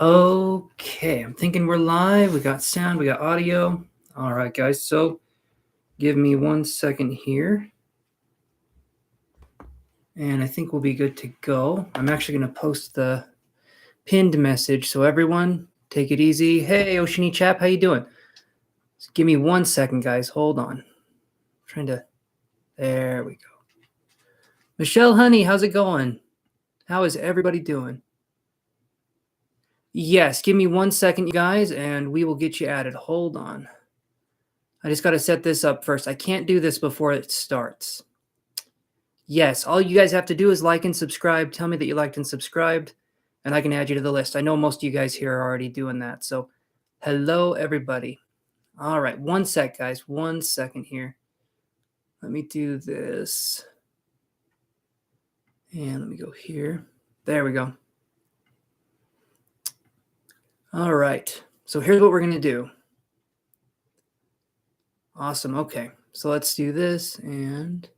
Okay, I'm thinking we're live. We got sound, we got audio. All right, guys. So give me 1 second here. And I think we'll be good to go. I'm actually going to post the pinned message. So everyone, take it easy. Hey, Oceany Chap, how you doing? Just give me 1 second, guys. Hold on. There we go. Michelle Honey, how's it going? How is everybody doing? Yes, give me 1 second, you guys, and we will get you added. Hold on. I just got to set this up first. I can't do this before it starts. Yes, all you guys have to do is like and subscribe. Tell me that you liked and subscribed, and I can add you to the list. I know most of you guys here are already doing that. So hello, everybody. All right, 1 sec, guys. 1 second here. Let me do this. And let me go here. There we go. All right. So here's what we're going to do. Awesome. Okay. So let's do this. And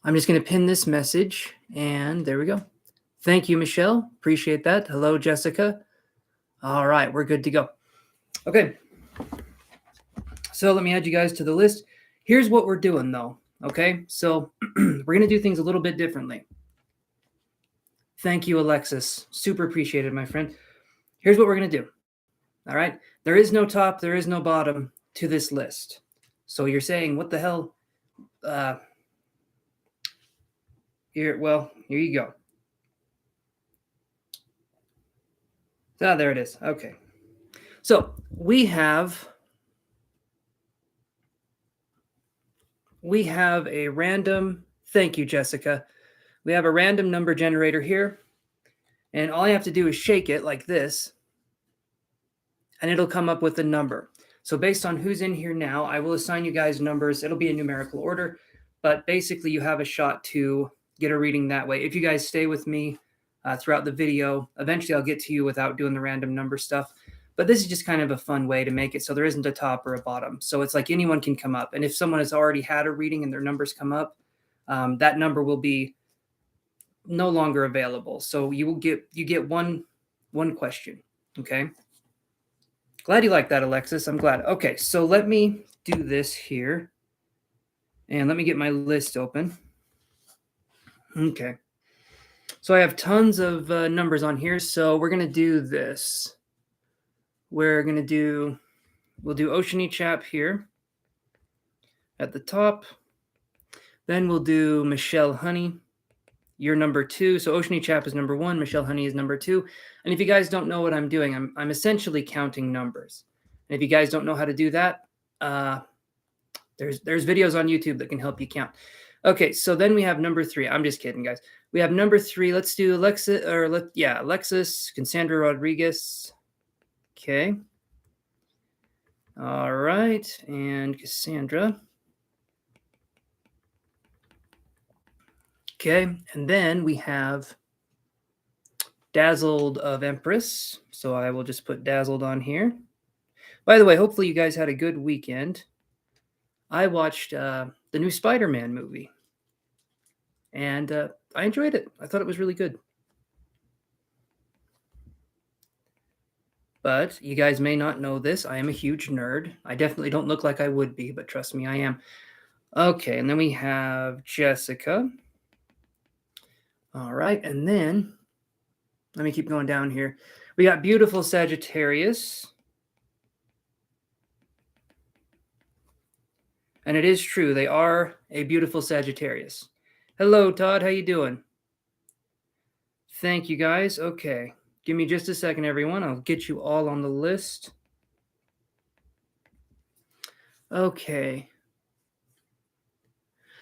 I'm just going to pin this message. And there we go. Thank you, Michelle. Appreciate that. Hello, Jessica. All right. We're good to go. Okay. So let me add you guys to the list. Here's what we're doing, though. Okay. So we're going to do things a little bit differently. Thank you, Alexis. Super appreciated, my friend. Here's what we're going to do. All right. There is no top. There is no bottom to this list. So you're saying, what the hell? Here you go. Ah, there it is. Okay. So we have a random, thank you, Jessica. We have a random number generator here. And all I have to do is shake it like this. And it'll come up with a number. So based on who's in here now, I will assign you guys numbers. It'll be in numerical order. But basically, you have a shot to get a reading that way. If you guys stay with me throughout the video, eventually I'll get to you without doing the random number stuff. But this is just kind of a fun way to make it so there isn't a top or a bottom. So it's like anyone can come up. And if someone has already had a reading and their numbers come up, that number will be no longer available. So you get one question. Okay. Glad you like that, Alexis. I'm glad. Okay, so let me do this here. And let me get my list open. Okay. So I have tons of numbers on here. So we're going to do this. We'll do Oceany Chap here at the top. Then we'll do Michelle Honey. You're number 2. So Oceany Chap is number 1. Michelle Honey is number 2. And if you guys don't know what I'm doing, I'm essentially counting numbers. And if you guys don't know how to do that, there's videos on YouTube that can help you count. Okay, so then we have number 3. I'm just kidding, guys. We have number 3. Let's do Alexis, Cassandra Rodriguez. Okay. All right, and Cassandra. Okay, and then we have Dazzled of Empress. So I will just put Dazzled on here. By the way, hopefully you guys had a good weekend. I watched the new Spider-Man movie. And I enjoyed it. I thought it was really good. But you guys may not know this. I am a huge nerd. I definitely don't look like I would be, but trust me, I am. Okay, and then we have Jessica. All right, and then let me keep going down here. We got beautiful Sagittarius. And it is true, they are a beautiful Sagittarius. Hello, Todd. How you doing? Thank you, guys. Okay. Give me just a second, everyone. I'll get you all on the list. Okay.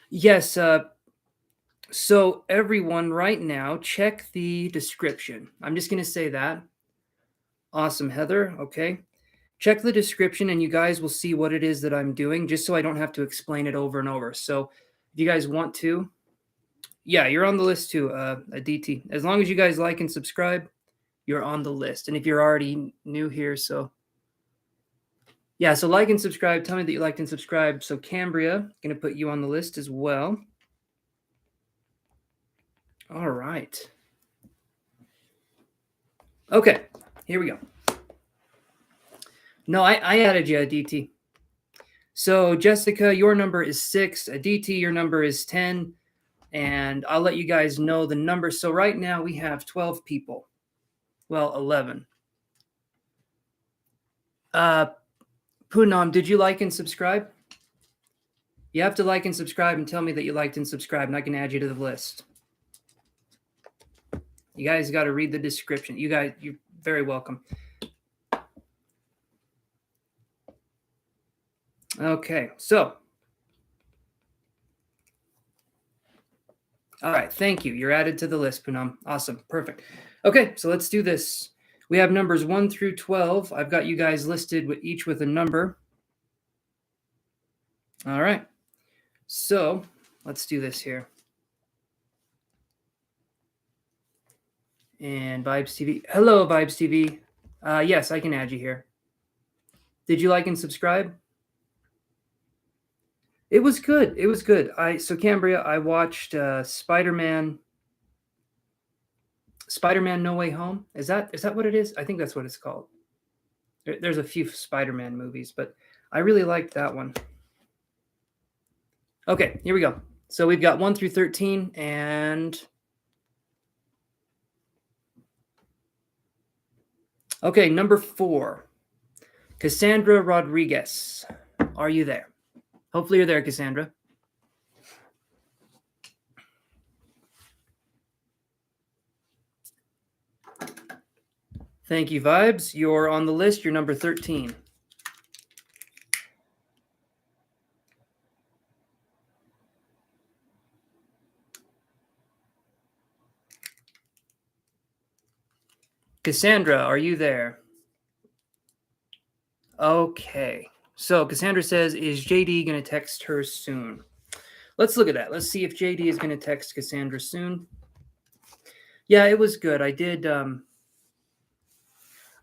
Yes. So everyone right now, check the description. I'm just going to say that. Awesome, Heather. Okay. Check the description and you guys will see what it is that I'm doing, just so I don't have to explain it over and over. So if you guys want to, yeah, you're on the list too, DT. As long as you guys like and subscribe, you're on the list. And if you're already new here, so yeah, so like and subscribe. Tell me that you liked and subscribed. So Cambria, going to put you on the list as well. All right. Okay, here we go. No, I added you, DT. So Jessica, your number is 6. DT, your number is 10. And I'll let you guys know the number. So right now we have 12 people. Well, 11. Poonam, did you like and subscribe? You have to like and subscribe and tell me that you liked and subscribed, and I can add you to the list. You guys got to read the description. You guys, you're very welcome. Okay, so. All right, thank you. You're added to the list, Poonam. Awesome, perfect. Okay, so let's do this. We have numbers 1 through 12. I've got you guys listed with each with a number. All right, so let's do this here. And Vibes TV. Hello, Vibes TV. Yes, I can add you here. Did you like and subscribe? It was good. It was good. So Cambria, I watched Spider-Man No Way Home. Is that what it is? I think that's what it's called. There's a few Spider-Man movies, but I really liked that one. Okay, here we go. So we've got 1 through 13, and okay, number 4, Cassandra Rodriguez. Are you there? Hopefully you're there, Cassandra. Thank you, Vibes. You're on the list. You're number 13. Cassandra, are you there? Okay. So Cassandra says, is JD going to text her soon? Let's look at that. Let's see if JD is going to text Cassandra soon. Yeah, it was good. I did.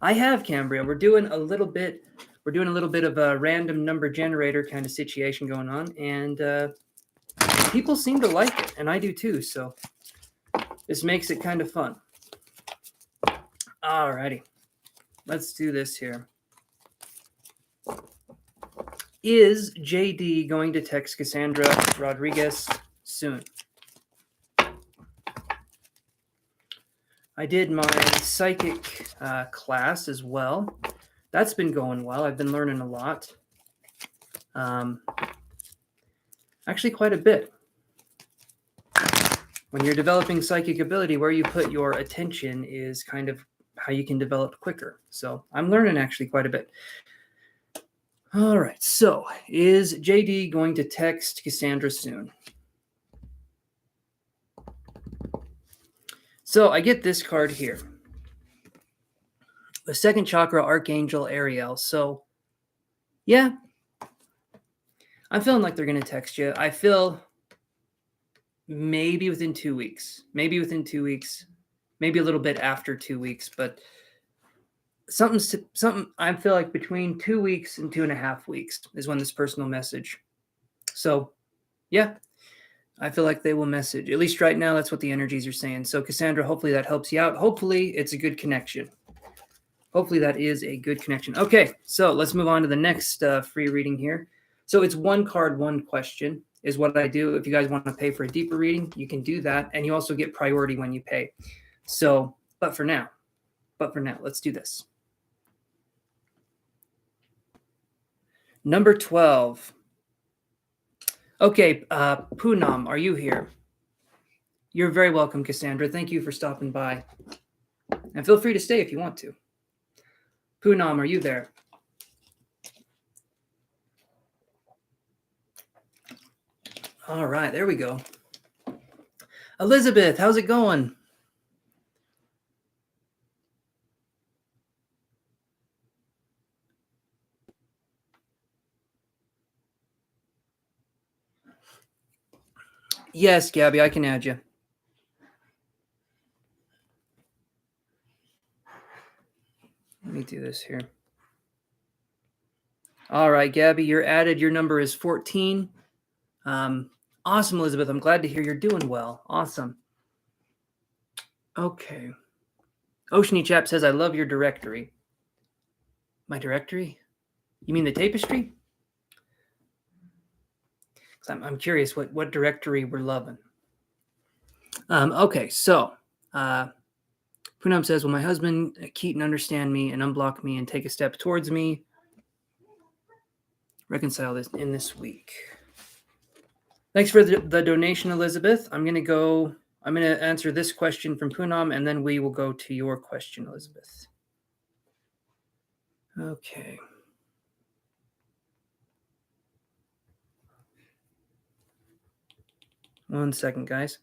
I have Cambria. We're doing a little bit of a random number generator kind of situation going on, and people seem to like it, and I do too. So this makes it kind of fun. Alrighty, let's do this here. Is JD going to text Cassandra Rodriguez soon? I did my psychic class as well. That's been going well. I've been learning a lot. Actually, quite a bit. When you're developing psychic ability, where you put your attention is kind of how you can develop quicker. So I'm learning actually quite a bit. All right. So is JD going to text Cassandra soon? So I get this card here. The second chakra, Archangel Ariel. So, yeah, I'm feeling like they're going to text you. I feel maybe within 2 weeks. Maybe a little bit after 2 weeks. But something. I feel like between 2 weeks and 2.5 weeks is when this person will message. So, yeah, I feel like they will message. At least right now, that's what the energies are saying. So, Cassandra, hopefully that helps you out. Hopefully it's a good connection. Hopefully that is a good connection. Okay, so let's move on to the next free reading here. So it's 1 card, 1 question is what I do. If you guys want to pay for a deeper reading, you can do that. And you also get priority when you pay. So, but for now, let's do this. Number 12. Okay, Poonam, are you here? You're very welcome, Cassandra. Thank you for stopping by. And feel free to stay if you want to. Poonam, are you there? All right, there we go. Elizabeth, how's it going? Yes, Gabby, I can add you. Let me do this here. All right, Gabby, you're added. Your number is 14. Awesome, Elizabeth. I'm glad to hear you're doing well. Awesome. Okay. Oceany Chap says, I love your directory. My directory? You mean the tapestry? I'm curious what directory we're loving. Okay, so Poonam says, will my husband Keaton understand me and unblock me and take a step towards me? Reconcile this in this week. Thanks for the donation, Elizabeth. I'm going to answer this question from Poonam, and then we will go to your question, Elizabeth. Okay. One second, guys.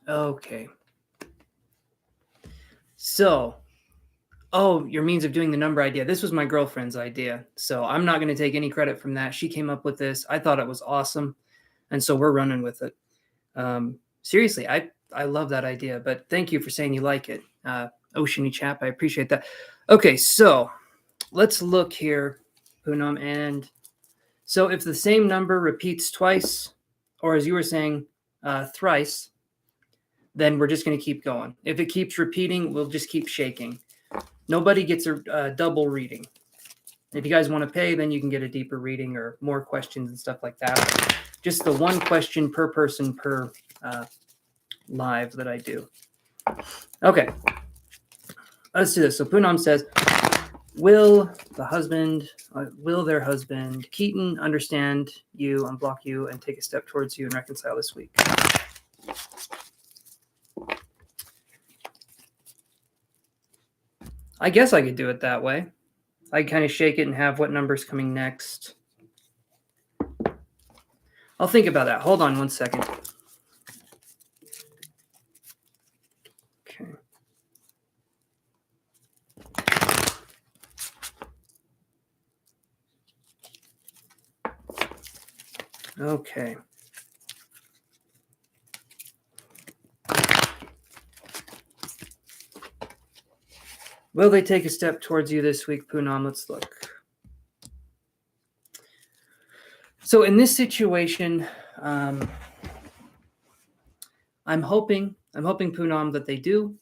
Okay. So, your means of doing the number idea. This was my girlfriend's idea. So I'm not going to take any credit from that. She came up with this. I thought it was awesome. And so we're running with it. Seriously, I love that idea, but thank you for saying you like it. Oceany Chap, I appreciate that. Okay, so let's look here, Poonam. And so if the same number repeats twice, or as you were saying, thrice, then we're just going to keep going. If it keeps repeating, we'll just keep shaking. Nobody gets a double reading. If you guys want to pay, then you can get a deeper reading or more questions and stuff like that. Just the one question per person per live that I do. Okay, let's do this. So Poonam says, will their husband Keaton understand you, unblock you, and take a step towards you and reconcile this week? I guess I could do it that way. I kind of shake it and have what number's coming next. I'll think about that. Hold on one second. Okay. Okay. Will they take a step towards you this week, Poonam? Let's look. So in this situation, I'm hoping, Poonam, that they do.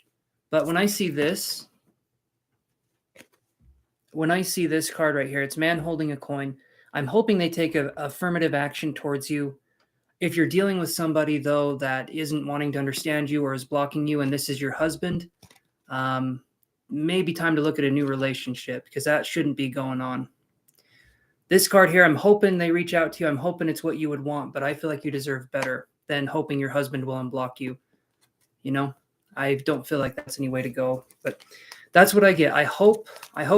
But when I see this card right here, it's man holding a coin. I'm hoping they take a affirmative action towards you. If you're dealing with somebody, though, that isn't wanting to understand you or is blocking you, and this is your husband, maybe time to look at a new relationship, because that shouldn't be going on. This card here, I'm hoping they reach out to you. I'm hoping it's what you would want, but I feel like you deserve better than hoping your husband will unblock you. You know, I don't feel like that's any way to go, but that's what I get. I hope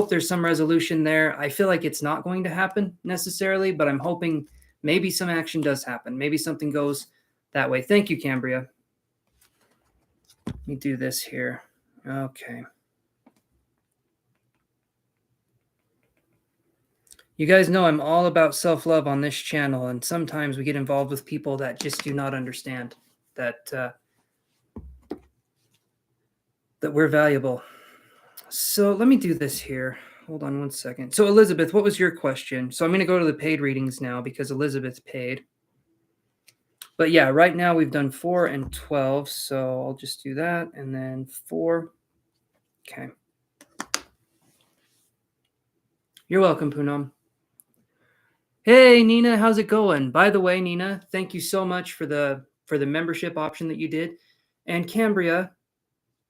there's some resolution there. I feel like it's not going to happen necessarily, but I'm hoping maybe some action does happen. Maybe something goes that way. Thank you, Cambria. Let me do this here. Okay. You guys know I'm all about self-love on this channel, and sometimes we get involved with people that just do not understand that we're valuable. So let me do this here. Hold on one second. So Elizabeth, what was your question? So I'm going to go to the paid readings now because Elizabeth paid. But yeah, right now we've done 4 and 12. So I'll just do that and then 4. Okay. You're welcome, Poonam. Hey, Nina, how's it going? By the way, Nina, thank you so much for the membership option that you did. And Cambria,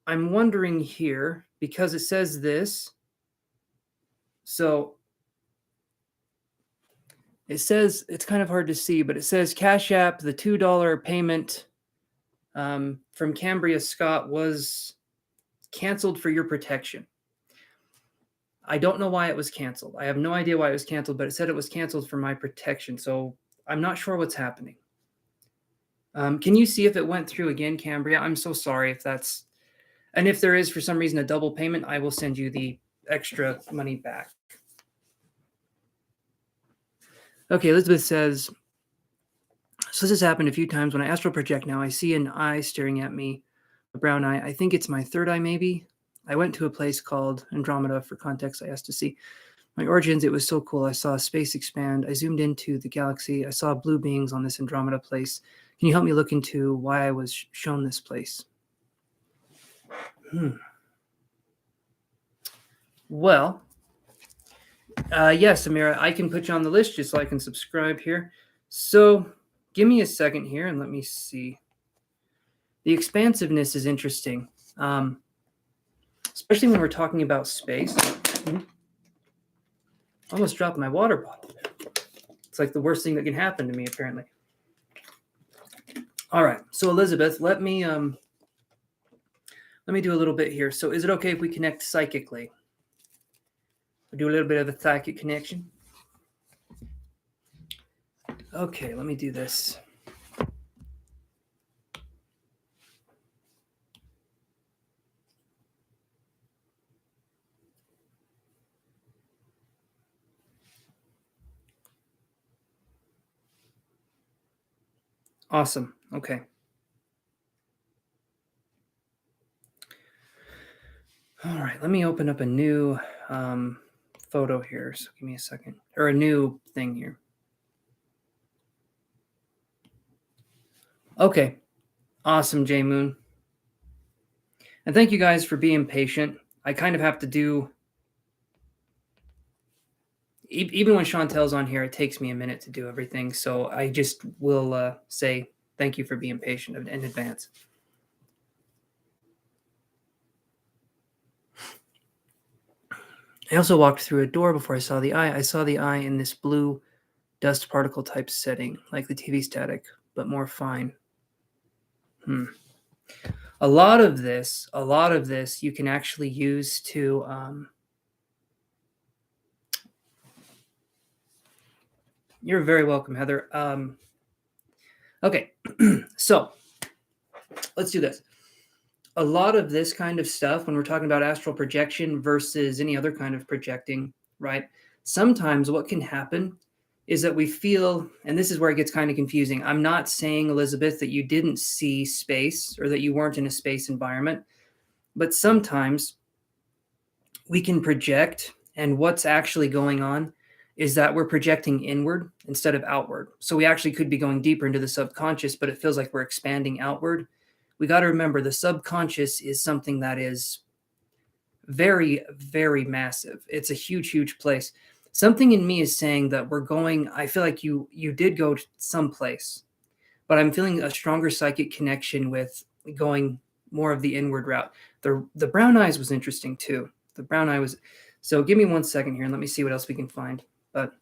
I'm wondering here, because it says this. So it says, it's kind of hard to see, but it says Cashapp, the $2 payment from Cambria Scott was canceled for your protection. I don't know why it was canceled. I have no idea why it was canceled, but it said it was canceled for my protection. So I'm not sure what's happening. Can you see if it went through again, Cambria? I'm so sorry if that's, and if there is for some reason a double payment, I will send you the extra money back. Okay, Elizabeth says, so this has happened a few times. When I astral project now, I see an eye staring at me, a brown eye. I think it's my third eye, maybe. I went to a place called Andromeda for context. I asked to see. My origins, it was so cool. I saw space expand. I zoomed into the galaxy. I saw blue beings on this Andromeda place. Can you help me look into why I was shown this place? Well, yes, Amira, I can put you on the list just so I can subscribe here. So give me a second here and let me see. The expansiveness is interesting, especially when we're talking about space. Almost dropped my water bottle. It's like the worst thing that can happen to me, apparently. All right, so Elizabeth, let me do a little bit here. So is it okay if we connect psychically? We'll do a little bit of a psychic connection. Okay, let me do this. Awesome. Okay. All right, let me open up a new photo here. So give me a second, or a new thing here. Okay. Awesome, J Moon. And thank you guys for being patient. I kind of have to do, even when Chantel's on here, it takes me a minute to do everything. So I just will say thank you for being patient in advance. I also walked through a door before I saw the eye. I saw the eye in this blue dust particle type setting, like the TV static, but more fine. A lot of this you can actually use to you're very welcome, Heather. Okay, so let's do this. A lot of this kind of stuff, when we're talking about astral projection versus any other kind of projecting, right? Sometimes what can happen is that we feel, and this is where it gets kind of confusing. I'm not saying, Elizabeth, that you didn't see space or that you weren't in a space environment, but sometimes we can project, and what's actually going on is that we're projecting inward instead of outward. So we actually could be going deeper into the subconscious, but it feels like we're expanding outward. We got to remember the subconscious is something that is very, very massive. It's a huge, huge place. Something in me is saying that we're going, I feel like you did go someplace, but I'm feeling a stronger psychic connection with going more of the inward route. The brown eyes was interesting too. The brown eye was, so give me 1 second here and let me see what else we can find. But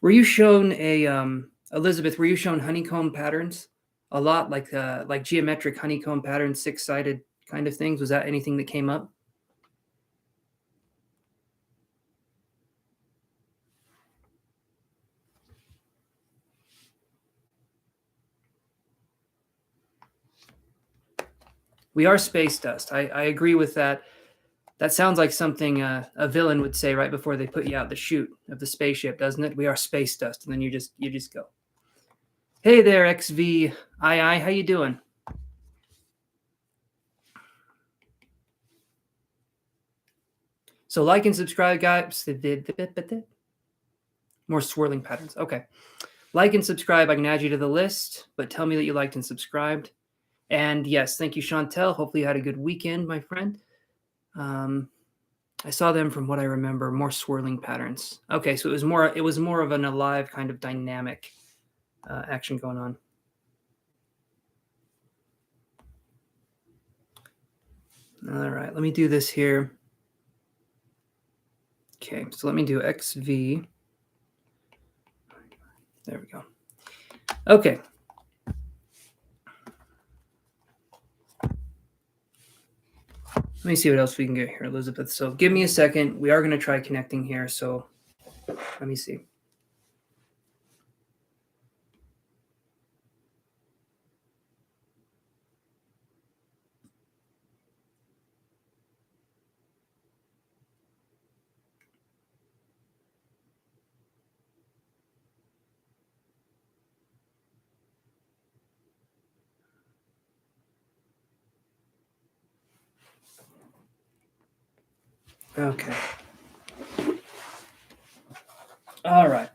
were you shown Elizabeth, were you shown honeycomb patterns a lot, like geometric honeycomb patterns, 6-sided kind of things? Was that anything that came up? We are space dust. I agree with that. That sounds like something a villain would say right before they put you out the chute of the spaceship, doesn't it? We are space dust, and then you just go. Hey there, XVII. How you doing? So like and subscribe, guys. More swirling patterns. Okay. Like and subscribe. I can add you to the list, but tell me that you liked and subscribed. And yes, thank you, Chantel. Hopefully you had a good weekend, my friend. I saw them from what I remember, more swirling patterns. Okay, so it was more of an alive kind of dynamic action going on. All right, let me do this here. Okay, so let me do XV. There we go. Okay. Let me see what else we can get here, Elizabeth. So give me a second. We are going to try connecting here. So let me see. Okay. All right.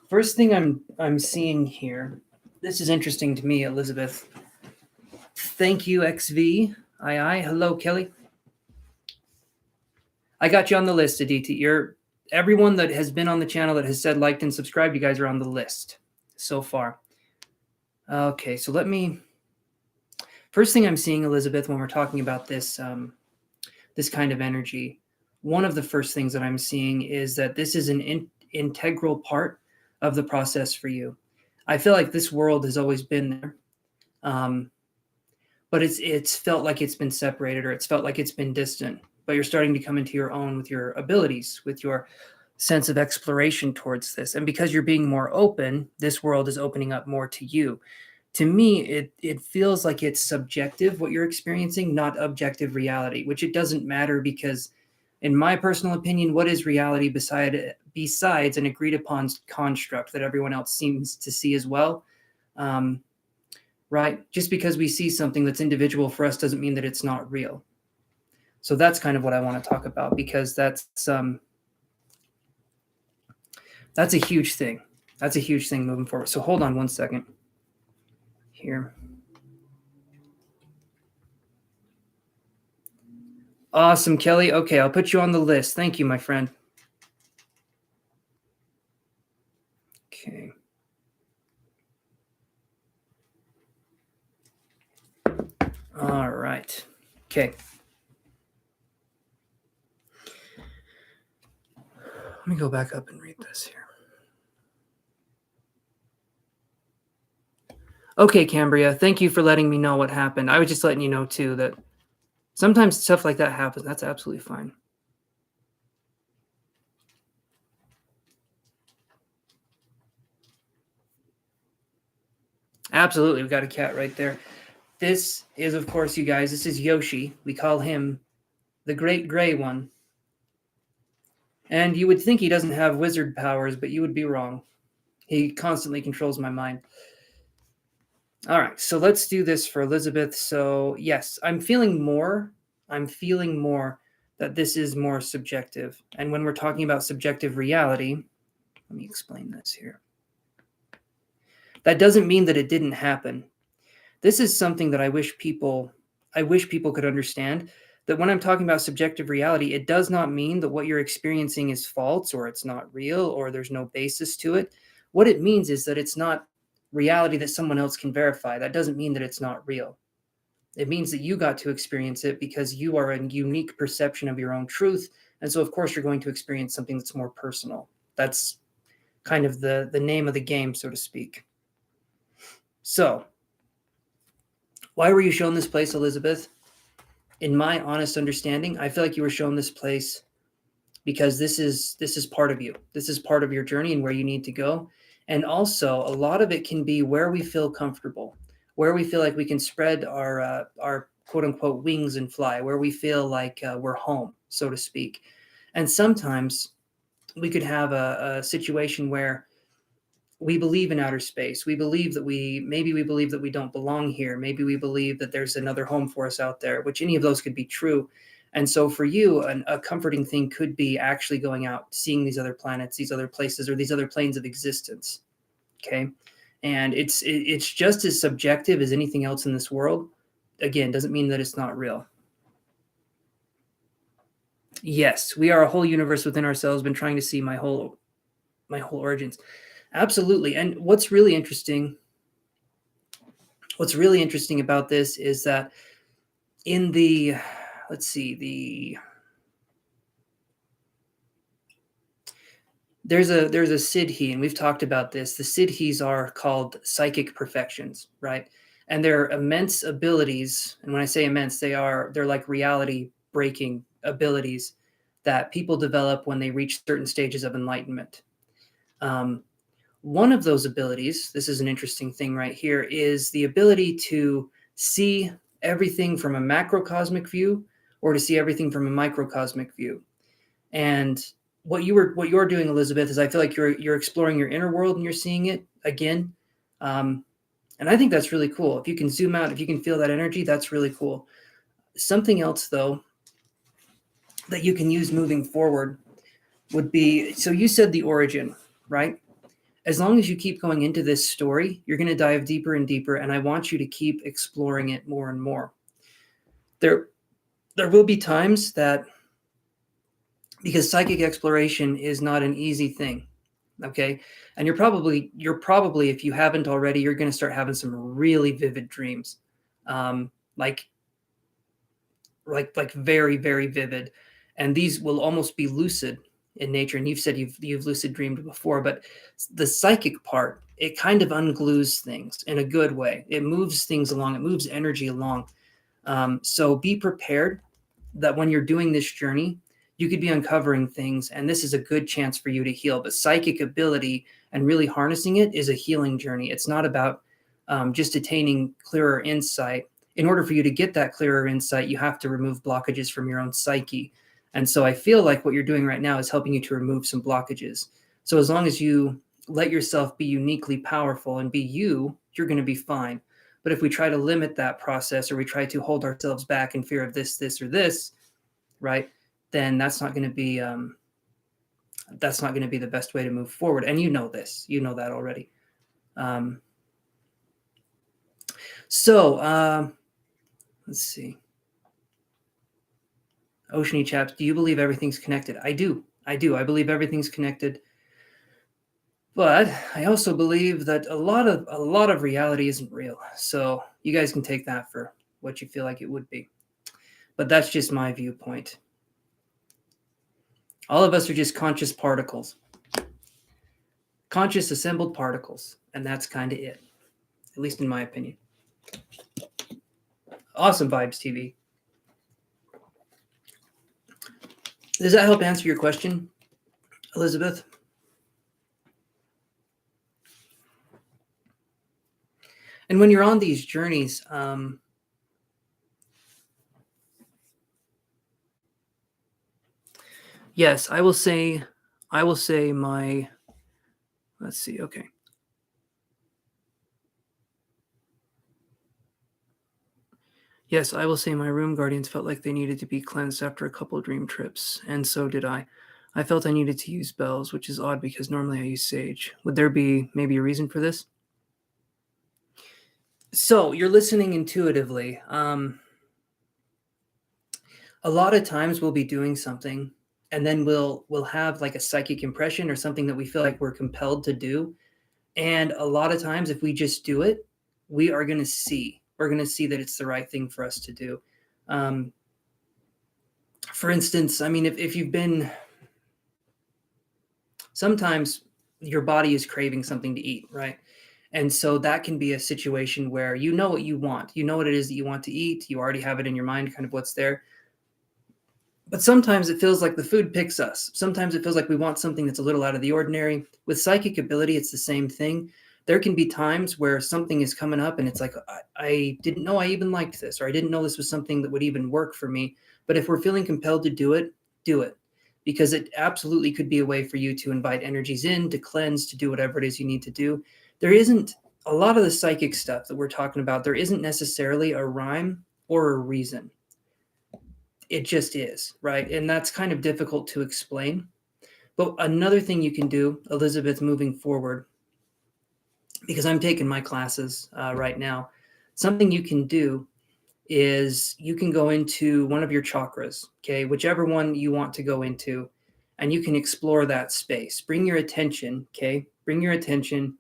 First thing I'm seeing here. This is interesting to me, Elizabeth. Thank you, XV. Aye. Hello, Kelly. I got you on the list, Aditi. You're everyone that has been on the channel that has said liked and subscribed. You guys are on the list so far. Okay, so let me. First thing I'm seeing, Elizabeth, when we're talking about this this kind of energy, one of the first things that I'm seeing is that this is an integral part of the process for you. I feel like this world has always been there, but it's felt like it's been separated, or it's felt like it's been distant. But you're starting to come into your own with your abilities, with your sense of exploration towards this, and because you're being more open, this world is opening up more to you. To me, it feels like it's subjective what you're experiencing, not objective reality, which it doesn't matter because, in my personal opinion, what is reality besides an agreed upon construct that everyone else seems to see as well? Right? Just because we see something that's individual for us doesn't mean that it's not real. So that's kind of what I want to talk about, because that's a huge thing. That's a huge thing moving forward. So hold on one second here. Awesome, Kelly. Okay, I'll put you on the list. Thank you, my friend. Okay. All right. Okay. Let me go back up and read this here. Okay, Cambria, thank you for letting me know what happened. I was just letting you know, too, that sometimes stuff like that happens. That's absolutely fine. Absolutely. We got a cat right there. This is, of course, you guys, this is Yoshi. We call him the Great Gray One. And you would think he doesn't have wizard powers, but you would be wrong. He constantly controls my mind. All right, so let's do this for Elizabeth. So, yes, I'm feeling more that this is more subjective. And when we're talking about subjective reality, let me explain this here. That doesn't mean that it didn't happen. This is something that I wish people could understand, that when I'm talking about subjective reality, it does not mean that what you're experiencing is false, or it's not real, or there's no basis to it. What it means is that it's not reality that someone else can verify. That doesn't mean that it's not real. It means that you got to experience it because you are a unique perception of your own truth. And so, of course, you're going to experience something that's more personal. That's kind of the name of the game, so to speak. So, why were you shown this place, Elizabeth? In my honest understanding, I feel like you were shown this place because this is part of you. This is part of your journey and where you need to go. And also, a lot of it can be where we feel comfortable, where we feel like we can spread our quote unquote wings and fly, where we feel like we're home, so to speak. And sometimes we could have a situation where we believe in outer space. We believe that we believe that we don't belong here. Maybe we believe that there's another home for us out there, which any of those could be true. And so for you, a comforting thing could be actually going out, seeing these other planets, these other places, or these other planes of existence. Okay. And it's just as subjective as anything else in this world. Again, doesn't mean that it's not real. Yes, we are a whole universe within ourselves, been trying to see my whole origins. Absolutely. And what's really interesting about this is that in the, let's see, there's a Siddhi, and we've talked about this. The Siddhis are called psychic perfections, right? And they're immense abilities. And when I say immense, they're like reality breaking abilities that people develop when they reach certain stages of enlightenment. One of those abilities, this is an interesting thing right here, is the ability to see everything from a macrocosmic view or to see everything from a microcosmic view. And what you're doing, Elizabeth, is I feel like you're exploring your inner world and you're seeing it again. And I think that's really cool. If you can zoom out, if you can feel that energy, that's really cool. Something else, though, that you can use moving forward would be, so you said the origin, right? As long as you keep going into this story, you're going to dive deeper and deeper, and I want you to keep exploring it more and more. There will be times that, because psychic exploration is not an easy thing, okay? And you're probably, if you haven't already, you're going to start having some really vivid dreams, like very, very vivid, and these will almost be lucid in nature. And you've said you've lucid dreamed before, but the psychic part, it kind of unglues things in a good way. It moves things along. It moves energy along. So be prepared that when you're doing this journey, you could be uncovering things, and this is a good chance for you to heal. But psychic ability and really harnessing it is a healing journey. It's not about just attaining clearer insight. In order for you to get that clearer insight, you have to remove blockages from your own psyche. And so I feel like what you're doing right now is helping you to remove some blockages. So as long as you let yourself be uniquely powerful and be you, you're going to be fine. But if we try to limit that process, or we try to hold ourselves back in fear of this, or this, right, then that's not going to be the best way to move forward. And you know this, you know that already. Let's see. Oceany Chaps, do you believe everything's connected? I do. I believe everything's connected. But I also believe that a lot of reality isn't real. So you guys can take that for what you feel like it would be. But that's just my viewpoint. All of us are just conscious particles. Conscious assembled particles. And that's kind of it. At least in my opinion. Awesome vibes, TV. Does that help answer your question, Elizabeth? And when you're on these journeys, yes, I will say my, let's see, okay. Yes, I will say my room guardians felt like they needed to be cleansed after a couple dream trips, and so did I. I felt I needed to use bells, which is odd because normally I use sage. Would there be maybe a reason for this? So you're listening intuitively. A lot of times we'll be doing something, and then we'll have like a psychic impression or something that we feel like we're compelled to do. And a lot of times, if we just do it, we're going to see that it's the right thing for us to do. For instance, I mean, if you've been, sometimes your body is craving something to eat, right? And so that can be a situation where you know what you want. You know what it is that you want to eat. You already have it in your mind, kind of what's there. But sometimes it feels like the food picks us. Sometimes it feels like we want something that's a little out of the ordinary. With psychic ability, it's the same thing. There can be times where something is coming up and it's like, I didn't know I even liked this, or I didn't know this was something that would even work for me. But if we're feeling compelled to do it, do it. Because it absolutely could be a way for you to invite energies in, to cleanse, to do whatever it is you need to do. There isn't a lot of the psychic stuff that we're talking about. There isn't necessarily a rhyme or a reason. It just is, right? And that's kind of difficult to explain. But another thing you can do, Elizabeth, moving forward, because I'm taking my classes right now, something you can do is you can go into one of your chakras, okay, whichever one you want to go into, and you can explore that space. Bring your attention, okay? Bring your attention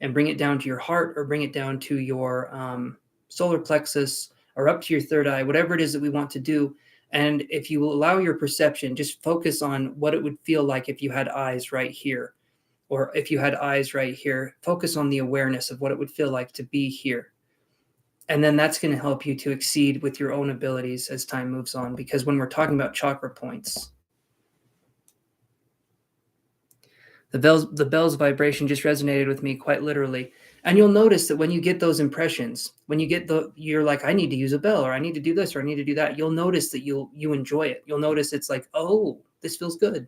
and bring it down to your heart, or bring it down to your solar plexus, or up to your third eye, whatever it is that we want to do. And if you will allow your perception, just focus on what it would feel like if you had eyes right here, or if you had eyes right here. Focus on the awareness of what it would feel like to be here. And then that's going to help you to exceed with your own abilities as time moves on. Because when we're talking about chakra points, the bell's vibration just resonated with me quite literally. And you'll notice that when you get those impressions, when you get you're like, I need to use a bell, or I need to do this, or I need to do that. You'll notice that you enjoy it. You'll notice it's like, oh, this feels good.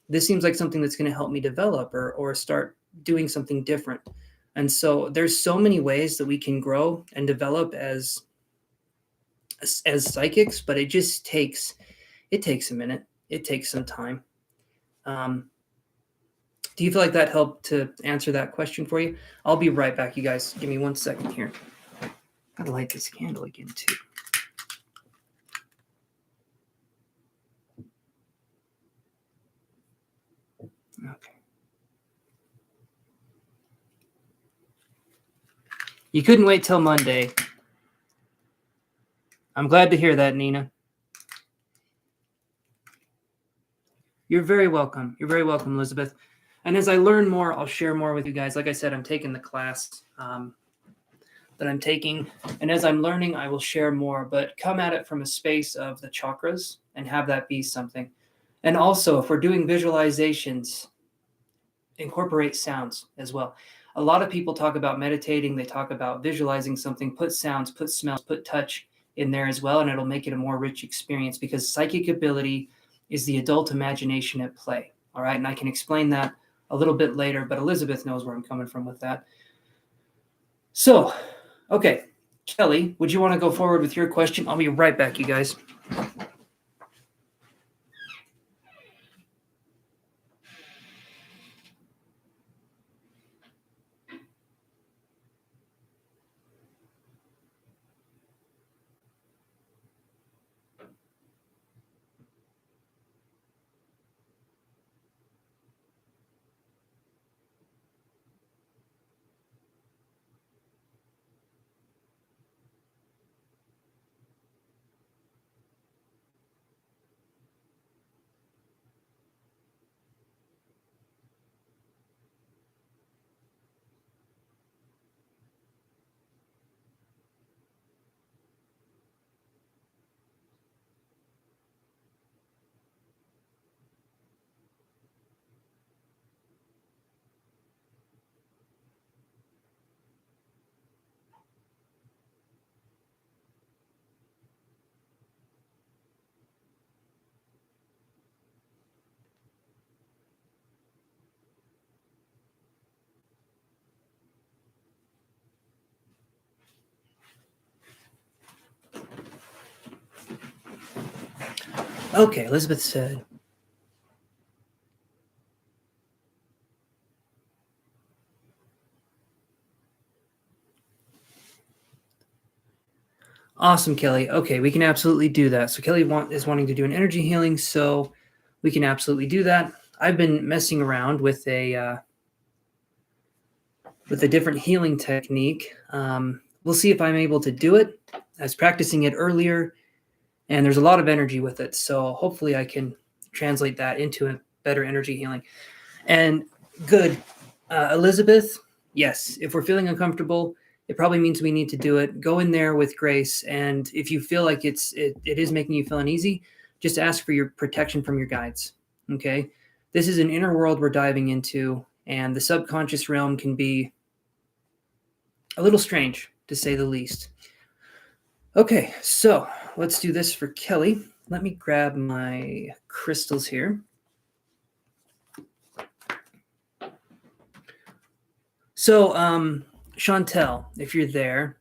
This seems like something that's going to help me develop or start doing something different. And so there's so many ways that we can grow and develop as psychics, but it just takes It takes a minute. It takes some time. Do you feel like that helped to answer that question for you? I'll be right back, you guys. Give me 1 second here. Gotta light this candle again, too. Okay. You couldn't wait till Monday. I'm glad to hear that, Nina. You're very welcome. You're very welcome, Elizabeth. And as I learn more, I'll share more with you guys. Like I said, I'm taking the class that I'm taking. And as I'm learning, I will share more, but come at it from a space of the chakras and have that be something. And also, if we're doing visualizations, incorporate sounds as well. A lot of people talk about meditating. They talk about visualizing something, put sounds, put smells, put touch in there as well. And it'll make it a more rich experience because psychic ability is the adult imagination at play. All right. And I can explain that a little bit later, but Elizabeth knows where I'm coming from with that. So, okay. Kelly, would you want to go forward with your question? I'll be right back, you guys. Okay, Elizabeth said. Awesome, Kelly. Okay, we can absolutely do that. So Kelly is wanting to do an energy healing, so we can absolutely do that. I've been messing around with a different healing technique. We'll see if I'm able to do it. I was practicing it earlier, and there's a lot of energy with it. So hopefully I can translate that into a better energy healing. And good. Elizabeth, yes, if we're feeling uncomfortable, it probably means we need to do it. Go in there with grace. And if you feel like it is making you feel uneasy, just ask for your protection from your guides. Okay. This is an inner world we're diving into, and the subconscious realm can be a little strange, to say the least. Okay, so let's do this for Kelly. Let me grab my crystals here. So, Chantel, if you're there,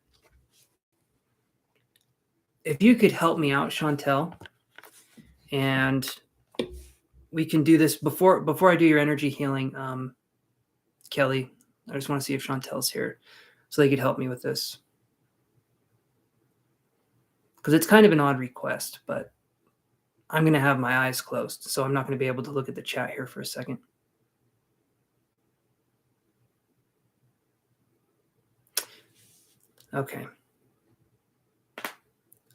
if you could help me out, Chantel, and we can do this before I do your energy healing, Kelly. I just want to see if Chantel's here so they could help me with this. Because it's kind of an odd request, but I'm going to have my eyes closed, so I'm not going to be able to look at the chat here for a second. Okay.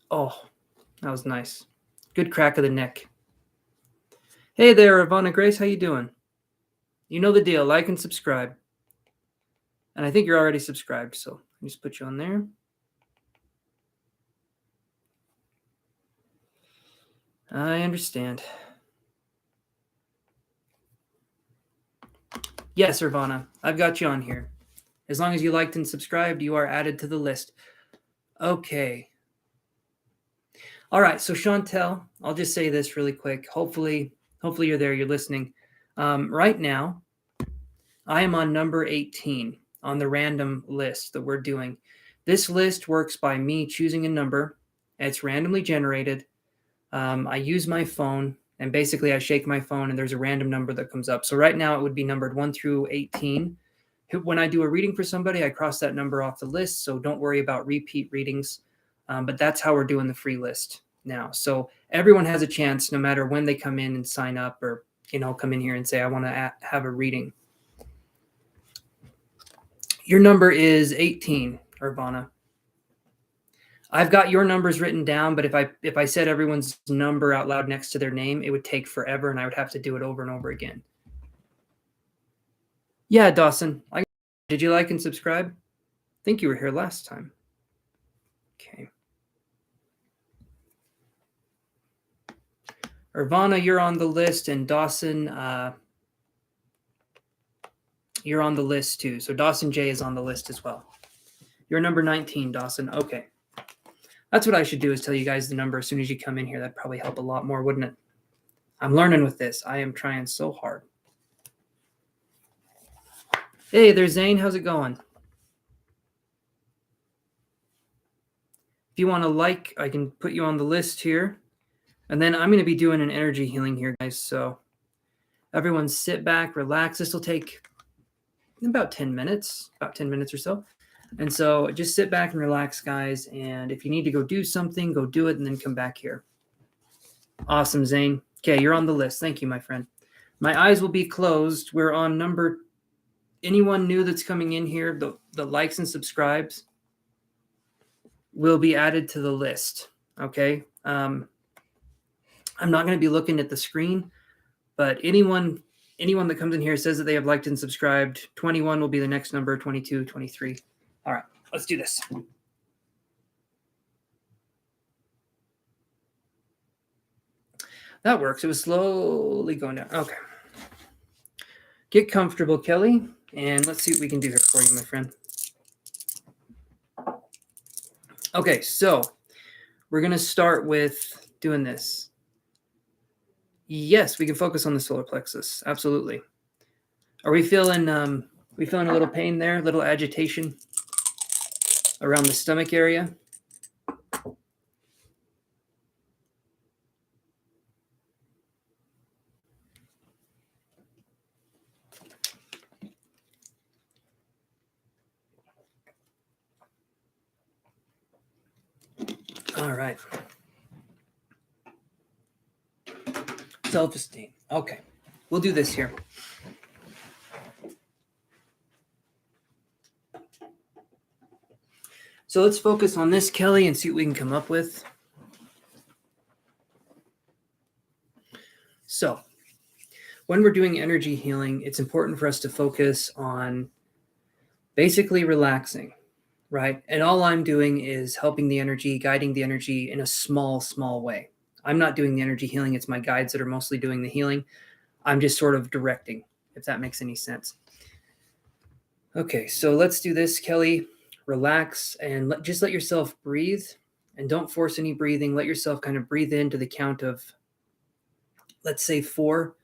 Oh, that was nice. Good crack of the neck. Hey there, Ivana Grace. How you doing? You know the deal. Like and subscribe. And I think you're already subscribed, so let me just put you on there. I understand. Yes, Ivana, I've got you on here. As long as you liked and subscribed, you are added to the list. Okay. All right, so Chantel, I'll just say this really quick. Hopefully you're there, you're listening. Right now, I am on number 18 on the random list that we're doing. This list works by me choosing a number. It's randomly generated. I use my phone, and basically I shake my phone and there's a random number that comes up. So right now it would be numbered 1 through 18. When I do a reading for somebody, I cross that number off the list, so don't worry about repeat readings. But that's how we're doing the free list now. So everyone has a chance, no matter when they come in and sign up, or come in here and say, I want to have a reading. Your number is 18, Urbana. I've got your numbers written down, but if I said everyone's number out loud next to their name, it would take forever, and I would have to do it over and over again. Yeah, Dawson. Did you like and subscribe? I think you were here last time. Okay. Urbana, you're on the list, and Dawson, you're on the list too. So Dawson J is on the list as well. You're number 19, Dawson. Okay. That's what I should do, is tell you guys the number as soon as you come in here. That'd probably help a lot more, wouldn't it? I'm learning with this. I am trying so hard. Hey, there's Zane. How's it going? If you want to like, I can put you on the list here. And then I'm going to be doing an energy healing here, guys. So everyone sit back, relax. This will take about 10 minutes or so. And so just sit back and relax, guys. And if you need to go do something, go do it and then come back here. Awesome, Zane. Okay, you're on the list. Thank you, my friend. My eyes will be closed. We're on number... Anyone new that's coming in here, the likes and subscribes will be added to the list, okay? I'm not going to be looking at the screen, but anyone that comes in here says that they have liked and subscribed. 21 will be the next number, 22, 23. All right, let's do this. That works. It was slowly going down. Okay. Get comfortable, Kelly, and let's see what we can do here for you, my friend. Okay, so we're going to start with doing this. Yes, we can focus on the solar plexus. Absolutely. Are we feeling a little pain there, a little agitation around the stomach area? All right. Self-esteem. Okay. We'll do this here. So let's focus on this, Kelly, and see what we can come up with. So when we're doing energy healing, it's important for us to focus on basically relaxing, right? And all I'm doing is helping the energy, guiding the energy in a small, small way. I'm not doing the energy healing. It's my guides that are mostly doing the healing. I'm just sort of directing, if that makes any sense. Okay, so let's do this, Kelly. Relax and just let yourself breathe, and don't force any breathing. Let yourself kind of breathe into the count of, let's say, 4.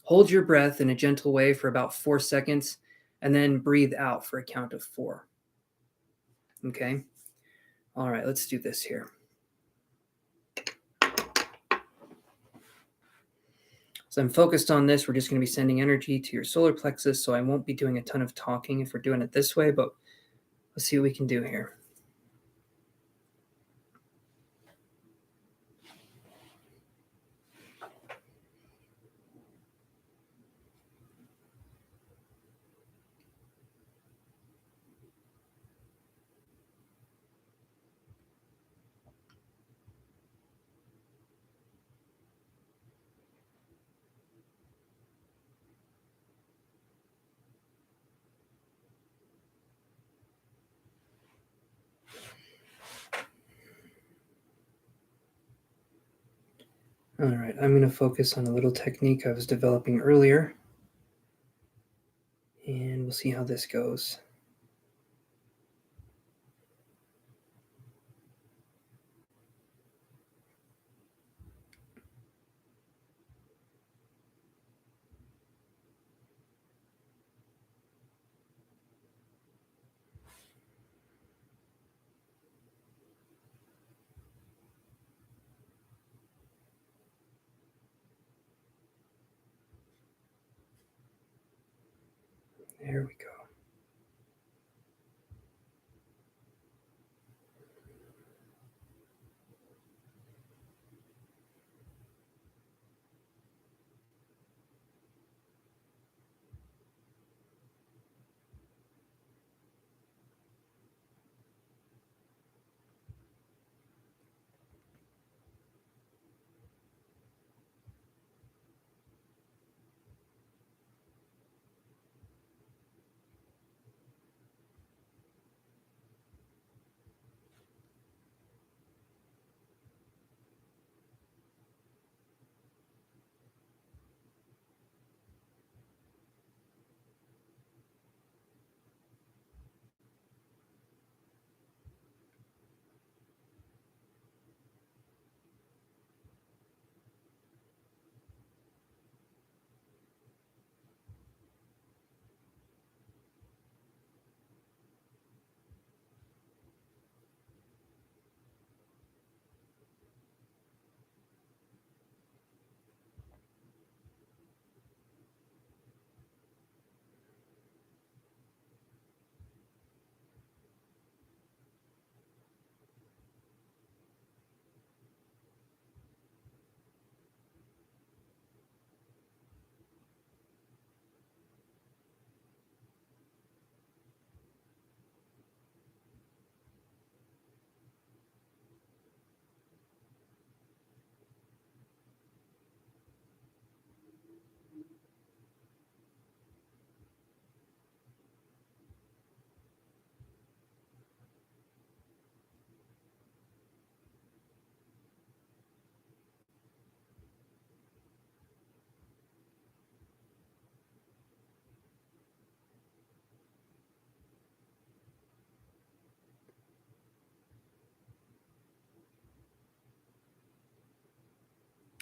Hold your breath in a gentle way for about 4 seconds, and then breathe out for a count of 4. Okay? All right, let's do this here. So I'm focused on this. We're just going to be sending energy to your solar plexus, so I won't be doing a ton of talking if we're doing it this way, but let's see what we can do here. All right, I'm going to focus on a little technique I was developing earlier, and we'll see how this goes. There we go.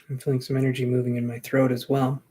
I'm feeling some energy moving in my throat as well.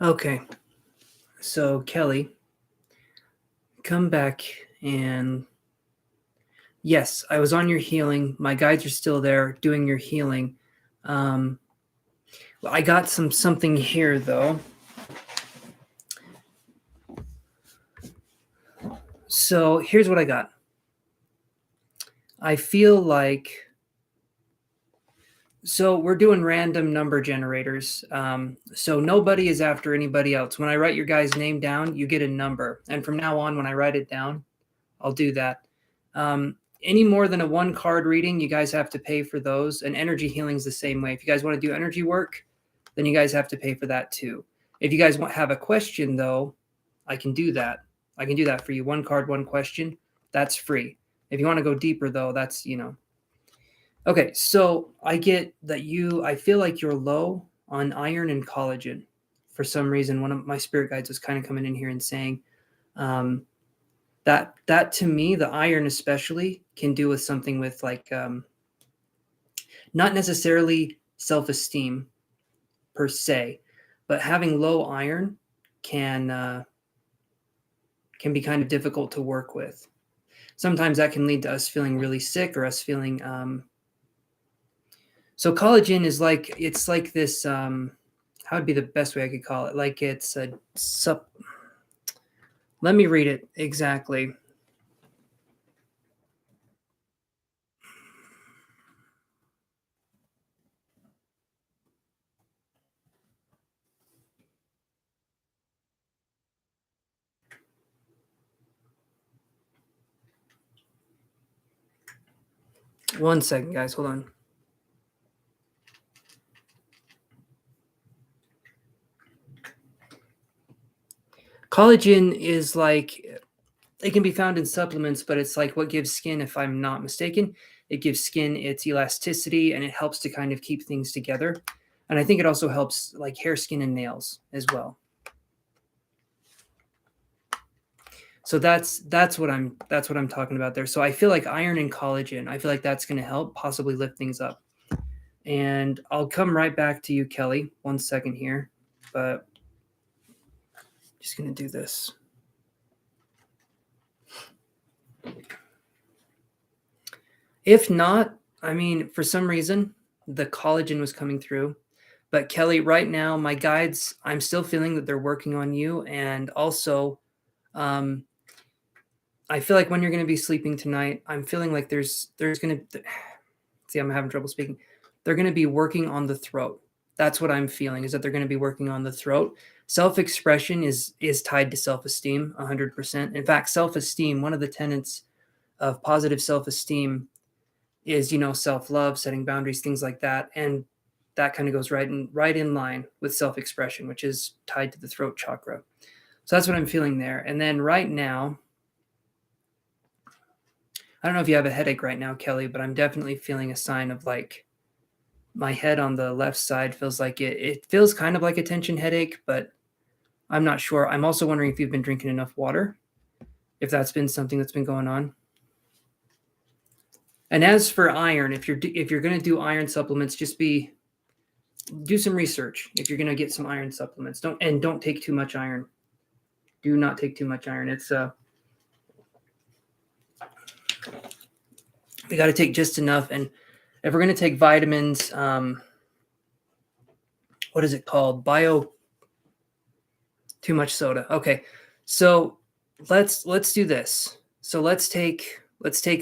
Okay. So, Kelly, come back and yes, I was on your healing. My guides are still there doing your healing. I got something here though. So here's what I got. I feel like so we're doing random number generators. So nobody is after anybody else. When I write your guy's name down, you get a number, and from now on, when I write it down, I'll do that. Any more than a one card reading, you guys have to pay for those. And energy healing is the same way. If you guys want to do energy work, then you guys have to pay for that too. If you guys have a question though, I can do that. I can do that for you. One card, one question. That's free. If you want to go deeper though, that's, Okay, so I get that I feel like you're low on iron and collagen. For some reason, one of my spirit guides was kind of coming in here and saying, um, that to me, the iron especially can do with something with like not necessarily self-esteem per se, but having low iron can be kind of difficult to work with. Sometimes that can lead to us feeling really sick or us feeling so collagen is like it's like this how would be the best way I could call it? Like it's a let me read it exactly. One second, guys. Hold on. Collagen is like it can be found in supplements, but it's like what gives skin, if I'm not mistaken. It gives skin its elasticity and it helps to kind of keep things together. And I think it also helps like hair, skin, and nails as well. So that's what I'm talking about there. So I feel like iron and collagen, I feel like that's going to help possibly lift things up. And I'll come right back to you, Kelly. One second here, but just going to do this. If not, I mean, for some reason, the collagen was coming through. But Kelly, right now, my guides, I'm still feeling that they're working on you. And also, um, I feel like when you're going to be sleeping tonight, I'm feeling like there's going to, see, I'm having trouble speaking. They're going to be working on the throat. That's what I'm feeling is that they're going to be working on the throat. Self-expression is tied to self-esteem 100%. In fact, self-esteem, one of the tenets of positive self-esteem is, self-love, setting boundaries, things like that. And that kind of goes right in line with self-expression, which is tied to the throat chakra. So that's what I'm feeling there. And then right now, I don't know if you have a headache right now, Kelly, but I'm definitely feeling a sign of like my head on the left side feels like it feels kind of like a tension headache, but I'm not sure. I'm also wondering if you've been drinking enough water, if that's been something that's been going on. And as for iron, if you're going to do iron supplements, just do some research. If you're going to get some iron supplements, don't take too much iron. Do not take too much iron. It's we got to take just enough. And if we're going to take vitamins, what is it called? Too much soda. Okay, so let's do this. So let's take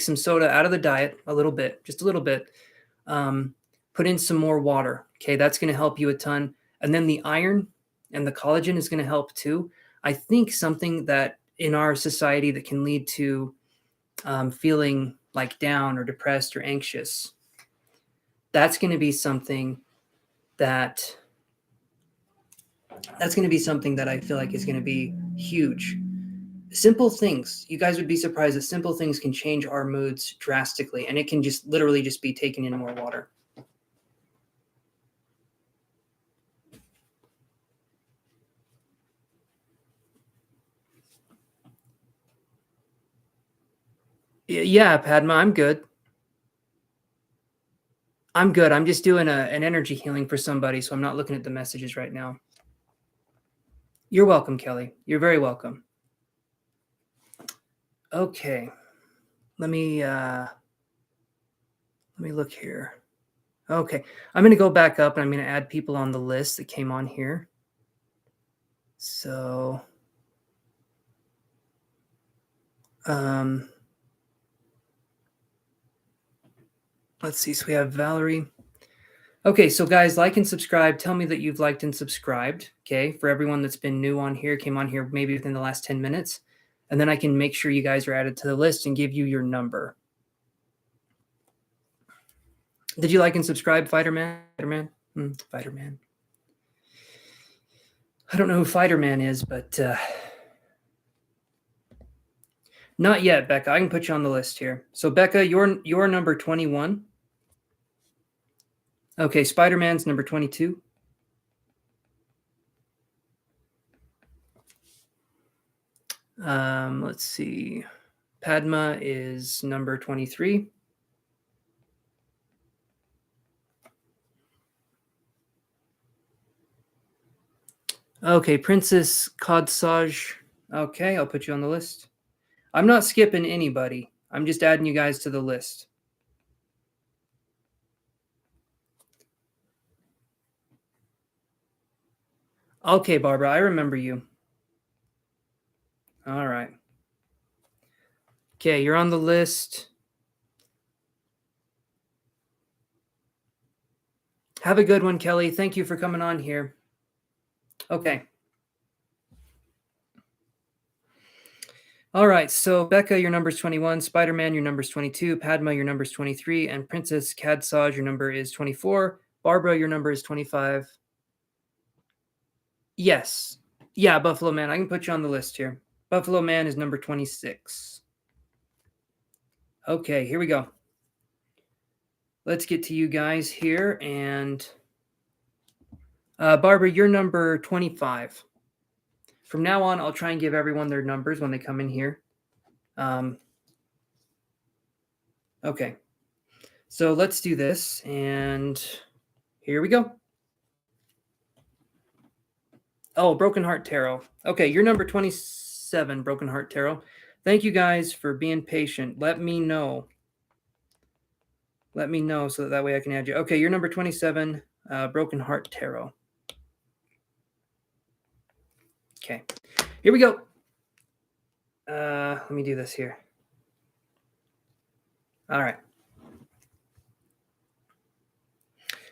some soda out of the diet a little bit, just a little bit. Put in some more water. Okay, that's going to help you a ton. And then the iron and the collagen is going to help too. I think something that in our society that can lead to feeling like down or depressed or anxious, that's going to be something that I feel like is going to be huge. Simple things. You guys would be surprised that simple things can change our moods drastically, and it can just literally just be taking in more water. Yeah, Padma, I'm good. I'm good. I'm just doing an energy healing for somebody, so I'm not looking at the messages right now. You're welcome, Kelly. You're very welcome. Okay. Let me look here. Okay. I'm going to go back up and I'm going to add people on the list that came on here. So let's see. So we have Valerie. Okay, so guys, like and subscribe. Tell me that you've liked and subscribed. Okay, for everyone that's been new on here, came on here maybe within the last 10 minutes. And then I can make sure you guys are added to the list and give you your number. Did you like and subscribe, Fighterman? Fighterman. I don't know who Fighterman is, but not yet, Becca. I can put you on the list here. So Becca, you're number 21. Okay, Spider-Man's number 22. Let's see. Padma is number 23. Okay, Princess Kodsaj. Okay, I'll put you on the list. I'm not skipping anybody. I'm just adding you guys to the list. Okay, Barbara, I remember you. All right. Okay, you're on the list. Have a good one, Kelly. Thank you for coming on here. Okay. All right, so Becca, your number's 21. Spider-Man, your number's 22. Padma, your number's 23. And Princess Kadsaj, your number is 24. Barbara, your number is 25. Yes. Yeah, Buffalo Man. I can put you on the list here. Buffalo Man is number 26. Okay, here we go. Let's get to you guys here. And Barbara, you're number 25. From now on, I'll try and give everyone their numbers when they come in here. Okay. So let's do this. And here we go. Oh, Broken Heart Tarot. Okay, you're number 27, Broken Heart Tarot. Thank you guys for being patient. Let me know. Let me know so that way I can add you. Okay, you're number 27, Broken Heart Tarot. Okay, here we go. Let me do this here. All right.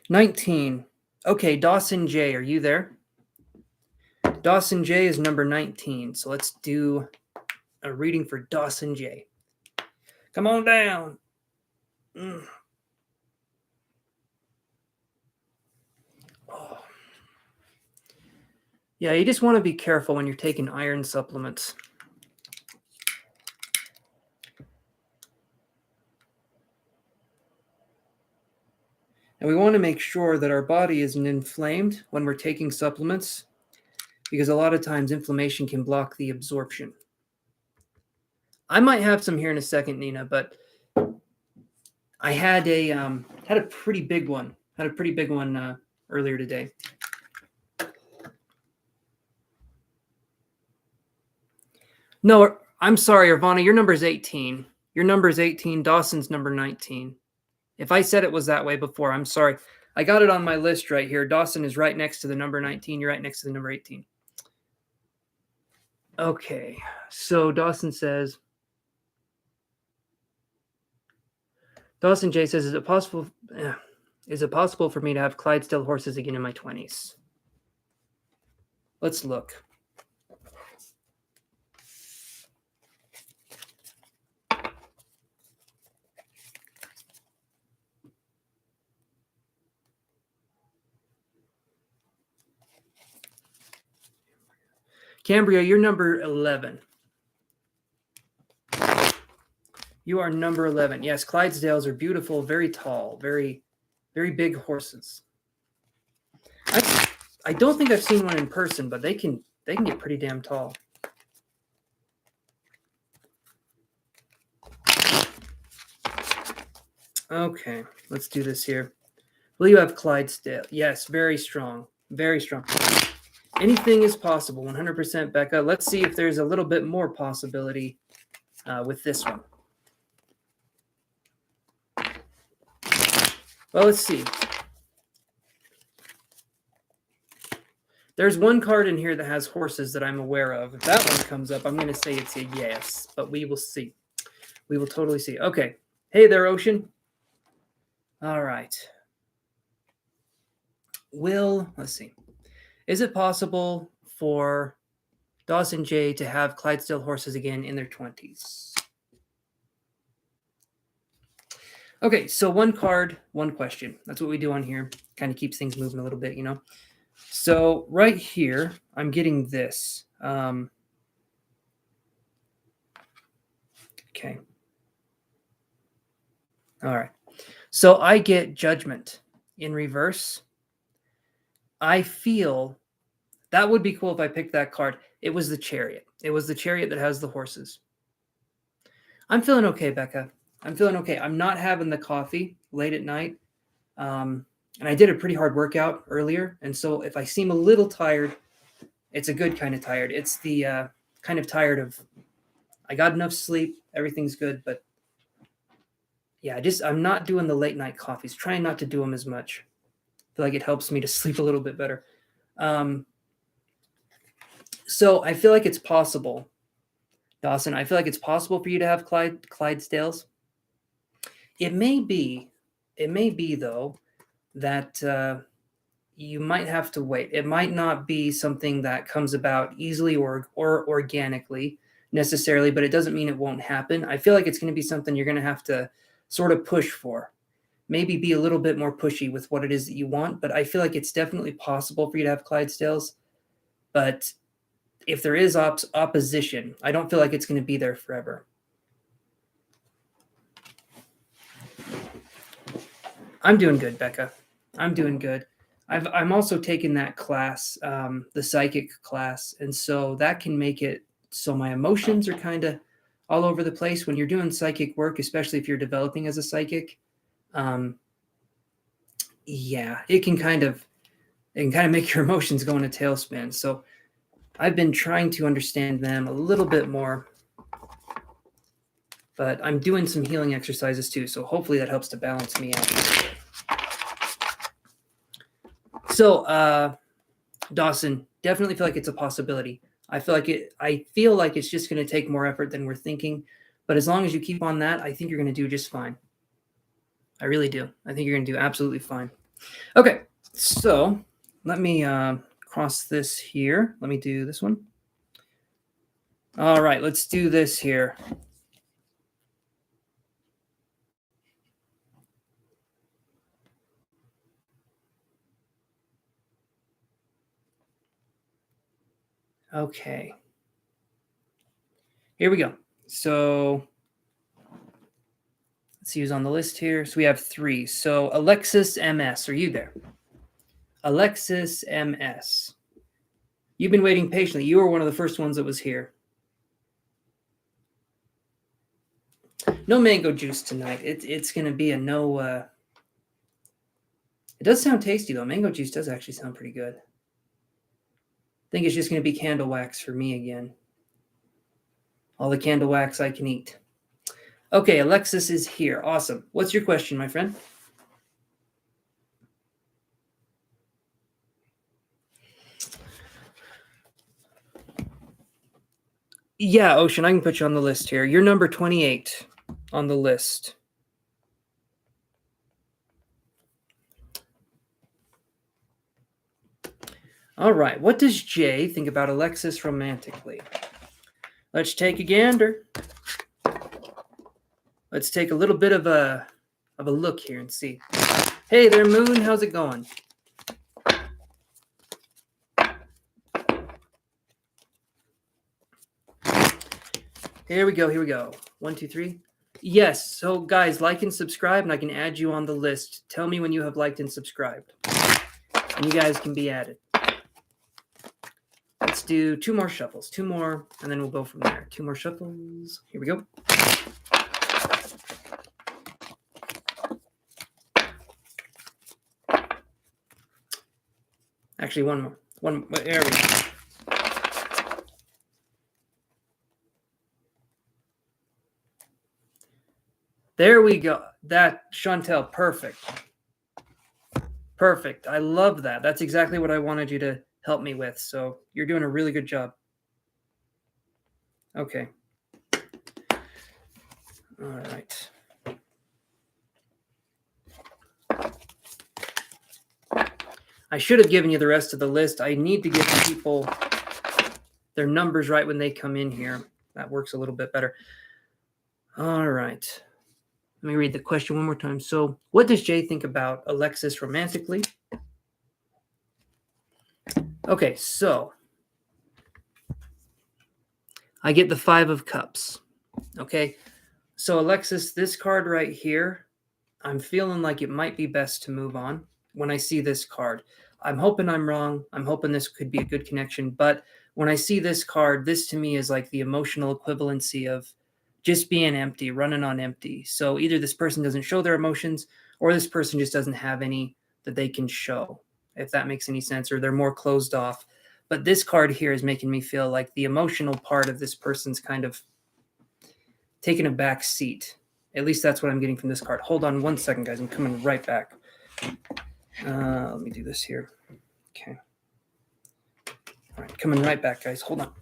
19. Okay, Dawson J, are you there? Dawson J is number 19. So let's do a reading for Dawson J. Come on down. Oh. Yeah, you just want to be careful when you're taking iron supplements. And we want to make sure that our body isn't inflamed when we're taking supplements, because a lot of times inflammation can block the absorption. I might have some here in a second, Nina, but I had a pretty big one. Had a pretty big one earlier today. No, I'm sorry, Ivana. Your number is 18. Your number is 18. Dawson's number 19. If I said it was that way before, I'm sorry. I got it on my list right here. Dawson is right next to the number 19. You're right next to the number 18. Okay, so Dawson says, Dawson J says, is it possible for me to have Clydesdale horses again in my 20s? Let's look. Cambria, you're number 11. You are number 11. Yes, Clydesdales are beautiful, very tall, very, very big horses. I don't think I've seen one in person, but they can get pretty damn tall. Okay, let's do this here. Will you have Clydesdale? Yes, very strong. Very strong. Anything is possible, 100%, Becca. Let's see if there's a little bit more possibility with this one. Well, let's see. There's one card in here that has horses that I'm aware of. If that one comes up, I'm going to say it's a yes, but we will see. We will totally see. Okay. Hey there, Ocean. All right. Let's see. Is it possible for Dawson J to have Clydesdale horses again in their 20s? Okay, so one card, one question. That's what we do on here. Kind of keeps things moving a little bit, you know. So right here, I'm getting this. Okay. All right. So I get Judgment in reverse. I feel that would be cool if I picked that card. It was the Chariot. It was the Chariot that has the horses. I'm feeling okay, Becca. I'm feeling okay. I'm not having the coffee late at night. And I did a pretty hard workout earlier. And so if I seem a little tired, it's a good kind of tired. It's the kind of tired of, I got enough sleep. Everything's good. But yeah, I'm not doing the late night coffees. Trying not to do them as much. I feel like it helps me to sleep a little bit better. So I feel like it's possible, Dawson. I feel like it's possible for you to have Clydesdales. It may be though, that you might have to wait. It might not be something that comes about easily or organically necessarily, but it doesn't mean it won't happen. I feel like it's going to be something you're going to have to sort of push for. Maybe be a little bit more pushy with what it is that you want, but I feel like it's definitely possible for you to have Clydesdales. But if there is opposition, I don't feel like it's going to be there forever. I'm doing good, Becca. I'm doing good. I'm also taking that class, the psychic class, and so that can make it so my emotions are kind of all over the place when you're doing psychic work, especially if you're developing as a psychic. Yeah, it can kind of make your emotions go in a tailspin. So I've been trying to understand them a little bit more, but I'm doing some healing exercises too. So hopefully that helps to balance me out. So, Dawson, definitely feel like it's a possibility. I feel like it's just going to take more effort than we're thinking. But as long as you keep on that, I think you're going to do just fine. I really do. I think you're going to do absolutely fine. Okay, so let me cross this here. Let me do this one. All right, let's do this here. Okay. Here we go. So let's see who's on the list here. So we have 3. So Alexis MS, are you there? Alexis MS. You've been waiting patiently. You were one of the first ones that was here. No mango juice tonight. It's going to be a no. It does sound tasty, though. Mango juice does actually sound pretty good. I think it's just going to be candle wax for me again. All the candle wax I can eat. Okay, Alexis is here. Awesome. What's your question, my friend? Yeah, Ocean, I can put you on the list here. You're number 28 on the list. All right. What does Jay think about Alexis romantically? Let's take a gander. Let's take a little bit of a look here and see. Hey there, Moon. How's it going? Here we go. 1, 2, 3. Yes. So, guys, like and subscribe, and I can add you on the list. Tell me when you have liked and subscribed, and you guys can be added. Let's do 2 more shuffles. 2 more, and then we'll go from there. 2 more shuffles. Here we go. Actually, 1 more. There we go. There we go. That, Chantel, perfect. Perfect. I love that. That's exactly what I wanted you to help me with. So you're doing a really good job. Okay. All right. I should have given you the rest of the list. I need to give people their numbers right when they come in here. That works a little bit better. All right. Let me read the question one more time. So, what does Jay think about Alexis romantically? Okay, so I get the 5 of Cups. Okay, so Alexis, this card right here, I'm feeling like it might be best to move on when I see this card. I'm hoping I'm wrong. I'm hoping this could be a good connection. But when I see this card, this to me is like the emotional equivalency of just being empty, running on empty. So either this person doesn't show their emotions or this person just doesn't have any that they can show, if that makes any sense, or they're more closed off. But this card here is making me feel like the emotional part of this person's kind of taking a back seat. At least that's what I'm getting from this card. Hold on one second, guys. I'm coming right back. Let me do this here. Okay. All right, coming right back, guys. Hold on.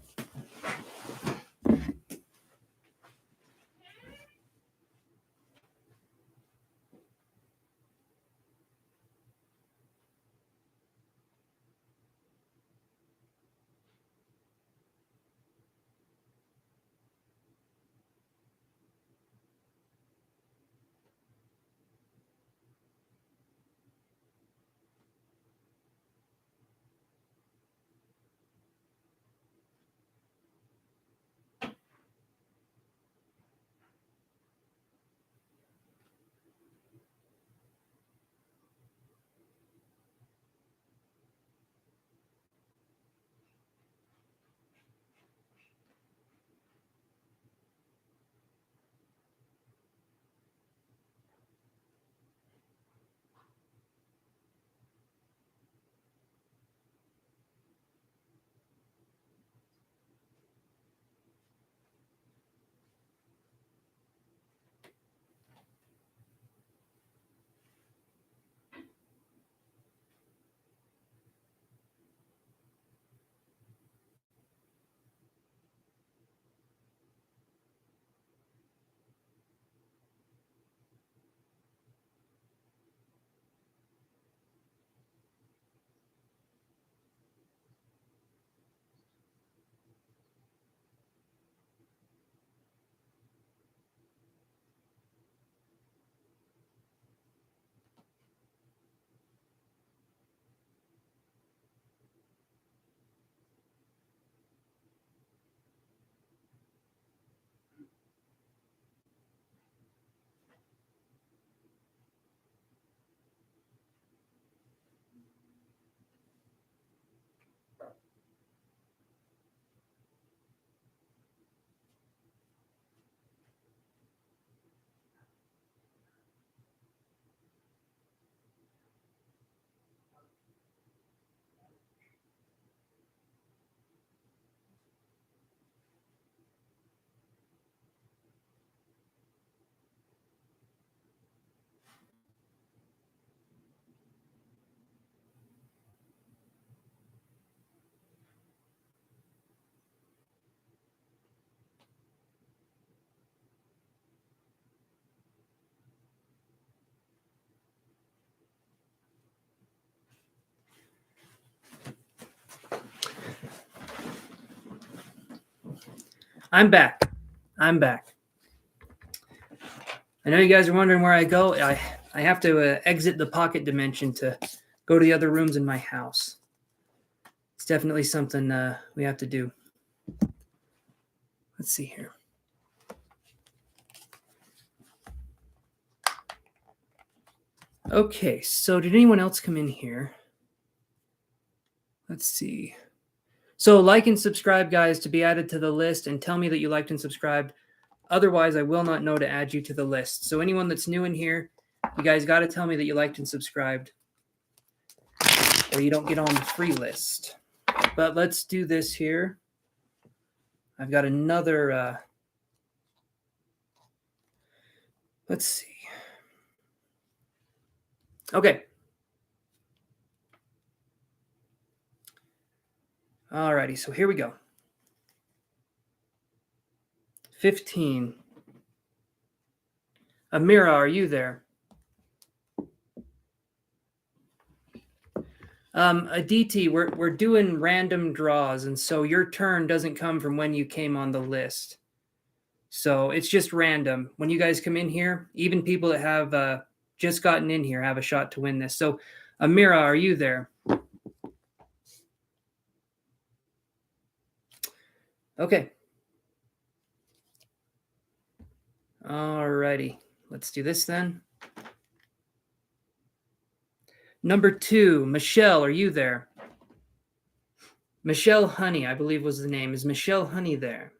I'm back. I'm back. I know you guys are wondering where I go. I have to exit the pocket dimension to go to the other rooms in my house. It's definitely something we have to do. Let's see here. Okay, so did anyone else come in here? Let's see. So like and subscribe, guys, to be added to the list, and tell me that you liked and subscribed. Otherwise, I will not know to add you to the list. So anyone that's new in here, you guys got to tell me that you liked and subscribed, or you don't get on the free list. But let's do this here. I've got another, let's see. Okay. Alrighty, so here we go. 15. Amira, are you there? Aditi, we're doing random draws, and so your turn doesn't come from when you came on the list. So it's just random. When you guys come in here, even people that have just gotten in here have a shot to win this. So, Amira, are you there? Okay. Alrighty. Let's do this then. Number 2, Michelle, are you there? Michelle Honey, I believe was the name. Is Michelle Honey there?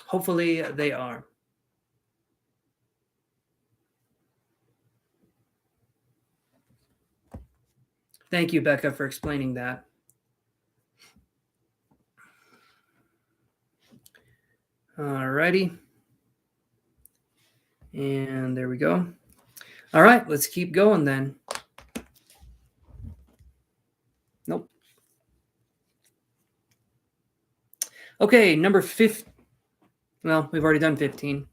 Hopefully they are. Thank you, Becca, for explaining that. Alrighty. And there we go. All right, let's keep going then. Nope. Okay, number 15. Well, we've already done 15.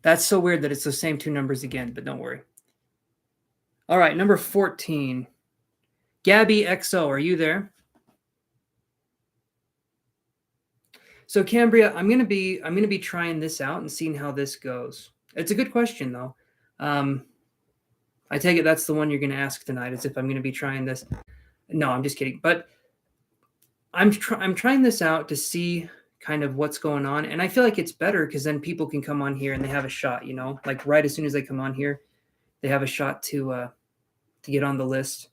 That's so weird that it's the same 2 numbers again, but don't worry. All right, number 14. Gabby XO, are you there? So Cambria, I'm gonna be trying this out and seeing how this goes. It's a good question though. I take it that's the one you're gonna ask tonight, as if I'm gonna be trying this. No, I'm just kidding. But I'm trying this out to see kind of what's going on, and I feel like it's better because then people can come on here and they have a shot. You know, like right as soon as they come on here, they have a shot to get on the list.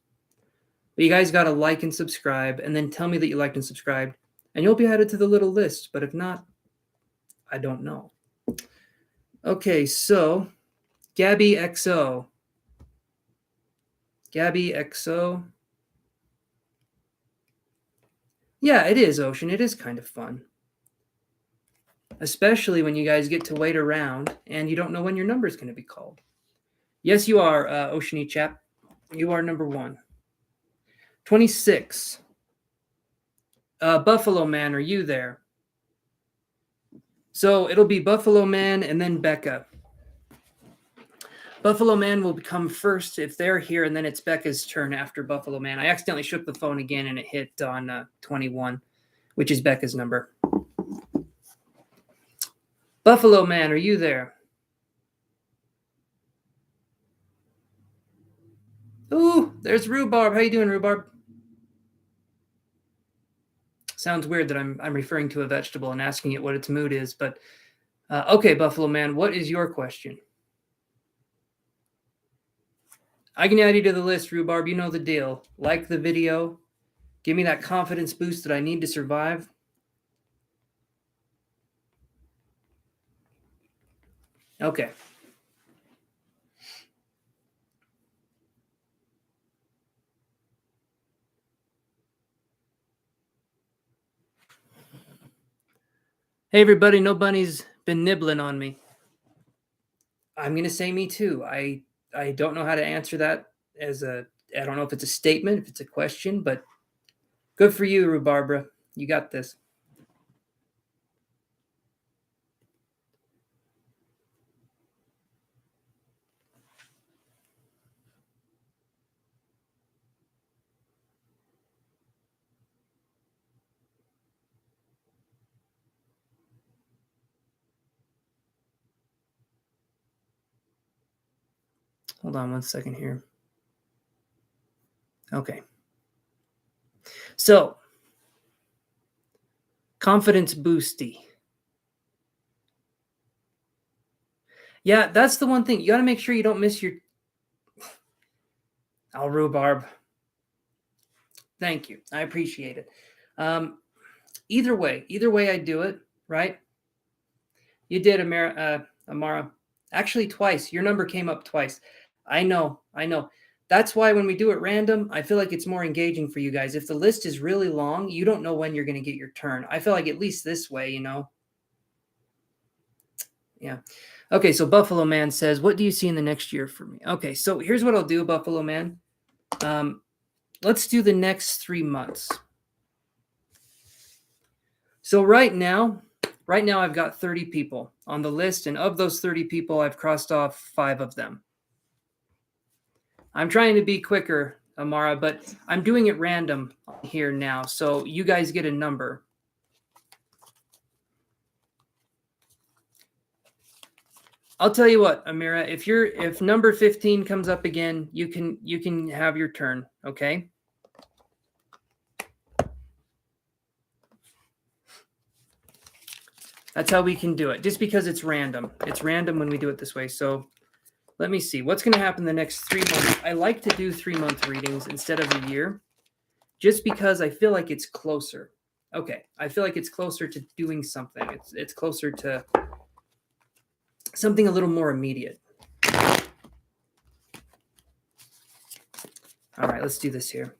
But you guys got to like and subscribe, and then tell me that you liked and subscribed, and you'll be added to the little list. But if not, I don't know. Okay, so Gabby XO. Gabby XO. Yeah, it is, Ocean. It is kind of fun. Especially when you guys get to wait around and you don't know when your number is going to be called. Yes, you are, Oceany Chap. You are number 1. 26. Buffalo Man, are you there? So it'll be Buffalo Man and then Becca. Buffalo Man will come first if they're here, and then it's Becca's turn after Buffalo Man. I accidentally shook the phone again, and it hit on 21, which is Becca's number. Buffalo Man, are you there? Ooh, there's Rhubarb. How you doing, Rhubarb? Sounds weird that I'm referring to a vegetable and asking it what its mood is, but okay, Buffalo Man, what is your question? I can add you to the list, Rhubarb. You know the deal. Like the video. Give me that confidence boost that I need to survive. Okay. Hey, everybody. No bunny's been nibbling on me. I'm going to say me too. I don't know how to answer that I don't know if it's a statement, if it's a question, but good for you, Rhubarbra. You got this. Hold on 1 second here. Okay. So, confidence boosty. Yeah, that's the one thing. You got to make sure you don't miss your... Oh, Rhubarb. Thank you. I appreciate it. Either way I do it, right? You did, Amara. Actually, twice. Your number came up twice. I know. That's why when we do it random, I feel like it's more engaging for you guys. If the list is really long, you don't know when you're going to get your turn. I feel like at least this way, Yeah. Okay, so Buffalo Man says, what do you see in the next year for me? Okay, so here's what I'll do, Buffalo Man. Let's do the next 3 months. So right now I've got 30 people on the list, and of those 30 people, I've crossed off 5 of them. I'm trying to be quicker, Amara, but I'm doing it random here now, so you guys get a number. I'll tell you what, Amira, if number 15 comes up again, you can have your turn, okay? That's how we can do it, just because it's random. It's random when we do it this way. So let me see. What's going to happen the next 3 months? I like to do 3-month readings instead of a year, just because I feel like it's closer. Okay, I feel like it's closer to doing something. It's closer to something a little more immediate. All right, let's do this here.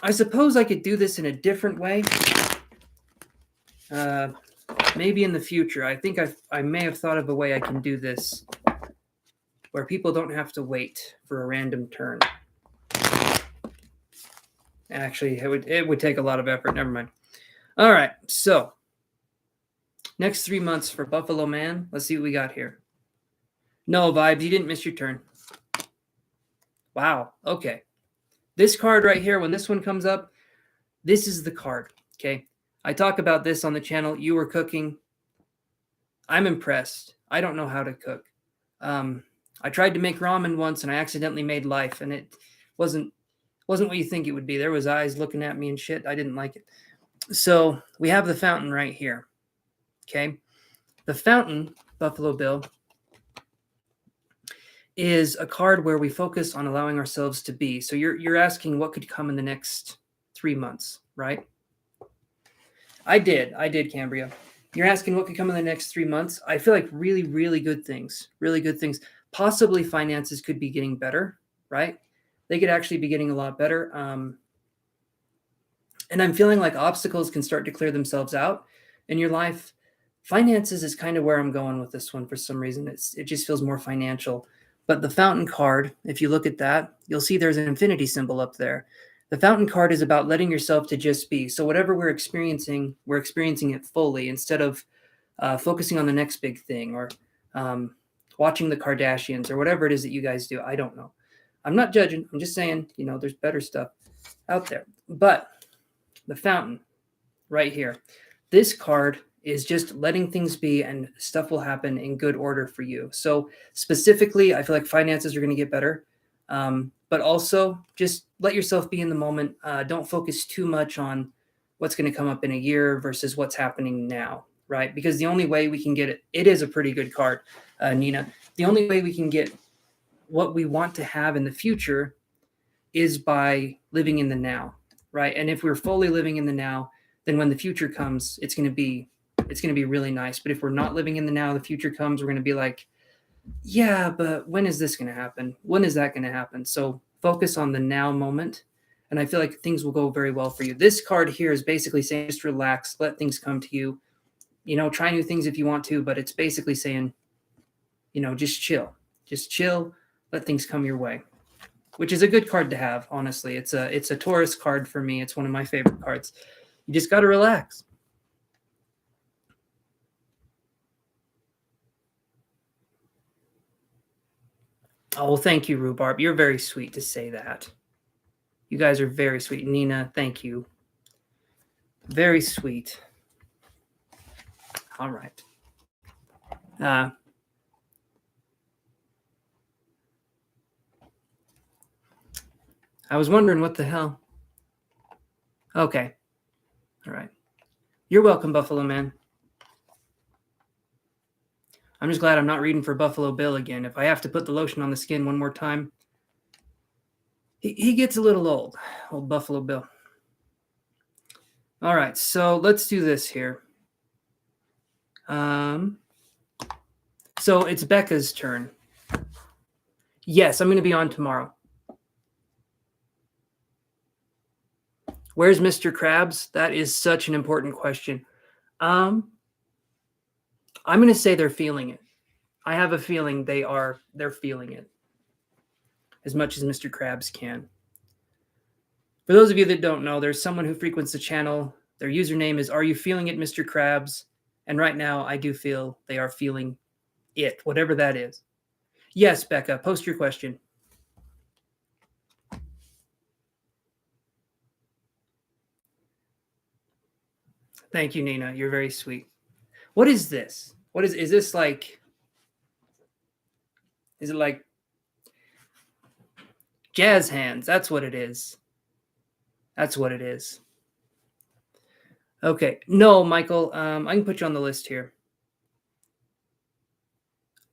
I suppose I could do this in a different way. Maybe in the future. I think I may have thought of a way I can do this where people don't have to wait for a random turn. Actually, it would take a lot of effort. Never mind. All right, so next 3 months for Buffalo Man. Let's see what we got here. No, Vibes, you didn't miss your turn. Wow, okay. This card right here, when this one comes up, this is the card, okay? I talk about this on the channel. You were cooking. I'm impressed. I don't know how to cook. I tried to make ramen once, and I accidentally made life, and it wasn't what you think it would be. There was eyes looking at me and shit. I didn't like it. So we have the fountain right here, okay? The fountain, Buffalo Bill, is a card where we focus on allowing ourselves to be. So you're asking what could come in the next 3 months, right? I did, Cambria. You're asking what could come in the next 3 months. I feel like really, really good things. Really good things. Possibly finances could be getting better, right? They could actually be getting a lot better. And I'm feeling like obstacles can start to clear themselves out in your life. Finances is kind of where I'm going with this one for some reason. It just feels more financial. But the fountain card, if you look at that, you'll see there's an infinity symbol up there. The fountain card is about letting yourself to just be. So whatever we're experiencing it fully instead of focusing on the next big thing or watching the Kardashians or whatever it is that you guys do. I don't know. I'm not judging. I'm just saying, there's better stuff out there. But the fountain right here, this card is just letting things be and stuff will happen in good order for you. So specifically, I feel like finances are going to get better. But also just let yourself be in the moment. Don't focus too much on what's going to come up in a year versus what's happening now, right? Because the only way we can get it is a pretty good card, Nina. The only way we can get what we want to have in the future is by living in the now, right? And if we're fully living in the now, then when the future comes, it's going to be really nice. But if we're not living in the now, the future comes, we're going to be like, yeah, but when is this going to happen? When is that going to happen? So focus on the now moment. And I feel like things will go very well for you. This card here is basically saying, just relax, let things come to you. Try new things if you want to, but it's basically saying, just chill. Just chill, let things come your way. Which is a good card to have, honestly. It's a Taurus card for me. It's one of my favorite cards. You just got to relax. Oh, well, thank you, Rhubarb. You're very sweet to say that. You guys are very sweet. Nina, thank you. Very sweet. All right. I was wondering what the hell. Okay. All right. You're welcome, Buffalo Man. I'm just glad I'm not reading for Buffalo Bill again. If I have to put the lotion on the skin one more time, he gets a little old Buffalo Bill. All right, so let's do this here. So it's Becca's turn. Yes, I'm going to be on tomorrow. Where's Mr. Krabs? That is such an important question. I'm going to say they're feeling it. I have a feeling they're feeling it as much as Mr. Krabs can. For those of you that don't know, there's someone who frequents the channel. Their username is Are You Feeling It, Mr. Krabs? And right now, I do feel they are feeling it, whatever that is. Yes, Becca, post your question. Thank you, Nina. You're very sweet. What is this? Is this like, is it like jazz hands? That's what it is. That's what it is. Okay. No, Michael, I can put you on the list here.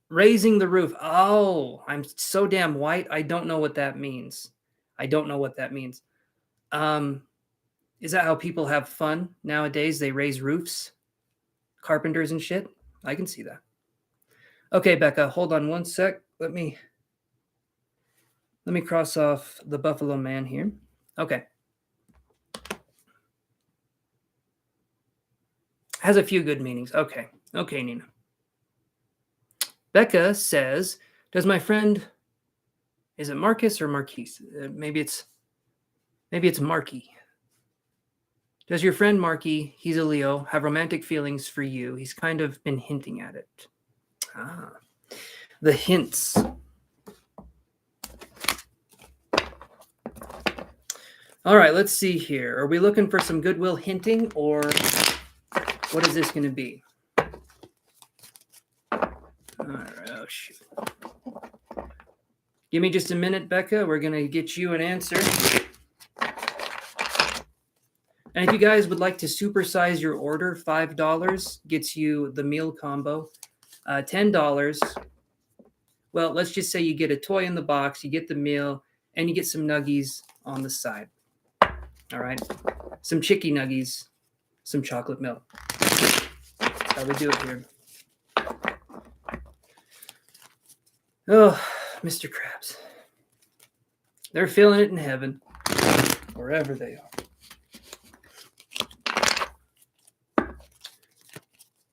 Raising the roof. Oh, I'm so damn white. I don't know what that means. I don't know what that means. Is that how people have fun nowadays? They raise roofs, carpenters and shit. I can see that. Okay, Becca, hold on one sec. Let me cross off the Buffalo Man here. Okay. Has a few good meanings. Okay. Okay, Nina. Becca says, does my friend, is it Marcus or Marquise? Maybe it's Marky. Does your friend Marky, he's a Leo, have romantic feelings for you? He's kind of been hinting at it. Ah, the hints. All right, let's see here. Are we looking for some goodwill hinting, or what is this going to be? All right, oh shoot. Give me just a minute, Becca. We're going to get you an answer. And if you guys would like to supersize your order, $5 gets you the meal combo. $10, well, let's just say you get a toy in the box, you get the meal, and you get some nuggies on the side. All right? Some chicky nuggies, some chocolate milk. That's how we do it here. Oh, Mr. Krabs. They're feeling it in heaven, wherever they are.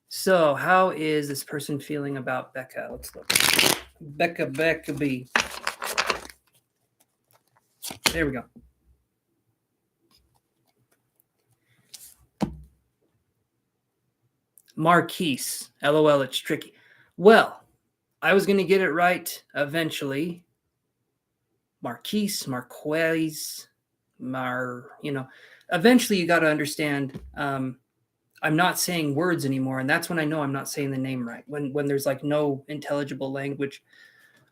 So, how is this person feeling about Becca? Let's look. Becca B. There we go. Marquise. LOL, it's tricky. Well, I was going to get it right eventually. Marquise, Marquez, eventually you got to understand I'm not saying words anymore, and that's when I know I'm not saying the name right, when there's like no intelligible language.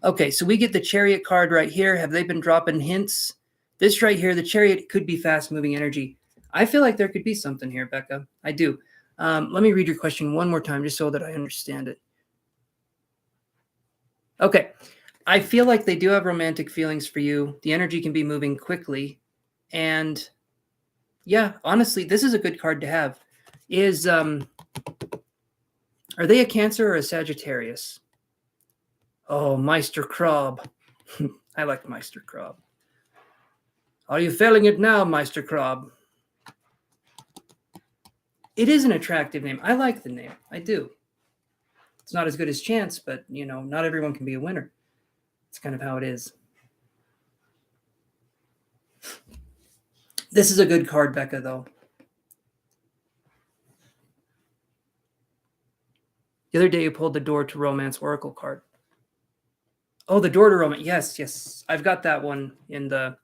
Okay, so we get the Chariot card right here. Have they been dropping hints? This right here, the Chariot could be fast-moving energy. I feel like there could be something here, Becca. I do. Let me read your question one more time just so that I understand it. Okay, I feel like they do have romantic feelings for you. The energy can be moving quickly. And yeah, honestly, this is a good card to have. Are they a Cancer or a Sagittarius? Oh, Meister Krob. I like Meister Krob. Are you feeling it now, Meister Krob? It is an attractive name. I like the name. I do. It's not as good as Chance, but, not everyone can be a winner. It's kind of how it is. This is a good card, Becca, though. The other day you pulled the Door to Romance Oracle card. Oh, the Door to Romance. Yes. I've got that one in the...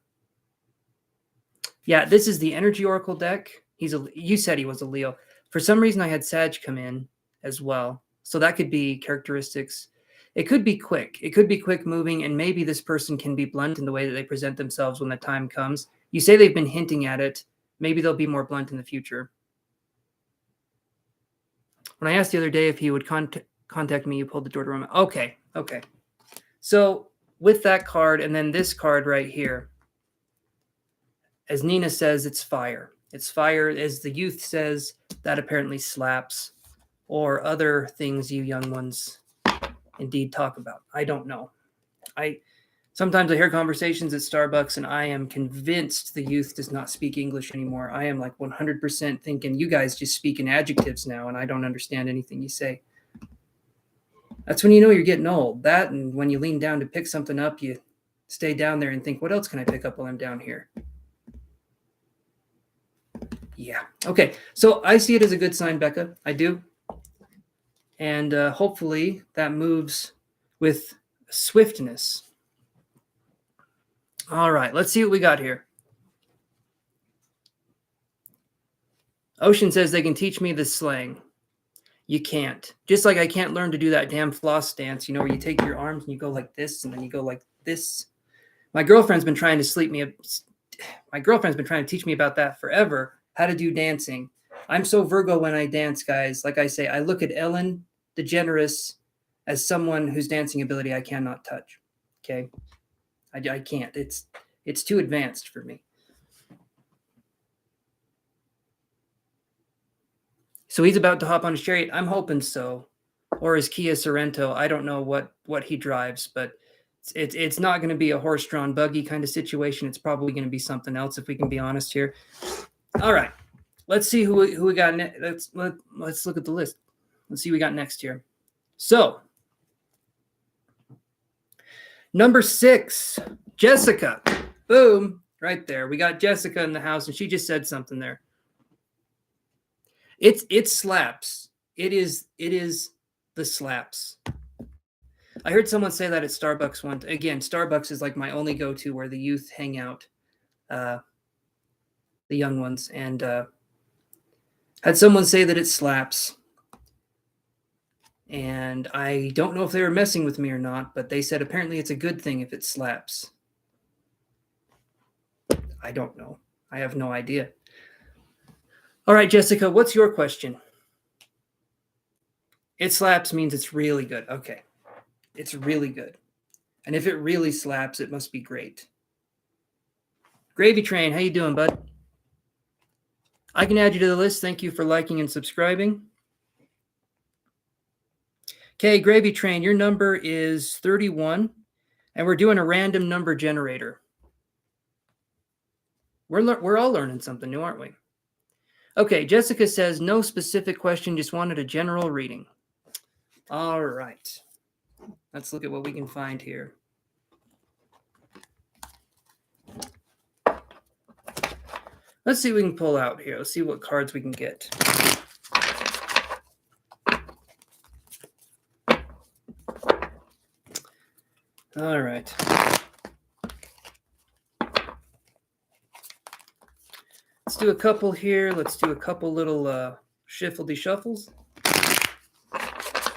Yeah, this is the Energy Oracle deck. You said he was a Leo. For some reason, I had Sag come in as well. So that could be characteristics. It could be quick. It could be quick moving, and maybe this person can be blunt in the way that they present themselves when the time comes. You say they've been hinting at it. Maybe they'll be more blunt in the future. When I asked the other day if he would contact me, you pulled the Door to Romance. Okay. So with that card, and then this card right here, as Nina says, it's fire. It's fire. As the youth says, that apparently slaps. or other things you young ones indeed talk about. I don't know. Sometimes I hear conversations at Starbucks and I am convinced the youth does not speak English anymore. I am like 100% thinking you guys just speak in adjectives now and I don't understand anything you say. That's when you know you're getting old. That, and when you lean down to pick something up, you stay down there and think, what else can I pick up while I'm down here? Yeah. Okay. So I see it as a good sign, Becca. I do. And hopefully that moves with swiftness. All right. Let's see what we got here. Ocean says they can teach me the slang. You can't. Just like I can't learn to do that damn floss dance, where you take your arms and you go like this and then you go like this. My girlfriend's been trying to teach me about that forever, how to do dancing. I'm so Virgo when I dance, guys. Like I say, I look at Ellen DeGeneres as someone whose dancing ability I cannot touch. Okay? I can't. It's too advanced for me. So he's about to hop on his Chariot. I'm hoping so. Or his Kia Sorento. I don't know what he drives, but it's not going to be a horse-drawn buggy kind of situation. It's probably going to be something else, if we can be honest here. All right. Let's see who we got next. Let's look at the list. Let's see who we got next here. So, number 6, Jessica. Boom. Right there. We got Jessica in the house, and she just said something there. It slaps. It is the slaps. I heard someone say that at Starbucks once. Again, Starbucks is like my only go-to where the youth hang out, the young ones, and had someone say that it slaps. And I don't know if they were messing with me or not, but they said apparently it's a good thing if it slaps. I don't know. I have no idea. All right, Jessica, what's your question? It slaps means it's really good. Okay. It's really good. And if it really slaps, it must be great. Gravy Train, how you doing, bud? I can add you to the list. Thank you for liking and subscribing. Okay, Gravy Train, your number is 31, and we're doing a random number generator. We're all learning something new, aren't we? Okay, Jessica says, no specific question, just wanted a general reading. All right. Let's look at what we can find here. Let's see what we can pull out here. Let's see what cards we can get. All right. Let's do a couple here. Let's do a couple little shiftledy shuffles.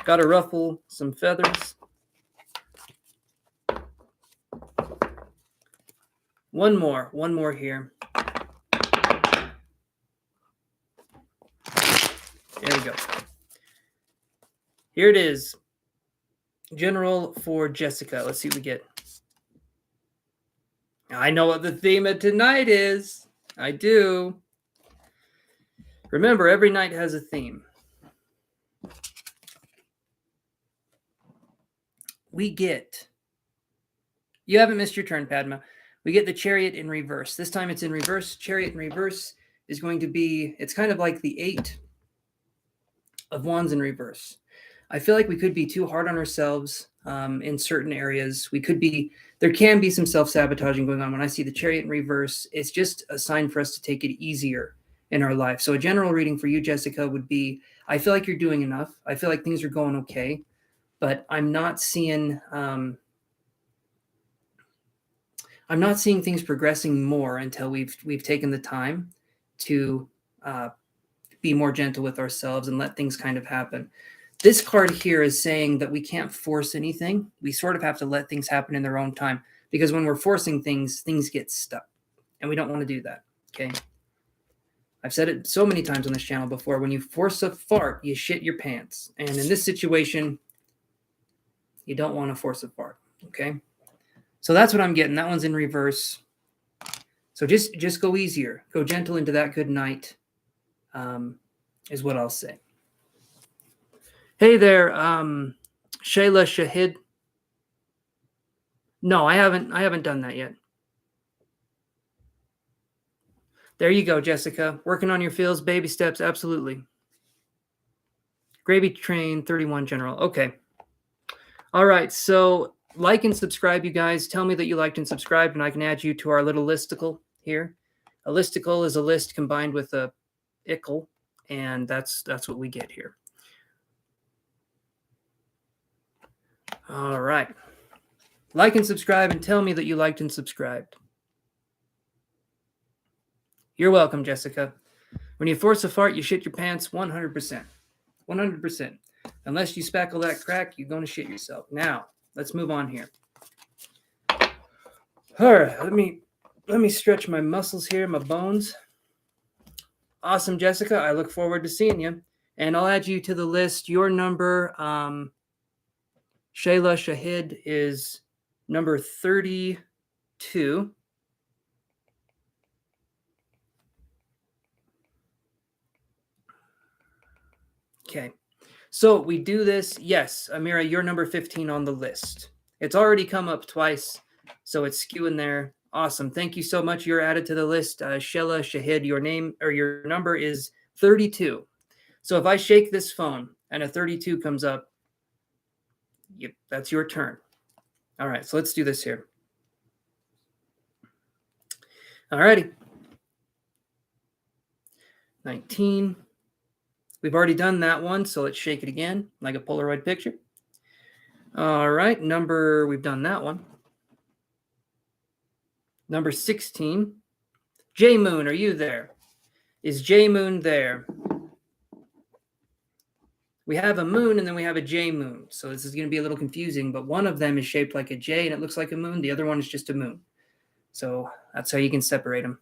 Got to ruffle some feathers. One more here. There we go. Here it is. General for Jessica. Let's see what we get. I know what the theme of tonight is. I do. Remember, every night has a theme. We get, you haven't missed your turn, Padma. We get the Chariot in reverse. This time it's in reverse. Chariot in reverse is going to be, it's kind of like the 8 of Wands in reverse. I feel like we could be too hard on ourselves in certain areas. There can be some self-sabotaging going on. When I see the Chariot in reverse, it's just a sign for us to take it easier in our life. So a general reading for you, Jessica, would be, I feel like you're doing enough. I feel like things are going okay, but I'm not seeing things progressing more until we've taken the time to be more gentle with ourselves and let things kind of happen. This card here is saying that we can't force anything. We sort of have to let things happen in their own time, because when we're forcing things, things get stuck, and we don't want to do that, okay? I've said it so many times on this channel before. When you force a fart, you shit your pants. And in this situation, you don't want to force a fart, okay? So that's what I'm getting. That one's in reverse. So just go easier. Go gentle into that good night, is what I'll say. Hey there, Shayla Shahid. No, I haven't done that yet. There you go, Jessica. Working on your feels, baby steps, absolutely. Gravy Train 31 General. Okay. All right. So like and subscribe, you guys. Tell me that you liked and subscribed, and I can add you to our little listicle here. A listicle is a list combined with a ickle, and that's what we get here. All right. Like and subscribe, and tell me that you liked and subscribed. You're welcome, Jessica. When you force a fart, you shit your pants 100%. 100%. Unless you spackle that crack, you're going to shit yourself. Now, let's move on here. All right, let me stretch my muscles here, my bones. Awesome, Jessica. I look forward to seeing you. And I'll add you to the list. Your number, Shayla Shahid, is number 32. Okay. So we do this. Yes, Amira, you're number 15 on the list. It's already come up twice, so it's skewing there. Awesome. Thank you so much. You're added to the list. Shayla Shahid, your name or your number is 32. So if I shake this phone and a 32 comes up, yep, that's your turn. All right, so let's do this here. All righty. 19. We've already done that one, so let's shake it again like a Polaroid picture. All right, we've done that one. Number 16. J Moon, are you there? Is J Moon there? We have a moon and then we have a J Moon. So this is going to be a little confusing, but one of them is shaped like a J and it looks like a moon. The other one is just a moon. So that's how you can separate them.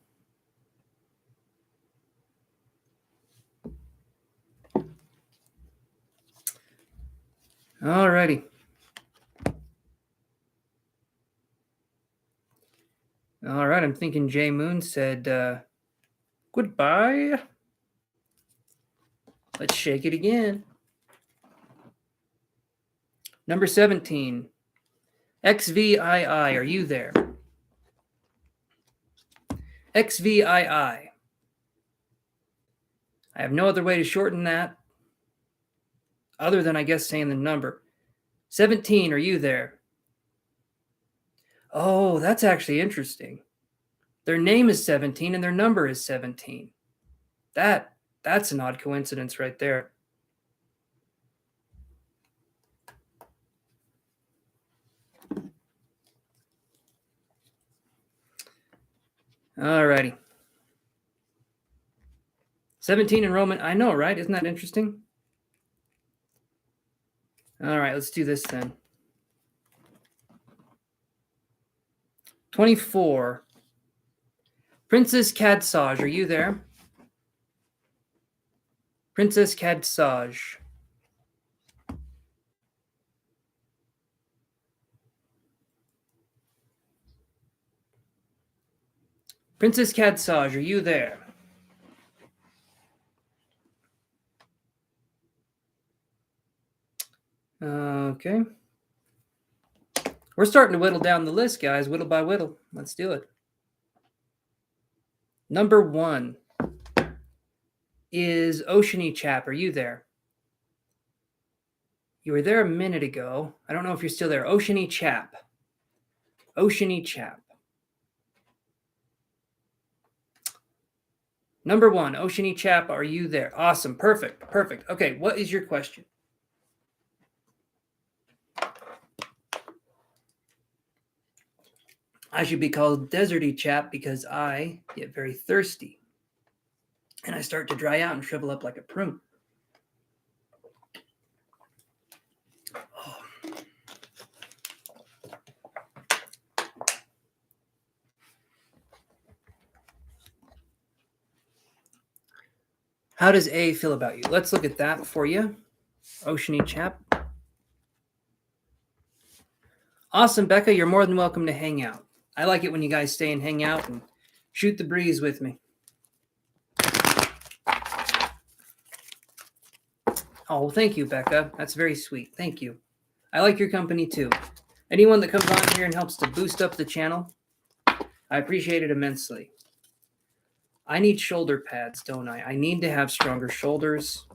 All righty. All right, I'm thinking J Moon said goodbye. Let's shake it again. Number 17. XVII, are you there? XVII. I have no other way to shorten that other than, I guess, saying the number. 17, are you there? Oh, that's actually interesting. Their name is 17 and their number is 17. That's an odd coincidence right there. All righty. 17 in Roman. I know, right? Isn't that interesting? All right, let's do this then. 24. Princess Cadsage, are you there? Princess Cadsage. Princess Cadsage, are you there? Okay. We're starting to whittle down the list, guys. Whittle by whittle. Let's do it. Number 1 is Oceany Chap. Are you there? You were there a minute ago. I don't know if you're still there. Oceany Chap. Oceany Chap. Number 1, Oceany Chap. Are you there? Awesome. Perfect. Perfect. Okay, what is your question? I should be called Deserty Chap because I get very thirsty. And I start to dry out and shrivel up like a prune. Oh. How does A feel about you? Let's look at that for you. Oceany Chap. Awesome, Becca. You're more than welcome to hang out. I like it when you guys stay and hang out and shoot the breeze with me. Oh, thank you, Becca. That's very sweet. Thank you. I like your company too. Anyone that comes on here and helps to boost up the channel, I appreciate it immensely. I need shoulder pads, don't I? I need to have stronger shoulders.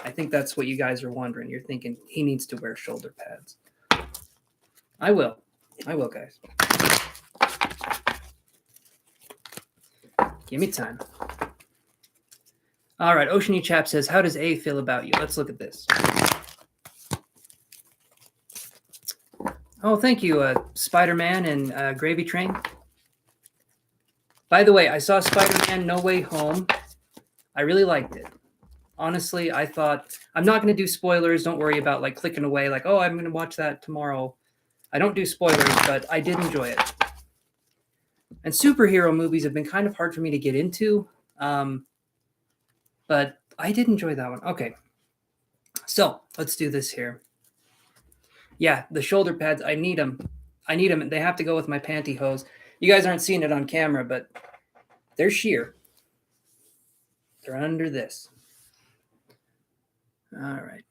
I think that's what you guys are wondering. You're thinking he needs to wear shoulder pads. I will. I will, guys. Give me time. All right, Oceany Chap says, how does A feel about you? Let's look at this. Oh, thank you, Spider-Man and Gravy Train. By the way, I saw Spider-Man No Way Home. I really liked it. Honestly, I thought, I'm not going to do spoilers. Don't worry about like clicking away like, oh, I'm going to watch that tomorrow. I don't do spoilers, but I did enjoy it. And superhero movies have been kind of hard for me to get into. But I did enjoy that one. Okay. So let's do this here. Yeah, the shoulder pads, I need them. I need them. They have to go with my pantyhose. You guys aren't seeing it on camera, but they're sheer. They're under this. All right.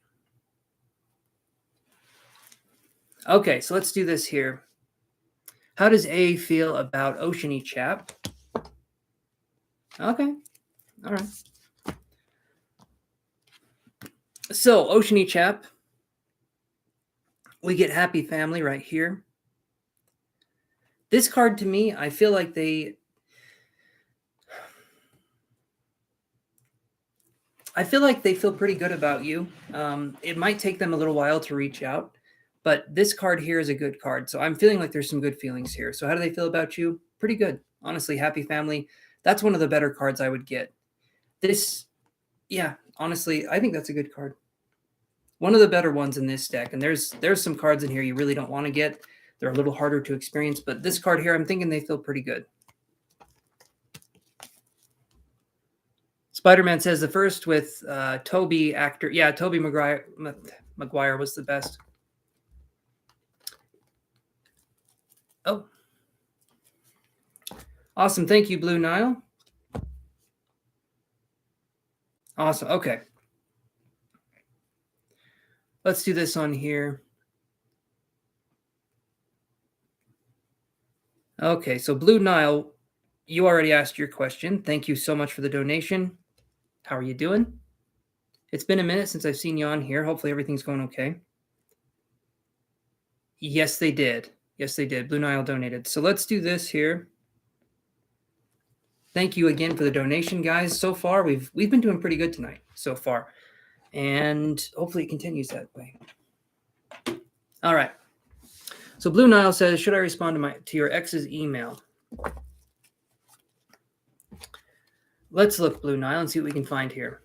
Okay, so let's do this here. How does A feel about Oceany Chap? Okay. All right. So, Oceany Chap, we get Happy Family right here. This card to me, I feel like they feel pretty good about you. It might take them a little while to reach out, but this card here is a good card. So I'm feeling like there's some good feelings here. So how do they feel about you? Pretty good. Honestly, Happy Family. That's one of the better cards I would get. This, yeah, honestly, I think that's a good card. One of the better ones in this deck. And there's some cards in here you really don't want to get. They're a little harder to experience, but this card here, I'm thinking they feel pretty good. Spider-Man says the first with Tobey actor. Yeah, Tobey Maguire was the best. Oh. Awesome. Thank you, Blue Nile. Awesome. Okay. Let's do this on here. Okay, so Blue Nile, you already asked your question. Thank you so much for the donation. How are you doing? It's been a minute since I've seen you on here. Hopefully everything's going okay. Yes, they did. Yes, they did. Blue Nile donated. So let's do this here. Thank you again for the donation, guys. So far, we've been doing pretty good tonight so far. And hopefully it continues that way. All right. So Blue Nile says, should I respond to your ex's email? Let's look, Blue Nile, and see what we can find here.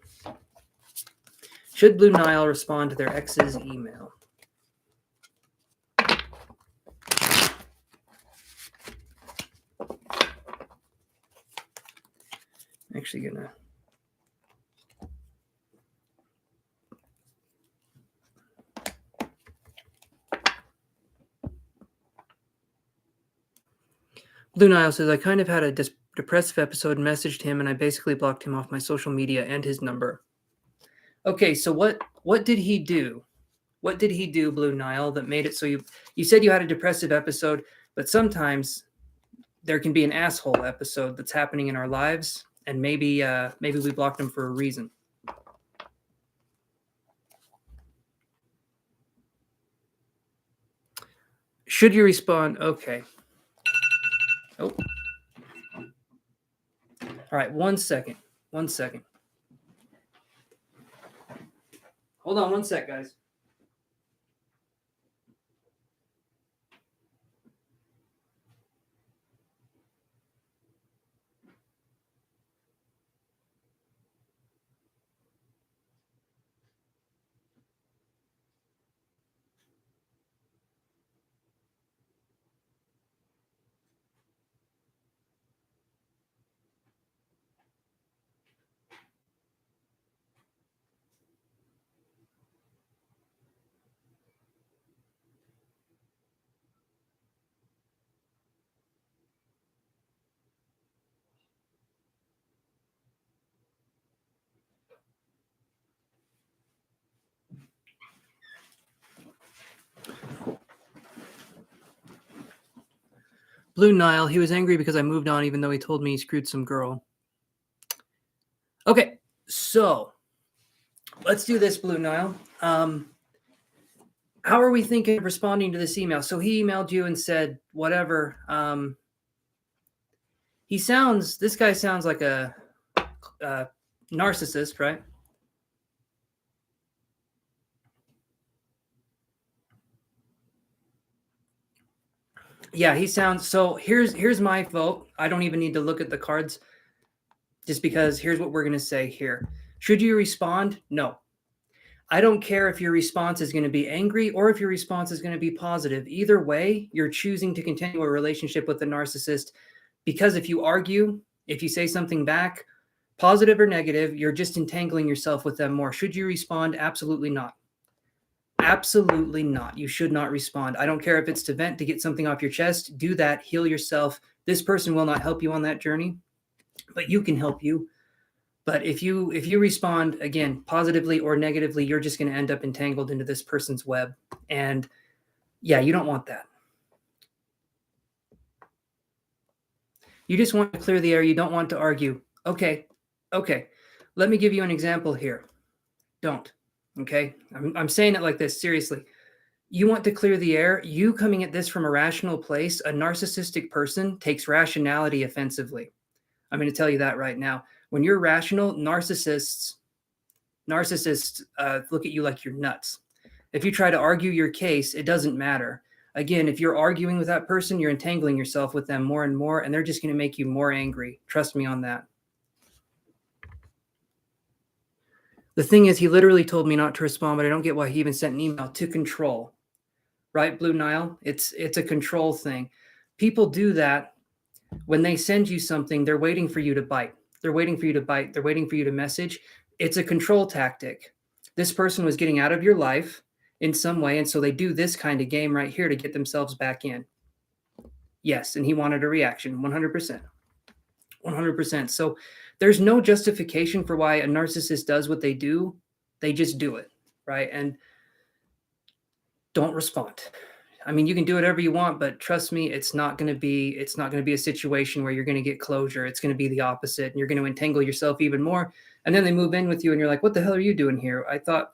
Should Blue Nile respond to their ex's email? I'm actually gonna. Blue Nile says, I kind of had a depressive episode, messaged him, and I basically blocked him off my social media and his number. Okay, so what did he do? What did he do, Blue Nile, that made it so you said you had a depressive episode, but sometimes there can be an asshole episode that's happening in our lives, and maybe we blocked him for a reason. Should you respond? Okay. Oh. All right, 1 second. 1 second. Hold on 1 sec, guys. Blue Nile, he was angry because I moved on even though he told me he screwed some girl. Okay, so let's do this, Blue Nile. How are we thinking of responding to this email? So he emailed you and said whatever. This guy sounds like a narcissist, right? Yeah, he sounds. So here's my vote. I don't even need to look at the cards, just because here's what we're going to say here. Should you respond? No. I don't care if your response is going to be angry or if your response is going to be positive. Either way, you're choosing to continue a relationship with the narcissist, because if you argue, if you say something back, positive or negative, you're just entangling yourself with them more. Should you respond? Absolutely not. Absolutely not. You should not respond. I don't care if it's to vent, to get something off your chest. Do that. Heal yourself. This person will not help you on that journey, but you can help you. But if you respond, again, positively or negatively, you're just going to end up entangled into this person's web. And yeah, you don't want that. You just want to clear the air. You don't want to argue. Okay. Let me give you an example here. Don't. Okay. I'm saying it like this, seriously. You want to clear the air. You coming at this from a rational place, a narcissistic person takes rationality offensively. I'm going to tell you that right now. When you're rational, narcissists look at you like you're nuts. If you try to argue your case, it doesn't matter. Again, if you're arguing with that person, you're entangling yourself with them more and more, and they're just going to make you more angry. Trust me on that. The thing is, he literally told me not to respond, but I don't get why he even sent an email. To control. Right, Blue Nile? It's a control thing. People do that when they send you something. They're waiting for you to bite. They're waiting for you to bite. They're waiting for you to message. It's a control tactic. This person was getting out of your life in some way, and so they do this kind of game right here to get themselves back in. Yes, and he wanted a reaction, 100%. 100%. So there's no justification for why a narcissist does what they do. They just do it, right? And don't respond. I mean, you can do whatever you want, but trust me, it's not going to be a situation where you're going to get closure. It's going to be the opposite, and you're going to entangle yourself even more. And then they move in with you, and you're like, "What the hell are you doing here?" I thought,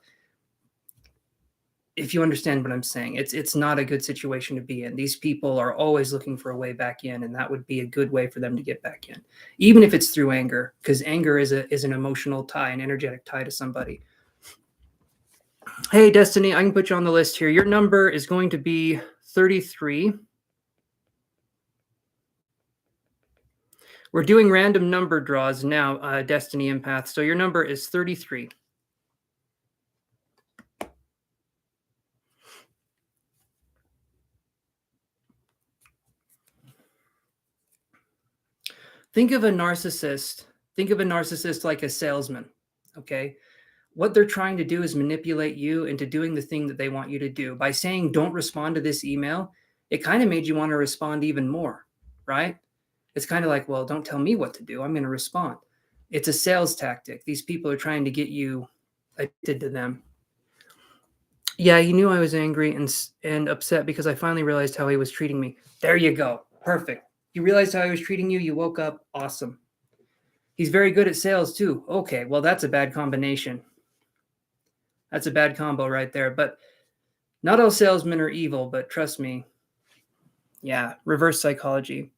if you understand what I'm saying, it's not a good situation to be in. These people are always looking for a way back in, and that would be a good way for them to get back in, even if it's through anger, because anger is an emotional tie, an energetic tie to somebody. Hey, Destiny, I can put you on the list here. Your number is going to be 33. We're doing random number draws now, Destiny Empath. So your number is 33. Think of a narcissist like a salesman, okay? What they're trying to do is manipulate you into doing the thing that they want you to do. By saying, don't respond to this email, it kind of made you want to respond even more, right? It's kind of like, well, don't tell me what to do. I'm going to respond. It's a sales tactic. These people are trying to get you addicted to them. Yeah, he knew I was angry and upset because I finally realized how he was treating me. There you go. Perfect. You realized how he was treating you. You woke up. Awesome. He's very good at sales too. Okay, well, that's a bad combination. That's a bad combo right there. But not all salesmen are evil, but trust me. Yeah, reverse psychology.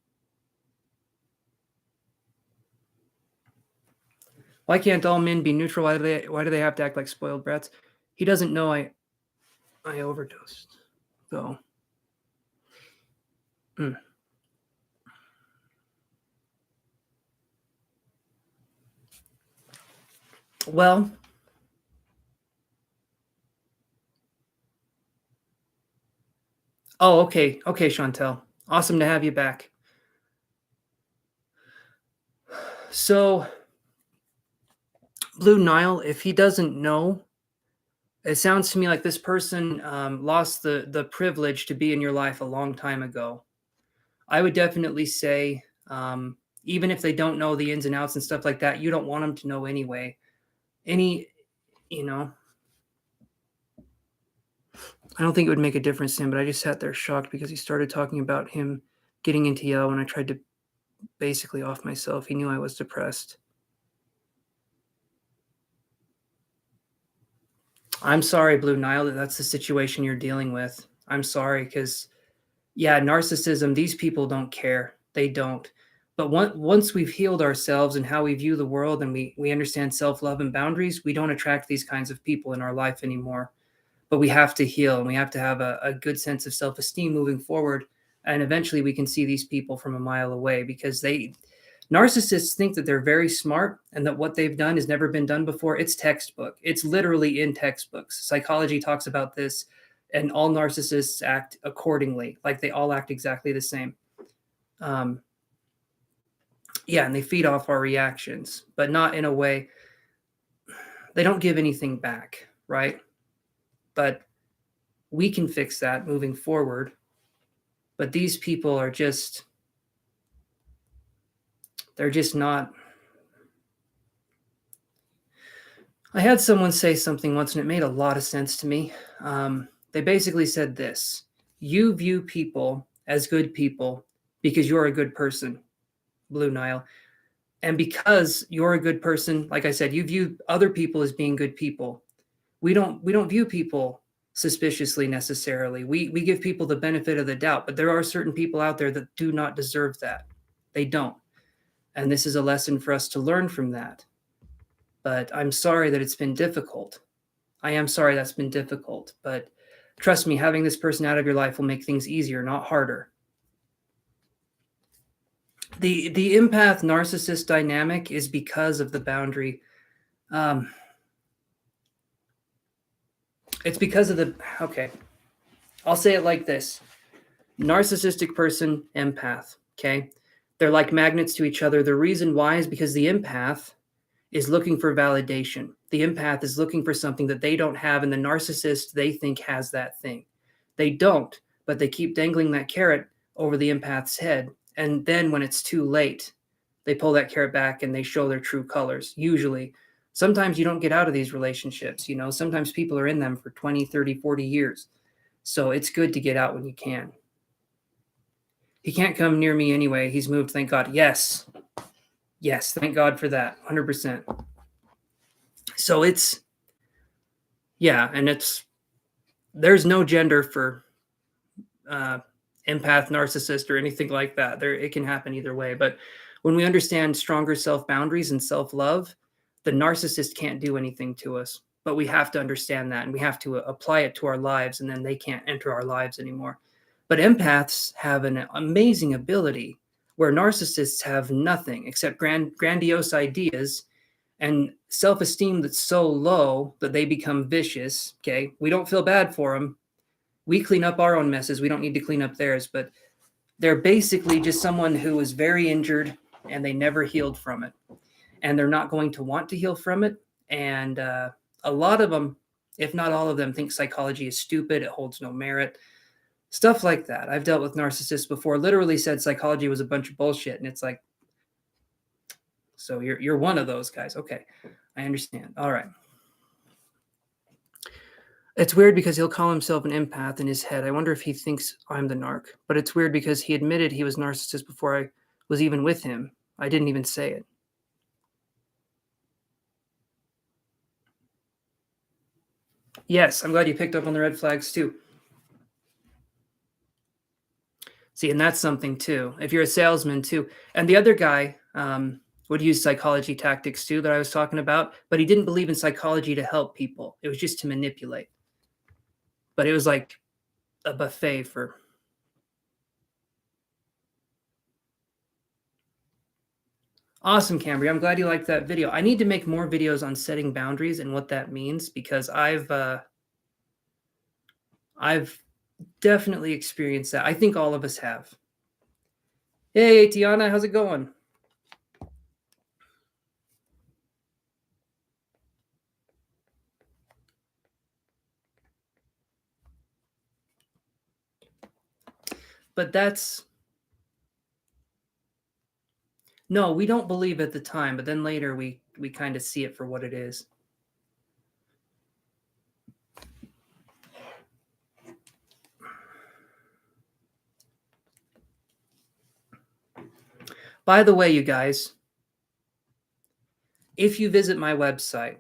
Why can't all men be neutral? Why do they have to act like spoiled brats? He doesn't know I overdosed. So well, oh, okay. Okay, Chantel. Awesome to have you back. So, Blue Nile, if he doesn't know, it sounds to me like this person lost the privilege to be in your life a long time ago. I would definitely say, even if they don't know the ins and outs and stuff like that, you don't want them to know anyway. You know, I don't think it would make a difference to him, but I just sat there shocked because he started talking about him getting into yellow when I tried to basically off myself. He knew I was depressed. I'm sorry, Blue Nile, that that's the situation you're dealing with. I'm sorry, because yeah, narcissism, these people don't care. They don't. But once we've healed ourselves and how we view the world, and we understand self-love and boundaries, we don't attract these kinds of people in our life anymore. But we have to heal, and we have to have a good sense of self-esteem moving forward. And eventually we can see these people from a mile away, because narcissists think that they're very smart and that what they've done has never been done before. It's textbook. It's literally in textbooks. Psychology talks about this, and all narcissists act accordingly. Like, they all act exactly the same. Yeah, and they feed off our reactions, but not in a way. They don't give anything back, right? But we can fix that moving forward. But these people are just, they're just not. I had someone say something once, and it made a lot of sense to me. They basically said this: you view people as good people because you're a good person, Blue Nile. And because you're a good person, like I said, you view other people as being good people. We don't view people suspiciously necessarily. We give people the benefit of the doubt, but there are certain people out there that do not deserve that. They don't. And this is a lesson for us to learn from that. But I'm sorry that it's been difficult. I am sorry that's been difficult, but trust me, having this person out of your life will make things easier, not harder. The empath narcissist dynamic is because of the boundary. It's because of the, okay, I'll say it like this: narcissistic person, empath, okay? They're like magnets to each other. The reason why is because the empath is looking for validation. The empath is looking for something that they don't have, and the narcissist, they think, has that thing. They don't, but they keep dangling that carrot over the empath's head. And then when it's too late, they pull that carrot back and they show their true colors. Usually, sometimes you don't get out of these relationships. Sometimes people are in them for 20, 30, 40 years. So it's good to get out when you can. He can't come near me anyway. He's moved, thank God. Yes. Yes, thank God for that. 100%. So yeah, and there's no gender for empath, narcissist, or anything like that. It can happen either way. But when we understand stronger self-boundaries and self-love, the narcissist can't do anything to us. But we have to understand that, and we have to apply it to our lives, and then they can't enter our lives anymore. But empaths have an amazing ability where narcissists have nothing except grandiose ideas and self-esteem that's so low that they become vicious. Okay, we don't feel bad for them. We clean up our own messes. We don't need to clean up theirs. But they're basically just someone who was very injured and they never healed from it, and they're not going to want to heal from it. And a lot of them, if not all of them, think psychology is stupid. It holds no merit. Stuff like that. I've dealt with narcissists before, literally said psychology was a bunch of bullshit. And it's like, so you're one of those guys. Okay, I understand. All right. It's weird because he'll call himself an empath in his head. I wonder if he thinks I'm the narc. But it's weird because he admitted he was narcissist before I was even with him. I didn't even say it. Yes, I'm glad you picked up on the red flags too. See, and that's something too. If you're a salesman too. And the other guy would use psychology tactics too that I was talking about, but he didn't believe in psychology to help people. It was just to manipulate. But it was like a buffet for... Awesome, Cambria. I'm glad you liked that video. I need to make more videos on setting boundaries and what that means, because I've definitely experienced that. I think all of us have. Hey, Tiana, how's it going? But that's... No, we don't believe at the time, but then later we kind of see it for what it is. By the way, you guys, if you visit my website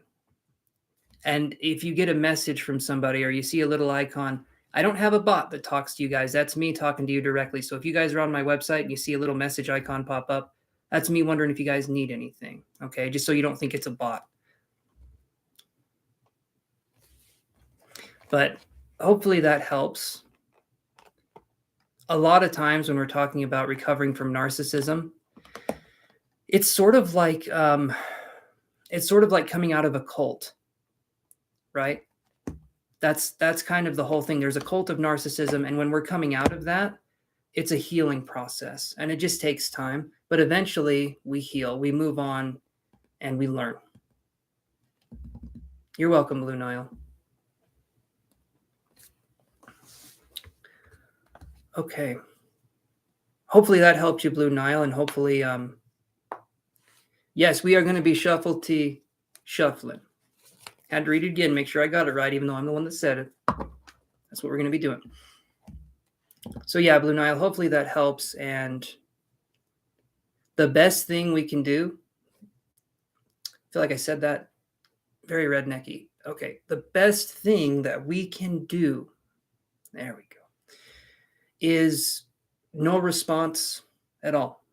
and if you get a message from somebody or you see a little icon, I don't have a bot that talks to you guys. That's me talking to you directly. So if you guys are on my website and you see a little message icon pop up, that's me wondering if you guys need anything. Okay, just so you don't think it's a bot. But hopefully that helps. A lot of times when we're talking about recovering from narcissism, it's sort of like coming out of a cult, right? That's kind of the whole thing. There's a cult of narcissism, and when we're coming out of that, it's a healing process, and it just takes time. But eventually, we heal, we move on, and we learn. You're welcome, Blue Nile. Okay. Hopefully that helped you, Blue Nile, and hopefully, yes, we are going to be shuffling. Had to read it again, make sure I got it right, even though I'm the one that said it. That's what we're going to be doing. So yeah, Blue Nile, hopefully that helps. And the best thing we can do, I feel like I said that very rednecky. Okay, the best thing that we can do, there we go, is no response at all.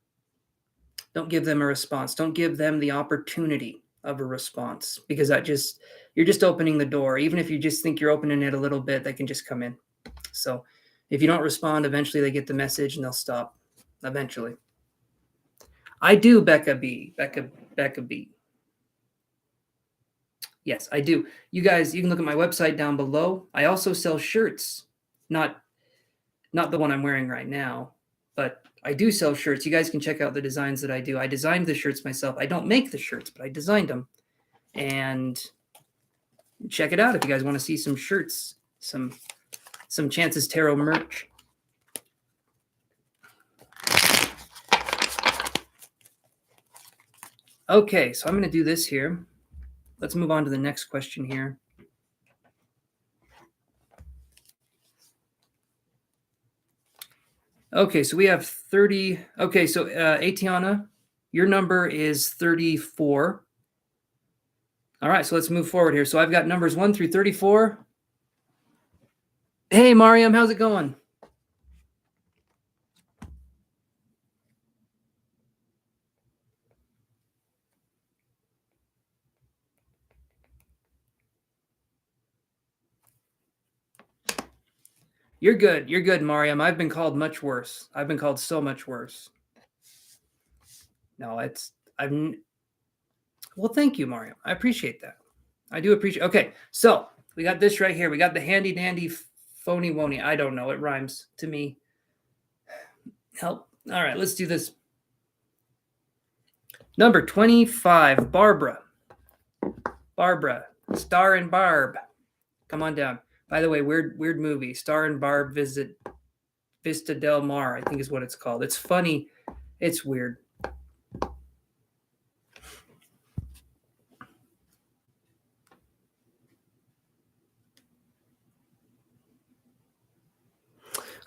Don't give them a response. Don't give them the opportunity of a response, because you're just opening the door. Even if you just think you're opening it a little bit, they can just come in. So if you don't respond, eventually they get the message and they'll stop eventually. I do, Becca B. Yes, I do. You guys, you can look at my website down below. I also sell shirts, not the one I'm wearing right now, but I do sell shirts. You guys can check out the designs that I do. I designed the shirts myself. I don't make the shirts, but I designed them. And check it out if you guys want to see some shirts, some Chance's Tarot merch. Okay, so I'm going to do this here. Let's move on to the next question here. Okay, so we have 30. Okay, so Atiana, your number is 34. All right, so let's move forward here. So I've got numbers 1 through 34. Hey, Mariam, how's it going? You're good. You're good, Mariam. I've been called much worse. I've been called so much worse. No, well, thank you, Mariam. I appreciate that. I do appreciate. Okay, so we got this right here. We got the handy dandy phony wony. I don't know. It rhymes to me. Help. All right, let's do this. Number 25, Barbara. Barbara, Star and Barb. Come on down. By the way, weird movie. Star and Barb visit Vista Del Mar, I think is what it's called. It's funny. It's weird.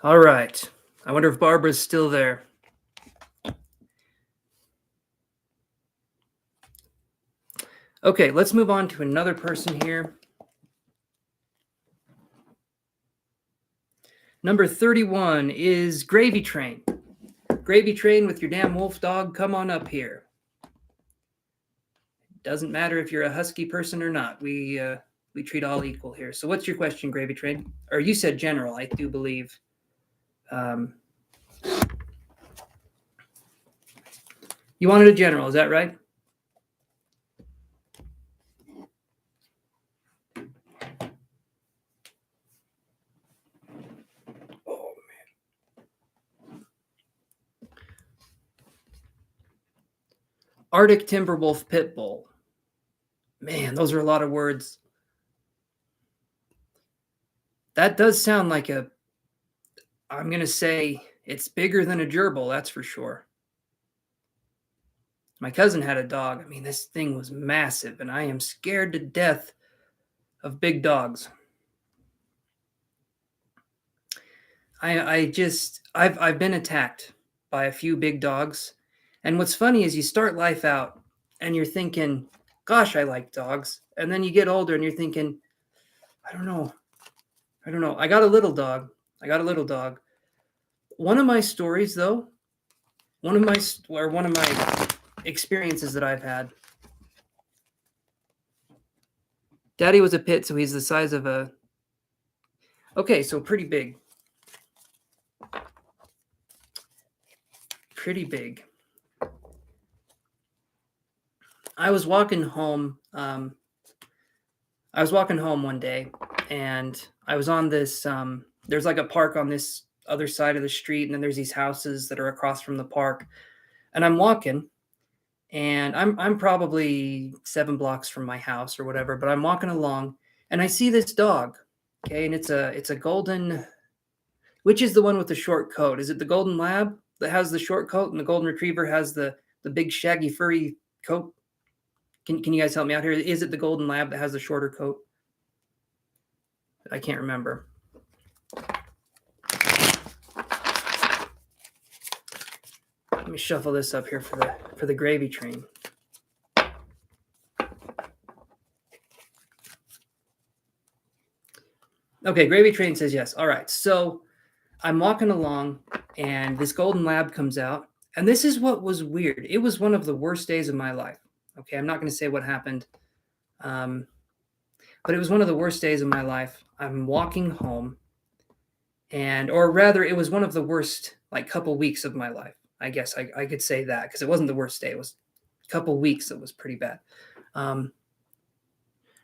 All right. I wonder if Barbara's still there. Okay, let's move on to another person here. Number 31 is Gravy Train. Gravy Train with your damn wolf dog, come on up here. Doesn't matter if you're a husky person or not. We treat all equal here. So what's your question, Gravy Train? Or you said general, I do believe. You wanted a general, is that right? Oh, man. Arctic Timberwolf Pitbull. Man, those are a lot of words. That does sound like I'm going to say it's bigger than a gerbil, that's for sure. My cousin had a dog. I mean, this thing was massive, and I am scared to death of big dogs. I've been attacked by a few big dogs, And what's funny is you start life out and you're thinking, gosh, I like dogs. And then you get older and you're thinking, I don't know. I got a little dog. One of my stories, though, one of my experiences that I've had. Daddy was a pit, so he's the size of a. Okay, so pretty big. Pretty big. I was walking home. I was walking home one day, and I was on this. There's like a park on this other side of the street, and then there's these houses that are across from the park. And I'm walking, and I'm probably 7 blocks from my house or whatever. But I'm walking along, and I see this dog. Okay, and it's a golden. Which is the one with the short coat? Is it the golden lab that has the short coat, and the golden retriever has the big shaggy furry coat? Can you guys help me out here? Is it the golden lab that has the shorter coat? I can't remember. Let me shuffle this up here for the gravy train. Okay, gravy train says yes. All right, so I'm walking along, and this golden lab comes out, and this is what was weird. It was one of the worst days of my life. Okay, I'm not going to say what happened, but it was one of the worst days of my life. I'm walking home, or rather, it was one of the worst couple weeks of my life. I guess I could say that, because it wasn't the worst day. It was a couple weeks that was pretty bad.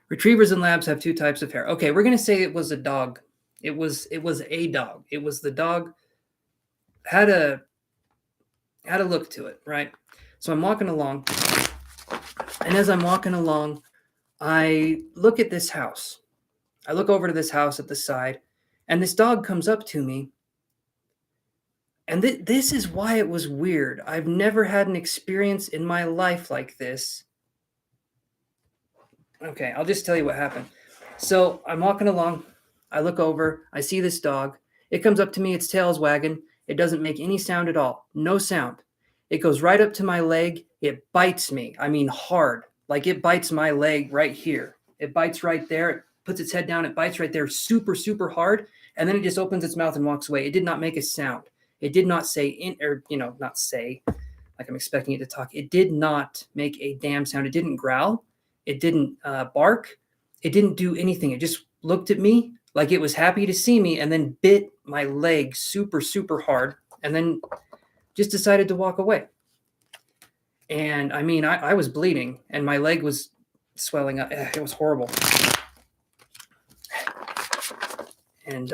Retrievers and labs have 2 types of hair. Okay, we're going to say it was a dog. It was a dog. It was the dog had a look to it, right? So I'm walking along, and as I'm walking along, I look at this house. I look over to this house at the side, and this dog comes up to me. And this is why it was weird. I've never had an experience in my life like this. Okay, I'll just tell you what happened. So I'm walking along. I look over. I see this dog. It comes up to me. Its tail's wagging. It doesn't make any sound at all. No sound. It goes right up to my leg. It bites me. I mean, hard. Like, it bites my leg right here. It bites right there. It puts its head down. It bites right there super, super hard. And then it just opens its mouth and walks away. It did not make a sound. It did not say, not say, like I'm expecting it to talk. It did not make a damn sound. It didn't growl. It didn't bark. It didn't do anything. It just looked at me like it was happy to see me, and then bit my leg super, super hard, and then just decided to walk away. And I mean, I was bleeding, and my leg was swelling up. It was horrible. And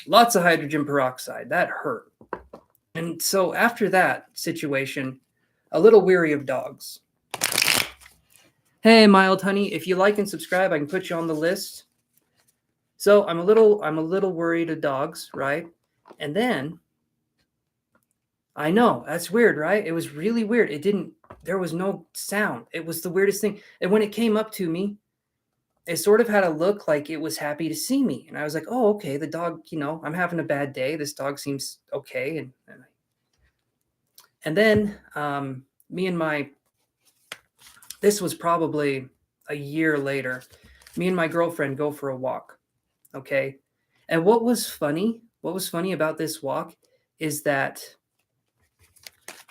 lots of hydrogen peroxide. That hurt. And so after that situation, a little weary of dogs. Hey, Mild Honey, if you like and subscribe, I can put you on the list. So I'm a little worried of dogs, right? And then I know, that's weird, right? It was really weird. There was no sound. It was the weirdest thing. And when it came up to me, it sort of had a look like it was happy to see me. And I was like, oh, okay, the dog, I'm having a bad day. This dog seems okay. And then this was probably a year later, me and my girlfriend go for a walk. Okay. And what was funny about this walk is that,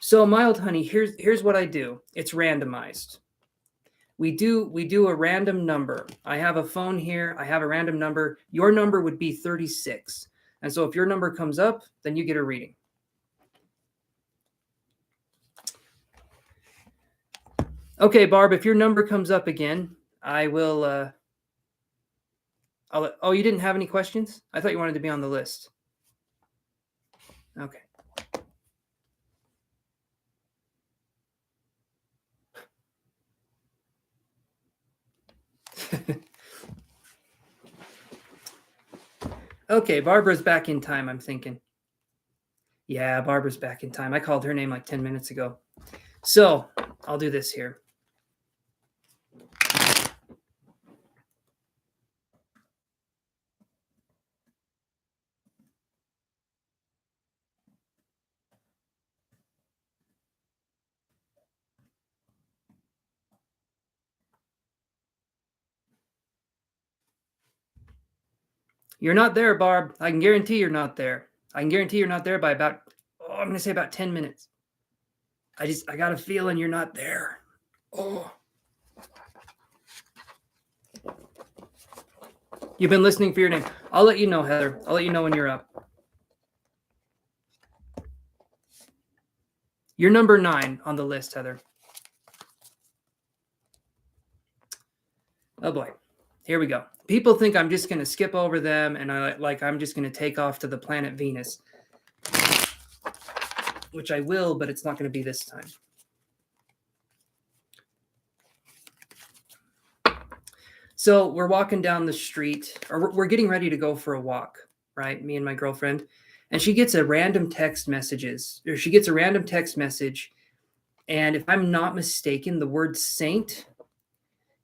so Mild Honey, here's what I do. It's randomized. We do a random number. I have a phone here. I have a random number. Your number would be 36. And so if your number comes up, then you get a reading. Okay, Barb, if your number comes up again, I will oh, you didn't have any questions? I thought you wanted to be on the list. Okay. Okay, Barbara's back in time, I'm thinking. Yeah, Barbara's back in time. I called her name like 10 minutes ago. So I'll do this here. You're not there, Barb. I can guarantee you're not there. I can guarantee you're not there by about, I'm going to say about 10 minutes. I got a feeling you're not there. Oh. You've been listening for your name. I'll let you know, Heather. I'll let you know when you're up. You're number 9 on the list, Heather. Oh boy. Here we go. People think I'm just going to skip over them and I'm just going to take off to the planet Venus, which I will, but it's not going to be this time. So we're walking down the street, or we're getting ready to go for a walk, right? Me and my girlfriend. And she gets a random text message. And if I'm not mistaken, the word saint,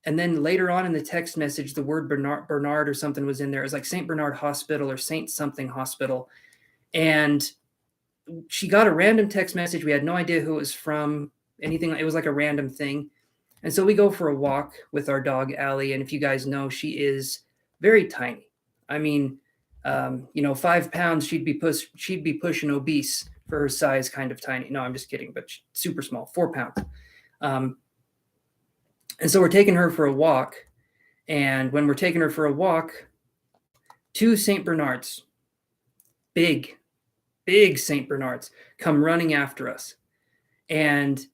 and then later on in the text message, the word Bernard or something was in there. It was like St. Bernard Hospital or Saint something hospital. And she got a random text message. We had no idea who it was from, anything. It was like a random thing. And so we go for a walk with our dog, Allie. And if you guys know, she is very tiny. I mean, 5 pounds, she'd be pushing obese for her size, kind of tiny. No, I'm just kidding, but super small, 4 pounds. And so we're taking her for a walk. And when we're taking her for a walk, 2 St. Bernards, big St. Bernards, come running after us. And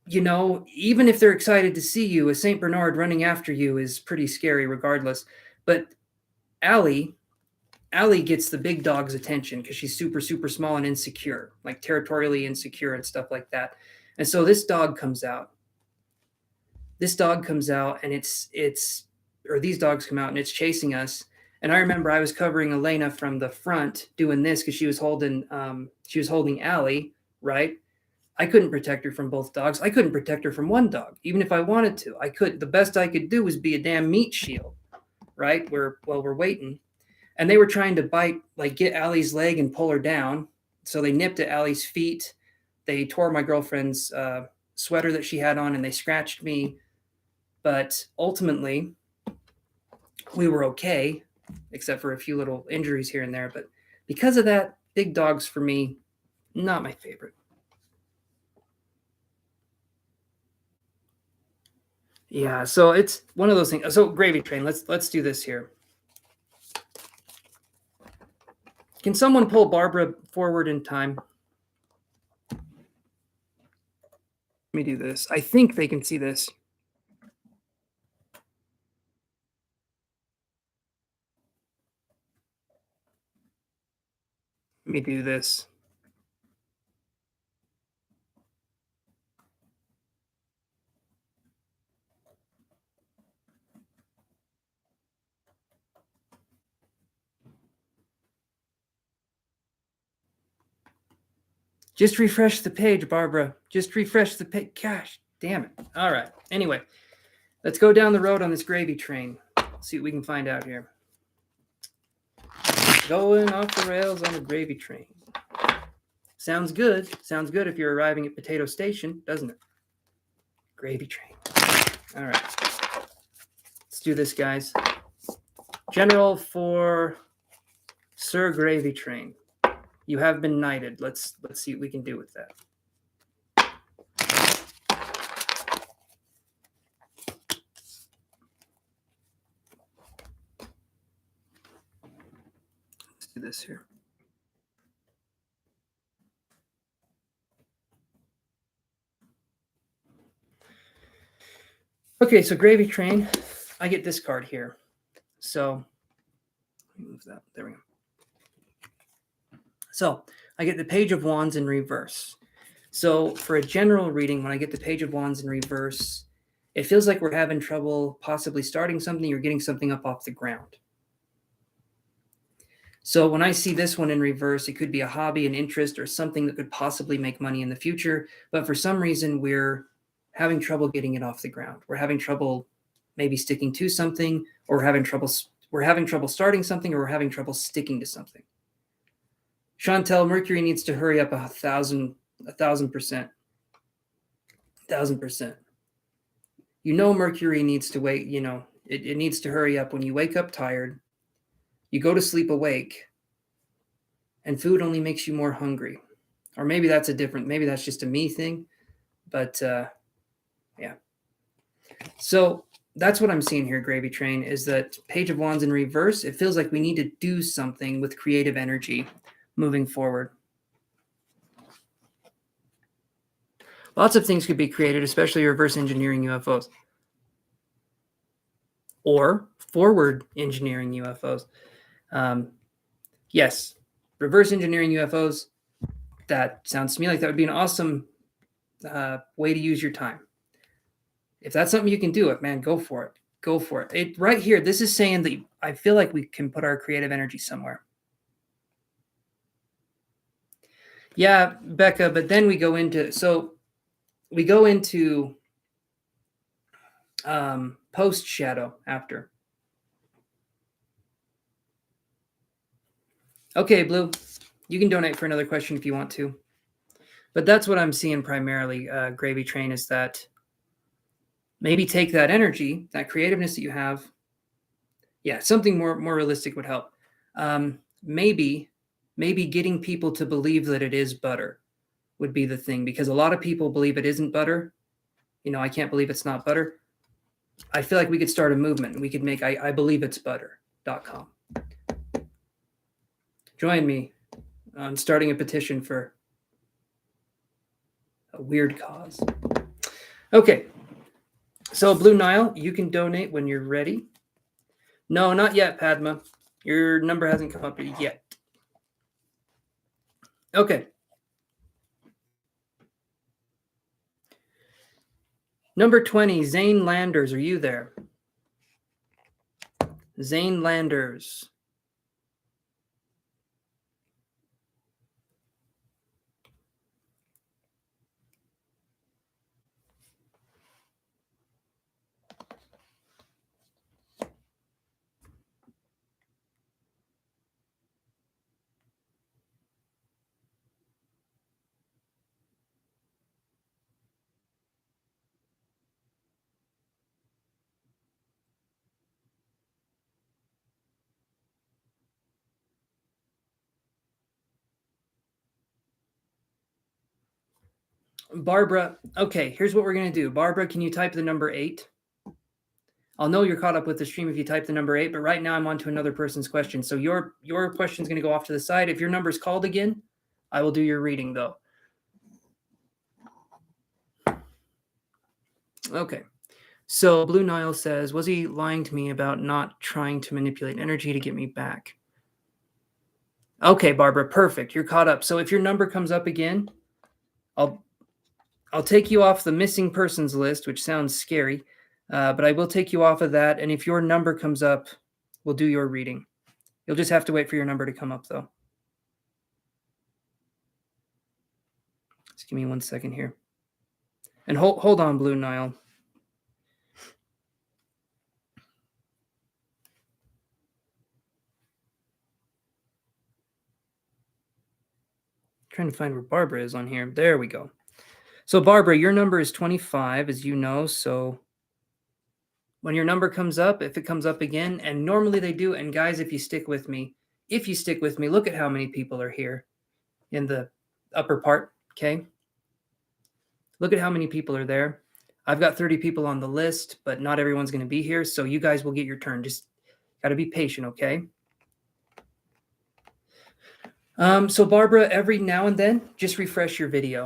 even if they're excited to see you, a St. Bernard running after you is pretty scary regardless. But Allie gets the big dog's attention because she's super, super small and insecure, like territorially insecure and stuff like that. And so this dog comes out. And these dogs come out and it's chasing us. And I remember I was covering Elena from the front doing this because she was holding Allie, right? I couldn't protect her from both dogs. I couldn't protect her from one dog, even if I wanted to. I couldn't. The best I could do was be a damn meat shield, right? We're waiting. And they were trying to get Allie's leg and pull her down. So they nipped at Allie's feet. They tore my girlfriend's sweater that she had on, and they scratched me. But ultimately, we were okay, except for a few little injuries here and there. But because of that, big dogs for me, not my favorite. Yeah, so it's one of those things. So gravy train, let's do this here. Can someone pull Barbara forward in time? Let me do this. I think they can see this. Let me do this. Just refresh the page, Barbara. Just refresh the page. Gosh, damn it. All right. Anyway, let's go down the road on this gravy train. See what we can find out here. Going off the rails on a gravy train. Sounds good. Sounds good if you're arriving at Potato Station, doesn't it? Gravy train. All right. Let's do this, guys. General for Sir Gravy Train. You have been knighted. Let's see what we can do with that. Let's do this here. Okay, so Gravy Train, I get this card here. So, let me move that. There we go. So, I get the Page of Wands in reverse. So, for a general reading, when I get the Page of Wands in reverse, it feels like we're having trouble possibly starting something or getting something up off the ground. So when I see this one in reverse, it could be a hobby, an interest, or something that could possibly make money in the future. But for some reason, we're having trouble getting it off the ground. We're having trouble maybe sticking to something, or we're having trouble starting something, or we're having trouble sticking to something. Chantel, Mercury needs to hurry up 1,000%. 1,000%. Mercury needs to wait. It needs to hurry up when you wake up tired. You go to sleep awake, and food only makes you more hungry. Or maybe that's just a me thing, but yeah. So that's what I'm seeing here, Gravy Train, is that Page of Wands in reverse. It feels like we need to do something with creative energy moving forward. Lots of things could be created, especially reverse engineering UFOs. Or forward engineering UFOs. Yes, reverse engineering UFOs. That sounds to me like that would be an awesome way to use your time. If that's something you can do, it, man, go for it. Go for it. Right here, this is saying that I feel like we can put our creative energy somewhere. Yeah, Becca, but then we go into post shadow after. Okay, Blue, you can donate for another question if you want to. But that's what I'm seeing primarily, Gravy Train, is that maybe take that energy, that creativeness that you have. Yeah, something more realistic would help. Maybe getting people to believe that it is butter would be the thing, because a lot of people believe it isn't butter. I can't believe it's not butter. I feel like we could start a movement, and we could make I believe it's butter.com. Join me on starting a petition for a weird cause. Okay. So Blue Nile, you can donate when you're ready. No, not yet, Padma. Your number hasn't come up yet. Okay. Number 20, Zane Landers. Are you there? Zane Landers. Barbara, okay, here's what we're going to do. Barbara, can you type the number 8? I'll know you're caught up with the stream if you type the number 8, but right now I'm on to another person's question. So your question is going to go off to the side. If your number is called again, I will do your reading, though. Okay. So Blue Nile says, was he lying to me about not trying to manipulate energy to get me back? Okay, Barbara, perfect. You're caught up. So if your number comes up again, I'll take you off the missing persons list, which sounds scary, but I will take you off of that. And if your number comes up, we'll do your reading. You'll just have to wait for your number to come up, though. Just give me 1 second here. And hold on, Blue Nile. Trying to find where Barbara is on here. There we go. So Barbara, your number is 25, as you know. So when your number comes up, if it comes up again, and normally they do, and guys, if you stick with me, look at how many people are here in the upper part, okay? Look at how many people are there. I've got 30 people on the list, but not everyone's going to be here, so you guys will get your turn. Just got to be patient, okay? So Barbara, every now and then, just refresh your video.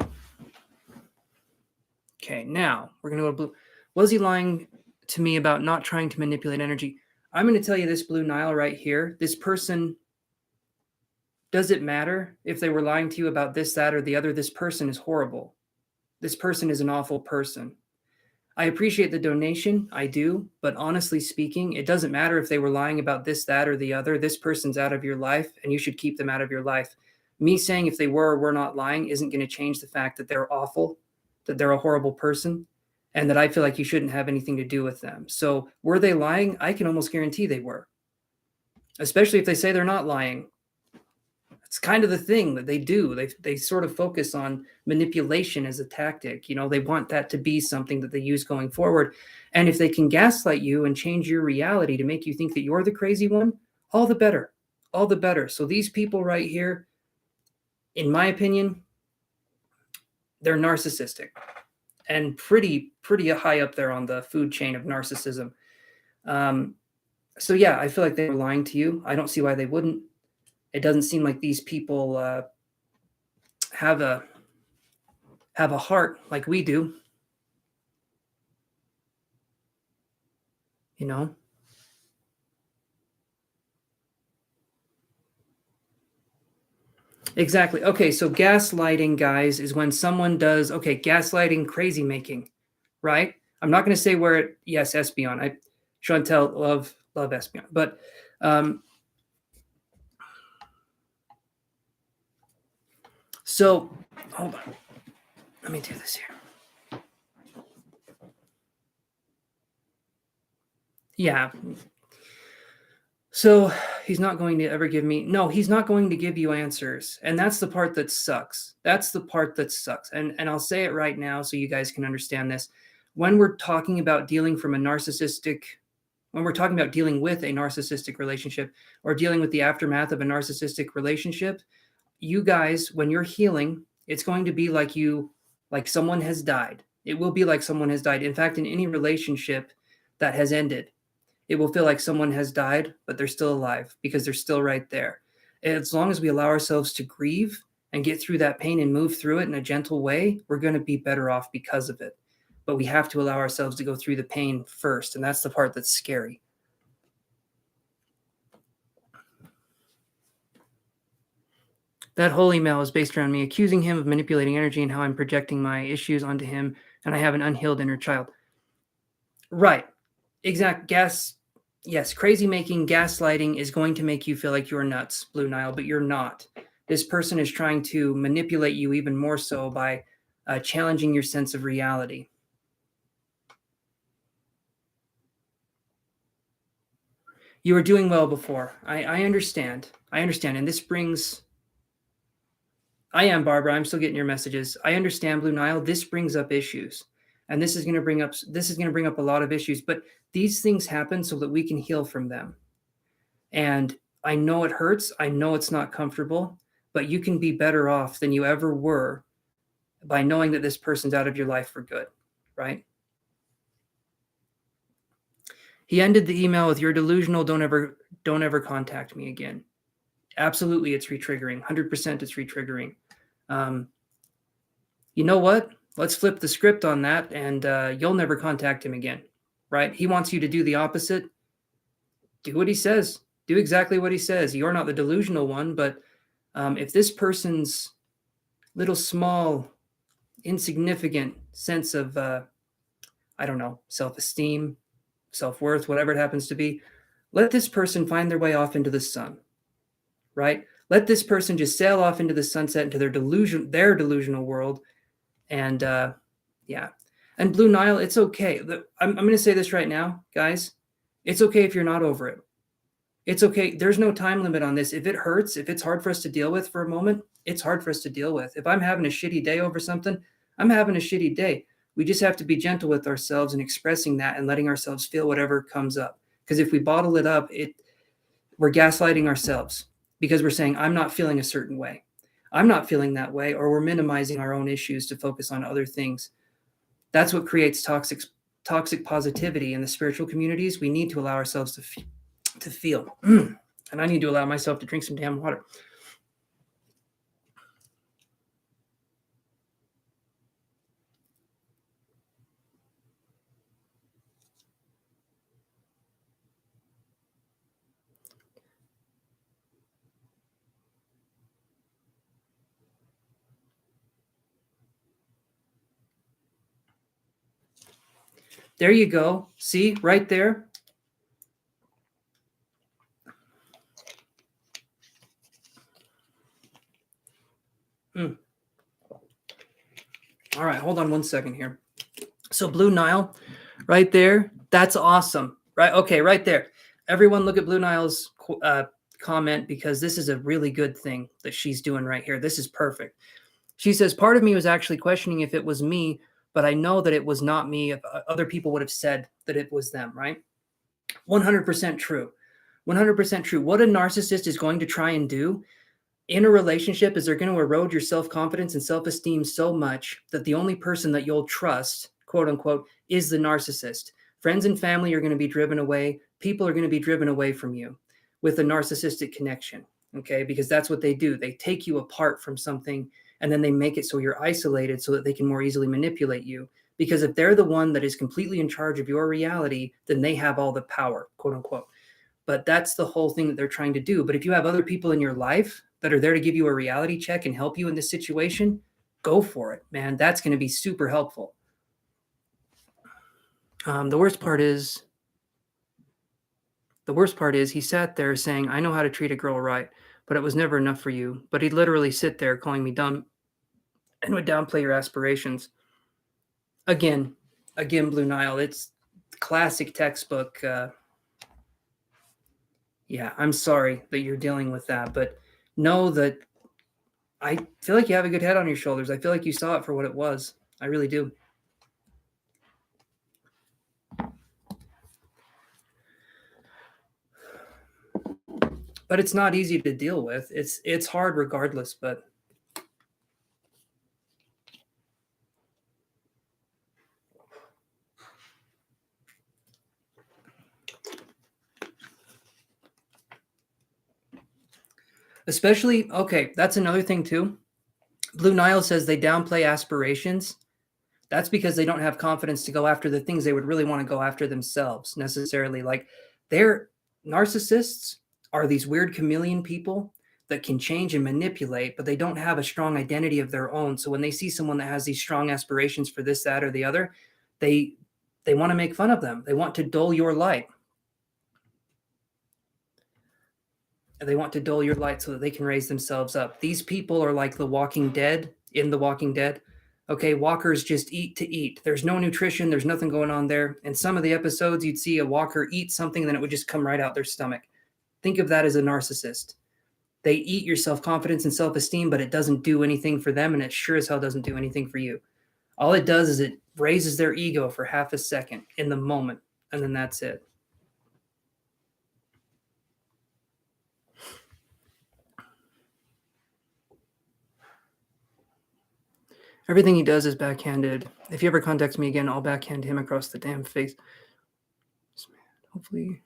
Okay, now we're going to go to Blue. Was he lying to me about not trying to manipulate energy? I'm going to tell you this, Blue Nile, right here. This person, does it matter if they were lying to you about this, that, or the other? This person is horrible. This person is an awful person. I appreciate the donation, I do, but honestly speaking, it doesn't matter if they were lying about this, that, or the other. This person's out of your life, and you should keep them out of your life. Me saying if they were or were not lying isn't going to change the fact that they're awful, that they're a horrible person, and that I feel like you shouldn't have anything to do with them. So were they lying? I can almost guarantee they were, especially if they say they're not lying. It's kind of the thing that they do. They sort of focus on manipulation as a tactic. They want that to be something that they use going forward. And if they can gaslight you and change your reality to make you think that you're the crazy one, all the better. All the better. So these people right here, in my opinion, they're narcissistic and pretty high up there on the food chain of narcissism. So yeah, I feel like they were lying to you. I don't see why they wouldn't. It doesn't seem like these people have a heart like we do. You know? Exactly. Okay, so gaslighting, guys, is when someone does, okay, gaslighting, crazy making, right? I'm not going to say where it, yes, Espion. Chantel, love Espion. But so, hold on. Let me do this here. Yeah. So he's not going to ever give me, no, he's not going to give you answers. And that's the part that sucks. That's the part that sucks. And I'll say it right now so you guys can understand this. When we're talking about dealing from a narcissistic, when we're talking about dealing with a narcissistic relationship or dealing with the aftermath of a narcissistic relationship, you guys, when you're healing, it's going to be like someone has died. It will be like someone has died. In fact, in any relationship that has ended, it will feel like someone has died, but they're still alive because they're still right there. As long as we allow ourselves to grieve and get through that pain and move through it in a gentle way, we're going to be better off because of it. But we have to allow ourselves to go through the pain first, and that's the part that's scary. That whole email is based around me accusing him of manipulating energy and how I'm projecting my issues onto him, and I have an unhealed inner child. Right. Exact. Yes, crazy making, gaslighting is going to make you feel like you're nuts, Blue Nile, but you're not. This person is trying to manipulate you even more so by challenging your sense of reality. You were doing well before. I understand. I understand. And this brings... I am, Barbara. I'm still getting your messages. I understand, Blue Nile. This brings up issues. And this is going to bring up a lot of issues. But these things happen so that we can heal from them. And I know it hurts. I know it's not comfortable, but you can be better off than you ever were by knowing that this person's out of your life for good, right? He ended the email with, "You're delusional. Don't ever contact me again." Absolutely, it's retriggering. 100% it's retriggering. You know what? Let's flip the script on that, and you'll never contact him again, right? He wants you to do the opposite. Do what he says. Do exactly what he says. You're not the delusional one, but if this person's little small, insignificant sense of, I don't know, self-esteem, self-worth, whatever it happens to be, let this person find their way off into the sun, right? Let this person just sail off into the sunset, into their delusional world. And yeah. And Blue Nile, it's okay. I'm going to say this right now, guys. It's okay if you're not over it. It's okay. There's no time limit on this. If it hurts, if it's hard for us to deal with for a moment, it's hard for us to deal with. If I'm having a shitty day over something, I'm having a shitty day. We just have to be gentle with ourselves and expressing that and letting ourselves feel whatever comes up. Because if we bottle it up, we're gaslighting ourselves because we're saying, I'm not feeling a certain way. I'm not feeling that way, or we're minimizing our own issues to focus on other things. That's what creates toxic positivity in the spiritual communities. We need to allow ourselves to feel. And I need to allow myself to drink some damn water. There you go. See, right there. All right, hold on one second here. So Blue Nile, right there, that's awesome. Right, okay, right there. Everyone look at Blue Nile's comment, because this is a really good thing that she's doing right here. This is perfect. She says, part of me was actually questioning if it was me, but I know that it was not me. If other people would have said that it was them, right? 100% true. 100% true. What a narcissist is going to try and do in a relationship is they're going to erode your self-confidence and self-esteem so much that the only person that you'll trust, quote unquote, is the narcissist. Friends and family are going to be driven away. People are going to be driven away from you with a narcissistic connection, okay? Because that's what they do. They take you apart from something and then they make it so you're isolated so that they can more easily manipulate you. Because if they're the one that is completely in charge of your reality, then they have all the power, quote unquote. But that's the whole thing that they're trying to do. But if you have other people in your life that are there to give you a reality check and help you in this situation, go for it, man. That's going to be super helpful. The worst part is he sat there saying, I know how to treat a girl right, but it was never enough for you. But he'd literally sit there calling me dumb and would downplay your aspirations. Again, Blue Nile, it's classic textbook. Yeah, I'm sorry that you're dealing with that, but know that I feel like you have a good head on your shoulders. I feel like you saw it for what it was. I really do. But it's not easy to deal with. It's hard regardless, but especially, okay, that's another thing too. Blue Nile says they downplay aspirations. That's because they don't have confidence to go after the things they would really want to go after themselves necessarily. Like they're narcissists are these weird chameleon people that can change and manipulate, but they don't have a strong identity of their own. So when they see someone that has these strong aspirations for this, that, or the other, they want to make fun of them. They want to dull your light. They want to dull your light so that they can raise themselves up. These people are like the Walking Dead in The Walking Dead. Okay, walkers just eat to eat. There's no nutrition. There's nothing going on there. In some of the episodes, you'd see a walker eat something, then it would just come right out their stomach. Think of that as a narcissist. They eat your self-confidence and self-esteem, but it doesn't do anything for them, and it sure as hell doesn't do anything for you. All it does is it raises their ego for half a second in the moment, and then that's it. Everything he does is backhanded. If he ever contacts me again, I'll backhand him across the damn face. Hopefully.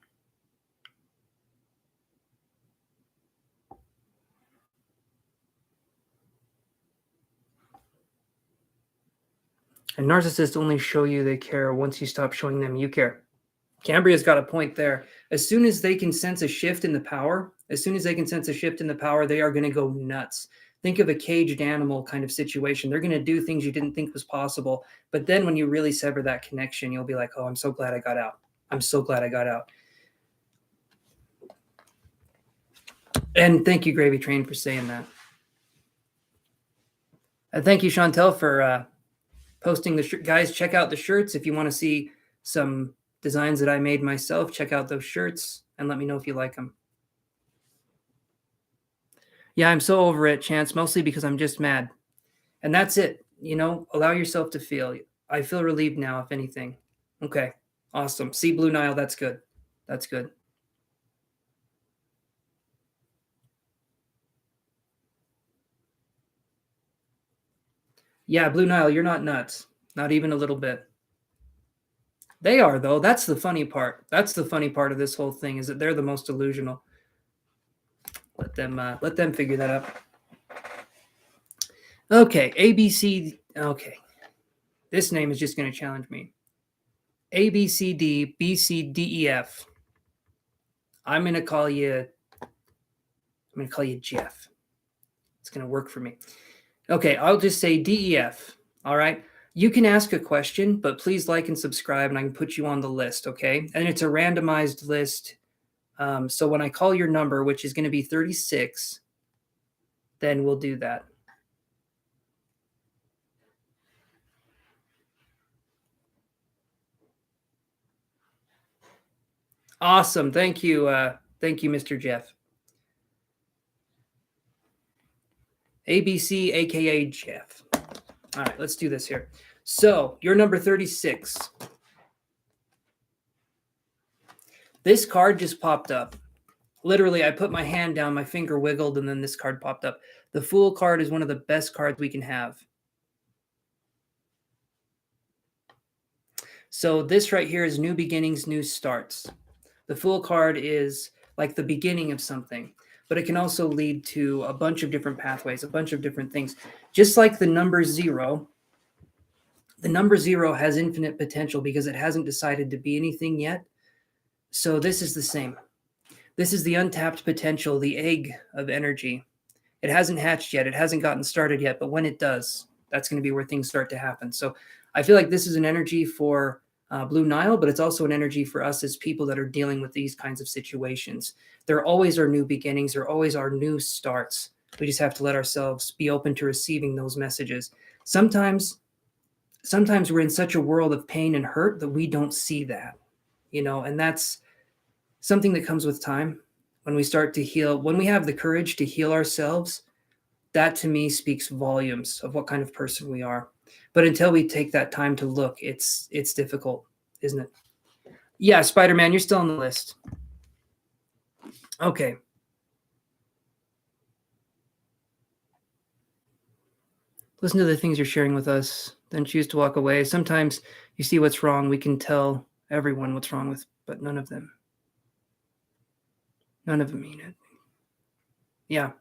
And narcissists only show you they care once you stop showing them you care. Cambria's got a point there. As soon as they can sense a shift in the power, they are going to go nuts. Think of a caged animal kind of situation. They're going to do things you didn't think was possible. But then when you really sever that connection, you'll be like, oh, I'm so glad I got out. I'm so glad I got out. And thank you, Gravy Train, for saying that. And thank you, Chantel, for posting the shirt. Guys, check out the shirts. If you want to see some designs that I made myself, check out those shirts and let me know if you like them. Yeah, I'm so over it, Chance, mostly because I'm just mad. And that's it. You know, allow yourself to feel. I feel relieved now, if anything. Okay, awesome. See, Blue Nile, that's good. That's good. Yeah, Blue Nile, you're not nuts. Not even a little bit. They are, though. That's the funny part. That's the funny part of this whole thing is that they're the most delusional. Let them figure that out. Okay, ABC. Okay, this name is just going to challenge me. A B C D B C D E F. I'm going to call you Jeff. It's going to work for me. Okay, I'll just say DEF. All right. You can ask a question, but please like and subscribe, and I can put you on the list. Okay, and it's a randomized list. So when I call your number, which is going to be 36, then we'll do that. Awesome. Thank you. Thank you, Mr. Jeff. ABC, aka Jeff. All right, let's do this here. So you're number 36. This card just popped up. Literally, I put my hand down, my finger wiggled, and then this card popped up. The Fool card is one of the best cards we can have. So this right here is new beginnings, new starts. The Fool card is like the beginning of something, but it can also lead to a bunch of different pathways, a bunch of different things. Just like the number 0, the number 0 has infinite potential because it hasn't decided to be anything yet. So this is the same. This is the untapped potential, the egg of energy. It hasn't hatched yet. It hasn't gotten started yet, but when it does, that's going to be where things start to happen. So I feel like this is an energy for Blue Nile, but it's also an energy for us as people that are dealing with these kinds of situations. There always are new beginnings. There always are new starts. We just have to let ourselves be open to receiving those messages. Sometimes we're in such a world of pain and hurt that we don't see that, and that's something that comes with time. When we start to heal, when we have the courage to heal ourselves, that to me speaks volumes of what kind of person we are. But until we take that time to look, it's difficult, isn't it? Yeah, Spider-Man, you're still on the list. Okay. Listen to the things you're sharing with us, then choose to walk away. Sometimes you see what's wrong. We can tell everyone what's wrong with, but none of them mean it. Yeah.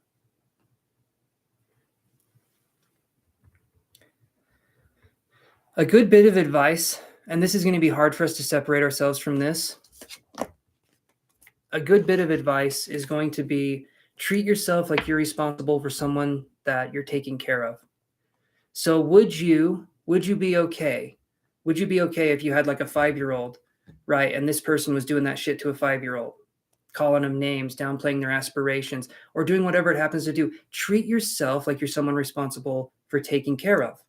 A good bit of advice, and this is going to be hard for us to separate ourselves from this. A good bit of advice is going to be treat yourself like you're responsible for someone that you're taking care of. So would you be okay? Would you be okay if you had like a 5-year-old, right? And this person was doing that shit to a 5-year-old, calling them names, downplaying their aspirations, or doing whatever it happens to do. Treat yourself like you're someone responsible for taking care of,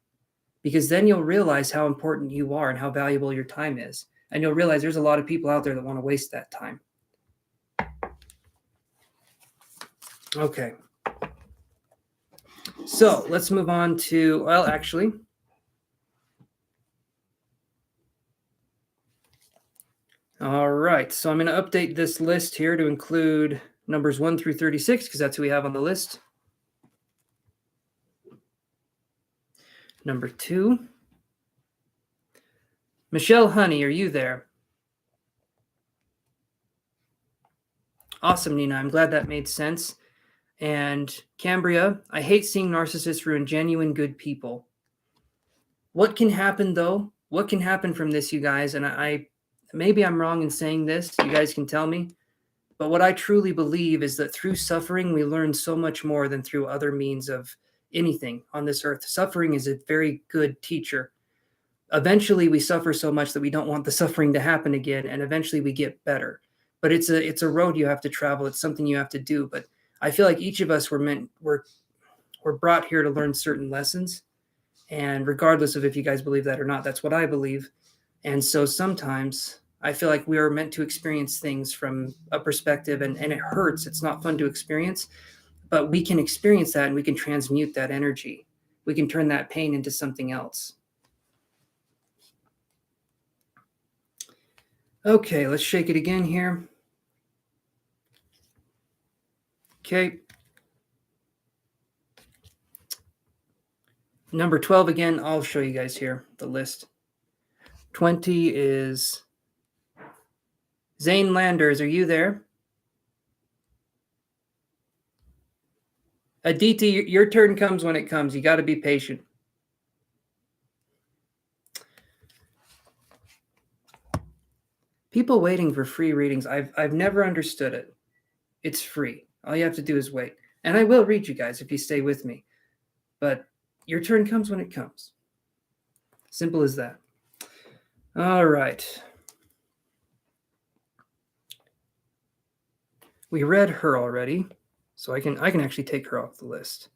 because then you'll realize how important you are and how valuable your time is. And you'll realize there's a lot of people out there that want to waste that time. Okay. So let's move on to, well, actually, all right. So I'm going to update this list here to include numbers 1 through 36, because that's who we have on the list. Number 2. Michelle Honey, are you there? Awesome, Nina. I'm glad that made sense. And Cambria, I hate seeing narcissists ruin genuine good people. What can happen, though? What can happen from this, you guys? And I maybe I'm wrong in saying this. You guys can tell me. But what I truly believe is that through suffering, we learn so much more than through other means of anything on this earth. Suffering is a very good teacher. Eventually, we suffer so much that we don't want the suffering to happen again, and eventually we get better. But it's a road you have to travel. It's something you have to do. But I feel like each of us we're brought here to learn certain lessons. And regardless of if you guys believe that or not, that's what I believe. And so sometimes I feel like we are meant to experience things from a perspective, and it hurts. It's not fun to experience, but we can experience that and we can transmute that energy. We can turn that pain into something else. Okay, let's shake it again here. Okay. Number 12 again, I'll show you guys here the list. 20 is Zane Landers. Are you there? Aditi, your turn comes when it comes. You got to be patient. People waiting for free readings, I've never understood it. It's free. All you have to do is wait. And I will read you guys if you stay with me. But your turn comes when it comes. Simple as that. All right. We read her already, so I can actually take her off the list.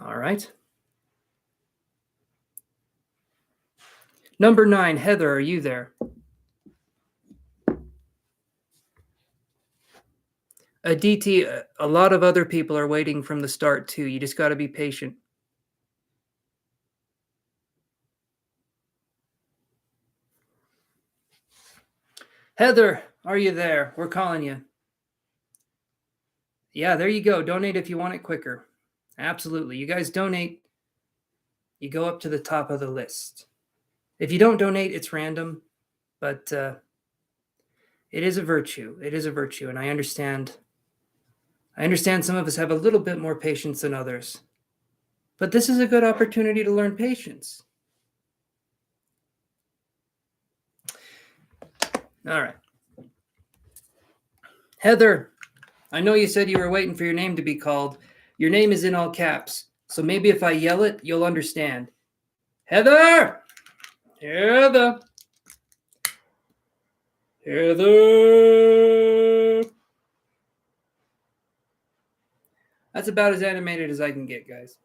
All right. Number 9, Heather, are you there? Aditi, a lot of other people are waiting from the start too. You just got to be patient. Heather, are you there? We're calling you. Yeah, there you go. Donate if you want it quicker. Absolutely. You guys donate, you go up to the top of the list. If you don't donate, it's random, but it is a virtue. It is a virtue, and I understand. I understand some of us have a little bit more patience than others, but this is a good opportunity to learn patience. All right. Heather, I know you said you were waiting for your name to be called. Your name is in all caps, so maybe if I yell it, you'll understand. Heather! Heather! Heather! That's about as animated as I can get, guys.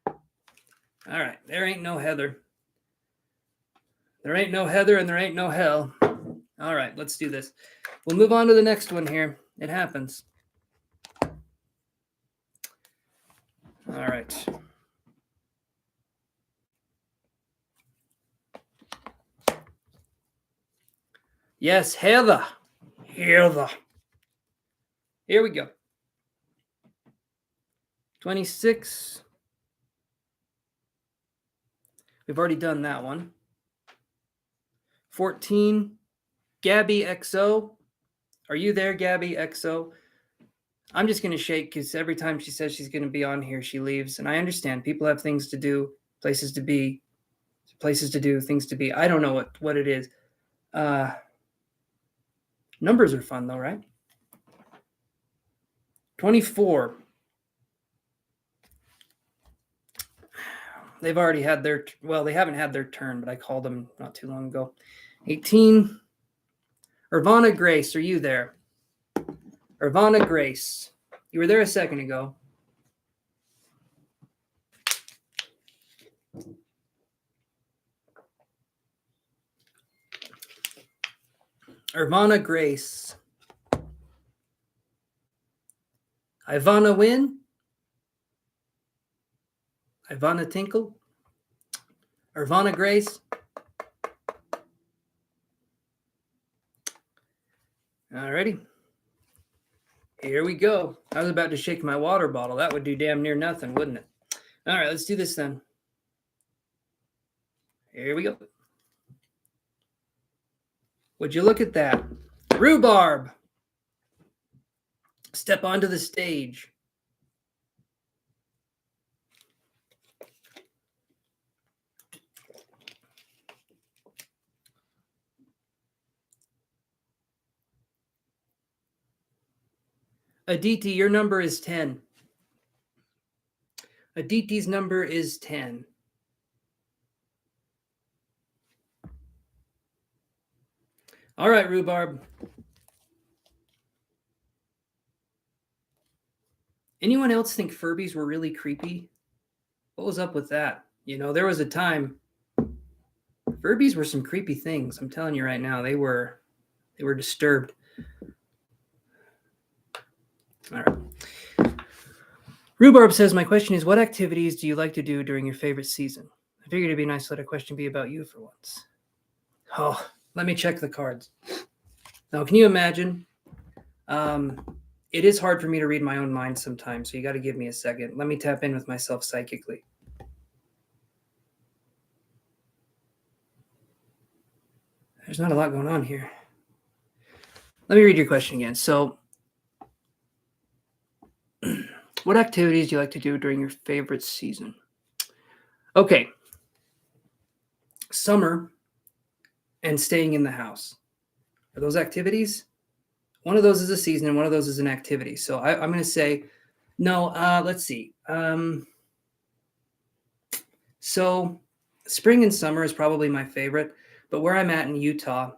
All right, there ain't no Heather. There ain't no Heather and there ain't no hell. All right, let's do this. We'll move on to the next one here. It happens. All right. Yes, Heather. Heather. Here we go. 26. We've already done that one. 14. Gabby XO. Are you there, Gabby XO? I'm just going to shake because every time she says she's going to be on here, she leaves. And I understand people have things to do, places to be, places to do, things to be. I don't know what it is. Numbers are fun though, right? 24. They've already had their, well, they haven't had their turn, but I called them not too long ago. 18. Irvana Grace, are you there? Irvana Grace. You were there a second ago. Irvana Grace. Ivana Win. Ivana Tinkle. Irvana Grace. Alrighty. Here we go. I was about to shake my water bottle. That would do damn near nothing, wouldn't it? All right, let's do this then. Here we go. Would you look at that? Rhubarb. Step onto the stage. Aditi, your number is 10. Aditi's number is 10. All right, Rhubarb. Anyone else think Furbies were really creepy? What was up with that? You know, there was a time Furbies were some creepy things. I'm telling you right now, they were disturbed. All right. Rhubarb says, my question is, what activities do you like to do during your favorite season? I figured it'd be nice to let a question be about you for once. Oh, let me check the cards. Now, can you imagine? It is hard for me to read my own mind sometimes, so you got to give me a second. Let me tap in with myself psychically. There's not a lot going on here. Let me read your question again. So, what activities do you like to do during your favorite season? Okay. Summer and staying in the house. Are those activities? One of those is a season and one of those is an activity. So I'm going to say, no, let's see. So spring and summer is probably my favorite, but where I'm at in Utah,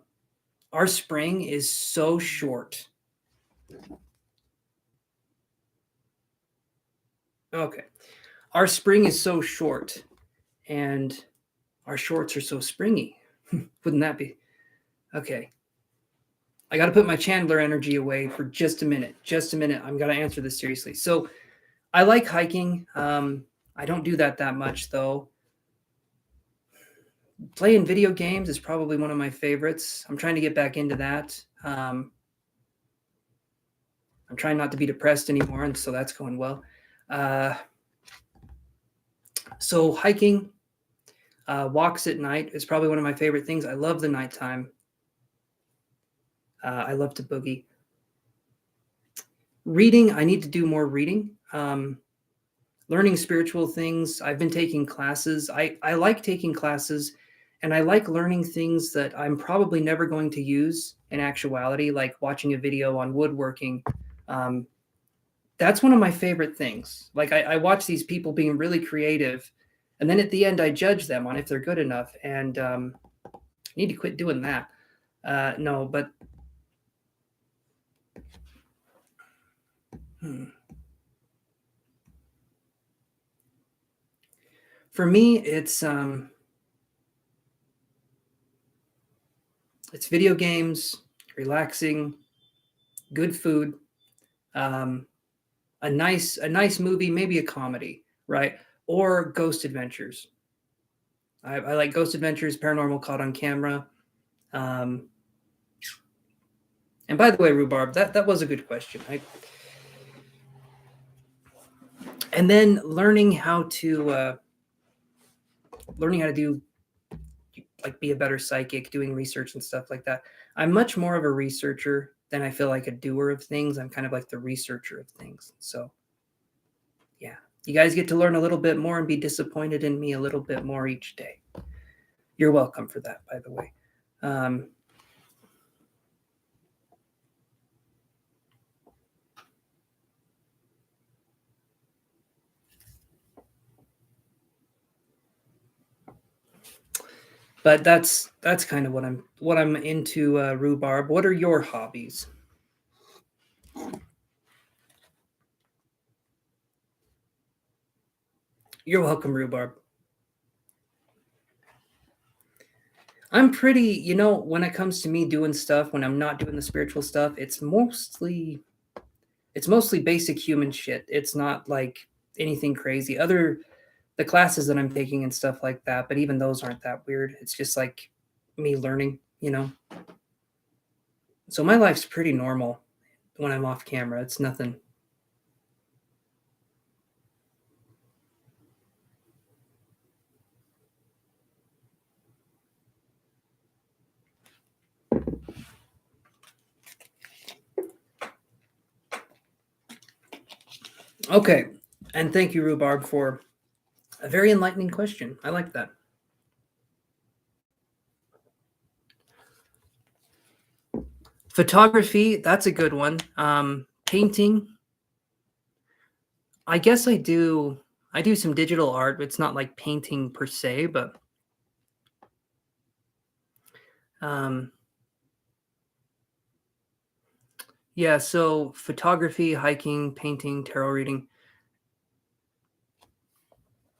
our spring is so short. Okay. Our spring is so short and our shorts are so springy. Wouldn't that be? Okay. I got to put my Chandler energy away for just a minute. Just a minute. I'm going to answer this seriously. So I like hiking. I don't do that much, though. Playing video games is probably one of my favorites. I'm trying to get back into that. I'm trying not to be depressed anymore, and so that's going well. So hiking, walks at night is probably one of my favorite things. I love the nighttime. I love to boogie. Reading, I need to do more reading. Learning spiritual things. I've been taking classes. I like taking classes, and I like learning things that I'm probably never going to use in actuality, like watching a video on woodworking. That's one of my favorite things. Like I watch these people being really creative, and then at the end I judge them on if they're good enough, and I need to quit doing that. No, but for me, it's video games, relaxing, good food, a nice movie, maybe a comedy, right? Or Ghost Adventures. I like Ghost Adventures, Paranormal Caught on Camera. And by the way, Rhubarb, that was a good question. And then learning how to do, like, be a better psychic, doing research and stuff like that. I'm much more of a researcher than I feel like a doer of things. I'm kind of like the researcher of things. So yeah, you guys get to learn a little bit more and be disappointed in me a little bit more each day. You're welcome for that, by the way. But that's kind of what I'm into, Rhubarb. What are your hobbies? You're welcome, Rhubarb. I'm pretty, when it comes to me doing stuff, when I'm not doing the spiritual stuff, it's mostly basic human shit. It's not like anything crazy. The classes that I'm taking and stuff like that, but even those aren't that weird. It's just like me learning. So my life's pretty normal when I'm off camera. It's nothing. Okay. And thank you, Rhubarb, for a very enlightening question. I like that. Photography, that's a good one. Painting, I guess I do some digital art, but it's not like painting per se, but yeah, so photography, hiking, painting, tarot reading.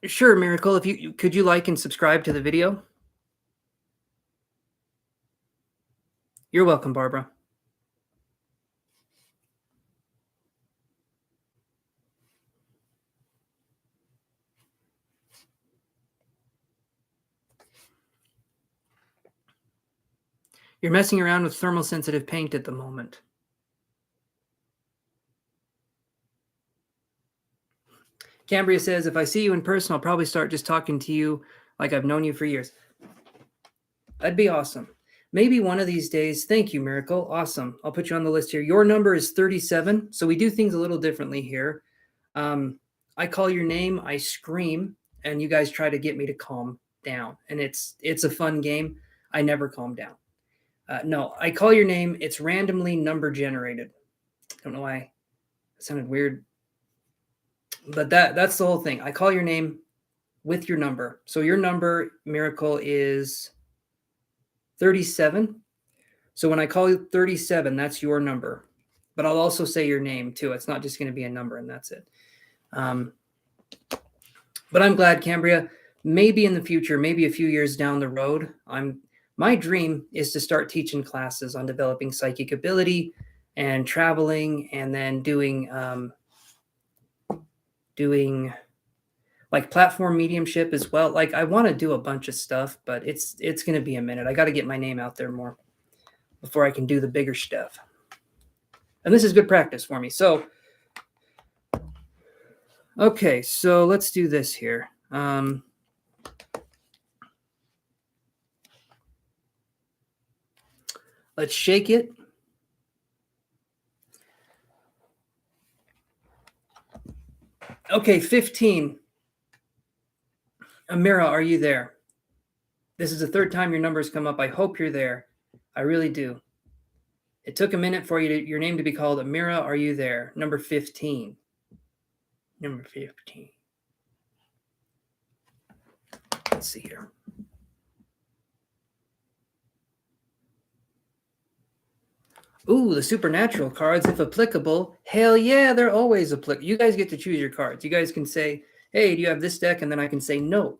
Sure, Miracle, if could you like and subscribe to the video? You're welcome, Barbara. You're messing around with thermal sensitive paint at the moment. Cambria says, if I see you in person, I'll probably start just talking to you like I've known you for years. That'd be awesome. Maybe one of these days. Thank you, Miracle. Awesome. I'll put you on the list here. Your number is 37. So we do things a little differently here. I call your name, I scream, and you guys try to get me to calm down. And it's a fun game. I never calm down. No, I call your name. It's randomly number generated. Don't know why it sounded weird. But that's the whole thing. I call your name with your number. So your number, Miracle, is 37. So when I call you 37, that's your number. But I'll also say your name too. It's not just going to be a number and that's it. But I'm glad, Cambria. Maybe in the future, maybe a few years down the road, my dream is to start teaching classes on developing psychic ability and traveling, and then doing like platform mediumship as well. Like I want to do a bunch of stuff, but it's going to be a minute. I got to get my name out there more before I can do the bigger stuff. And this is good practice for me. So, okay, so let's do this here. Let's shake it. Okay, 15. Amira, are you there? This is the third time your number's come up. I hope you're there. I really do. It took a minute for your name to be called. Amira, are you there? Number 15. Number 15. Let's see here. Ooh, the supernatural cards, if applicable. Hell yeah, they're always applicable. You guys get to choose your cards. You guys can say, hey, do you have this deck? And then I can say no.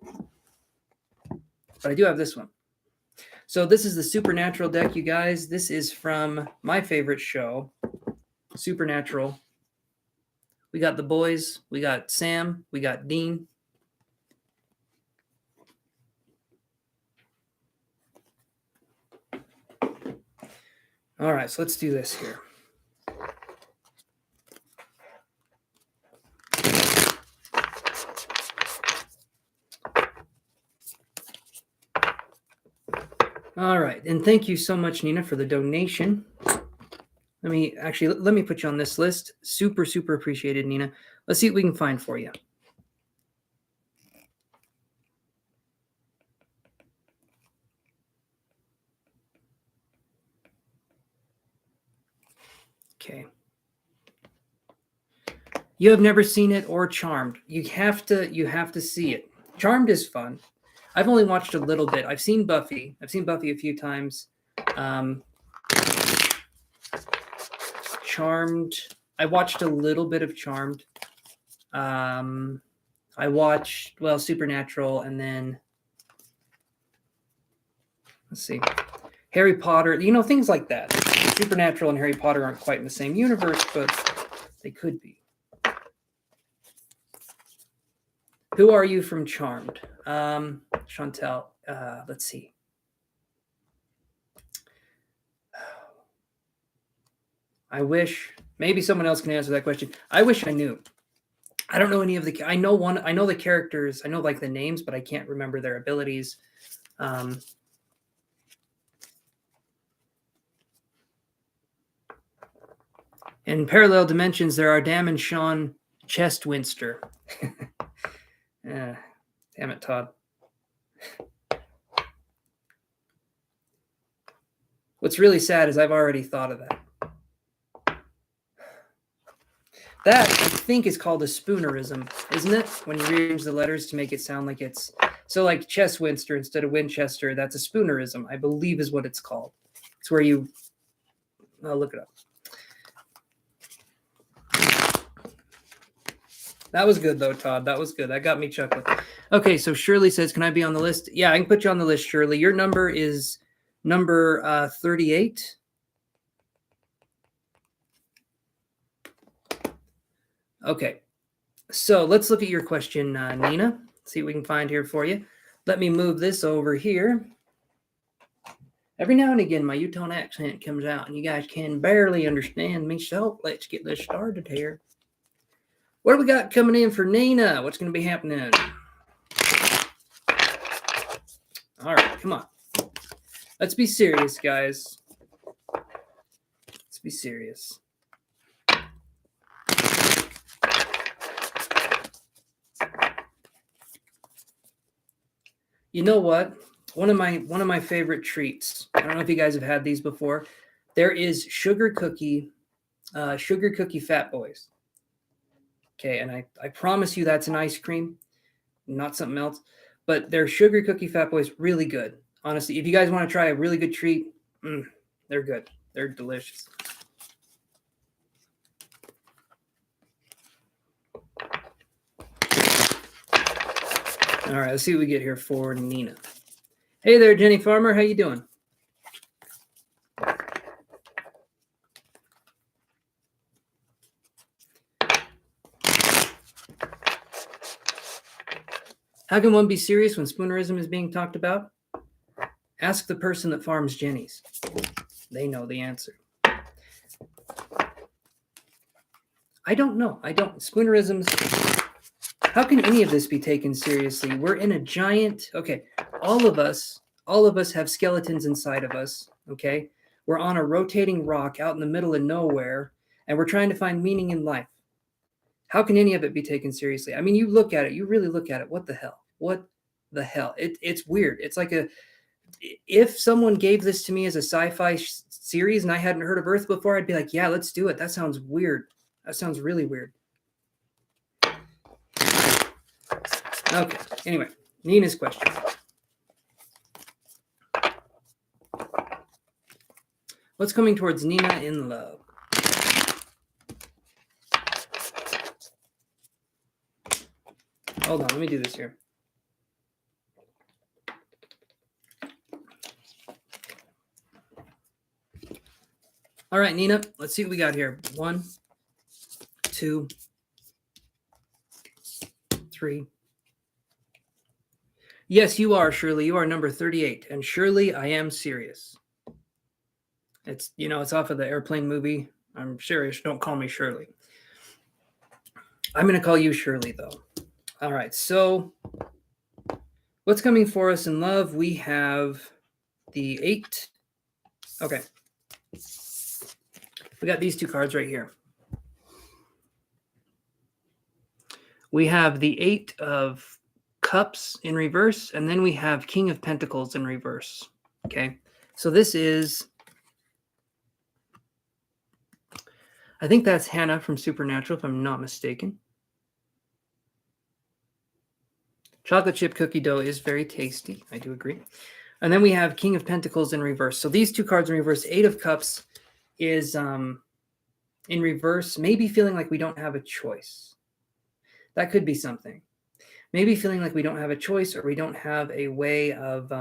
But I do have this one. So this is the Supernatural deck, you guys. This is from my favorite show, Supernatural. We got the boys. We got Sam. We got Dean. All right, so let's do this here. All right, and thank you so much, Nina, for the donation. Let me put you on this list. Super, super appreciated, Nina. Let's see what we can find for you. Okay. You have never seen it or Charmed. You have to see it. Charmed is fun. I've only watched a little bit. I've seen Buffy. I've seen Buffy a few times. Charmed. I watched a little bit of Charmed. I watched, Supernatural, and then let's see, Harry Potter. Things like that. Supernatural and Harry Potter aren't quite in the same universe, but they could be. Who are you from Charmed? Chantel. Let's see. I wish maybe someone else can answer that question. I wish I knew. I don't know any of the. I know the characters. I know like the names, but I can't remember their abilities. In parallel dimensions, there are Dam and Sean Chestwinster. Damn it, Todd. What's really sad is I've already thought of that. That, I think, is called a spoonerism, isn't it? When you rearrange the letters to make it sound like it's... So like Chestwinster instead of Winchester, that's a spoonerism, I believe is what it's called. It's where you... I'll look it up. That was good, though, Todd. That was good. That got me chuckling. Okay, so Shirley says, can I be on the list? Yeah, I can put you on the list, Shirley. Your number is number 38. Okay, so let's look at your question, Nina. See what we can find here for you. Let me move this over here. Every now and again, my Utah accent comes out, and you guys can barely understand me, so let's get this started here. What do we got coming in for Nina? What's going to be happening? All right, come on. Let's be serious, guys. Let's be serious. You know what? One of my favorite treats. I don't know if you guys have had these before. There is sugar cookie Fat Boys. Okay, and I promise you that's an ice cream, not something else. But they're sugar cookie Fat Boys, really good. Honestly, if you guys want to try a really good treat, they're good. They're delicious. All right, let's see what we get here for Nina. Hey there, Jenny Farmer. How you doing? How can one be serious when spoonerism is being talked about? Ask the person that farms jennies. They know the answer. I don't know. I don't. Spoonerisms. How can any of this be taken seriously? We're in a giant. Okay, all of us have skeletons inside of us. Okay, we're on a rotating rock out in the middle of nowhere, and we're trying to find meaning in life. How can any of it be taken seriously? I mean, you look at it. You really look at it. What the hell? What the hell? It's weird. It's like if someone gave this to me as a sci-fi series and I hadn't heard of Earth before, I'd be like, yeah, let's do it. That sounds weird. That sounds really weird. Okay. Anyway, Nina's question. What's coming towards Nina in love? Hold on. Let me do this here. All right, Nina, let's see what we got here. 1, 2, 3. Yes, you are, Shirley. You are number 38. And Shirley, I am serious. It's, it's off of the Airplane movie. I'm serious. Don't call me Shirley. I'm going to call you Shirley, though. All right. So what's coming for us in love? We have the 8. Okay. We got these two cards right here. We have the 8 of Cups in reverse, and then we have King of Pentacles in reverse. Okay. So this is, I think that's Hannah from Supernatural, if I'm not mistaken. Chocolate chip cookie dough is very tasty. I do agree. And then we have King of Pentacles in reverse. So these two cards in reverse, 8 of Cups is in reverse, maybe feeling like we don't have a choice. That could be something. Maybe feeling like we don't have a choice, or we don't have a way of...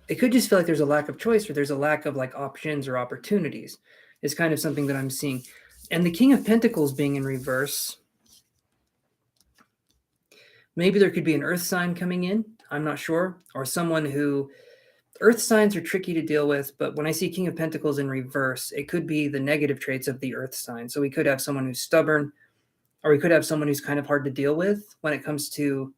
it could just feel like there's a lack of choice, or there's a lack of like options or opportunities. Is kind of something that I'm seeing. And the King of Pentacles being in reverse... maybe there could be an earth sign coming in. I'm not sure. Or someone who... Earth signs are tricky to deal with, but when I see King of Pentacles in reverse, it could be the negative traits of the earth sign. So we could have someone who's stubborn, or we could have someone who's kind of hard to deal with when it comes to,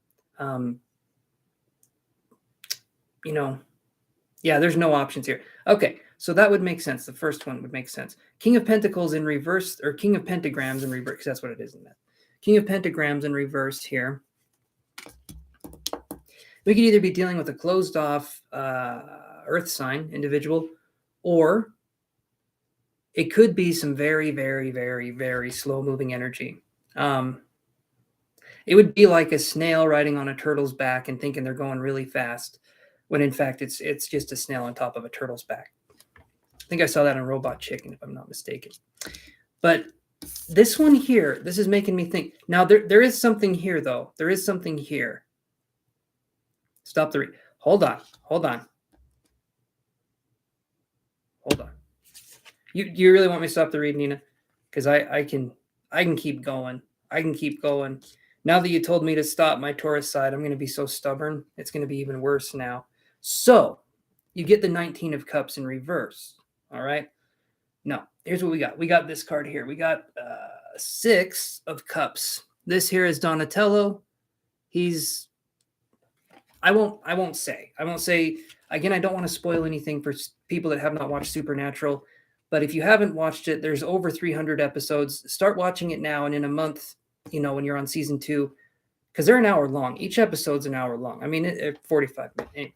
yeah, there's no options here. Okay, so that would make sense. The first one would make sense. King of Pentacles in reverse, or King of Pentagrams in reverse, because that's what it is in that. King of Pentagrams in reverse here. We could either be dealing with a closed off earth sign individual, or it could be some very, very, very, very slow moving energy. It would be like a snail riding on a turtle's back and thinking they're going really fast, when in fact it's just a snail on top of a turtle's back. I think I saw that on Robot Chicken, if I'm not mistaken. But this one here, this is making me think. Now, there is something here, though. There is something here. Stop the read. Hold on. You really want me to stop the read, Nina? Because I can keep going. Now that you told me to stop my Taurus side, I'm going to be so stubborn. It's going to be even worse now. So you get the 19 of Cups in reverse. All right. No, here's what we got. We got this card here. We got 6 of Cups. This here is Donatello. He's... I won't say. Again, I don't want to spoil anything for people that have not watched Supernatural. But if you haven't watched it, there's over 300 episodes. Start watching it now, and in a month, when you're on season 2, because they're an hour long. Each episode's an hour long. I mean, 45 minutes. Anyway.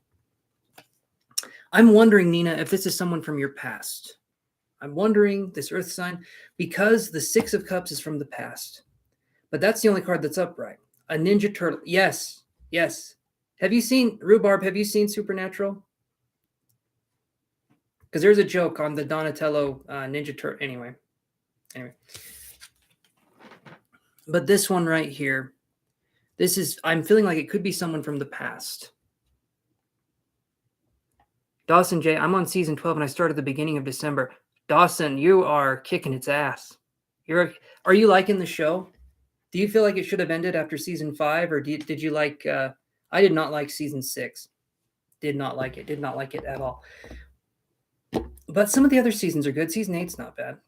I'm wondering, Nina, if this is someone from your past. I'm wondering, this Earth sign, because the 6 of Cups is from the past. But that's the only card that's upright. A Ninja Turtle. Yes. Have you seen, Rhubarb, have you seen Supernatural? Because there's a joke on the Donatello Ninja Turtle. Anyway. But this one right here, I'm feeling like it could be someone from the past. Dawson J, I'm on season 12 and I started the beginning of December. Dawson, you are kicking its ass. Are you liking the show? Do you feel like it should have ended after season 5, or did you like? I did not like season 6. Did not like it. Did not like it at all. But some of the other seasons are good. Season 8's not bad.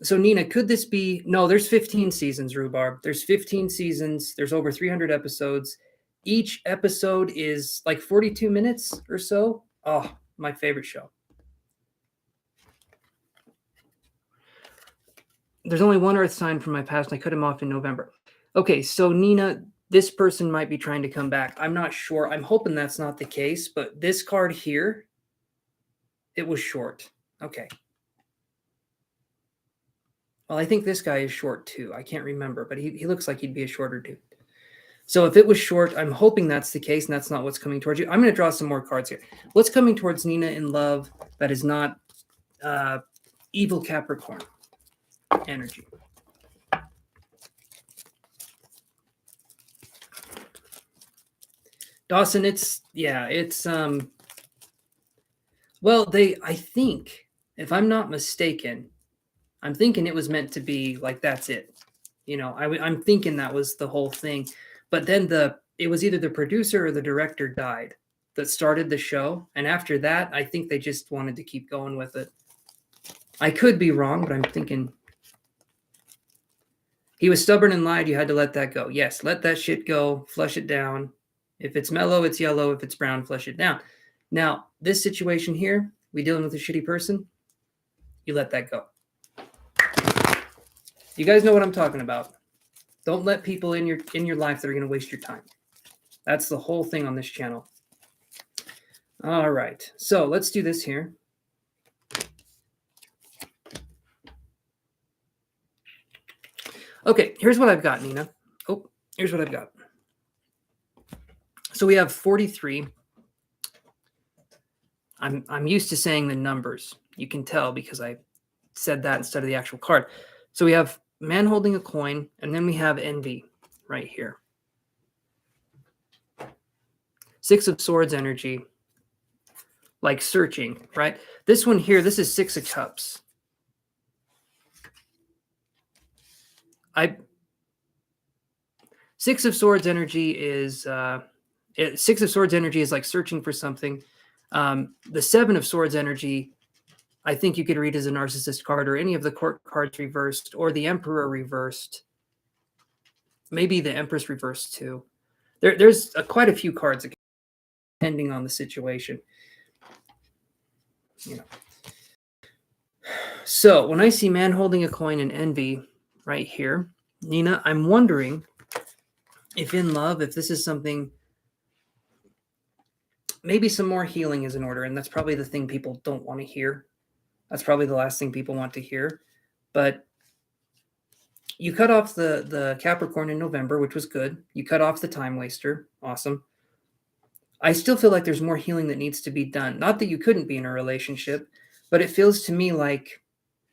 So Nina, could this be? No, there's 15 seasons, Rhubarb. There's 15 seasons. There's over 300 episodes. Each episode is like 42 minutes or so. Oh, my favorite show. There's only one Earth sign from my past, and I cut him off in November. Okay, so Nina, this person might be trying to come back. I'm not sure. I'm hoping that's not the case, but this card here, it was short. Okay. Well, I think this guy is short too. I can't remember, but he looks like he'd be a shorter dude. So if it was short, I'm hoping that's the case, and that's not what's coming towards you. I'm going to draw some more cards here. What's coming towards Nina in love that is not evil Capricorn energy? Dawson, well, I think, if I'm not mistaken, I'm thinking it was meant to be like, that's it. You know, I'm thinking that was the whole thing. But then it was either the producer or the director died that started the show. And after that, I think they just wanted to keep going with it. I could be wrong, but I'm thinking he was stubborn and lied. You had to let that go. Yes, let that shit go. Flush it down. If it's mellow, it's yellow. If it's brown, flush it down. Now, this situation here, we dealing with a shitty person. You let that go. You guys know what I'm talking about. Don't let people in your life that are going to waste your time. That's the whole thing on this channel. All right. So let's do this here. Okay, here's what I've got, Nina. Oh, here's what I've got. So we have 43. I'm used to saying the numbers. You can tell because I said that instead of the actual card. So we have man holding a coin, and then we have envy right here. 6 of Swords energy, like searching, right? This one here, this is 6 of Cups. Six of Swords energy is 6 of Swords energy is like searching for something. The 7 of Swords energy, I think you could read as a narcissist card, or any of the court cards reversed, or the Emperor reversed. Maybe the Empress reversed too. There's quite a few cards depending on the situation. You know. So when I see man holding a coin and envy right here, Nina, I'm wondering if in love, if this is something, maybe some more healing is in order, and that's probably the thing people don't want to hear. That's probably the last thing people want to hear. But you cut off the Capricorn in November, which was good. You cut off the time waster. Awesome. I still feel like there's more healing that needs to be done. Not that you couldn't be in a relationship, but it feels to me like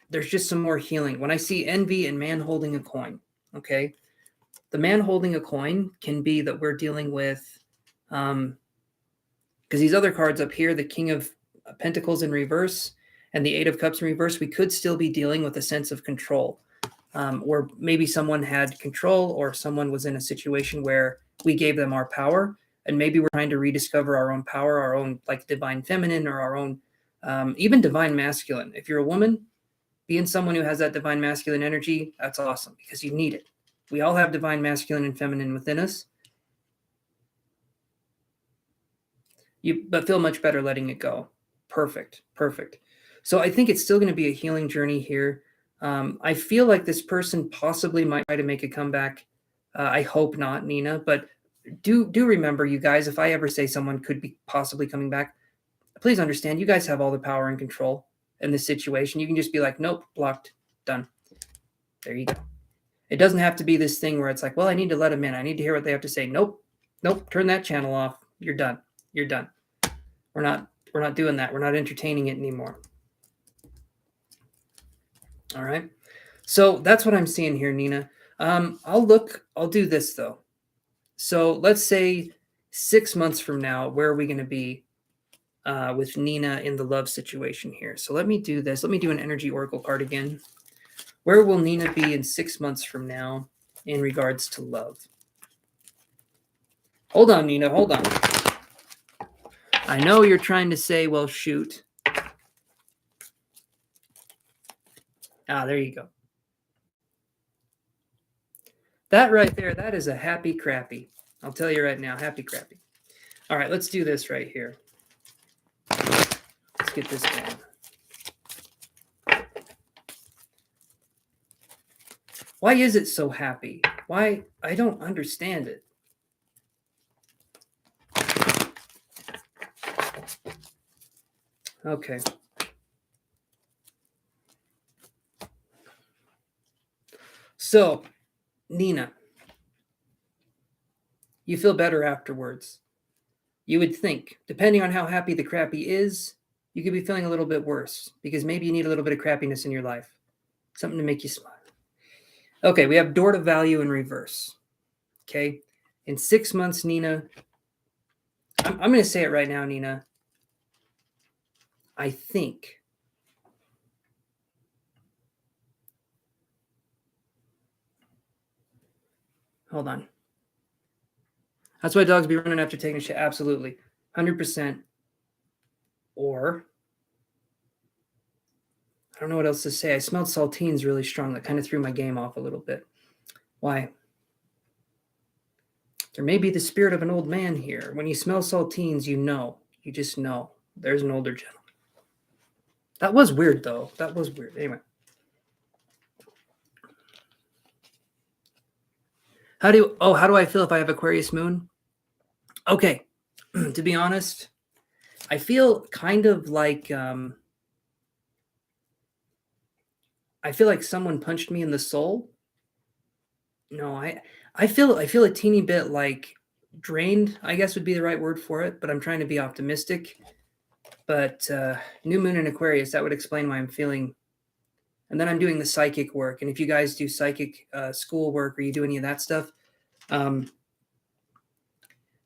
there's just some more healing. When I see envy and man holding a coin, okay? The man holding a coin can be that we're dealing with, because these other cards up here, the King of Pentacles in reverse and the 8 of Cups in reverse, we could still be dealing with a sense of control. Or maybe someone had control, or someone was in a situation where we gave them our power, and maybe we're trying to rediscover our own power, our own like divine feminine, or our own even divine masculine. If you're a woman, being someone who has that divine masculine energy, that's awesome because you need it. We all have divine masculine and feminine within us. But feel much better letting it go. Perfect. Perfect. So I think it's still going to be a healing journey here. I feel like this person possibly might try to make a comeback. I hope not, Nina, but do remember, you guys, if I ever say someone could be possibly coming back, please understand you guys have all the power and control in this situation. You can just be like, nope, blocked, done. There you go. It doesn't have to be this thing where it's like, well, I need to let them in. I need to hear what they have to say. Nope. Turn that channel off. You're done. You're done. We're not doing that. We're not entertaining it anymore. All right. So that's what I'm seeing here, Nina. I'll do this though. So let's say 6 months from now, where are we going to be with Nina in the love situation here? So let me do this. Let me do an energy oracle card again. Where will Nina be in 6 months from now in regards to love. Hold on, Nina, hold on. I know you're trying to say, well, shoot. Ah, there you go. That right there, that is a happy crappy. I'll tell you right now, happy crappy. All right, let's do this right here. Let's get this going. Why is it so happy? Why? I don't understand it. Okay. So, Nina, you feel better afterwards. You would think, depending on how happy the crappy is, you could be feeling a little bit worse because maybe you need a little bit of crappiness in your life. Something to make you smile. Okay, we have door to value in reverse. Okay. In 6 months, Nina, I'm going to say it right now, Nina. I think hold on. That's why dogs be running after taking a shit. Absolutely. 100%. Or, I don't know what else to say. I smelled saltines really strong. That kind of threw my game off a little bit. Why? There may be the spirit of an old man here. When you smell saltines, you know. You just know. There's an older gentleman. That was weird, though. That was weird. Anyway. How do I feel if I have Aquarius moon? Okay. To be honest, I feel kind of like I feel like someone punched me in the soul. No, I feel a teeny bit like drained, I guess would be the right word for it, but I'm trying to be optimistic. But new moon in Aquarius, that would explain why I'm feeling. And then I'm doing the psychic work. And if you guys do psychic school work or you do any of that stuff,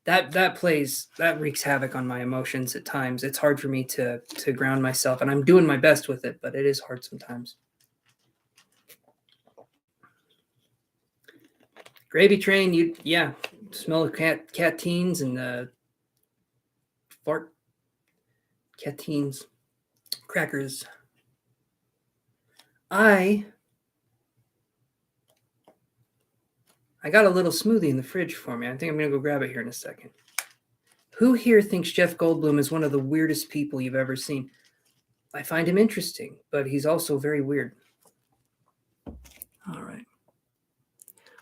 that wreaks havoc on my emotions at times. It's hard for me to ground myself, and I'm doing my best with it, but it is hard sometimes. Gravy train, you smell of catines and fart catines crackers. I got a little smoothie in the fridge for me. I think I'm gonna go grab it here in a second. Who here thinks Jeff Goldblum is one of the weirdest people you've ever seen? I find him interesting, but he's also very weird. All right.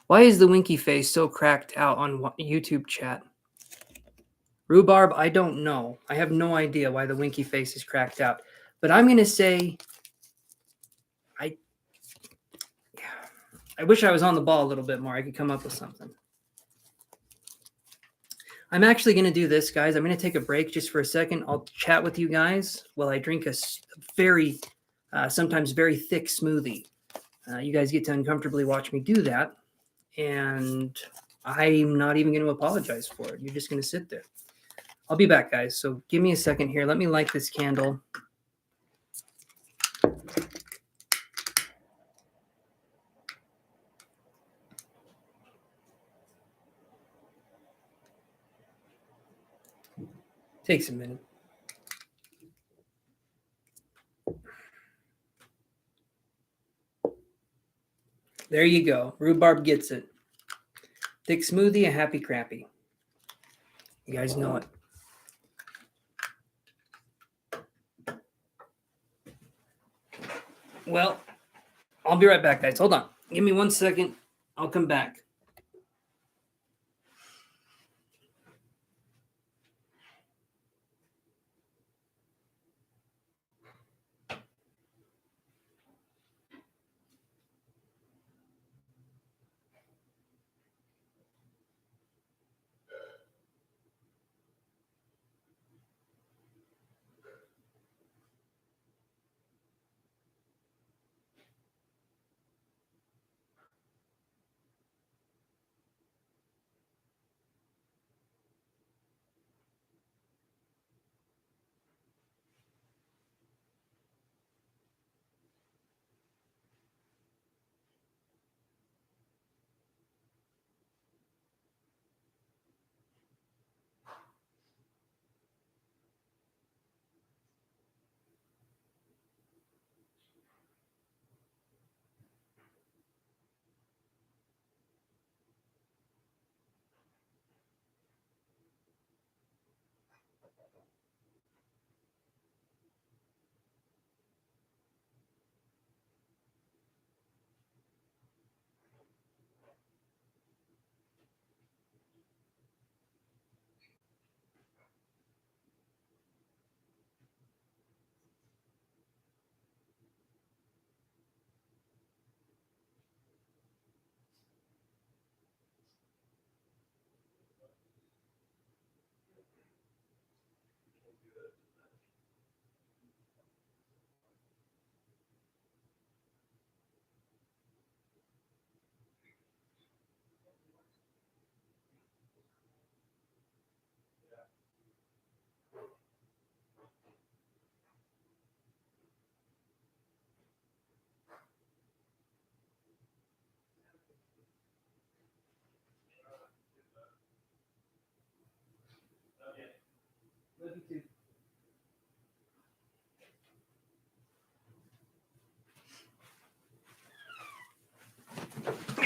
Why is the winky face so cracked out on YouTube chat? Rhubarb, I don't know. I have no idea why the winky face is cracked out. But I'm going to say I wish I was on the ball a little bit more. I could come up with something. I'm actually going to do this, guys. I'm going to take a break just for a second. I'll chat with you guys while I drink a very, sometimes very thick smoothie. You guys get to uncomfortably watch me do that. And I'm not even going to apologize for it. You're just going to sit there. I'll be back, guys. So give me a second here. Let me light this candle. Takes a minute. There you go. Rhubarb gets it. Thick smoothie, a happy crappy. You guys know it. Well, I'll be right back, guys. Hold on. Give me 1 second. I'll come back.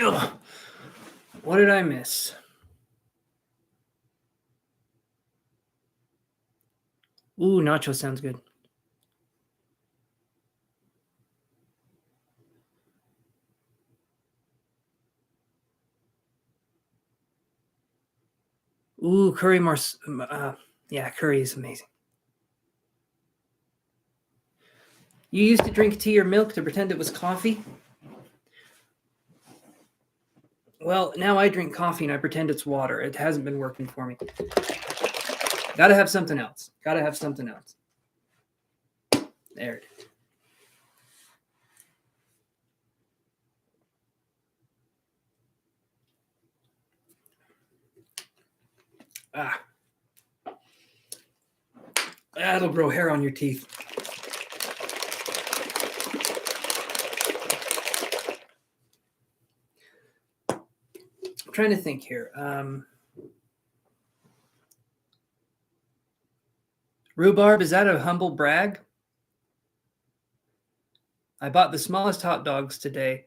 Ugh. What did I miss? Ooh, nacho sounds good. Ooh, curry yeah, curry is amazing. You used to drink tea or milk to pretend it was coffee? Well, now I drink coffee and I pretend it's water. It hasn't been working for me. Gotta have something else. Gotta have something else. There it is. Ah. That'll grow hair on your teeth. I'm trying to think here. Rhubarb, is that a humble brag? I bought the smallest hot dogs today.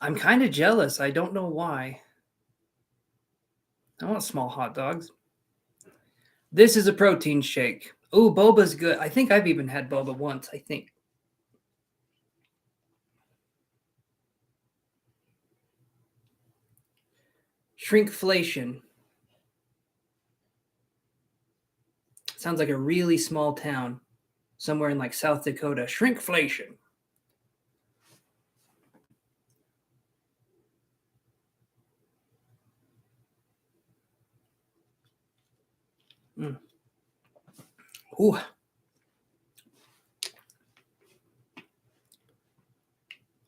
I'm kind of jealous. I don't know why. I want small hot dogs. This is a protein shake. Oh, boba's good. I think I've even had boba once, I think. Shrinkflation. Sounds like a really small town somewhere in like South Dakota. Shrinkflation. Mm. Ooh.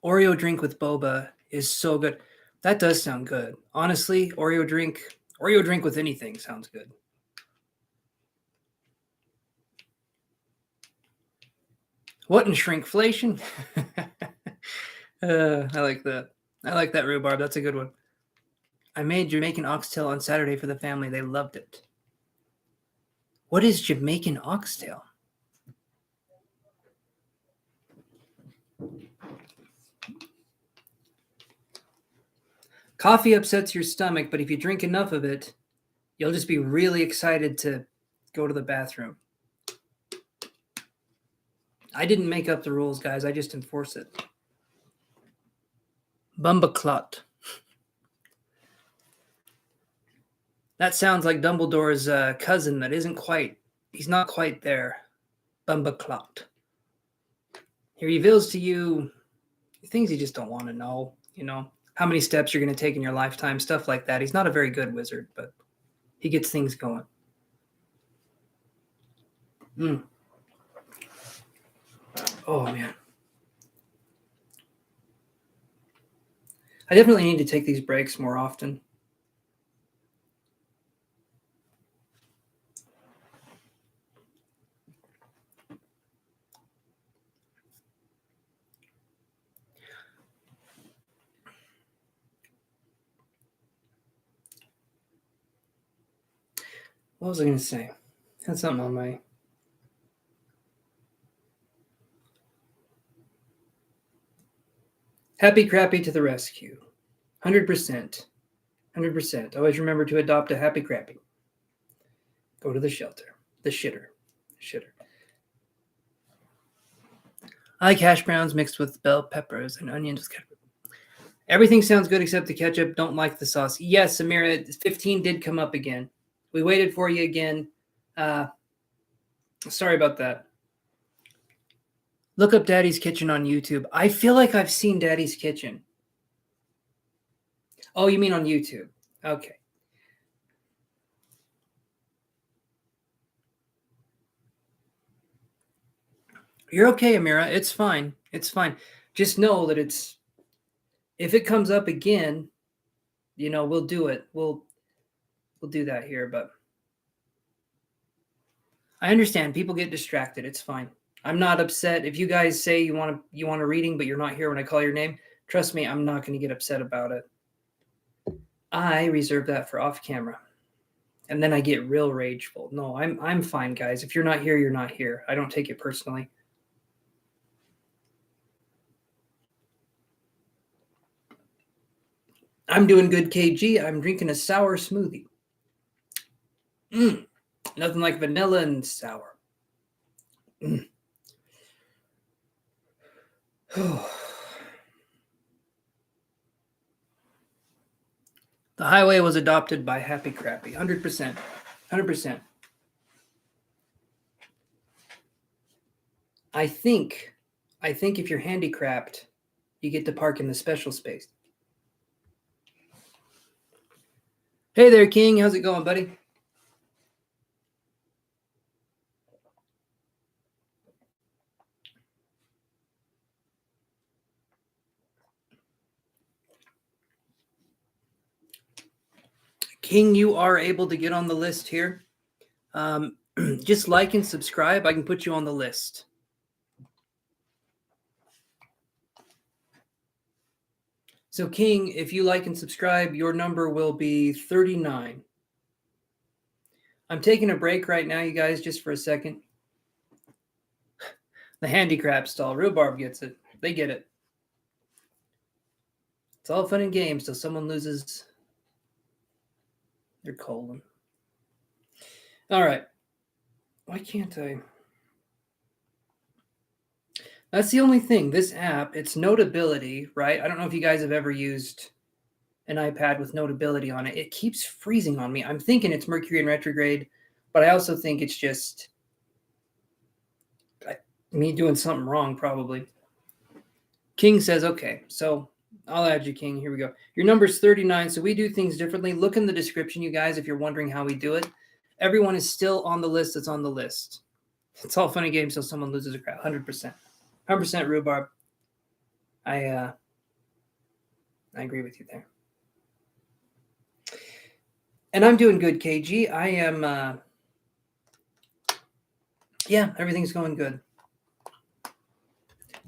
Oreo drink with boba is so good. That does sound good. Honestly, Oreo drink with anything sounds good. What in shrinkflation? I like that. I like that rhubarb. That's a good one. I made Jamaican oxtail on Saturday for the family. They loved it. What is Jamaican oxtail? Coffee upsets your stomach, but if you drink enough of it, you'll just be really excited to go to the bathroom. I didn't make up the rules, guys. I just enforce it. Bumbaclot. That sounds like Dumbledore's cousin that isn't quite, he's not quite there. Bumbaclot. He reveals to you things you just don't want to know, you know, how many steps you're going to take in your lifetime, stuff like that. He's not a very good wizard, but he gets things going. Mm. Oh, man. I definitely need to take these breaks more often. What was I going to say? Had something on my... Happy Crappy to the rescue. 100%. 100%. Always remember to adopt a Happy Crappy. Go to the shelter. The shitter. I like hash browns mixed with bell peppers and onions with ketchup. Everything sounds good except the ketchup. Don't like the sauce. Yes, Amira, 15 did come up again. We waited for you again. Sorry about that. Look up Daddy's Kitchen on YouTube. I feel like I've seen Daddy's Kitchen. Oh, you mean on YouTube? Okay. You're okay, Amira. It's fine. It's fine. Just know that if it comes up again, you know, we'll do it. We'll do that here, but I understand people get distracted. It's fine. I'm not upset if you guys say you want a reading but you're not here when I call your name. Trust me, I'm not going to get upset about it. I reserve that for off camera. And then I get real rageful. No, I'm fine, guys. If you're not here, you're not here. I don't take it personally. I'm doing good, KG. I'm drinking a sour smoothie. Nothing like vanilla and sour. The highway was adopted by Happy Crappy. 100%. 100%. I think if you're handicapped, you get to park in the special space. Hey there, King. How's it going, buddy? King, you are able to get on the list here. Just like and subscribe. I can put you on the list. So, King, if you like and subscribe, your number will be 39. I'm taking a break right now, you guys, just for a second. The handicap stall. Rhubarb gets it. They get it. It's all fun and games till someone loses their colon. All right. Why can't I? That's the only thing. This app, it's Notability, right? I don't know if you guys have ever used an iPad with Notability on it. It keeps freezing on me. I'm thinking it's Mercury in retrograde, but I also think it's just me doing something wrong, probably. King says, okay, so I'll add you, King. Here we go. Your number's 39, so we do things differently. Look in the description, you guys, if you're wondering how we do it. Everyone is still on the list that's on the list. It's all fun and games till someone loses a crowd. 100%. 100% rhubarb. I agree with you there. And I'm doing good, KG. I am, yeah, everything's going good.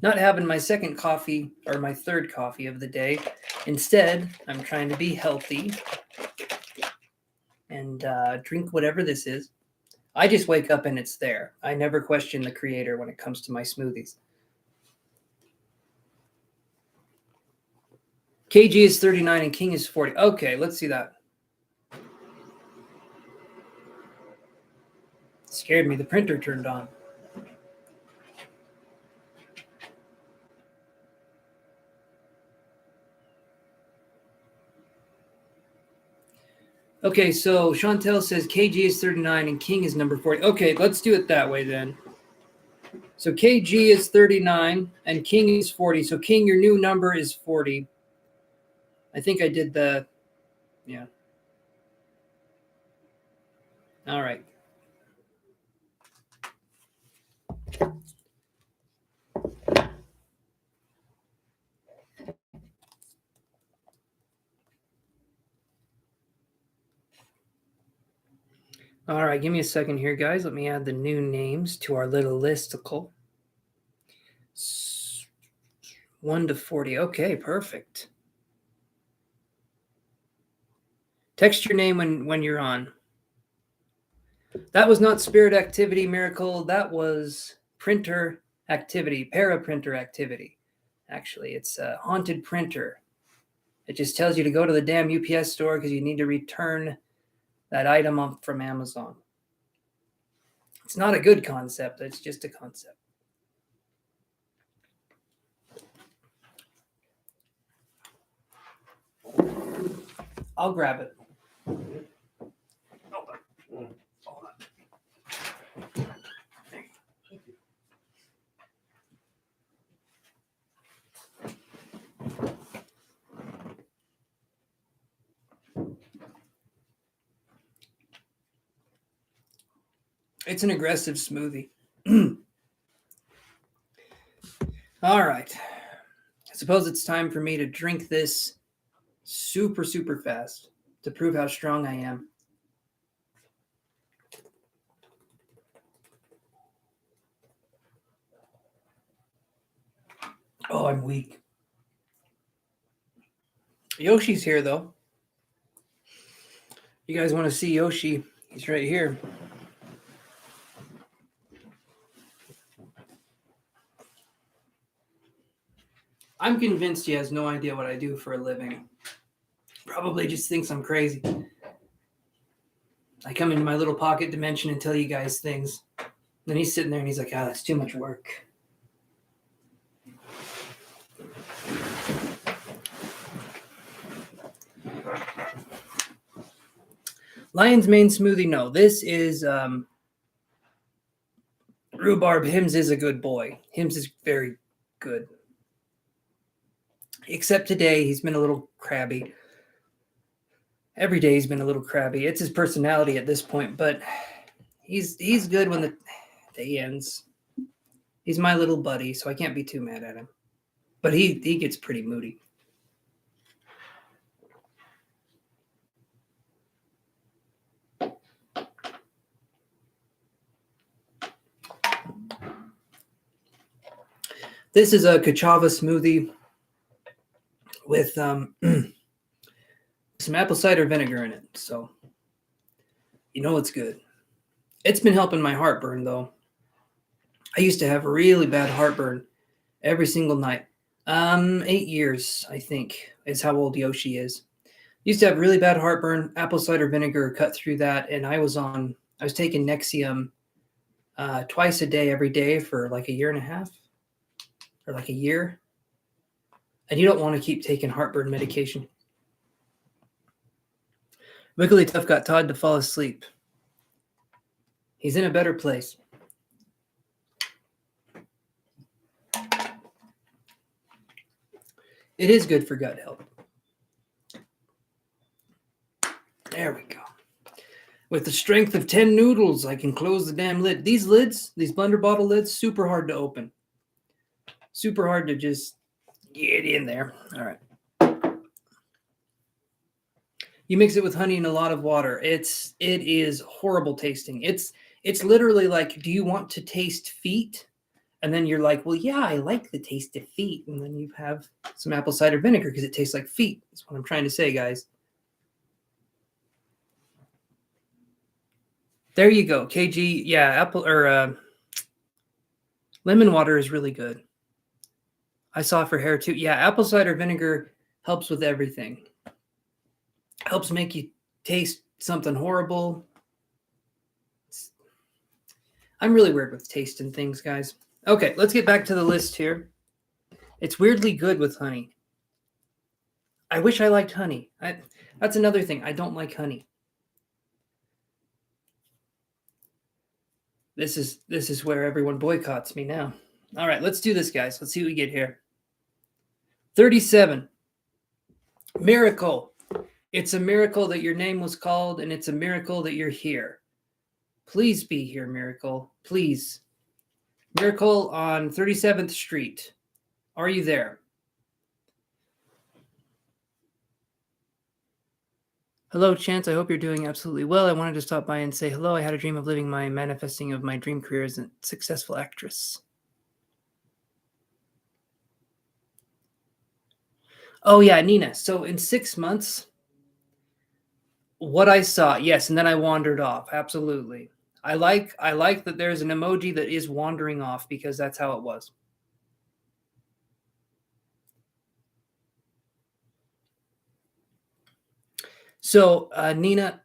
Not having my second coffee or my third coffee of the day. Instead, I'm trying to be healthy and drink whatever this is. I just wake up and it's there. I never question the creator when it comes to my smoothies. KG is 39 and King is 40. Okay, let's see that. It scared me. The printer turned on. Okay, so Chantel says KG is 39 and King is number 40. Okay, let's do it that way then. So KG is 39 and King is 40. So King, your new number is 40. I think I did the, yeah. All right. All right, give me a second here, guys. Let me add the new names to our little listicle. 1 to 40. Okay, perfect. Text your name when you're on. That was not spirit activity, Miracle. That was printer activity, para-printer activity. Actually, it's a haunted printer. It just tells you to go to the damn UPS store because you need to return that item up from Amazon. It's not a good concept. It's just a concept. I'll grab it. Hold on. It's an aggressive smoothie. All right. I suppose it's time for me to drink this super, super fast to prove how strong I am. Oh, I'm weak. Yoshi's here, though. You guys want to see Yoshi? He's right here. I'm convinced he has no idea what I do for a living. probably just thinks I'm crazy. I come into my little pocket dimension and tell you guys things. Then he's sitting there and he's like, "Ah, that's too much work." Lion's Mane smoothie. No, this is rhubarb. Hims is a good boy. Hims is very good. Except today, he's been a little crabby. Every day he's been a little crabby. It's his personality at this point, but he's good when the day ends. He's my little buddy, so I can't be too mad at him. But he gets pretty moody. This is a Cashapp smoothie with some apple cider vinegar in it. So, you know it's good. It's been helping my heartburn, though. I used to have really bad heartburn every single night. 8 years, I think, is how old Yoshi is. Used to have really bad heartburn. Apple cider vinegar cut through that, and I was taking Nexium twice a day, every day for like a year and a half. Or like a year. And you don't want to keep taking heartburn medication. Wigglytuff got Todd to fall asleep. He's in a better place. It is good for gut health. There we go. With the strength of 10 noodles, I can close the damn lid. These lids, these blender bottle lids, super hard to open. Super hard to just get in there. All right. You mix it with honey and a lot of water. It is horrible tasting. It's literally like, do you want to taste feet? And then you're like, well, yeah, I like the taste of feet. And then you have some apple cider vinegar because it tastes like feet. That's what I'm trying to say, guys. There you go. KG, yeah, lemon water is really good. I saw for hair too. Yeah, apple cider vinegar helps with everything. Helps make you taste something horrible. I'm really weird with taste and things, guys. Okay, let's get back to the list here. It's weirdly good with honey. I wish I liked honey. That's another thing. I don't like honey. This is where everyone boycotts me now. All right, let's do this, guys. Let's see what we get here. 37. Miracle. It's a miracle that your name was called, and it's a miracle that you're here. Please be here, Miracle. Please. Miracle on 37th Street. Are you there? Hello, Chance. I hope you're doing absolutely well. I wanted to stop by and say hello. I had a dream of living my manifesting of my dream career as a successful actress. Oh, yeah, Nina. So in 6 months, what I saw, yes, and then I wandered off. Absolutely. I like that there's an emoji that is wandering off because that's how it was. So, Nina,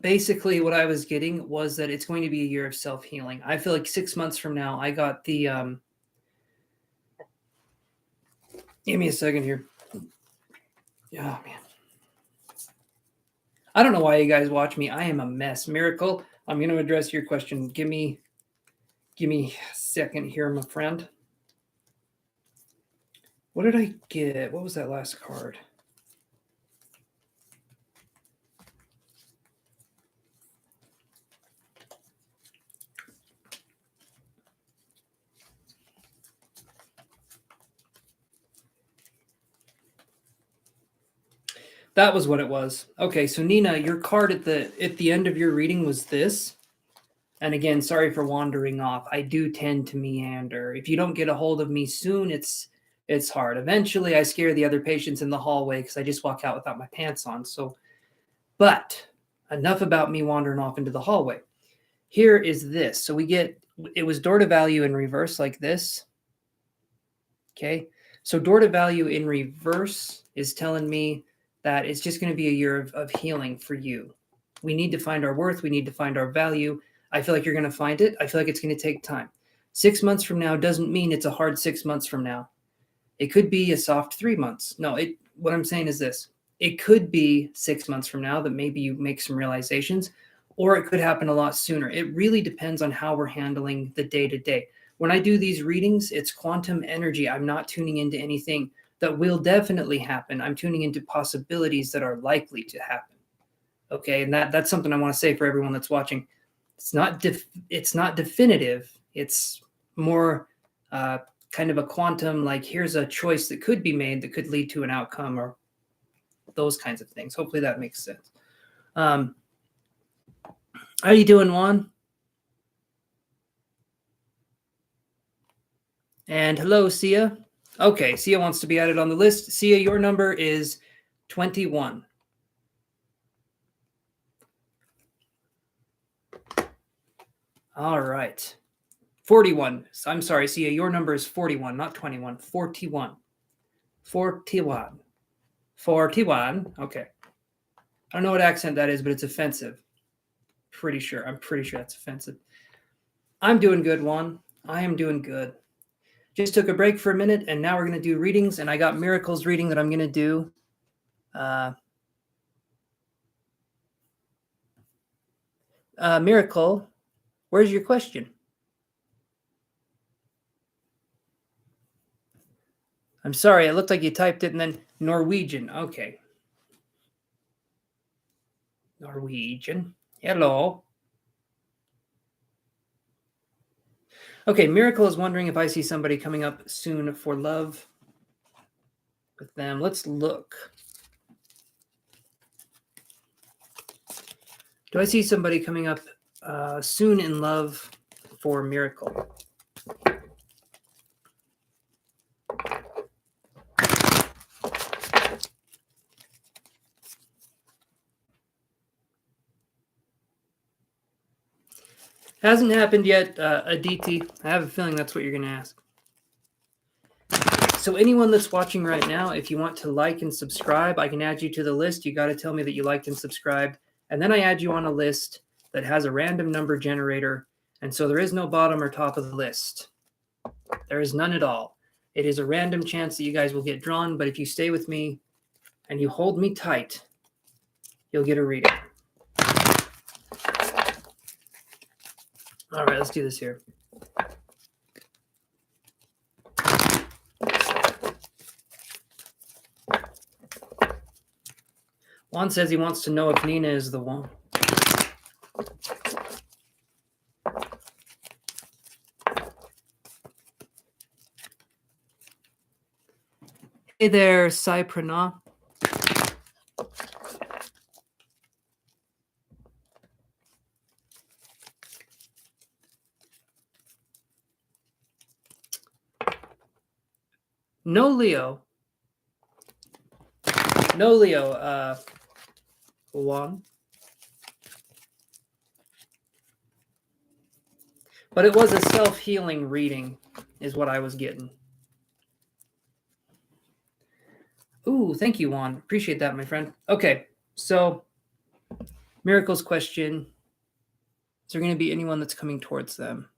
basically what I was getting was that it's going to be a year of self-healing. I feel like 6 months from now, I got the give me a second here. Yeah, man. I don't know why you guys watch me. I am a mess. Miracle, I'm going to address your question. Give me a second here, my friend. What did I get? What was that last card? That was what it was. Okay, so Nina, your card at the end of your reading was this. And again, sorry for wandering off. I do tend to meander. If you don't get a hold of me soon, it's hard. Eventually, I scare the other patients in the hallway because I just walk out without my pants on. So, but enough about me wandering off into the hallway. Here is this. So it was door to value in reverse like this. Okay. So door to value in reverse is telling me that it's just going to be a year of healing for you. We need to find our worth. We need to find our value. I feel like you're going to find it. I feel like it's going to take time. 6 months from now doesn't mean it's a hard 6 months from now. It could be a soft 3 months. No, what I'm saying is this. It could be 6 months from now that maybe you make some realizations, or it could happen a lot sooner. It really depends on how we're handling the day-to-day. When I do these readings, it's quantum energy. I'm not tuning into anything that will definitely happen. I'm tuning into possibilities that are likely to happen. Okay, and that's something I want to say for everyone that's watching. It's not definitive. It's more kind of a quantum, like here's a choice that could be made that could lead to an outcome, or those kinds of things. Hopefully that makes sense. How are you doing, Juan? And hello, Sia. Okay, Sia wants to be added on the list. Sia, your number is 21. All right. 41. I'm sorry, Sia, your number is 41, not 21. 41. 41. 41. Okay. I don't know what accent that is, but it's offensive. I'm pretty sure that's offensive. I'm doing good, Juan. I am doing good. Just took a break for a minute, and now we're going to do readings, and I got Miracles reading that I'm going to do. Miracle, where's your question? I'm sorry, it looked like you typed it and then Norwegian. Okay. Norwegian. Hello. Okay, Miracle is wondering if I see somebody coming up soon for love with them. Let's look. Do I see somebody coming up soon in love for Miracle? Hasn't happened yet, Aditi. I have a feeling that's what you're going to ask. So anyone that's watching right now, if you want to like and subscribe, I can add you to the list. You got to tell me that you liked and subscribed. And then I add you on a list that has a random number generator. And so there is no bottom or top of the list. There is none at all. It is a random chance that you guys will get drawn. But if you stay with me and you hold me tight, you'll get a reading. All right, let's do this here. Juan says he wants to know if Nina is the one. Hey there, Sai Pranav. No Leo. No Leo, Juan. But it was a self-healing reading, is what I was getting. Ooh, thank you, Juan. Appreciate that, my friend. Okay, so Miracle's question. Is there going to be anyone that's coming towards them?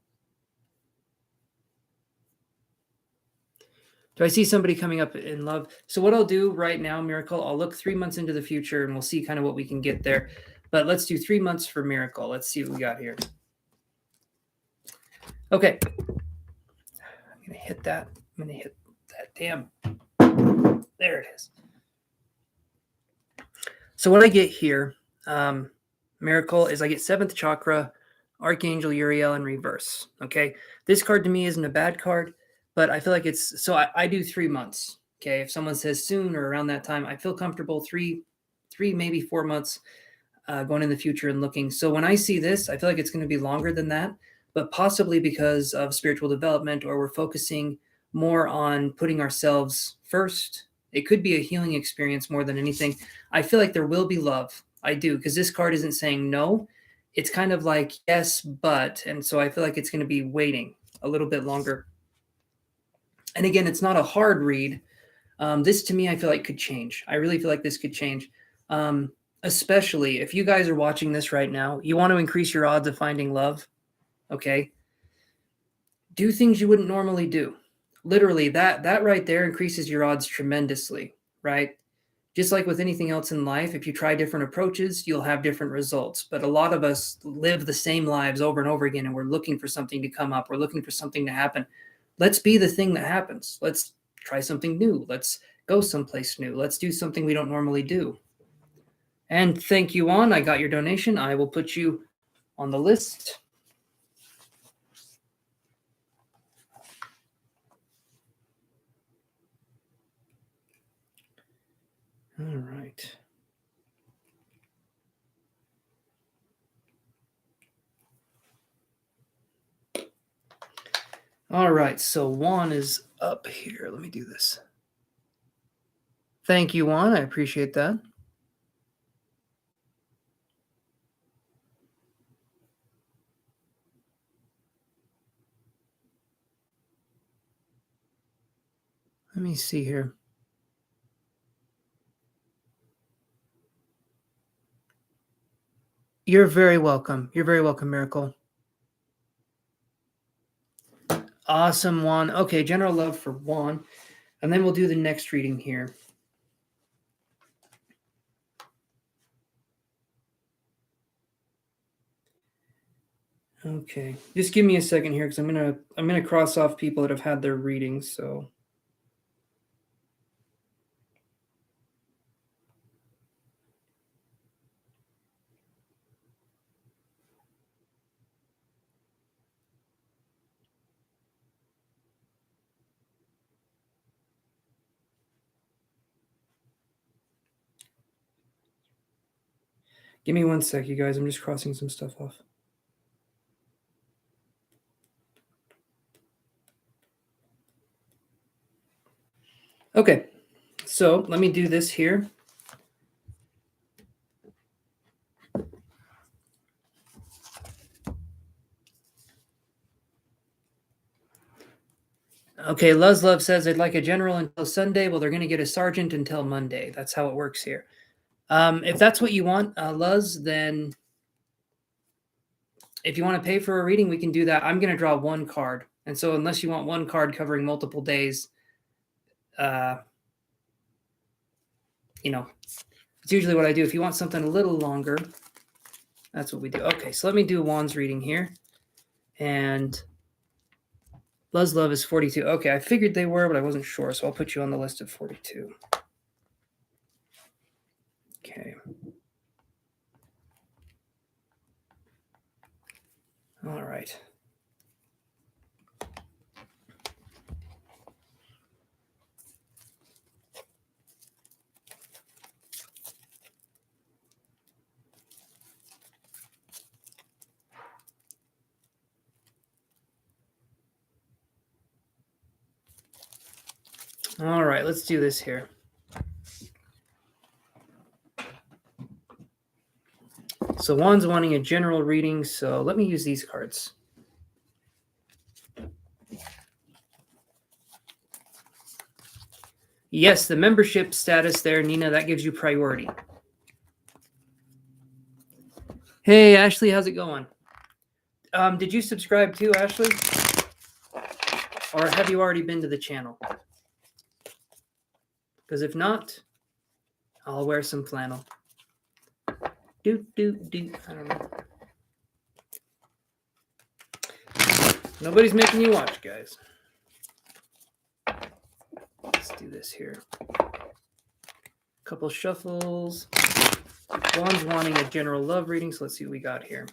Do I see somebody coming up in love? So what I'll do right now, Miracle, I'll look 3 months into the future and we'll see kind of what we can get there. But let's do 3 months for Miracle. Let's see what we got here. Okay. I'm going to hit that. I'm going to hit that. Damn. There it is. So what I get here, Miracle, is I get 7th chakra, Archangel Uriel in reverse. Okay. This card to me isn't a bad card. But I feel like it's, so I do 3 months. Okay. If someone says soon or around that time, I feel comfortable three, maybe 4 months going in the future and looking. So when I see this, I feel like it's going to be longer than that, but possibly because of spiritual development, or we're focusing more on putting ourselves first. It could be a healing experience more than anything. I feel like there will be love. I do, because this card isn't saying no. It's kind of like yes, but, and so I feel like it's going to be waiting a little bit longer. And again, it's not a hard read. This to me, I feel like could change. I really feel like this could change. Especially if you guys are watching this right now, you want to increase your odds of finding love. Okay. Do things you wouldn't normally do. Literally, that right there increases your odds tremendously, right? Just like with anything else in life, if you try different approaches, you'll have different results. But a lot of us live the same lives over and over again, and we're looking for something to come up. We're looking for something to happen. Let's be the thing that happens. Let's try something new. Let's go someplace new. Let's do something we don't normally do. And thank you, Juan. I got your donation. I will put you on the list. All right. All right, so Juan is up here. Let me do this. Thank you, Juan. I appreciate that. Let me see here. You're very welcome. You're very welcome, Miracle. Awesome, Juan. Okay, general love for Juan. And then we'll do the next reading here. Okay, just give me a second here because I'm gonna cross off people that have had their readings. So give me 1 sec, you guys. I'm just crossing some stuff off. Okay, so let me do this here. Okay, Love says they'd like a general until Sunday. Well, they're going to get a sergeant until Monday. That's how it works here. If that's what you want, Luz, then if you want to pay for a reading, we can do that. I'm going to draw 1 card. And so unless you want 1 card covering multiple days, it's usually what I do. If you want something a little longer, that's what we do. Okay, so let me do Juan's reading here. And Luz Love is 42. Okay, I figured they were, but I wasn't sure. So I'll put you on the list of 42. Okay. All right. All right, let's do this here. So Juan's wanting a general reading, so let me use these cards. Yes, the membership status there, Nina, that gives you priority. Hey, Ashley, how's it going? Did you subscribe too, Ashley? Or have you already been to the channel? Because if not, I'll wear some flannel. I don't know. Nobody's making you watch, guys. Let's do this here. Couple shuffles. Juan's wanting a general love reading, so let's see what we got here.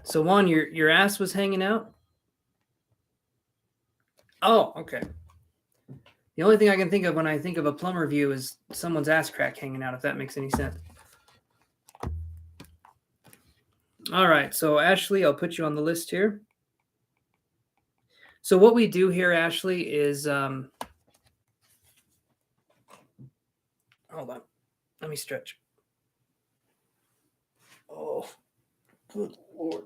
So Juan, your ass was hanging out? Oh, okay. The only thing I can think of when I think of a plumber view is someone's ass crack hanging out, if that makes any sense. All right, so Ashley, I'll put you on the list here. So what we do here, Ashley, is Hold on. Let me stretch. Oh, good Lord.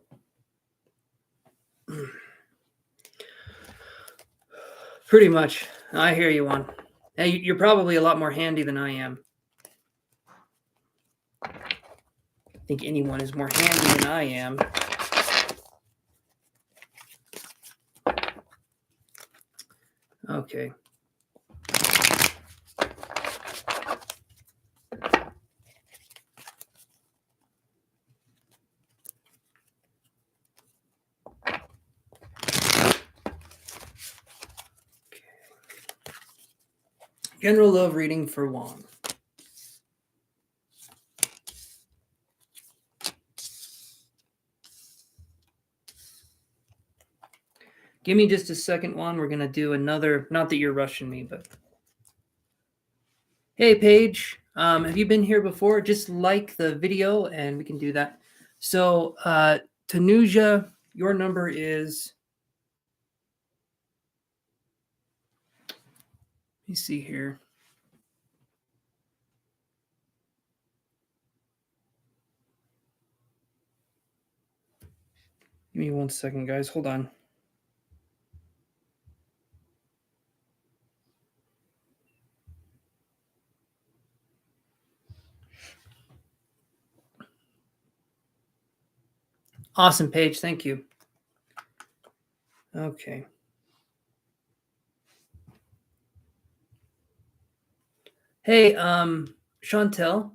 Pretty much. I hear you, Juan. Hey, you're probably a lot more handy than I am. I think anyone is more handy than I am. Okay. General love reading for Juan. Give me just a second, Juan. We're going to do another, not that you're rushing me, but... Hey, Paige. Have you been here before? Just like the video and we can do that. So, Tanuja, your number is... Let me see here. Give me 1 second, guys. Hold on. Awesome, Paige. Thank you. Okay. Hey, Chantel,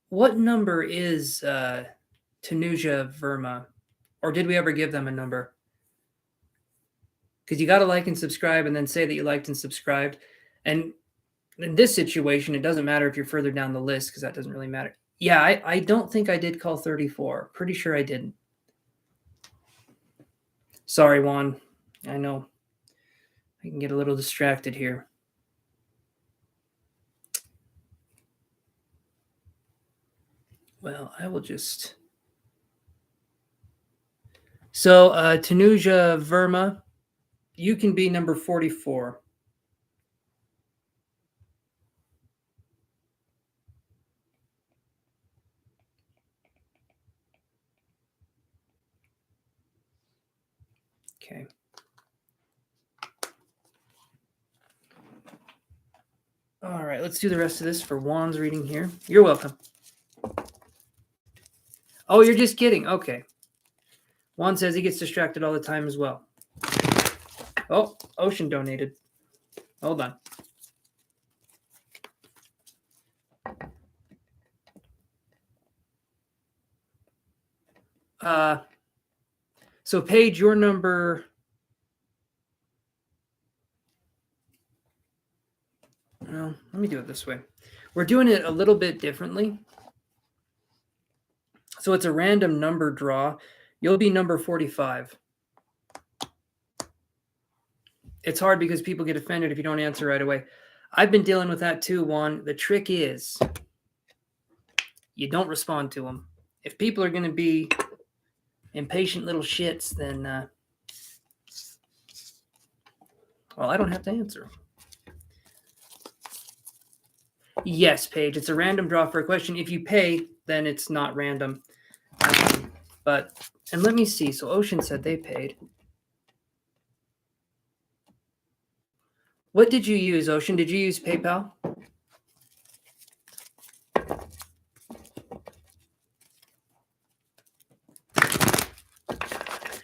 what number is Tanuja Verma? Or did we ever give them a number? Because you got to like and subscribe and then say that you liked and subscribed. And in this situation, it doesn't matter if you're further down the list because that doesn't really matter. Yeah, I don't think I did call 34. Pretty sure I didn't. Sorry, Juan. I know. I can get a little distracted here. Well, I will just... So, Tanuja Verma, you can be number 44. Okay. All right, let's do the rest of this for Juan's reading here. You're welcome. Oh, you're just kidding. Okay. Juan says he gets distracted all the time as well. Oh, Ocean donated. Hold on. So Paige, your number... Well, let me do it this way. We're doing it a little bit differently. So it's a random number draw. You'll be number 45. It's hard because people get offended if you don't answer right away. I've been dealing with that too, Juan. The trick is you don't respond to them. If people are going to be impatient little shits, then, well, I don't have to answer them. Yes, Paige, it's a random draw for a question. If you pay, then it's not random. And let me see. So Ocean said they paid. What did you use, Ocean? Did you use PayPal?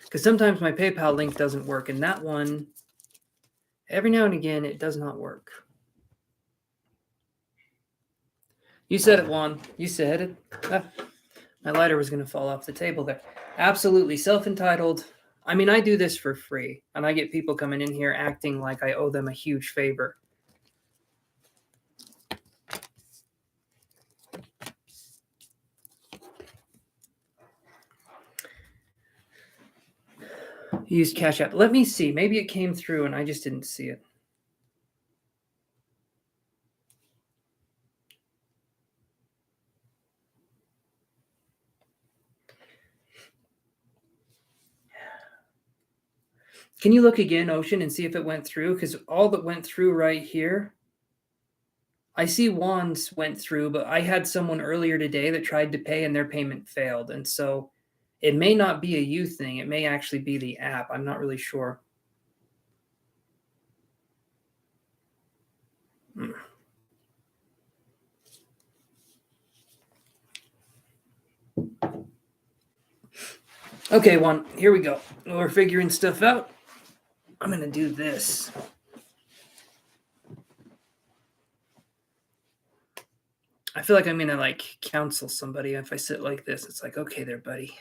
Because sometimes my PayPal link doesn't work, and that one, every now and again, it does not work. You said it, Juan. You said it. Ah, my lighter was going to fall off the table there. Absolutely self-entitled. I mean, I do this for free, and I get people coming in here acting like I owe them a huge favor. Use Cashapp. Let me see. Maybe it came through and I just didn't see it. Can you look again, Ocean, and see if it went through? Because all that went through right here, I see wands went through, but I had someone earlier today that tried to pay and their payment failed. And so it may not be a you thing. It may actually be the app. I'm not really sure. Hmm. Okay, one. Here we go. We're figuring stuff out. I'm going to do this. I feel like I'm going to like counsel somebody. If I sit like this, it's like, okay there, buddy.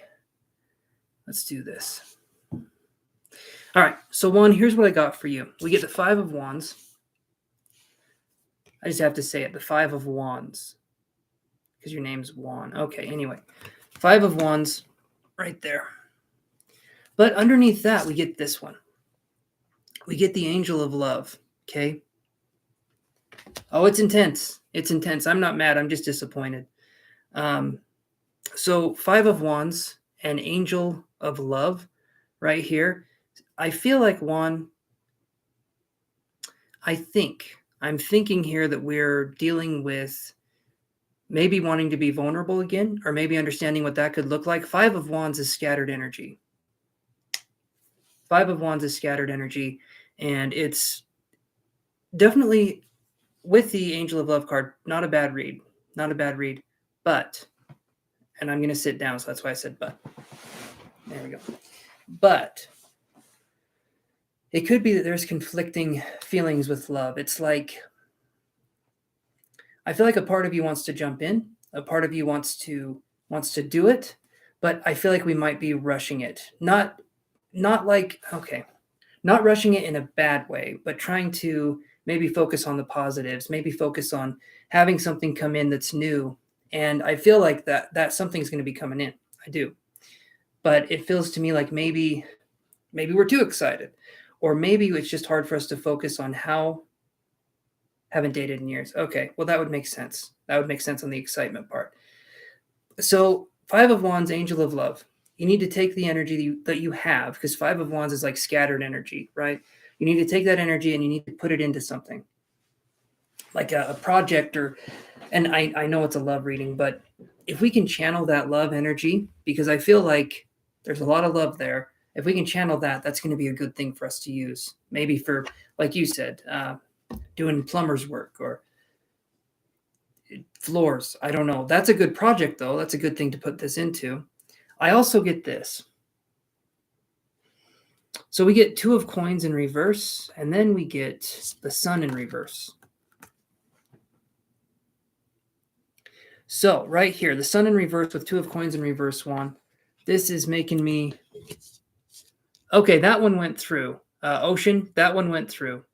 Let's do this. All right. So one, here's what I got for you. We get the 5 of wands. I just have to say it. The 5 of wands. Because your name's Juan. Okay, anyway. 5 of wands right there. But underneath that, we get this one. We get the angel of love. Okay. Oh, it's intense. It's intense. I'm not mad. I'm just disappointed. So 5 of wands and angel of love right here. I feel like Juan, I'm thinking here that we're dealing with maybe wanting to be vulnerable again, or maybe understanding what that could look like. 5 of wands is scattered energy. 5 of wands is scattered energy, and it's definitely with the angel of love card, not a bad read. Not a bad read. But, and I'm going to sit down, so that's why I said but. There we go. But it could be that there's conflicting feelings with love. It's like, I feel like a part of you wants to jump in, a part of you wants to do it, but I feel like we might be rushing it. Not like, okay, not rushing it in a bad way, but trying to maybe focus on the positives, maybe focus on having something come in that's new. And I feel like that something's going to be coming in. I do. But it feels to me like maybe we're too excited, or maybe it's just hard for us to focus on how. Haven't dated in years. Okay, well, that would make sense. That would make sense on the excitement part. So 5 of wands, angel of love. You need to take the energy that you have, because 5 of wands is like scattered energy, right? You need to take that energy and you need to put it into something like a project, or, and I know it's a love reading, but if we can channel that love energy, because I feel like there's a lot of love there. If we can channel that, that's going to be a good thing for us to use. Maybe for, like you said, doing plumber's work or floors. I don't know. That's a good project, though. That's a good thing to put this into. I also get this. So we get 2 of coins in reverse, and then we get the sun in reverse. So right here, the sun in reverse with 2 of coins in reverse, one. This is making me... Okay, that one went through. Ocean, that one went through.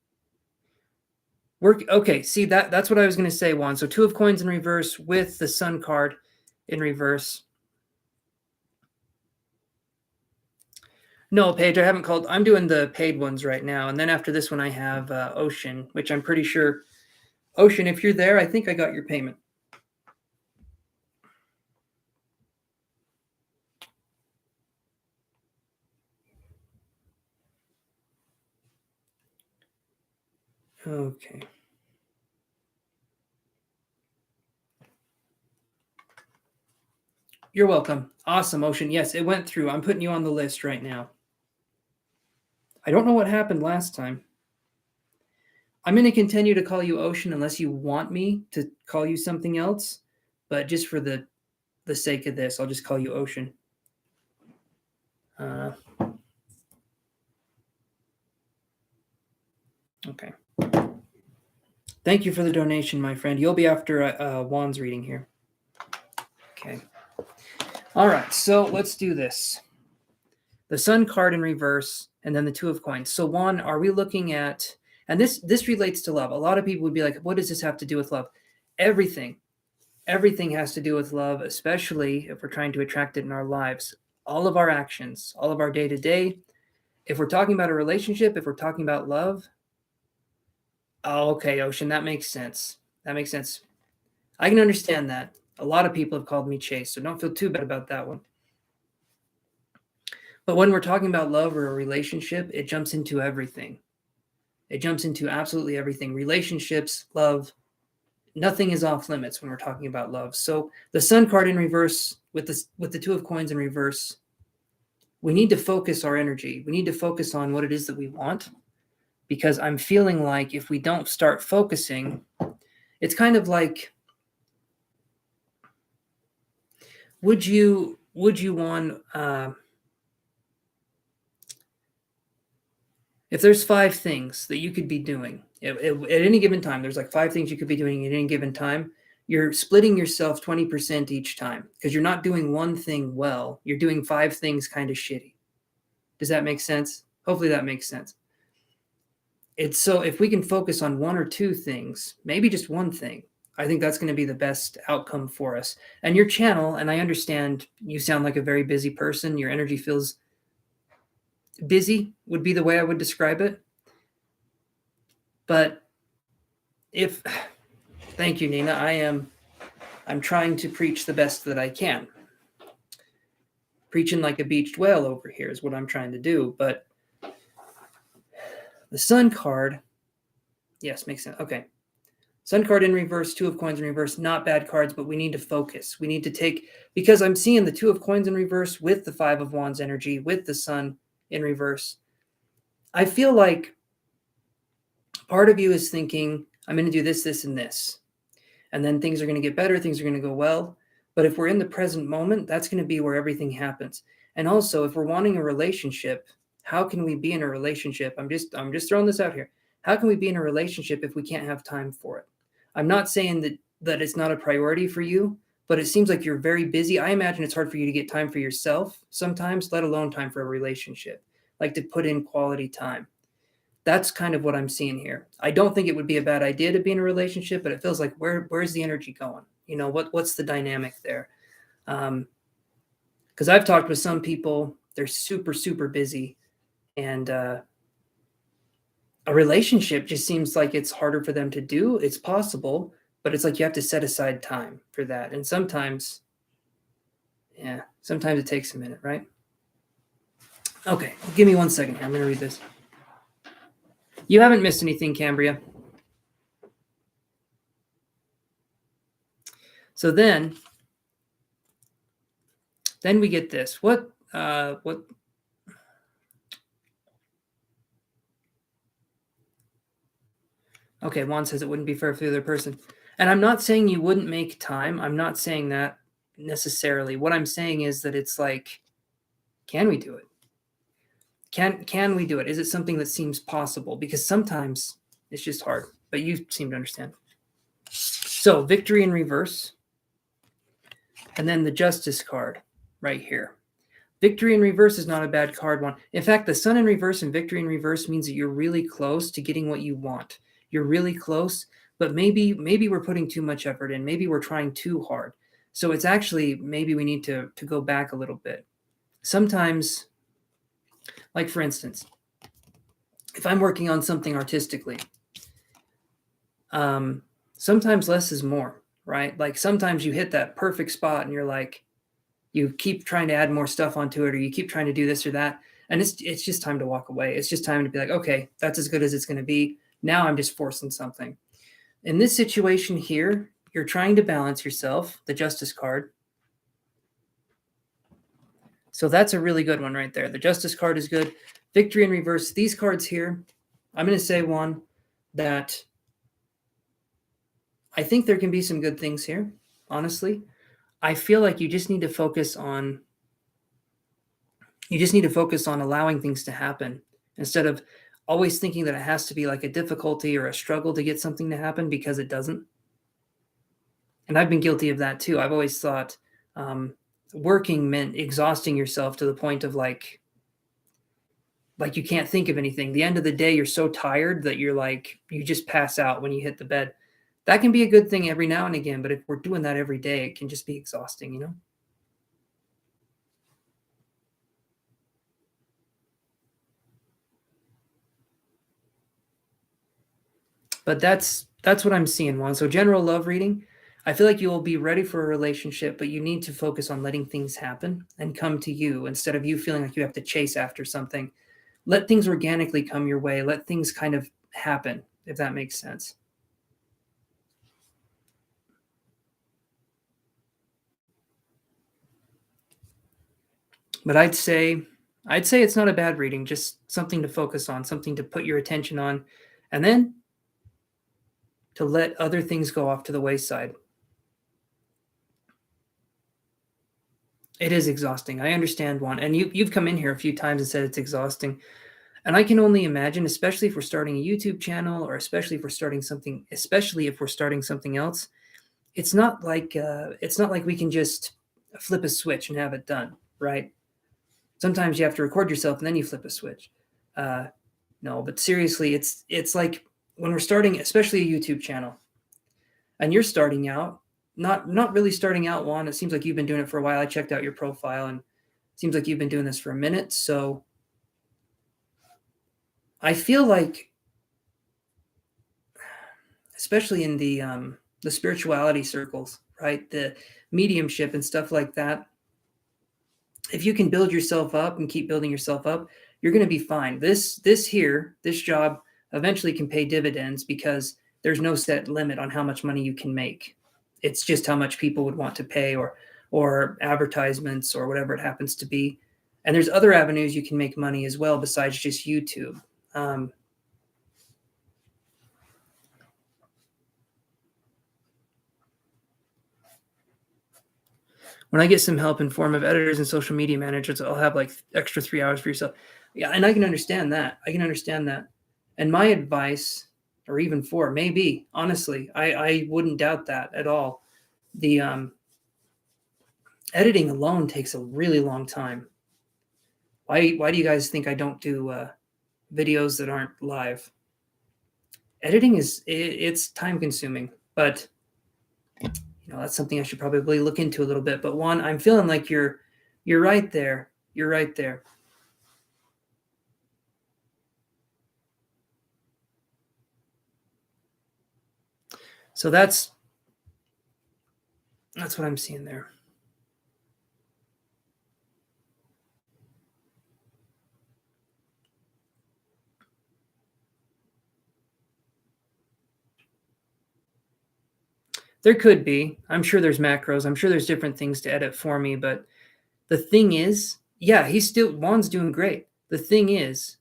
Okay, see, that's what I was going to say, Juan. So 2 of coins in reverse with the sun card in reverse. No, Paige, I haven't called. I'm doing the paid ones right now. And then after this one, I have Ocean, which I'm pretty sure. Ocean, if you're there, I think I got your payment. Okay. You're welcome. Awesome, Ocean. Yes, it went through. I'm putting you on the list right now. I don't know what happened last time. I'm going to continue to call you Ocean unless you want me to call you something else. But just for the sake of this, I'll just call you Ocean. Okay. Thank you for the donation, my friend. You'll be after Juan's reading here. Okay. All right, so let's do this. The sun card in reverse, and then the 2 of coins. So Juan, are we looking at, and this relates to love. A lot of people would be like, what does this have to do with love? Everything has to do with love, especially if we're trying to attract it in our lives. All of our actions, all of our day-to-day. If we're talking about a relationship, if we're talking about love, oh, okay, Ocean, that makes sense. That makes sense. I can understand that. A lot of people have called me Chase, so don't feel too bad about that one. But when we're talking about love or a relationship, it jumps into everything. It jumps into absolutely everything. Relationships, love, nothing is off limits when we're talking about love. So the Sun card in reverse with the Two of Coins in reverse, we need to focus our energy. We need to focus on what it is that we want, because I'm feeling like if we don't start focusing, it's kind of like, would you want, if there's 5 things that you could be doing at any given time, there's like 5 things you could be doing at any given time. You're splitting yourself 20% each time because you're not doing one thing well. You're doing 5 things kind of shitty. Does that make sense? Hopefully that makes sense. It's so if we can focus on 1 or 2 things, maybe just one thing, I think that's going to be the best outcome for us. And your channel, and I understand you sound like a very busy person. Your energy feels busy would be the way I would describe it. But thank you, Nina. I'm trying to preach the best that I can. Preaching like a beached whale over here is what I'm trying to do. But the Sun card, yes, makes sense. Okay. Sun card in reverse, Two of Coins in reverse, not bad cards, but we need to focus. We need to take, because I'm seeing the Two of Coins in reverse with the Five of Wands energy, with the Sun in reverse. I feel like part of you is thinking, I'm going to do this, this, and this. And then things are going to get better, things are going to go well. But if we're in the present moment, that's going to be where everything happens. And also, if we're wanting a relationship, how can we be in a relationship? I'm just throwing this out here. How can we be in a relationship if we can't have time for it? I'm not saying that it's not a priority for you, but it seems like you're very busy. I imagine it's hard for you to get time for yourself sometimes, let alone time for a relationship, like to put in quality time. That's kind of what I'm seeing here. I don't think it would be a bad idea to be in a relationship, but it feels like where's the energy going? You know, what's the dynamic there? Because I've talked with some people, they're super, super busy, and a relationship just seems like it's harder for them to do. It's possible, but it's like you have to set aside time for that. And sometimes it takes a minute, right? Okay, give me 1 second here. I'm going to read this. You haven't missed anything, Cambria. So then we get this. What? Okay, Juan says it wouldn't be fair for the other person. And I'm not saying you wouldn't make time. I'm not saying that necessarily. What I'm saying is that it's like, can we do it? Can we do it? Is it something that seems possible? Because sometimes it's just hard, but you seem to understand. So Victory in reverse, and then the Justice card right here. Victory in reverse is not a bad card one. In fact, the Sun in reverse and Victory in reverse means that you're really close to getting what you want. You're really close, but maybe we're putting too much effort in. Maybe we're trying too hard. So it's actually, maybe we need to go back a little bit. Sometimes, like for instance, if I'm working on something artistically, sometimes less is more, right? Like sometimes you hit that perfect spot and you're like, you keep trying to add more stuff onto it, or you keep trying to do this or that. And it's just time to walk away. It's just time to be like, okay, that's as good as it's going to be. Now I'm just forcing something. In this situation here, you're trying to balance yourself, the Justice card. So that's a really good one right there. The Justice card is good. Victory in reverse. These cards here, I'm going to say one that I think there can be some good things here, honestly. I feel like you just need to focus on allowing things to happen instead of always thinking that it has to be like a difficulty or a struggle to get something to happen, because it doesn't. And I've been guilty of that too. I've always thought working meant exhausting yourself to the point of like you can't think of anything. The end of the day, you're so tired that you're like, you just pass out when you hit the bed. That can be a good thing every now and again, but if we're doing that every day, it can just be exhausting, you know? But that's what I'm seeing, Juan. So general love reading, I feel like you will be ready for a relationship, but you need to focus on letting things happen and come to you instead of you feeling like you have to chase after something. Let things organically come your way. Let things kind of happen, if that makes sense. But I'd say it's not a bad reading, just something to focus on, something to put your attention on, and then to let other things go off to the wayside. It is exhausting. I understand, Juan. And you've come in here a few times and said it's exhausting. And I can only imagine, especially if we're starting a YouTube channel, or especially if we're starting something else, it's not like we can just flip a switch and have it done, right? Sometimes you have to record yourself and then you flip a switch. No, but seriously, it's like when we're starting, especially a YouTube channel, and you're starting out, not really starting out, Juan. It seems like you've been doing it for a while. I checked out your profile, and it seems like you've been doing this for a minute. So I feel like, especially in the spirituality circles, right, the mediumship and stuff like that, if you can build yourself up and keep building yourself up, you're going to be fine. This job eventually can pay dividends because there's no set limit on how much money you can make. It's just how much people would want to pay, or advertisements, or whatever it happens to be. And there's other avenues you can make money as well besides just YouTube. When I get some help in form of editors and social media managers, I'll have like extra 3 hours for yourself. Yeah, and I can understand that. And my advice, or even four, maybe, honestly, I wouldn't doubt that at all. The editing alone takes a really long time. Why do you guys think I don't do videos that aren't live? Editing it's time consuming, but that's something I should probably look into a little bit. But Juan, I'm feeling like you're right there. You're right there. So that's what I'm seeing there. There could be. I'm sure there's macros. I'm sure there's different things to edit for me. But the thing is, yeah, Juan's doing great. The thing is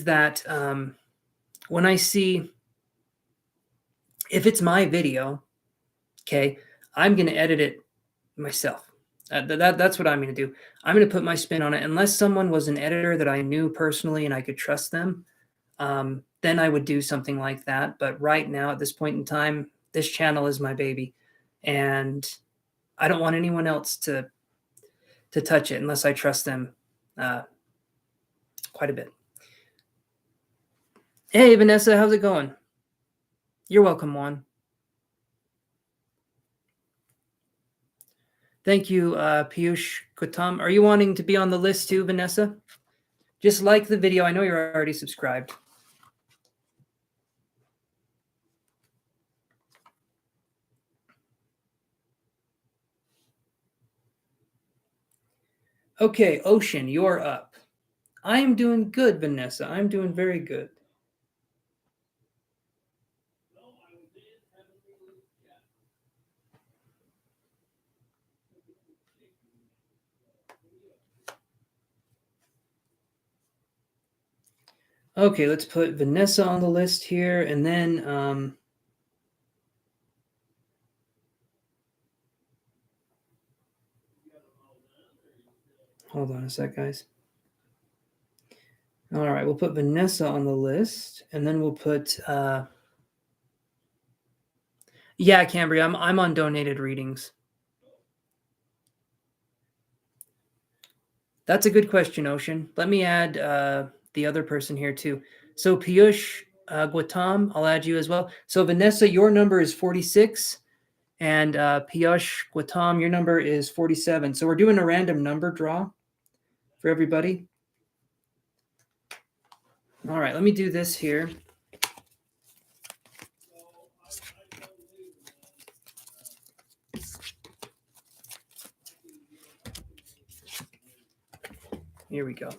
that when I see, if it's my video, okay, I'm going to edit it myself. That's what I'm going to do. I'm going to put my spin on it. Unless someone was an editor that I knew personally and I could trust them, then I would do something like that. But right now, at this point in time, this channel is my baby, and I don't want anyone else to touch it unless I trust them quite a bit. Hey, Vanessa, how's it going? You're welcome, Juan. Thank you, Piyush Kutam. Are you wanting to be on the list too, Vanessa? Just like the video. I know you're already subscribed. Okay, Ocean, you're up. I am doing good, Vanessa. I'm doing very good. Okay, let's put Vanessa on the list here, and then hold on a sec, guys. All right, we'll put Vanessa on the list, and then we'll put yeah, Cambria, I'm on donated readings. That's a good question, Ocean. Let me add the other person here too. So Piyush Gautam, I'll add you as well. So Vanessa, your number is 46, and Piyush Gautam, your number is 47. So we're doing a random number draw for everybody. All right, let me do this here. Here we go.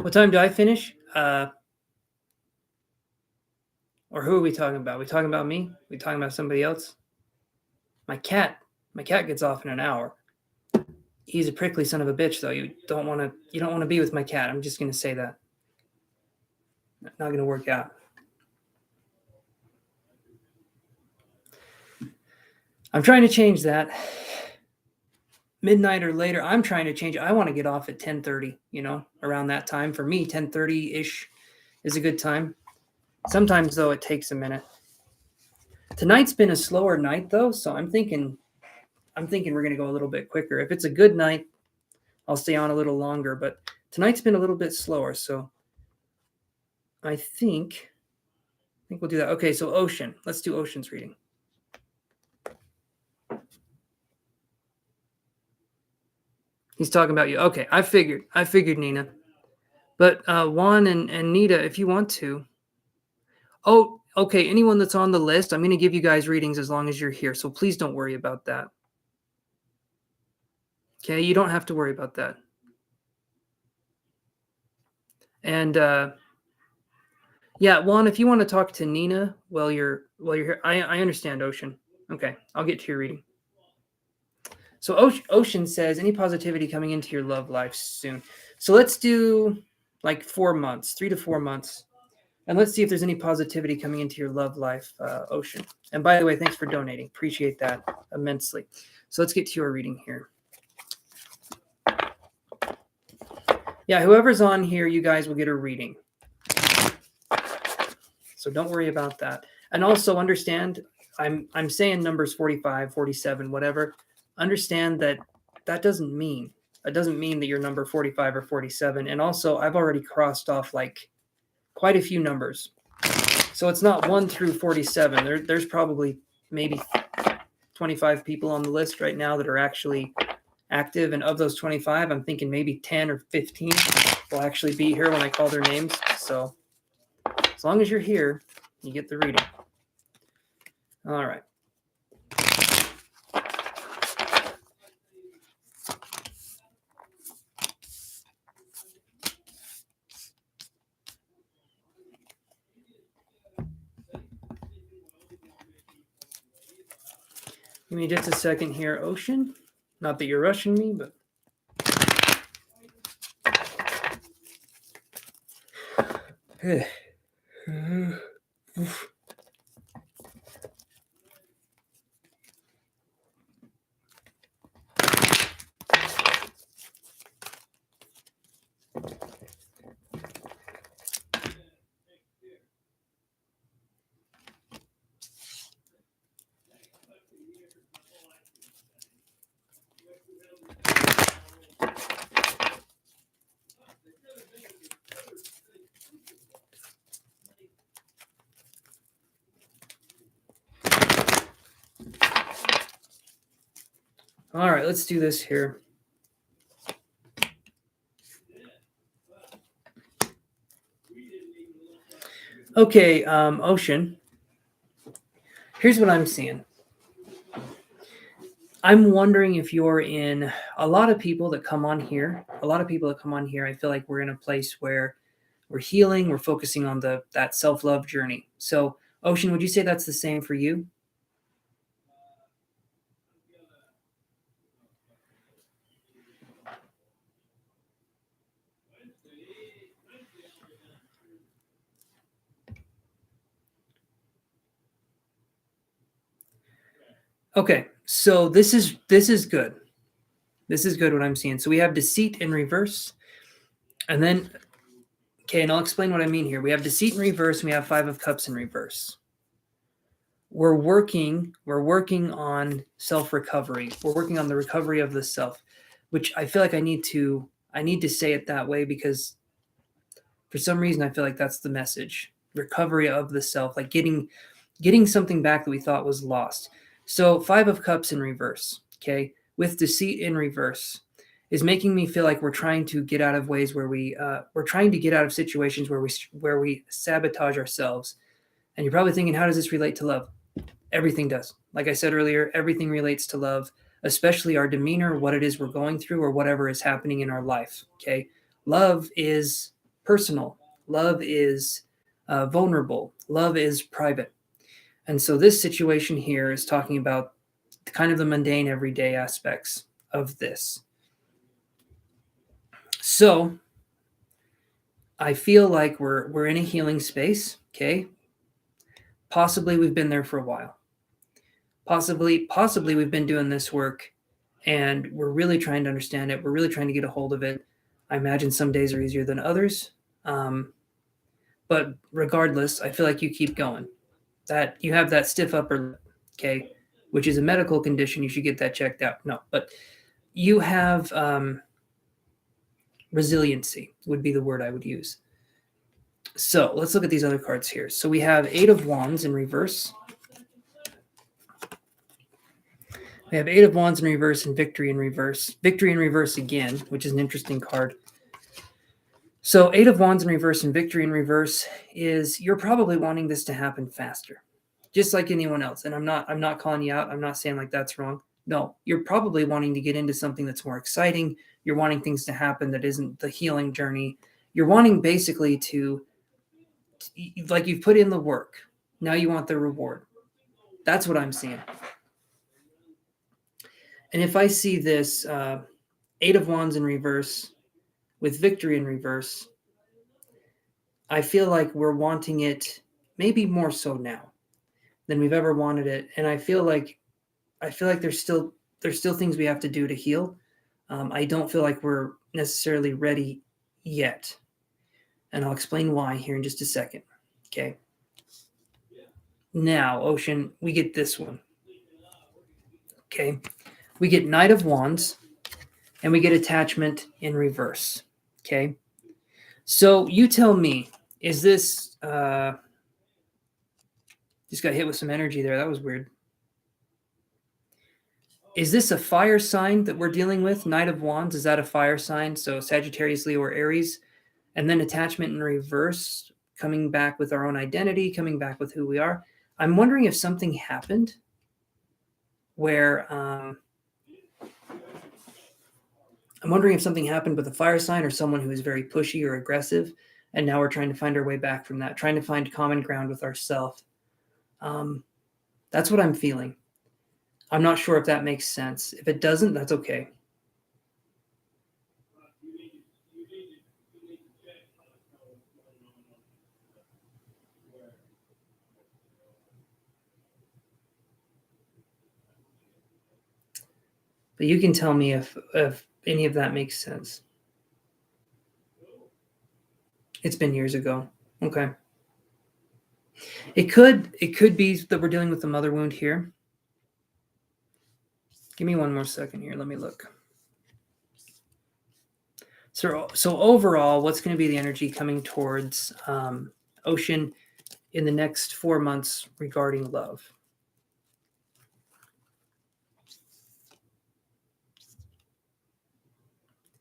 What time do I finish? Or who are we talking about? We talking about me? We talking about somebody else? My cat gets off in an hour. He's a prickly son of a bitch, though. You don't want to be with my cat. I'm just going to say that. Not going to work out. I'm trying to change that. Midnight or later, I'm trying to change it. I want to get off at 10:30, around that time. For me, 10:30-ish is a good time. Sometimes, though, it takes a minute. Tonight's been a slower night, though, so I'm thinking we're going to go a little bit quicker. If it's a good night, I'll stay on a little longer, but tonight's been a little bit slower, so I think we'll do that. Okay, so Ocean. Let's do Ocean's reading. He's talking about you. Okay, I figured, Nina. But Juan and Nita, if you want to. Oh, okay, anyone that's on the list, I'm going to give you guys readings as long as you're here, so please don't worry about that. Okay, you don't have to worry about that. And yeah, Juan, if you want to talk to Nina while you're here, I understand, Ocean. Okay, I'll get to your reading. So Ocean says, any positivity coming into your love life soon? So let's do like 4 months, 3 to 4 months. And let's see if there's any positivity coming into your love life, Ocean. And by the way, thanks for donating. Appreciate that immensely. So let's get to your reading here. Yeah, whoever's on here, you guys will get a reading. So don't worry about that. And also understand, I'm saying numbers 45, 47, whatever. Understand that doesn't mean that you're number 45 or 47. And also, I've already crossed off like quite a few numbers. So it's not 1 through 47. There's probably maybe 25 people on the list right now that are actually active. And of those 25, I'm thinking maybe 10 or 15 will actually be here when I call their names. So as long as you're here, you get the reading. All right. Give me just a second here, Ocean. Not that you're rushing me, but... All right, let's do this here. Okay, Ocean. Here's what I'm seeing. I'm wondering if you're in a lot of people that come on here. I feel like we're in a place where we're healing. We're focusing on that self-love journey. So, Ocean, would you say that's the same for you? Okay, so this is good. This is good what I'm seeing. So we have deceit in reverse. And then, okay, and I'll explain what I mean here. We have deceit in reverse, and we have 5 of Cups in reverse. We're working on self-recovery. We're working on the recovery of the self, which I feel like I need to say it that way because for some reason I feel like that's the message. Recovery of the self, like getting something back that we thought was lost. So 5 of Cups in reverse, okay, with deceit in reverse is making me feel like we're trying to get out of ways where we're trying to get out of situations where we sabotage ourselves. And you're probably thinking, how does this relate to love? Everything does. Like I said earlier, everything relates to love, especially our demeanor, what it is we're going through, or whatever is happening in our life. Okay. Love is personal. Love is vulnerable. Love is private. And so this situation here is talking about kind of the mundane, everyday aspects of this. So I feel like we're in a healing space, okay? Possibly we've been there for a while. Possibly we've been doing this work and we're really trying to understand it. We're really trying to get a hold of it. I imagine some days are easier than others. But regardless, I feel like you keep going. That you have that stiff upper lip, okay, which is a medical condition. You should get that checked out. No, but you have resiliency would be the word I would use. So let's look at these other cards here. So we have 8 of Wands in reverse. We have 8 of Wands in reverse and Victory in reverse. Victory in reverse again, which is an interesting card. So 8 of Wands in reverse and Victory in reverse is you're probably wanting this to happen faster, just like anyone else. And I'm not calling you out. I'm not saying like that's wrong. No, you're probably wanting to get into something that's more exciting. You're wanting things to happen that isn't the healing journey. You're wanting basically to, like you've put in the work. Now you want the reward. That's what I'm seeing. And if I see this 8 of Wands in reverse with Victory in reverse, I feel like we're wanting it maybe more so now than we've ever wanted it. And I feel like there's still things we have to do to heal. I don't feel like we're necessarily ready yet. And I'll explain why here in just a second. Okay. Now, Ocean, we get this one. Okay. We get Knight of Wands and we get Attachment in reverse. Okay. So you tell me, is this just got hit with some energy there. That was weird. Is this a fire sign that we're dealing with? Knight of Wands, is that a fire sign? So Sagittarius, Leo, or Aries. And then Attachment in reverse, coming back with our own identity, coming back with who we are. I'm wondering if something happened where I'm wondering if something happened with a fire sign or someone who is very pushy or aggressive. And now we're trying to find our way back from that, trying to find common ground with ourselves. That's what I'm feeling. I'm not sure if that makes sense. If it doesn't, that's okay. But you can tell me if any of that makes sense. It's been years ago. Okay. It could be that we're dealing with the mother wound here. Give me one more second here. Let me look. So overall, what's going to be the energy coming towards Ocean in the next 4 months regarding love?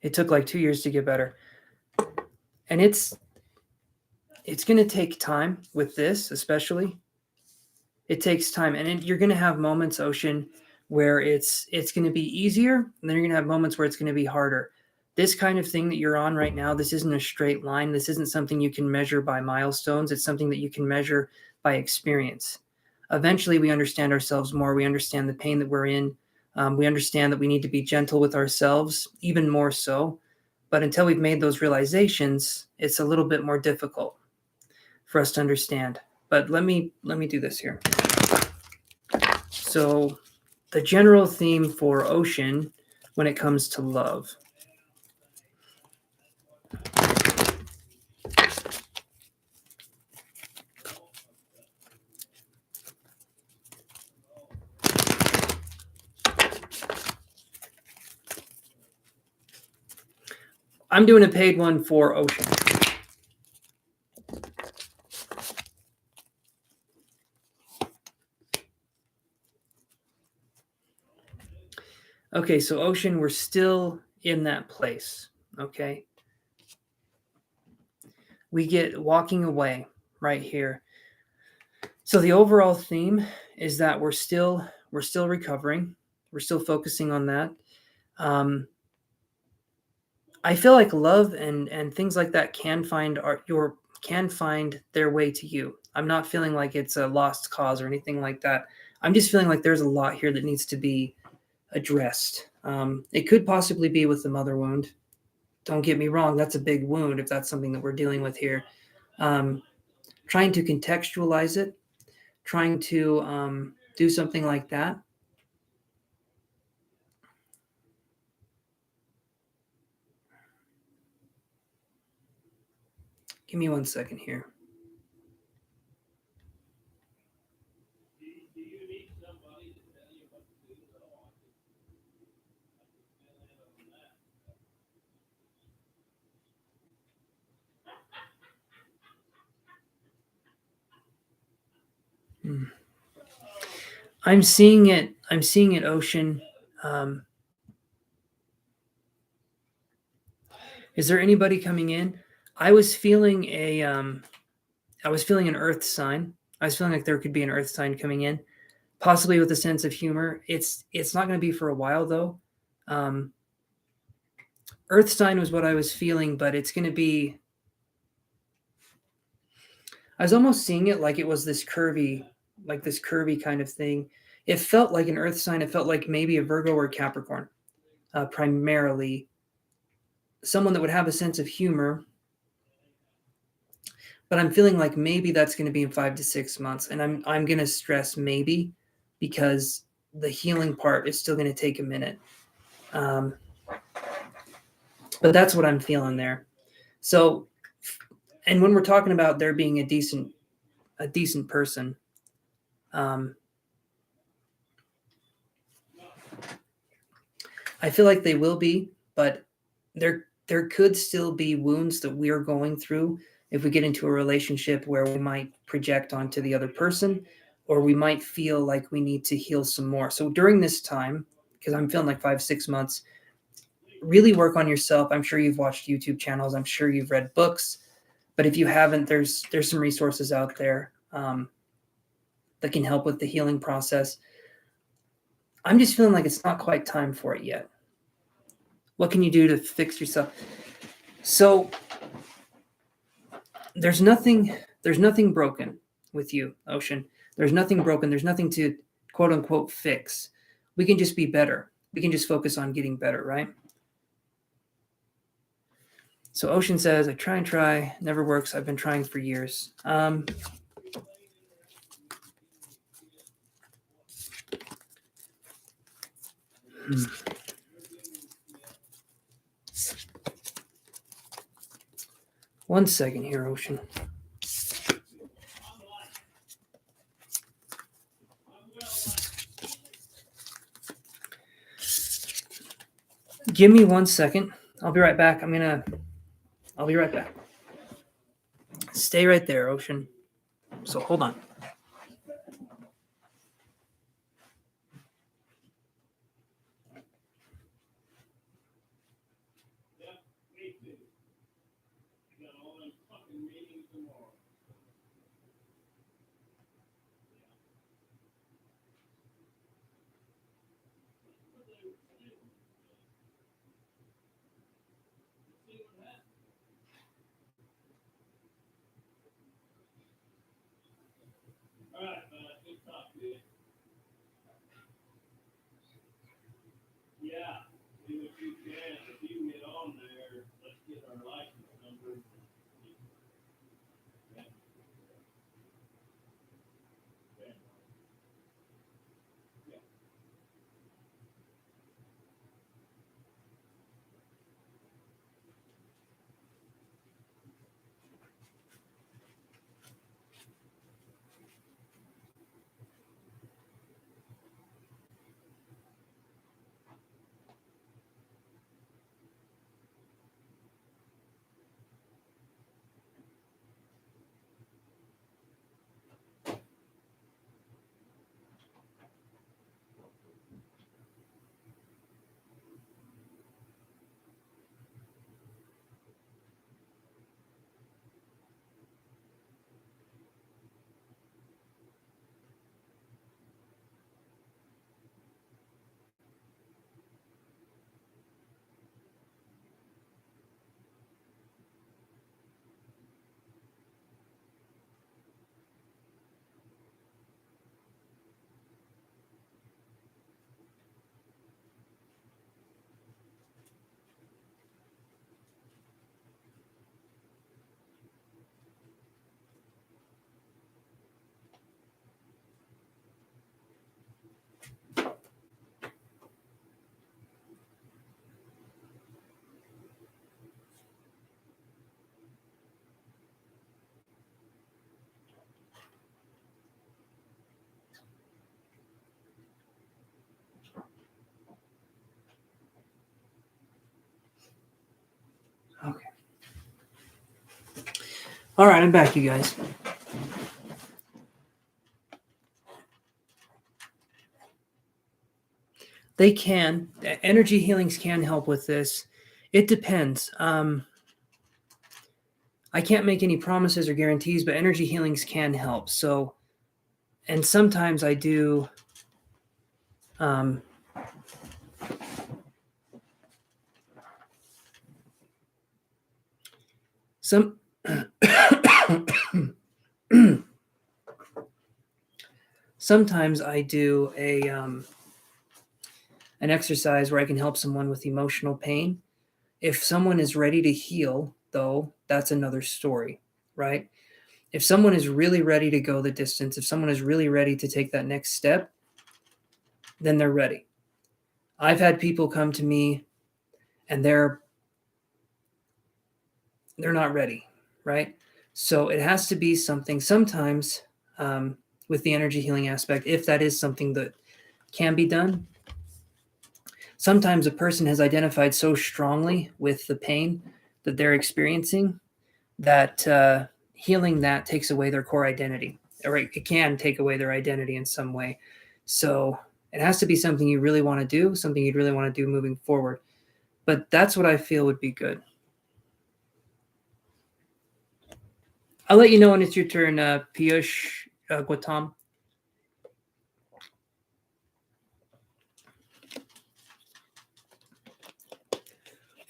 It took like 2 years to get better. And it's going to take time with this, especially. It takes time. And you're going to have moments, Ocean, where it's going to be easier. And then you're going to have moments where it's going to be harder. This kind of thing that you're on right now, this isn't a straight line. This isn't something you can measure by milestones. It's something that you can measure by experience. Eventually, we understand ourselves more. We understand the pain that we're in. We understand that we need to be gentle with ourselves, even more so. But until we've made those realizations, it's a little bit more difficult for us to understand. But let me do this here. So the general theme for Ocean when it comes to love. I'm doing a paid one for Ocean. Okay, so Ocean, we're still in that place, okay? We get walking away right here. So the overall theme is that we're still recovering. We're still focusing on that. I feel like love and things like that can find their way to you. I'm not feeling like it's a lost cause or anything like that. I'm just feeling like there's a lot here that needs to be addressed. It could possibly be with the mother wound. Don't get me wrong, that's a big wound if that's something that we're dealing with here. Trying to contextualize it, trying to do something like that. Give me 1 second here. I'm seeing it. I'm seeing it, Ocean. Is there anybody coming in? I was feeling I was feeling an earth sign. I was feeling like there could be an earth sign coming in, possibly with a sense of humor. It's not going to be for a while though. Earth sign was what I was feeling, but it's going to be. I was almost seeing it like it was this curvy kind of thing. It felt like an earth sign. It felt like maybe a Virgo or Capricorn, primarily. Someone that would have a sense of humor, but I'm feeling like maybe that's going to be in 5 to 6 months, and I'm going to stress maybe because the healing part is still going to take a minute. But that's what I'm feeling there. So, and when we're talking about there being a decent person, I feel like they will be, but there could still be wounds that we're going through if we get into a relationship where we might project onto the other person, or we might feel like we need to heal some more. So during this time, because I'm feeling like 5, 6 months, really work on yourself. I'm sure you've watched YouTube channels. I'm sure you've read books, but if you haven't, there's some resources out there that can help with the healing process. I'm just feeling like it's not quite time for it yet. What can you do to fix yourself? So there's nothing broken with you, Ocean. There's nothing broken. There's nothing to quote unquote fix. We can just be better. We can just focus on getting better, right? So Ocean says, I try, never works. I've been trying for years. One second here, Ocean. Give me 1 second. I'll be right back. I'll be right back. Stay right there, Ocean. So hold on. All right, I'm back, you guys. They can. Energy healings can help with this. It depends. I can't make any promises or guarantees, but energy healings can help. So, and sometimes I do. Some sometimes I do an exercise where I can help someone with emotional pain. If someone is ready to heal, though, that's another story, right? If someone is really ready to go the distance, if someone is really ready to take that next step, then they're ready. I've had people come to me and they're not ready, right? So it has to be something sometimes with the energy healing aspect, if that is something that can be done. Sometimes a person has identified so strongly with the pain that they're experiencing that healing that takes away their core identity, or it can take away their identity in some way. So it has to be something you really want to do, something you'd really want to do moving forward. But that's what I feel would be good. I'll let you know when it's your turn, Piyush Gautam.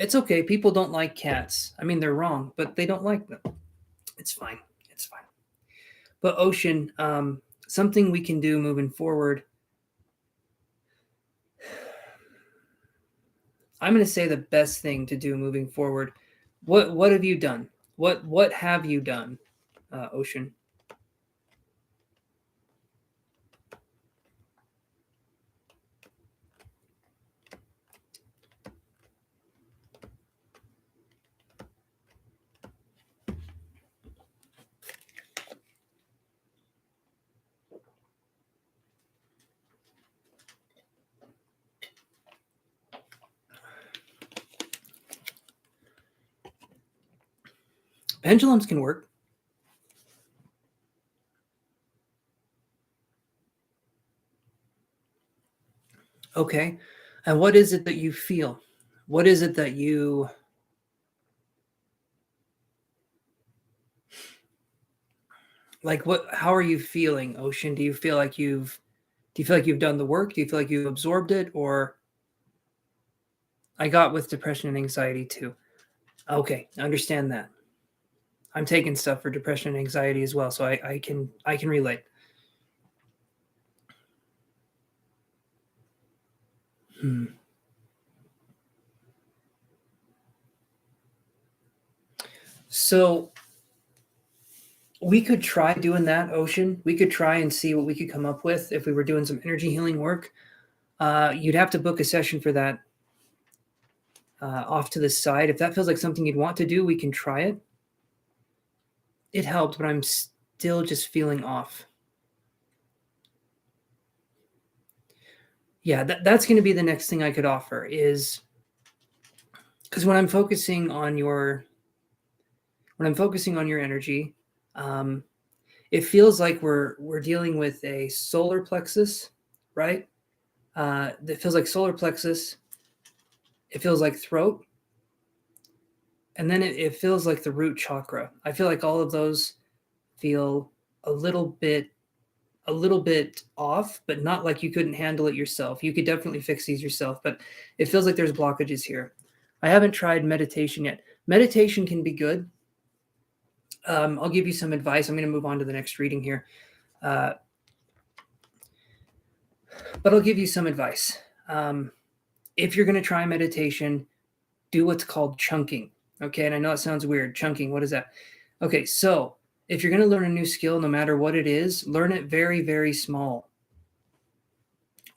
It's okay. People don't like cats. I mean, they're wrong, but they don't like them. It's fine. It's fine. But Ocean, something we can do moving forward. I'm going to say the best thing to do moving forward. What have you done? What have you done, Ocean? Pendulums can work. Okay. And what is it that you feel? What is it that you like? How are you feeling, Ocean? Do you feel like you've done the work? Do you feel like you've absorbed it? Or I got with depression and anxiety too. Okay, I understand that. I'm taking stuff for depression and anxiety as well, so I can relate. Hmm. So we could try doing that, Ocean. We could try and see what we could come up with if we were doing some energy healing work. You'd have to book a session for that off to the side. If that feels like something you'd want to do, we can try it. It helped, but I'm still just feeling off. Yeah, that's going to be the next thing I could offer is because when I'm focusing on your energy, um, it feels like we're dealing with a solar plexus, right? That feels like solar plexus. It feels like throat, and then it feels like the root chakra. I feel like all of those feel a little bit off, but not like you couldn't handle it yourself. You could definitely fix these yourself, but it feels like there's blockages here. I haven't tried meditation yet. Meditation can be good. I'll give you some advice. I'm going to move on to the next reading here. But I'll give you some advice. If you're going to try meditation, do what's called chunking. Okay. And I know it sounds weird. Chunking, what is that? Okay. So if you're going to learn a new skill, no matter what it is, learn it very, very small.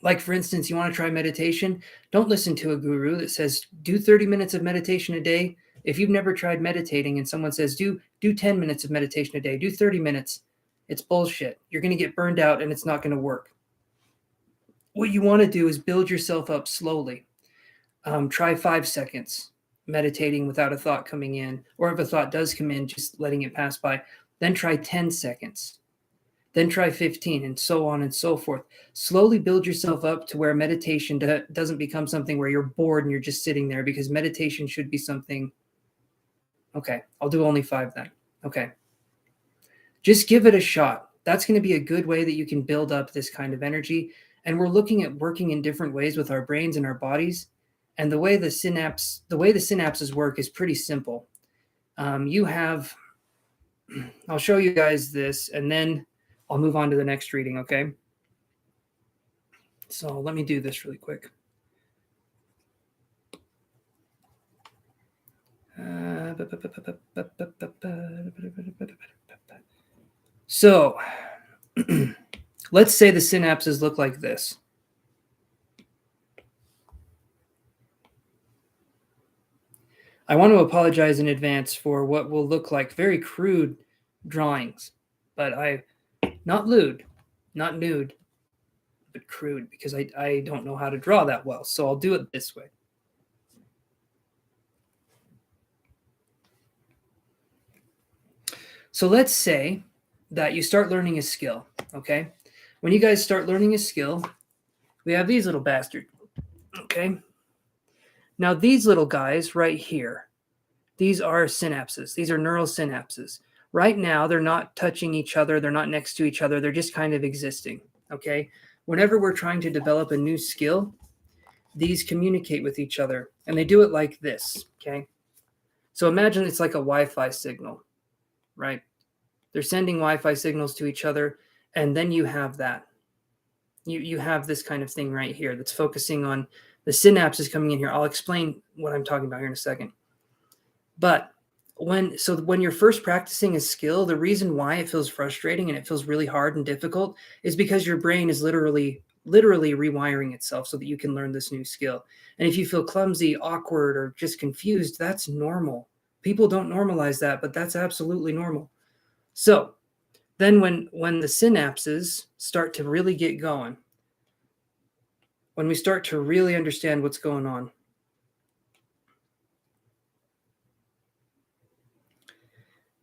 Like, for instance, you want to try meditation, don't listen to a guru that says, do 30 minutes of meditation a day. If you've never tried meditating and someone says, do 10 minutes of meditation a day, do 30 minutes, it's bullshit. You're going to get burned out and it's not going to work. What you want to do is build yourself up slowly. Try 5 seconds, meditating without a thought coming in, or if a thought does come in, just letting it pass by. Then try 10 seconds. Then try 15, and so on and so forth. Slowly build yourself up to where meditation doesn't become something where you're bored and you're just sitting there, because meditation should be something. Okay, I'll do only 5 then. Okay. Just give it a shot. That's going to be a good way that you can build up this kind of energy. And we're looking at working in different ways with our brains and our bodies. And the way the synapses work is pretty simple. I'll show you guys this, and then I'll move on to the next reading, okay? So let me do this really quick. So let's say the synapses look like this. I want to apologize in advance for what will look like very crude drawings, but not nude, but crude, because I don't know how to draw that well. So I'll do it this way. So let's say that you start learning a skill, okay? When you guys start learning a skill, we have these little bastards, okay? Now these little guys right here, these are synapses. These are neural synapses. Right now, they're not touching each other. They're not next to each other. They're just kind of existing, okay? Whenever we're trying to develop a new skill, these communicate with each other, and they do it like this, okay? So imagine it's like a Wi-Fi signal, right? They're sending Wi-Fi signals to each other, and then you have that. You have this kind of thing right here that's focusing on the synapses coming in here. I'll explain what I'm talking about here in a second. But when you're first practicing a skill, the reason why it feels frustrating and it feels really hard and difficult is because your brain is literally rewiring itself so that you can learn this new skill. And if you feel clumsy, awkward, or just confused, that's normal. People don't normalize that, but that's absolutely normal. So then when the synapses start to really get going, when we start to really understand what's going on,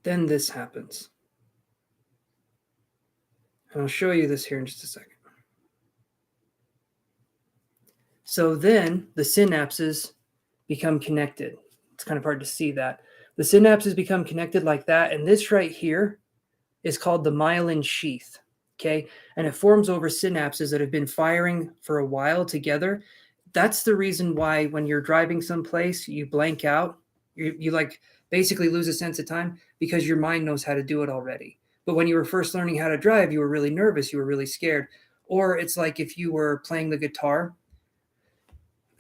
then this happens. And I'll show you this here in just a second. So then the synapses become connected. It's kind of hard to see that. The synapses become connected like that. And this right here is called the myelin sheath, okay? And it forms over synapses that have been firing for a while together. That's the reason why when you're driving someplace, you blank out. You like basically lose a sense of time, because your mind knows how to do it already. But when you were first learning how to drive, you were really nervous, you were really scared. Or it's like if you were playing the guitar.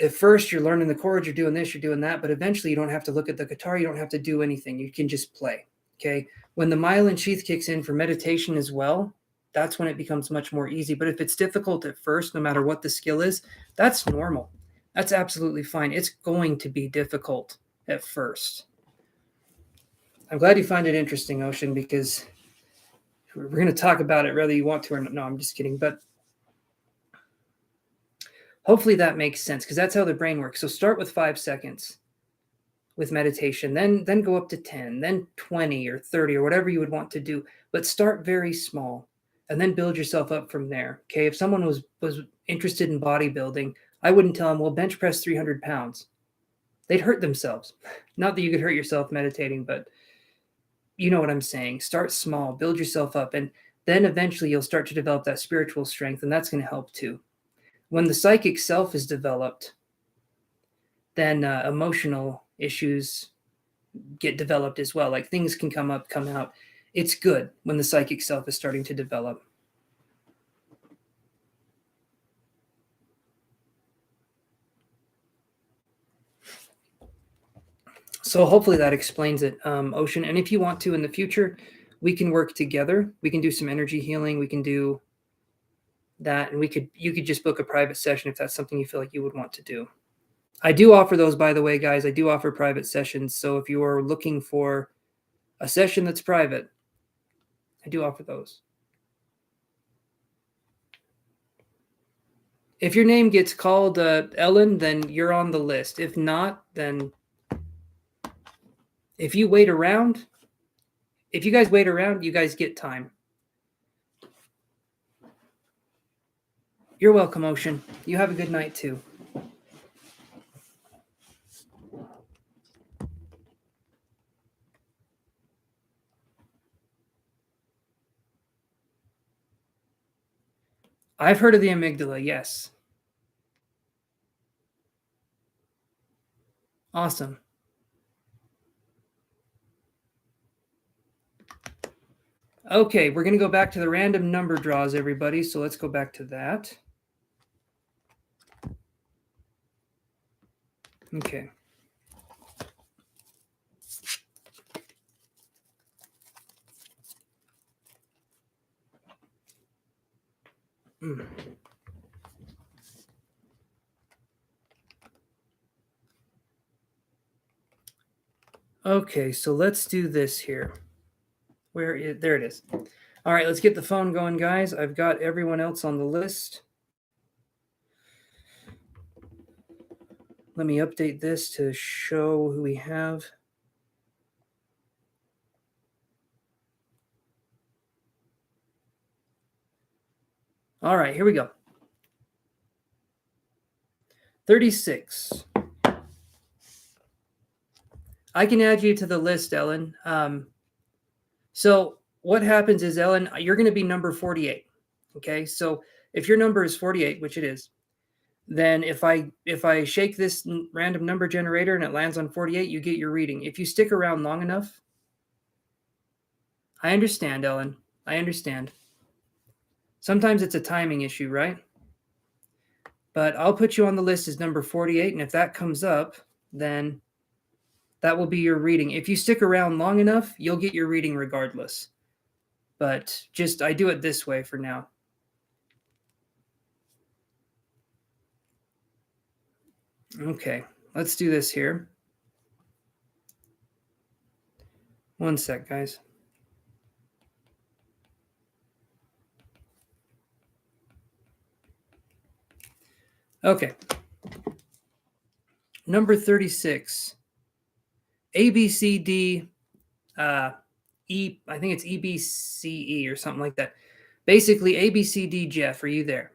At first, you're learning the chords, you're doing this, you're doing that, but eventually you don't have to look at the guitar, you don't have to do anything. You can just play, okay? When the myelin sheath kicks in for meditation as well, that's when it becomes much more easy. But if it's difficult at first, no matter what the skill is, that's normal. That's absolutely fine. It's going to be difficult at first. I'm glad you find it interesting, Ocean, because we're going to talk about it whether you want to or not. No, I'm just kidding. But hopefully that makes sense, because that's how the brain works. So start with 5 seconds with meditation, then go up to 10, then 20 or 30 or whatever you would want to do. But start very small and then build yourself up from there. Okay. If someone was interested in bodybuilding, I wouldn't tell them, well, bench press 300 pounds. They'd hurt themselves. Not that you could hurt yourself meditating, but you know what I'm saying. Start small, build yourself up, and then eventually you'll start to develop that spiritual strength, and that's going to help too. When the psychic self is developed, then emotional issues get developed as well. Like things can come up, come out. It's good when the psychic self is starting to develop. So hopefully that explains it, Ocean. And if you want to in the future, we can work together. We can do some energy healing. We can do that, and you could just book a private session if that's something you feel like you would want to do. I do offer those, by the way, guys. I do offer private sessions. So if you are looking for a session that's private, I do offer those. If your name gets called Ellen, then you're on the list. If not, then If you wait around, if you guys wait around, you guys get time. You're welcome, Ocean. You have a good night, too. I've heard of the amygdala, yes. Awesome. Okay, we're going to go back to the random number draws, everybody. So let's go back to that. Okay. Okay, so let's do this here. There it is. All right, let's get the phone going, guys. I've got everyone else on the list. Let me update this to show who we have. All right, here we go. 36. I can add you to the list, Ellen. So what happens is, Ellen, you're going to be number 48. Okay, so if your number is 48, which it is, then if I shake this random number generator and it lands on 48, you get your reading. If you stick around long enough, I understand, Ellen. I understand. Sometimes it's a timing issue, right? But I'll put you on the list as number 48, and if that comes up, then that will be your reading. If you stick around long enough, you'll get your reading regardless. But just, I do it this way for now. Okay, let's do this here. One sec, guys. Okay. Number 36. A, B, C, D, E, I think it's E, B, C, E or something like that. Basically, A, B, C, D, Jeff, are you there?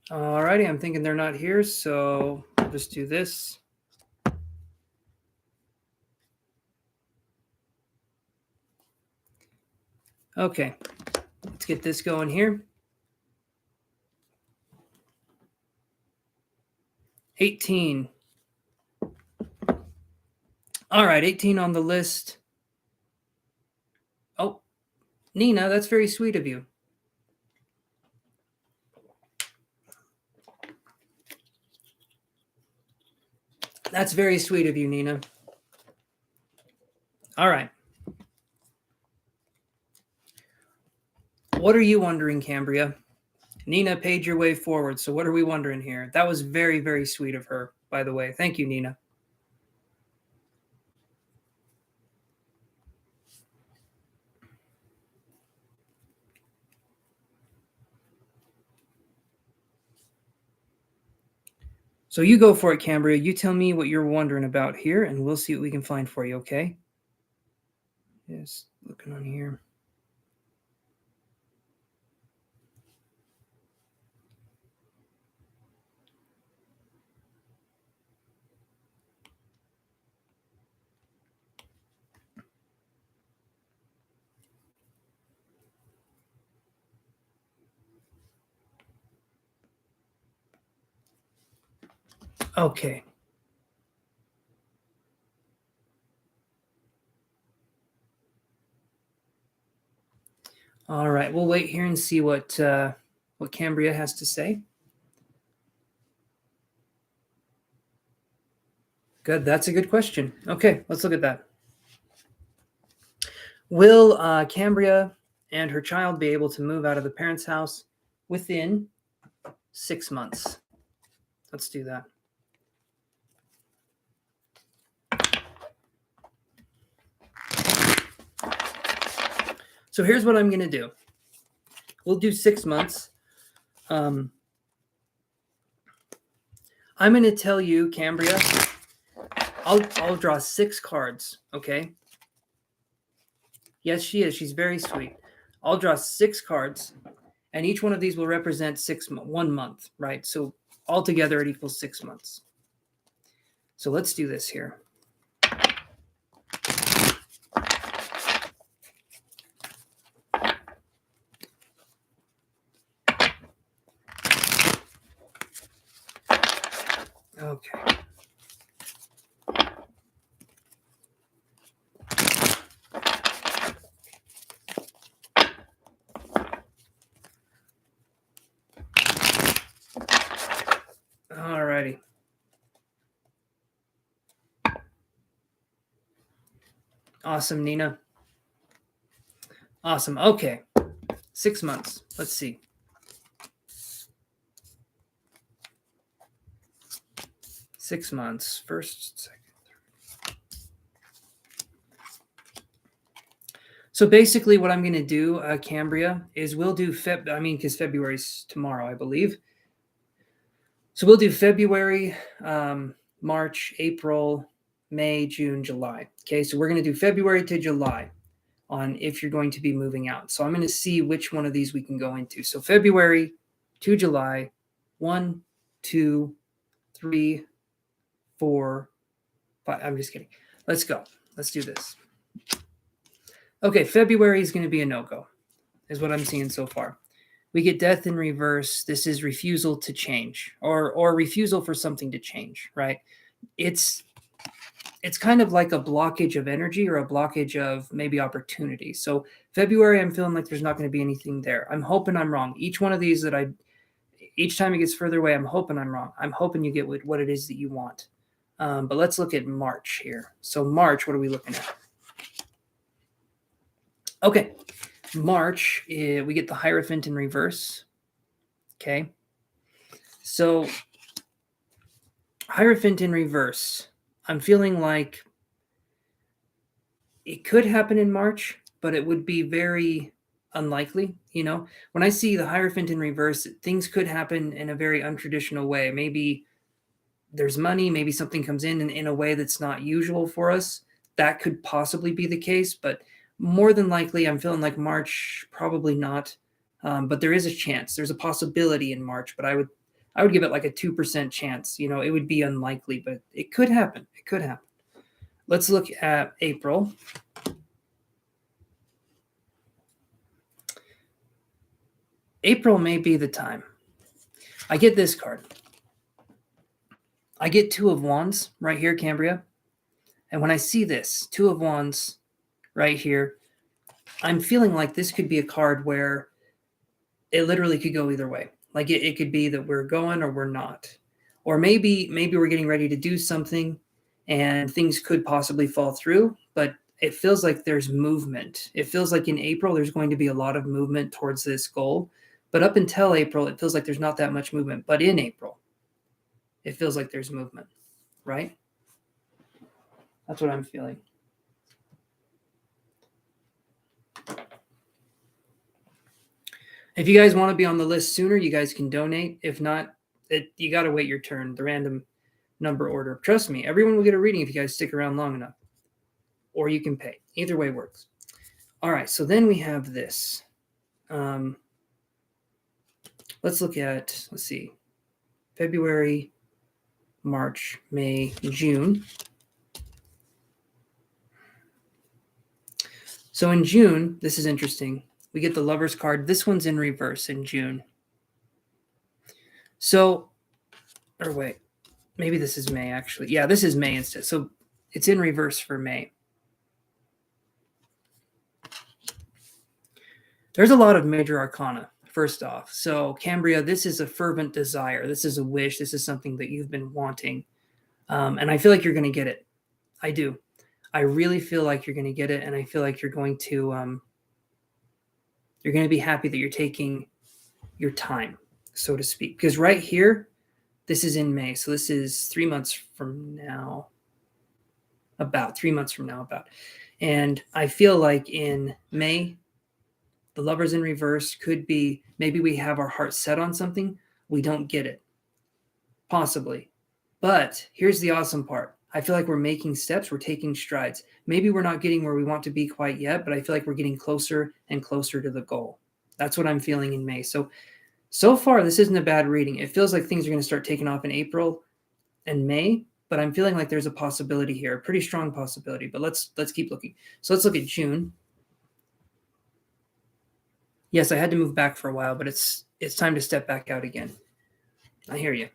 Alrighty, I'm thinking they're not here, so I'll just do this. Okay, let's get this going here. 18. All right, 18 on the list. Oh, Nina, that's very sweet of you. That's very sweet of you, Nina. All right. What are you wondering, Cambria? Nina paid your way forward, so what are we wondering here? That was very, very sweet of her, by the way. Thank you, Nina. So you go for it, Cambria. You tell me what you're wondering about here, and we'll see what we can find for you, okay? Just looking on here. Okay. All right, we'll wait here and see what Cambria has to say. Good, that's a good question. Okay, let's look at that. Will Cambria and her child be able to move out of the parents' house within 6 months? Let's do that. So here's what I'm going to do. We'll do 6 months. I'm going to tell you, Cambria, I'll draw 6 cards, okay? Yes, she is. She's very sweet. I'll draw 6 cards, and each one of these will represent 1 month, right? So altogether it equals 6 months. So let's do this here. Okay. Alrighty. Awesome, Nina. Awesome. Okay. 6 months. Let's see. Six months. First, second, third. So basically what I'm going to do, Cambria, is we'll do because February's tomorrow, I believe. So we'll do February, March, April, May, June, July. Okay, so we're going to do February to July on if you're going to be moving out. So I'm going to see which one of these we can go into. So February to July, 1, 2, 3, 4, 5. I'm just kidding. Let's go. Let's do this. Okay, February is going to be a no-go, is what I'm seeing so far. We get death in reverse. This is refusal to change, or refusal for something to change, right? It's kind of like a blockage of energy or a blockage of maybe opportunity. So February, I'm feeling like there's not going to be anything there. I'm hoping I'm wrong. Each one of these each time it gets further away, I'm hoping I'm wrong. I'm hoping you get what it is that you want. But let's look at March here. So March, what are we looking at? Okay, March, we get the Hierophant in reverse. Okay, so Hierophant in reverse. I'm feeling like it could happen in March, but it would be very unlikely. You know, when I see the Hierophant in reverse, things could happen in a very untraditional way. Maybe there's money, maybe something comes in a way that's not usual for us. That could possibly be the case, but more than likely, I'm feeling like March, probably not. But there is a chance. There's a possibility in March, but I would give it like a 2% chance. You know, it would be unlikely, but it could happen. It could happen. Let's look at April. April may be the time. I get this card. I get 2 of Wands right here, Cambria. And when I see this, 2 of Wands right here, I'm feeling like this could be a card where it literally could go either way. Like it could be that we're going or we're not. Or maybe we're getting ready to do something and things could possibly fall through, but it feels like there's movement. It feels like in April, there's going to be a lot of movement towards this goal. But up until April, it feels like there's not that much movement. But in April, it feels like there's movement, right? That's what I'm feeling. If you guys want to be on the list sooner, you guys can donate. If not, you got to wait your turn, the random number order. Trust me, everyone will get a reading if you guys stick around long enough. Or you can pay. Either way works. All right, so then we have this. Let's look at, let's see, February, March, May, June. So in June, this is interesting. We get the Lover's card. This one's in reverse in June. So, or wait, maybe this is May actually. Yeah, this is May instead. So it's in reverse for May. There's a lot of major arcana, first off. So Cambria, this is a fervent desire. This is a wish. This is something that you've been wanting. And I feel like you're going to get it. I do. I really feel like you're going to get it. And I feel like you're going to be happy that you're taking your time, so to speak. Because right here, this is in May. So this is 3 months from now. About 3 months from now, about. And I feel like in May, The Lovers in reverse could be maybe we have our heart set on something, we don't get it. Possibly. But here's the awesome part. I feel like we're making steps, we're taking strides. Maybe we're not getting where we want to be quite yet, but I feel like we're getting closer and closer to the goal. That's what I'm feeling in May. So far, this isn't a bad reading. It feels like things are going to start taking off in April and May, but I'm feeling like there's a possibility here, a pretty strong possibility. But let's keep looking. So let's look at June. Yes, I had to move back for a while, but it's time to step back out again. I hear you.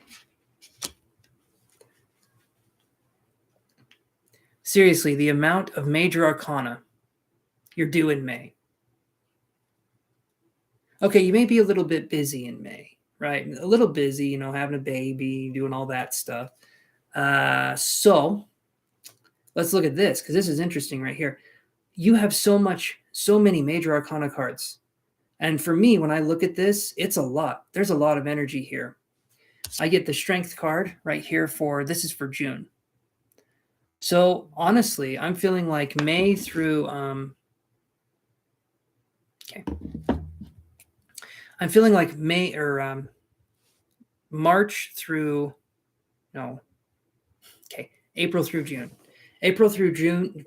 Seriously, the amount of major arcana you're due in May. Okay, you may be a little bit busy in May, right? A little busy, having a baby, doing all that stuff. So let's look at this, because this is interesting right here. You have so many major arcana cards. And for me, when I look at this, it's a lot. There's a lot of energy here. I get the strength card right here this is for June. So honestly, I'm feeling like May through, I'm feeling like May or March through, April through June. April through June.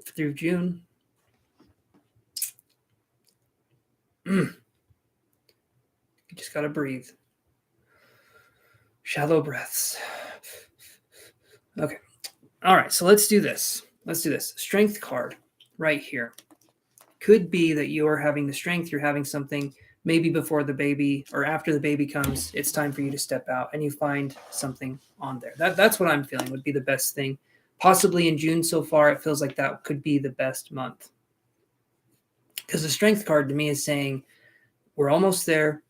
You just got to breathe. Shallow breaths. Okay. All right, so let's do this. Strength card right here. Could be that you are having the strength, you're having something maybe before the baby or after the baby comes, it's time for you to step out and you find something on there. That's what I'm feeling would be the best thing. Possibly in June so far, it feels like that could be the best month. Because the strength card to me is saying, we're almost there,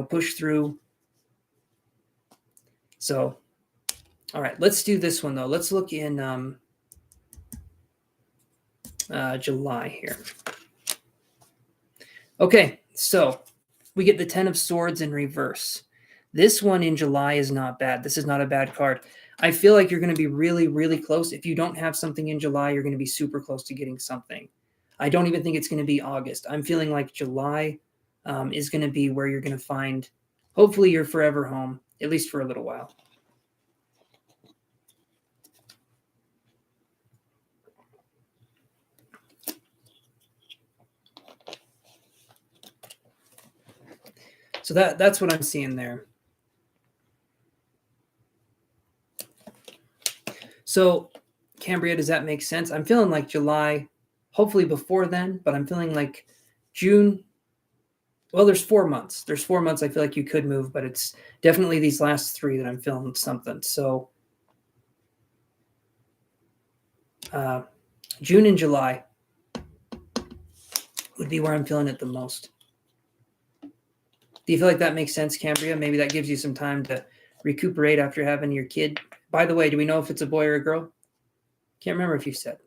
push through. So, all right, let's do this one though. Let's look in July here. Okay, so we get the 10 of Swords in reverse. This one in July is not bad. This is not a bad card. I feel like you're going to be really, really close. If you don't have something in July, you're going to be super close to getting something. I don't even think it's going to be August. I'm feeling like July is going to be where you're going to find, hopefully, your forever home, at least for a little while. So that's what I'm seeing there. So, Cambria, does that make sense? I'm feeling like July, hopefully before then, but I'm feeling like June. Well, there's 4 months. There's 4 months I feel like you could move, but it's definitely these last 3 that I'm feeling something. So, June and July would be where I'm feeling it the most. Do you feel like that makes sense, Cambria? Maybe that gives you some time to recuperate after having your kid. By the way, do we know if it's a boy or a girl? Can't remember if you said.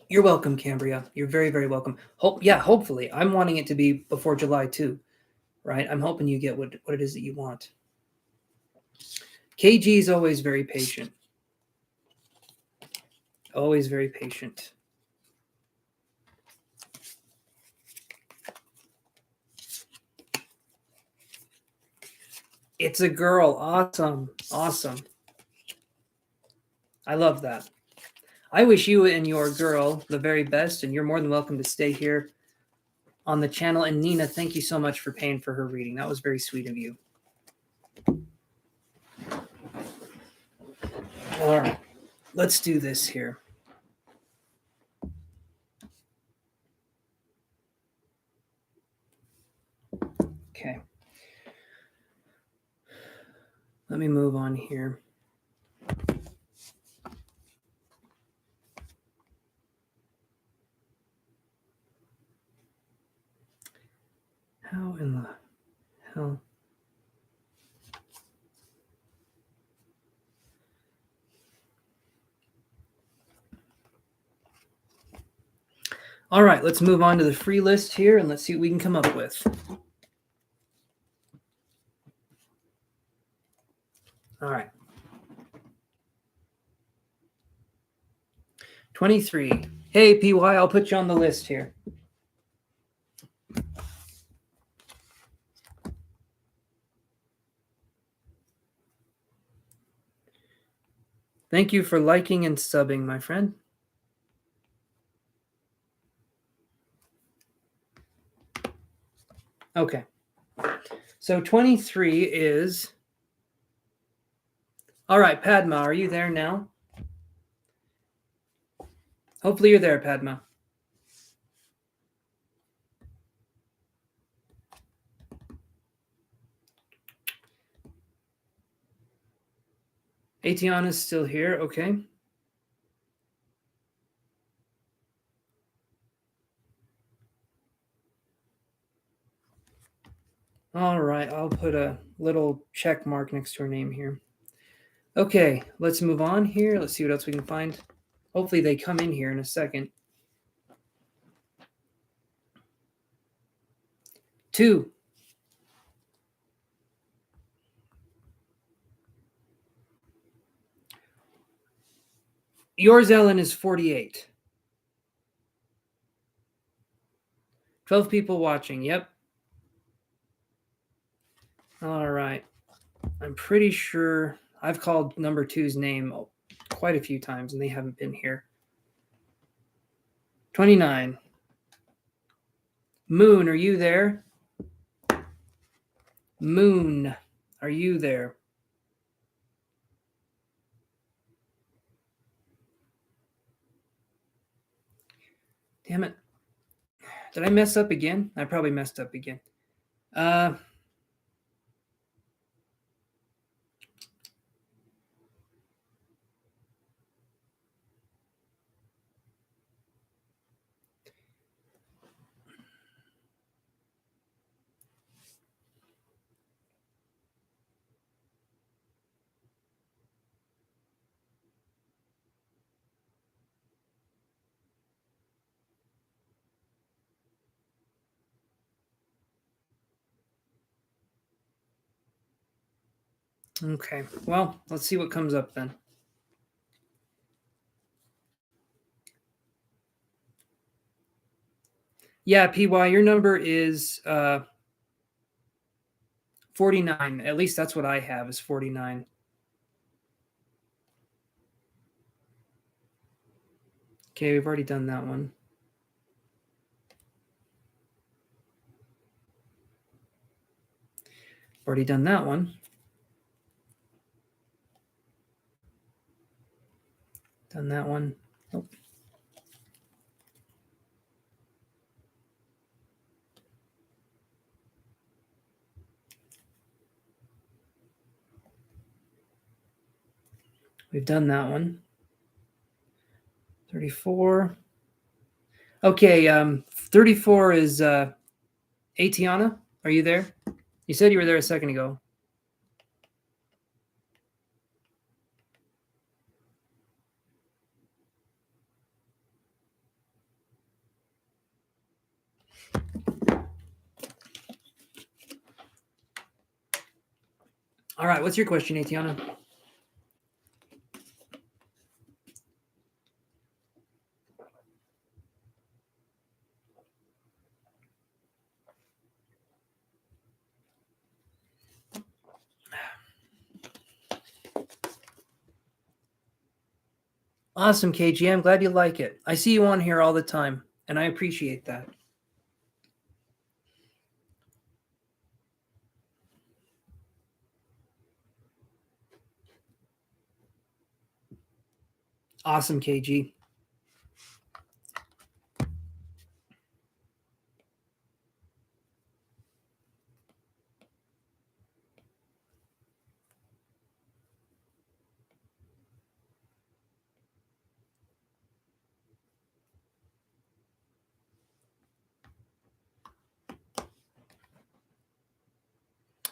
You're welcome, Cambria. You're very, very welcome. Hopefully. I'm wanting it to be before July too, right? I'm hoping you get what it is that you want. KG is always very patient. Always very patient. It's a girl. Awesome. Awesome. I love that. I wish you and your girl the very best, and you're more than welcome to stay here on the channel. And Nina, thank you so much for paying for her reading. That was very sweet of you. All right. Let's do this here. Okay. Let me move on here. How in the hell? All right, let's move on to the free list here and let's see what we can come up with. All right. 23. Hey, PY, I'll put you on the list here. Thank you for liking and subbing, my friend. Okay. So 23 is... All right, Padma, are you there now? Hopefully you're there, Padma. Atiana's still here, okay. All right, I'll put a little check mark next to her name here. Okay, let's move on here. Let's see what else we can find. Hopefully they come in here in a second. 2. Yours, Ellen, is 48. 12 people watching, yep. All right. I'm pretty sure I've called number 2's name quite a few times and they haven't been here. 29. Moon, are you there? Moon, are you there? Damn it. Did I mess up again? I probably messed up again. Okay, well, let's see what comes up then. Yeah, PY, your number is 49. At least that's what I have is 49. Okay, we've already done that one. Already done that one. Done that one. Nope. We've done that one. 34. Okay, 34 is Atiana. Are you there? You said you were there a second ago. All right, what's your question, Atiana? Awesome, KG. I'm glad you like it. I see you on here all the time, and I appreciate that. Awesome, KG.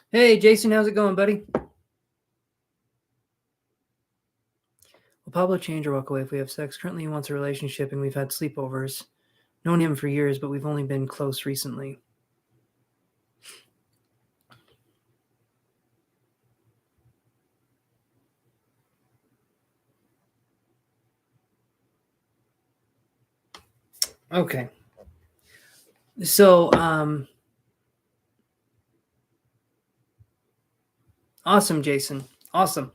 Hey, Jason, how's it going, buddy? Will Pablo change or walk away if we have sex? Currently, he wants a relationship, and we've had sleepovers. Known him for years, but we've only been close recently. Okay. So, awesome, Jason. Awesome.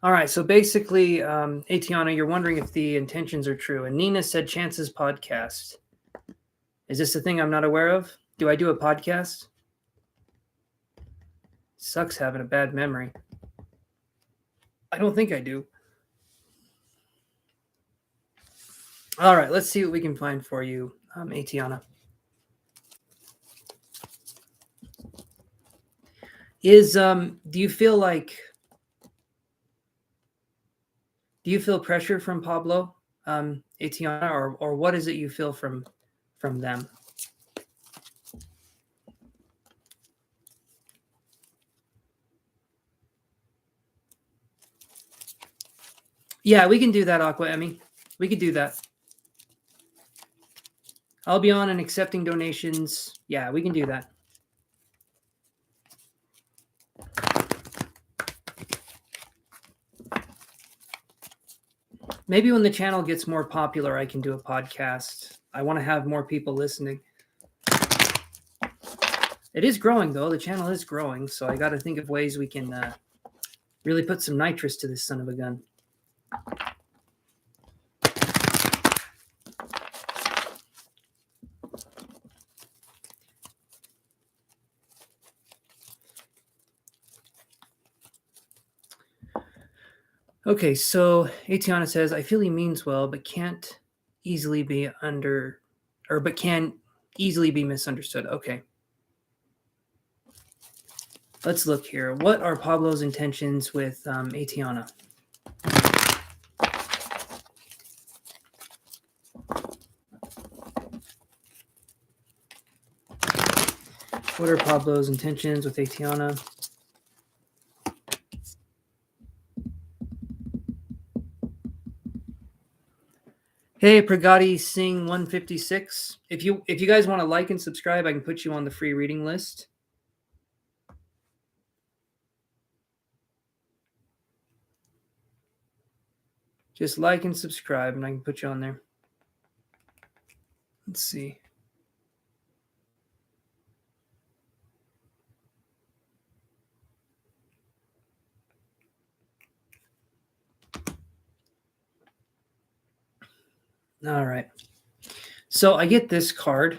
All right. So basically, Atiana, you're wondering if the intentions are true. And Nina said Chance's podcast. Is this a thing I'm not aware of? Do I do a podcast? Sucks having a bad memory. I don't think I do. All right. Let's see what we can find for you, Atiana. Do you feel like pressure from Pablo, Atiana, or what is it you feel from them? Yeah, we can do that, Aqua Emmy. We could do that. I'll be on and accepting donations. Yeah, we can do that. Maybe when the channel gets more popular, I can do a podcast. I want to have more people listening. It is growing, though. The channel is growing, so I got to think of ways we can really put some nitrous to this son of a gun. Okay, so Atiana says, I feel he means well, but can't easily be can easily be misunderstood. Okay. Let's look here. What are Pablo's intentions with Atiana? What are Pablo's intentions with Atiana? Hey, Pragati Singh 156. If you guys want to like and subscribe, I can put you on the free reading list. Just like and subscribe, and I can put you on there. Let's see. All right. So I get this card.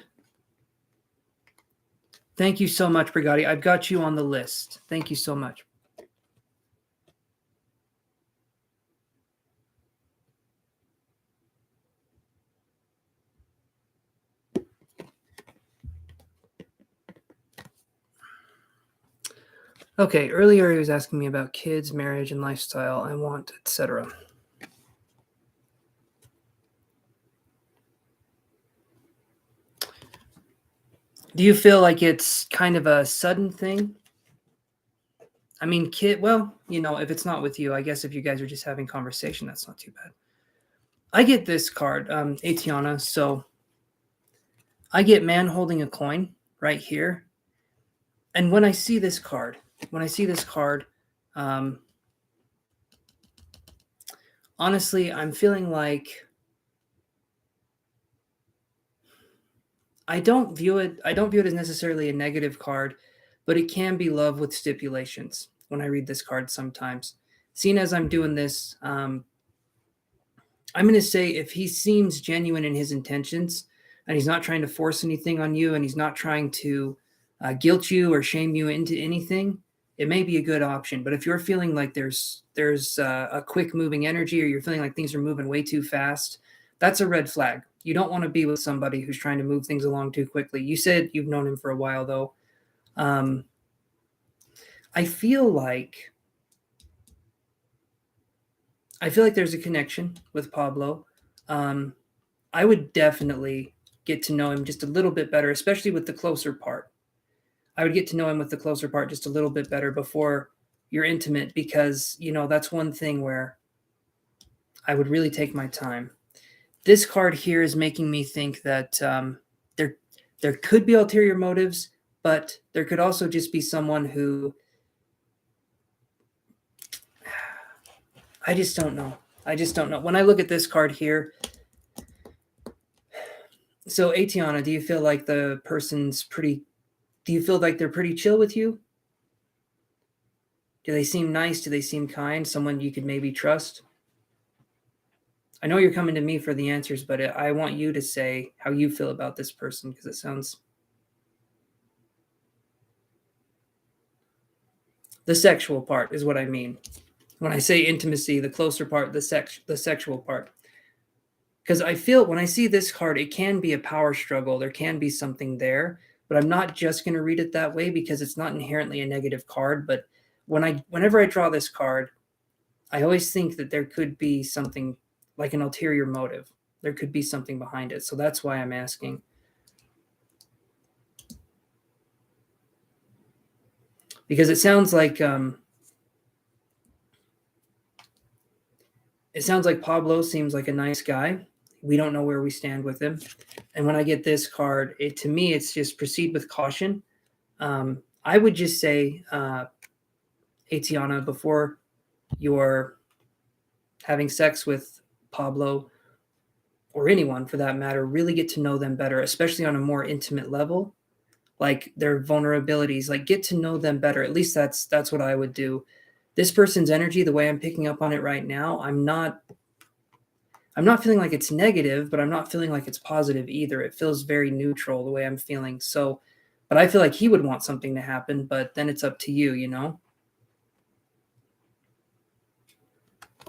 Thank you so much, Brigati. I've got you on the list. Thank you so much. Okay, earlier he was asking me about kids, marriage, and lifestyle I want, etc. Do you feel like it's kind of a sudden thing? I mean, well, if it's not with you, I guess if you guys are just having conversation, that's not too bad. I get this card, Atiana, so I get man holding a coin right here. And when I see this card, honestly, I'm feeling like I don't view it as necessarily a negative card, but it can be love with stipulations when I read this card sometimes. Seeing as I'm doing this, I'm going to say if he seems genuine in his intentions and he's not trying to force anything on you and he's not trying to guilt you or shame you into anything, it may be a good option. But if you're feeling like there's a quick moving energy or you're feeling like things are moving way too fast, that's a red flag. You don't want to be with somebody who's trying to move things along too quickly. You said you've known him for a while, though. I feel like there's a connection with Pablo. I would definitely get to know him just a little bit better, especially with the closer part. I would get to know him with the closer part just a little bit better before you're intimate, because that's one thing where I would really take my time. This card here is making me think that There could be ulterior motives, but there could also just be someone who, I just don't know. When I look at this card here, so Atiana, do you feel like the person's pretty, do you feel like they're pretty chill with you? Do they seem nice? Do they seem kind? Someone you could maybe trust? I know you're coming to me for the answers, but I want you to say how you feel about this person, because it sounds... The sexual part is what I mean. When I say intimacy, the closer part, the sexual part. Because I feel when I see this card, it can be a power struggle. There can be something there, but I'm not just going to read it that way because it's not inherently a negative card. But whenever I draw this card, I always think that there could be something like an ulterior motive. There could be something behind it. So that's why I'm asking. Because it sounds like Pablo seems like a nice guy. We don't know where we stand with him. And when I get this card, to me, it's just proceed with caution. I would just say, Atiana, before you're having sex with Pablo or anyone for that matter, really get to know them better, especially on a more intimate level, like their vulnerabilities, like get to know them better. At least that's what I would do. This person's energy, the way I'm picking up on it right now, I'm not feeling like it's negative, but I'm not feeling like it's positive either. It feels very neutral the way I'm feeling. So, but I feel like he would want something to happen, but then it's up to you, you know?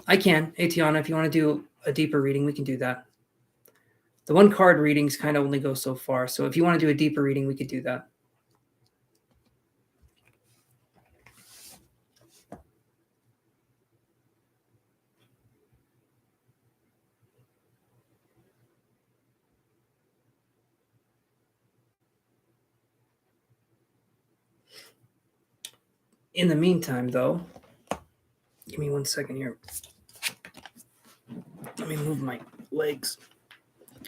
I can. Atiana, if you want to do a deeper reading, we can do that. The one card readings kind of only go so far. So if you want to do a deeper reading, we could do that. In the meantime, though, give me 1 second here. Let me move my legs.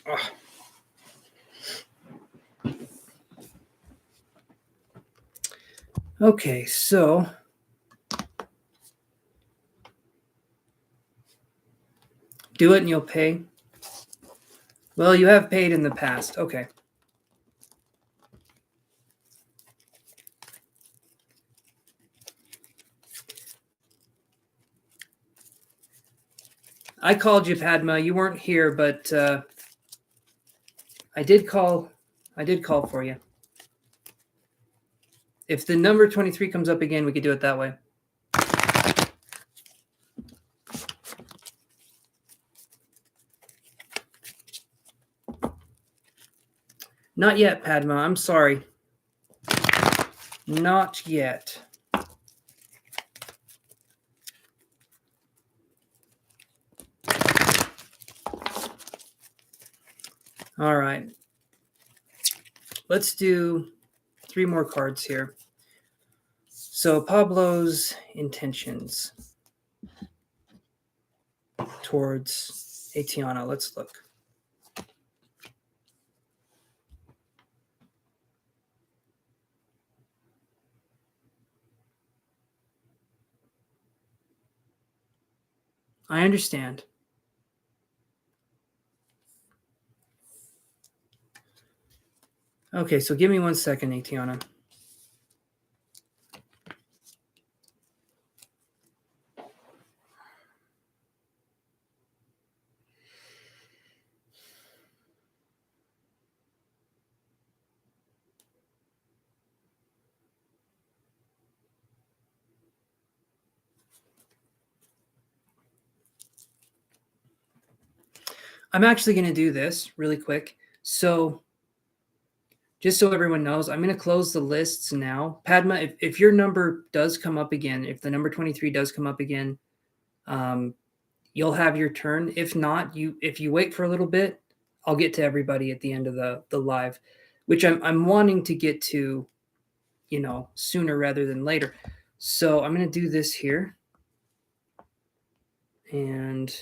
Ugh. Okay, so do it and you'll pay. Well, you have paid in the past. Okay. I called you, Padma. You weren't here, but I did call for you. If the number 23 comes up again, we could do it that way. Not yet, Padma. I'm sorry. Not yet. All right. Let's do 3 more cards here. So Pablo's intentions towards Atiana. Let's look. I understand. Okay, so give me 1 second, Atiana. I'm actually going to do this really quick. So just so everyone knows, I'm going to close the lists now. Padma, if your number does come up again, if the number 23 does come up again, you'll have your turn. If not, if you wait for a little bit, I'll get to everybody at the end of the live, which I'm wanting to get to, sooner rather than later. So I'm going to do this here. And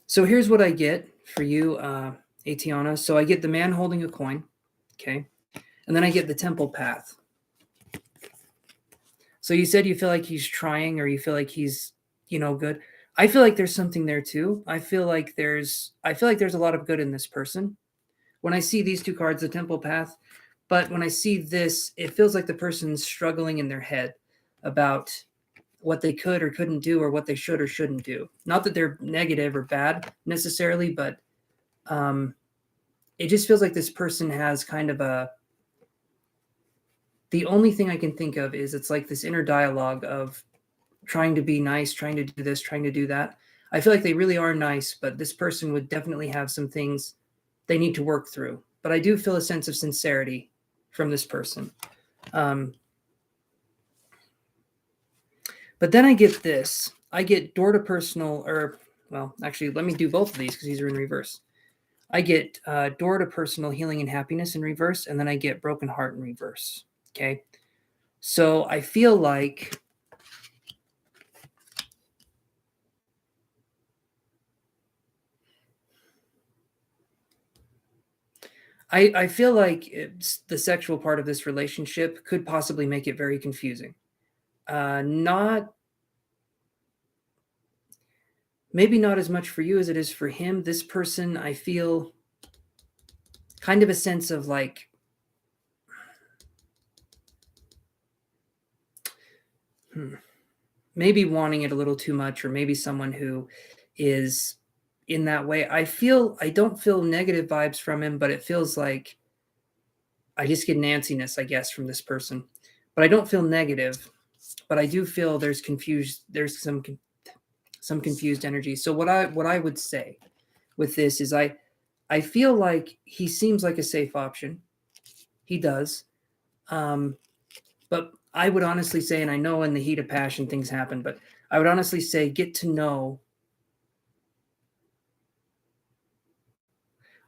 so here's what I get for you, Atiana. So I get the man holding a coin, okay? And then I get the temple path. So you said you feel like he's trying, or you feel like he's, good. I feel like there's something there too. I feel like there's a lot of good in this person. When I see these two cards, the temple path, but when I see this, it feels like the person's struggling in their head about what they could or couldn't do, or what they should or shouldn't do. Not that they're negative or bad necessarily, but it just feels like this person has kind of the only thing I can think of is it's like this inner dialogue of trying to be nice, trying to do this, trying to do that. I feel like they really are nice, but this person would definitely have some things they need to work through. But I do feel a sense of sincerity from this person. But then I get this. I get door to personal, or, well, actually, let me do both of these because these are in reverse. I get door to personal healing and happiness in reverse, and then I get broken heart in reverse. Okay. So I feel like I feel like the sexual part of this relationship could possibly make it very confusing. Not Maybe not as much for you as it is for him. This person, I feel kind of a sense of like, maybe wanting it a little too much, or maybe someone who is in that way. I don't feel negative vibes from him, but it feels like I just get Nanciness, I guess, from this person. But I don't feel negative, but I do feel there's some confused energy. So what I would say with this is I feel like he seems like a safe option. He does. But I would honestly say, and I know in the heat of passion things happen, but I would honestly say get to know.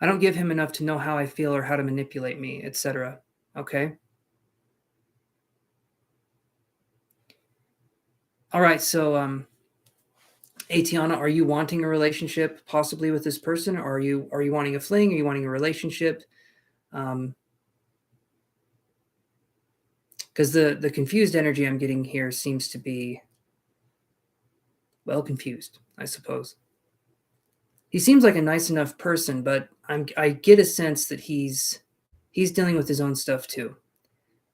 I don't give him enough to know how I feel or how to manipulate me, etc. Okay? All right, so Atiana, are you wanting a relationship possibly with this person? Or are you wanting a fling? Are you wanting a relationship? Because the confused energy I'm getting here seems to be, well, confused, I suppose. He seems like a nice enough person, but I get a sense that he's dealing with his own stuff too.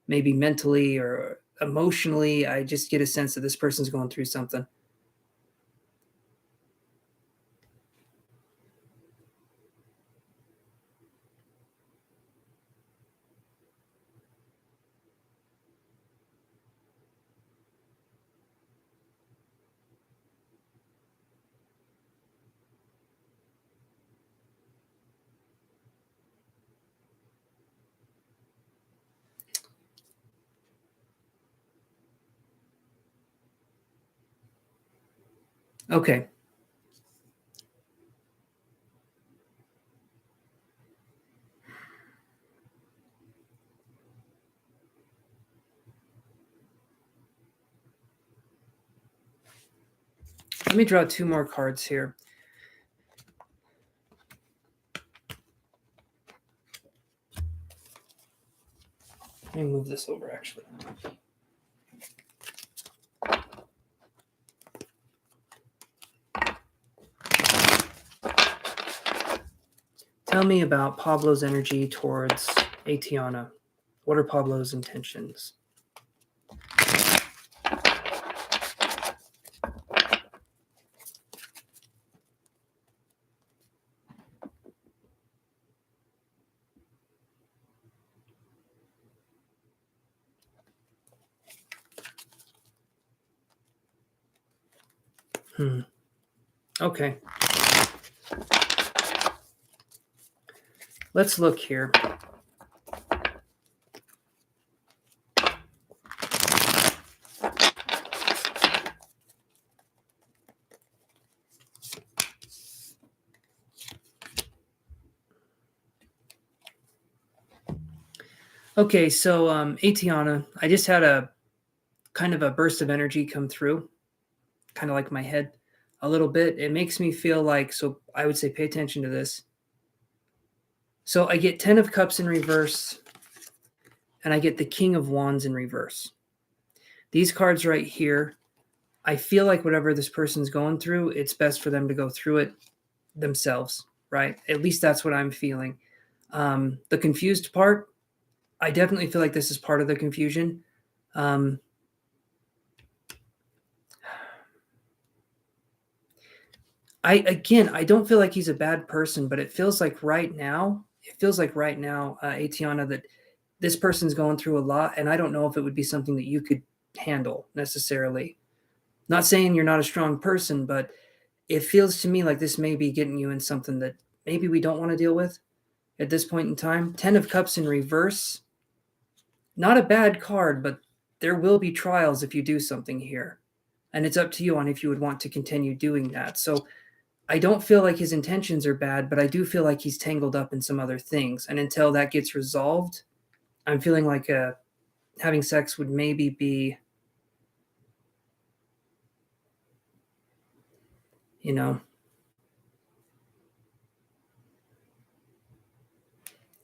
Maybe mentally or emotionally. I just get a sense that this person's going through something. Okay. Let me draw two more cards here. Let me move this over, actually. Tell me about Pablo's energy towards Atiana. What are Pablo's intentions? Okay. Let's look here. Okay, so Atiana, I just had a kind of a burst of energy come through, kind of like my head a little bit. It makes me feel like, so I would say pay attention to this. So I get 10 of Cups in reverse, and I get the King of Wands in reverse. These cards right here, I feel like whatever this person's going through, it's best for them to go through it themselves, right? At least that's what I'm feeling. The confused part, I definitely feel like this is part of the confusion. I don't feel like he's a bad person, but it feels like right now, Atiana, that this person's going through a lot, and I don't know if it would be something that you could handle necessarily. Not saying you're not a strong person, but it feels to me like this may be getting you in something that maybe we don't want to deal with at this point in time. 10 of Cups in reverse, not a bad card, but there will be trials if you do something here. And it's up to you on if you would want to continue doing that. So I don't feel like his intentions are bad, but I do feel like he's tangled up in some other things. And until that gets resolved, I'm feeling like having sex would maybe be, you know,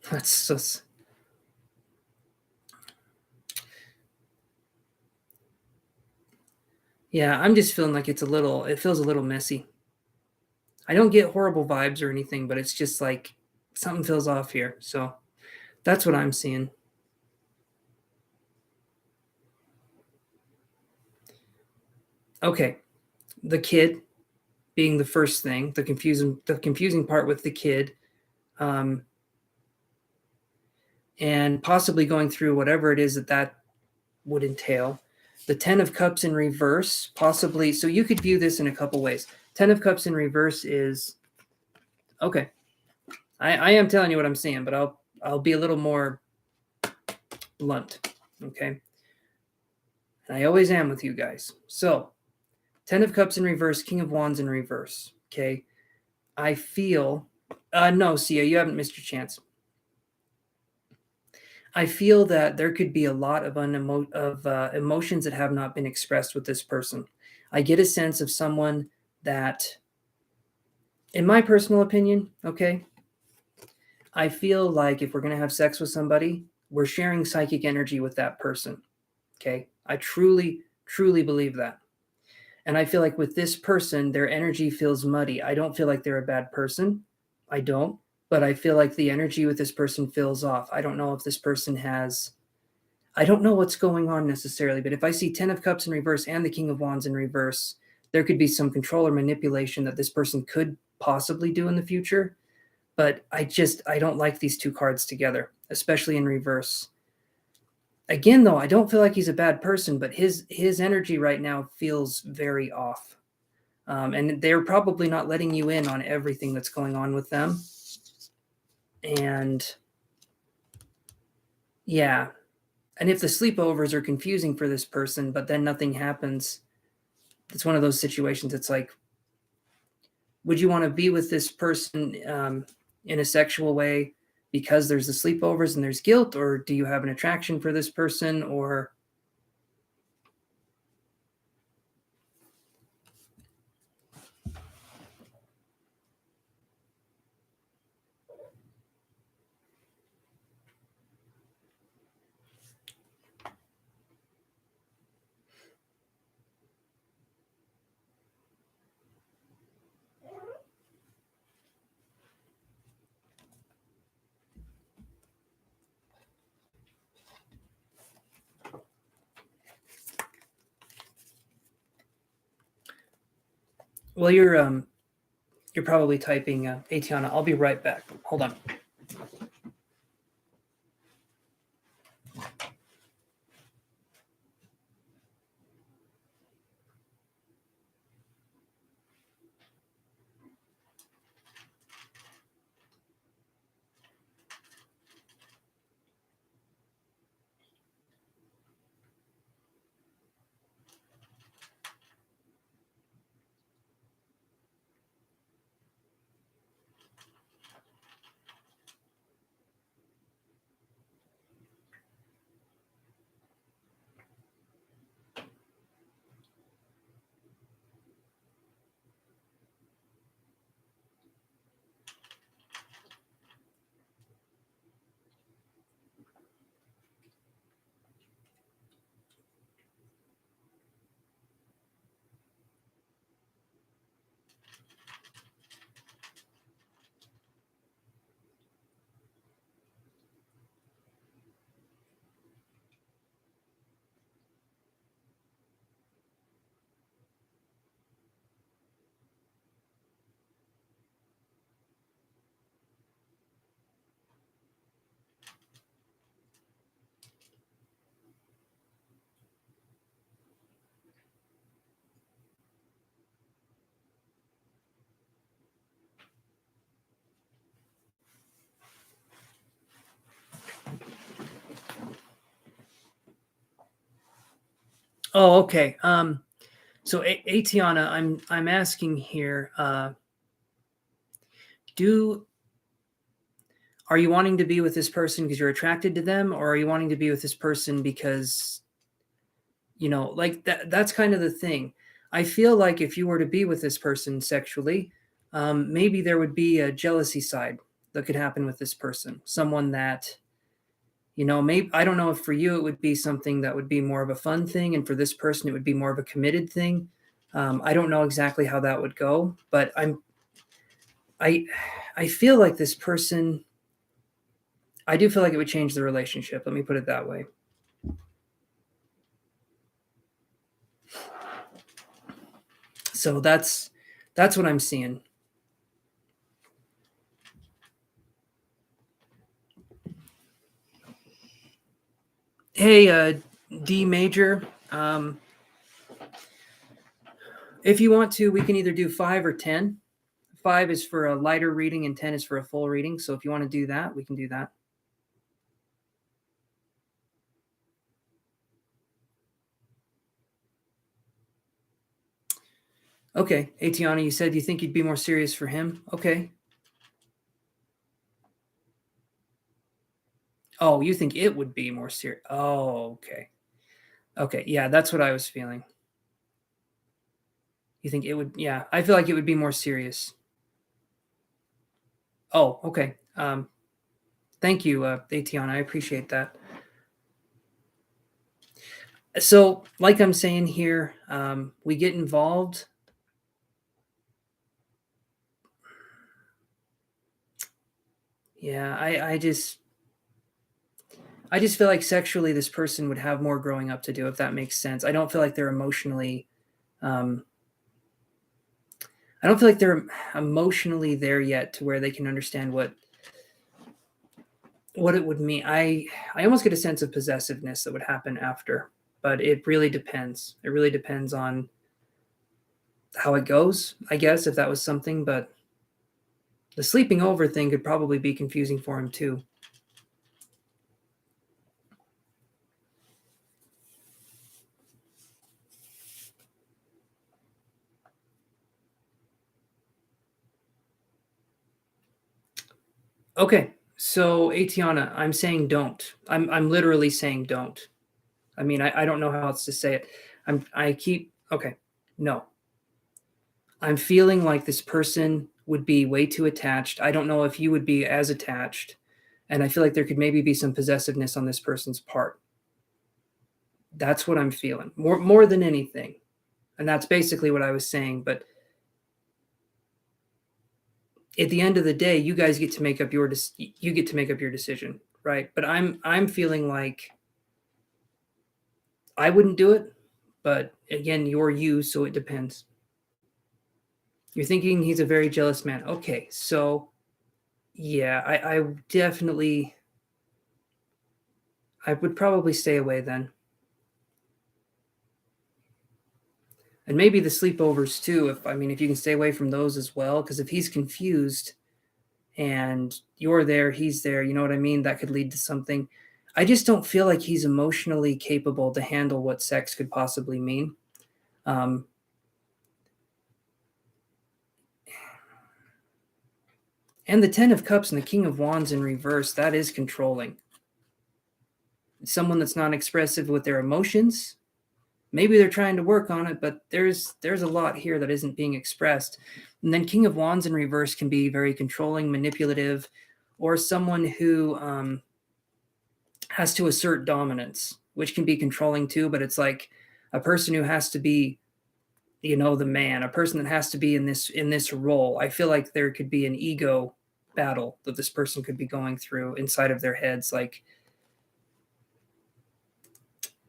that's just, yeah, I'm just feeling like it feels a little messy. I don't get horrible vibes or anything, but it's just like something feels off here. So that's what I'm seeing. Okay. The kid being the first thing, the confusing part with the kid, um, and possibly going through whatever it is that would entail. The 10 of Cups in reverse, possibly. So you could view this in a couple ways. 10 of Cups in reverse is okay. I am telling you what I'm seeing, but I'll be a little more blunt. Okay. And I always am with you guys. So 10 of Cups in reverse, King of Wands in reverse. Okay. I feel no, Sia, you haven't missed your chance. I feel that there could be a lot of emotions that have not been expressed with this person. I get a sense of someone that, in my personal opinion, okay, I feel like if we're going to have sex with somebody, we're sharing psychic energy with that person. Okay. I truly, truly believe that. And I feel like with this person, their energy feels muddy. I don't feel like they're a bad person. I don't. But I feel like the energy with this person feels off. I don't know if this person has. I don't know what's going on necessarily, but if I see 10 of Cups in reverse and the King of Wands in reverse, there could be some control or manipulation that this person could possibly do in the future. But I don't like these two cards together, especially in reverse. Again, though, I don't feel like he's a bad person, but his energy right now feels very off. And they're probably not letting you in on everything that's going on with them. And yeah, and if the sleepovers are confusing for this person, but then nothing happens, it's one of those situations. It's like, would you want to be with this person in a sexual way because there's the sleepovers and there's guilt, or do you have an attraction for this person, or well, you're probably typing Atiana. I'll be right back. Hold on. Oh, okay. So Atiana, I'm asking here, do are you wanting to be with this person because you're attracted to them, or are you wanting to be with this person because, like that's kind of the thing. I feel like if you were to be with this person sexually, maybe there would be a jealousy side that could happen with this person. Someone that, maybe I don't know if for you it would be something that would be more of a fun thing, and for this person it would be more of a committed thing. I don't know exactly how that would go, but I I feel like this person. I do feel like it would change the relationship. Let me put it that way. So that's what I'm seeing. Hey, D major. If you want to, we can either do 5 or 10. 5 is for a lighter reading, and 10 is for a full reading. So if you want to do that, we can do that. Okay, Atiana, you said you think you'd be more serious for him. Okay. Oh, you think it would be more serious. Oh, okay. Okay, yeah, that's what I was feeling. You think it would? Yeah, I feel like it would be more serious. Oh, okay. Thank you, Atiana. I appreciate that. So, like I'm saying here, we get involved. Yeah, I just feel like sexually this person would have more growing up to do, if that makes sense. I don't feel like they're emotionally. Um, I don't feel like they're emotionally there yet to where they can understand what it would mean. I almost get a sense of possessiveness that would happen after, but it really depends. It really depends on how it goes, I guess, if that was something. But the sleeping over thing could probably be confusing for him too. Okay, so Atiana, I'm saying don't. I'm literally saying don't. I mean, I don't know how else to say it. I keep okay. No. I'm feeling like this person would be way too attached. I don't know if you would be as attached. And I feel like there could maybe be some possessiveness on this person's part. That's what I'm feeling. More than anything. And that's basically what I was saying, but at the end of the day, you guys get to make up you get to make up your decision, right? But I'm feeling like I wouldn't do it, but again, you're you, so it depends. You're thinking he's a very jealous man. Okay, so yeah, I definitely I would probably stay away then. And maybe the sleepovers too, if you can stay away from those as well, because if he's confused and you're there, he's there, you know what I mean? That could lead to something. I just don't feel like he's emotionally capable to handle what sex could possibly mean. Um, and the Ten of Cups and the King of Wands in reverse, that is controlling. Someone that's not expressive with their emotions. Maybe they're trying to work on it, but there's a lot here that isn't being expressed. And then King of Wands in reverse can be very controlling, manipulative, or someone who has to assert dominance, which can be controlling too. But it's like a person who has to be, the man, a person that has to be in this role. I feel like there could be an ego battle that this person could be going through inside of their heads, like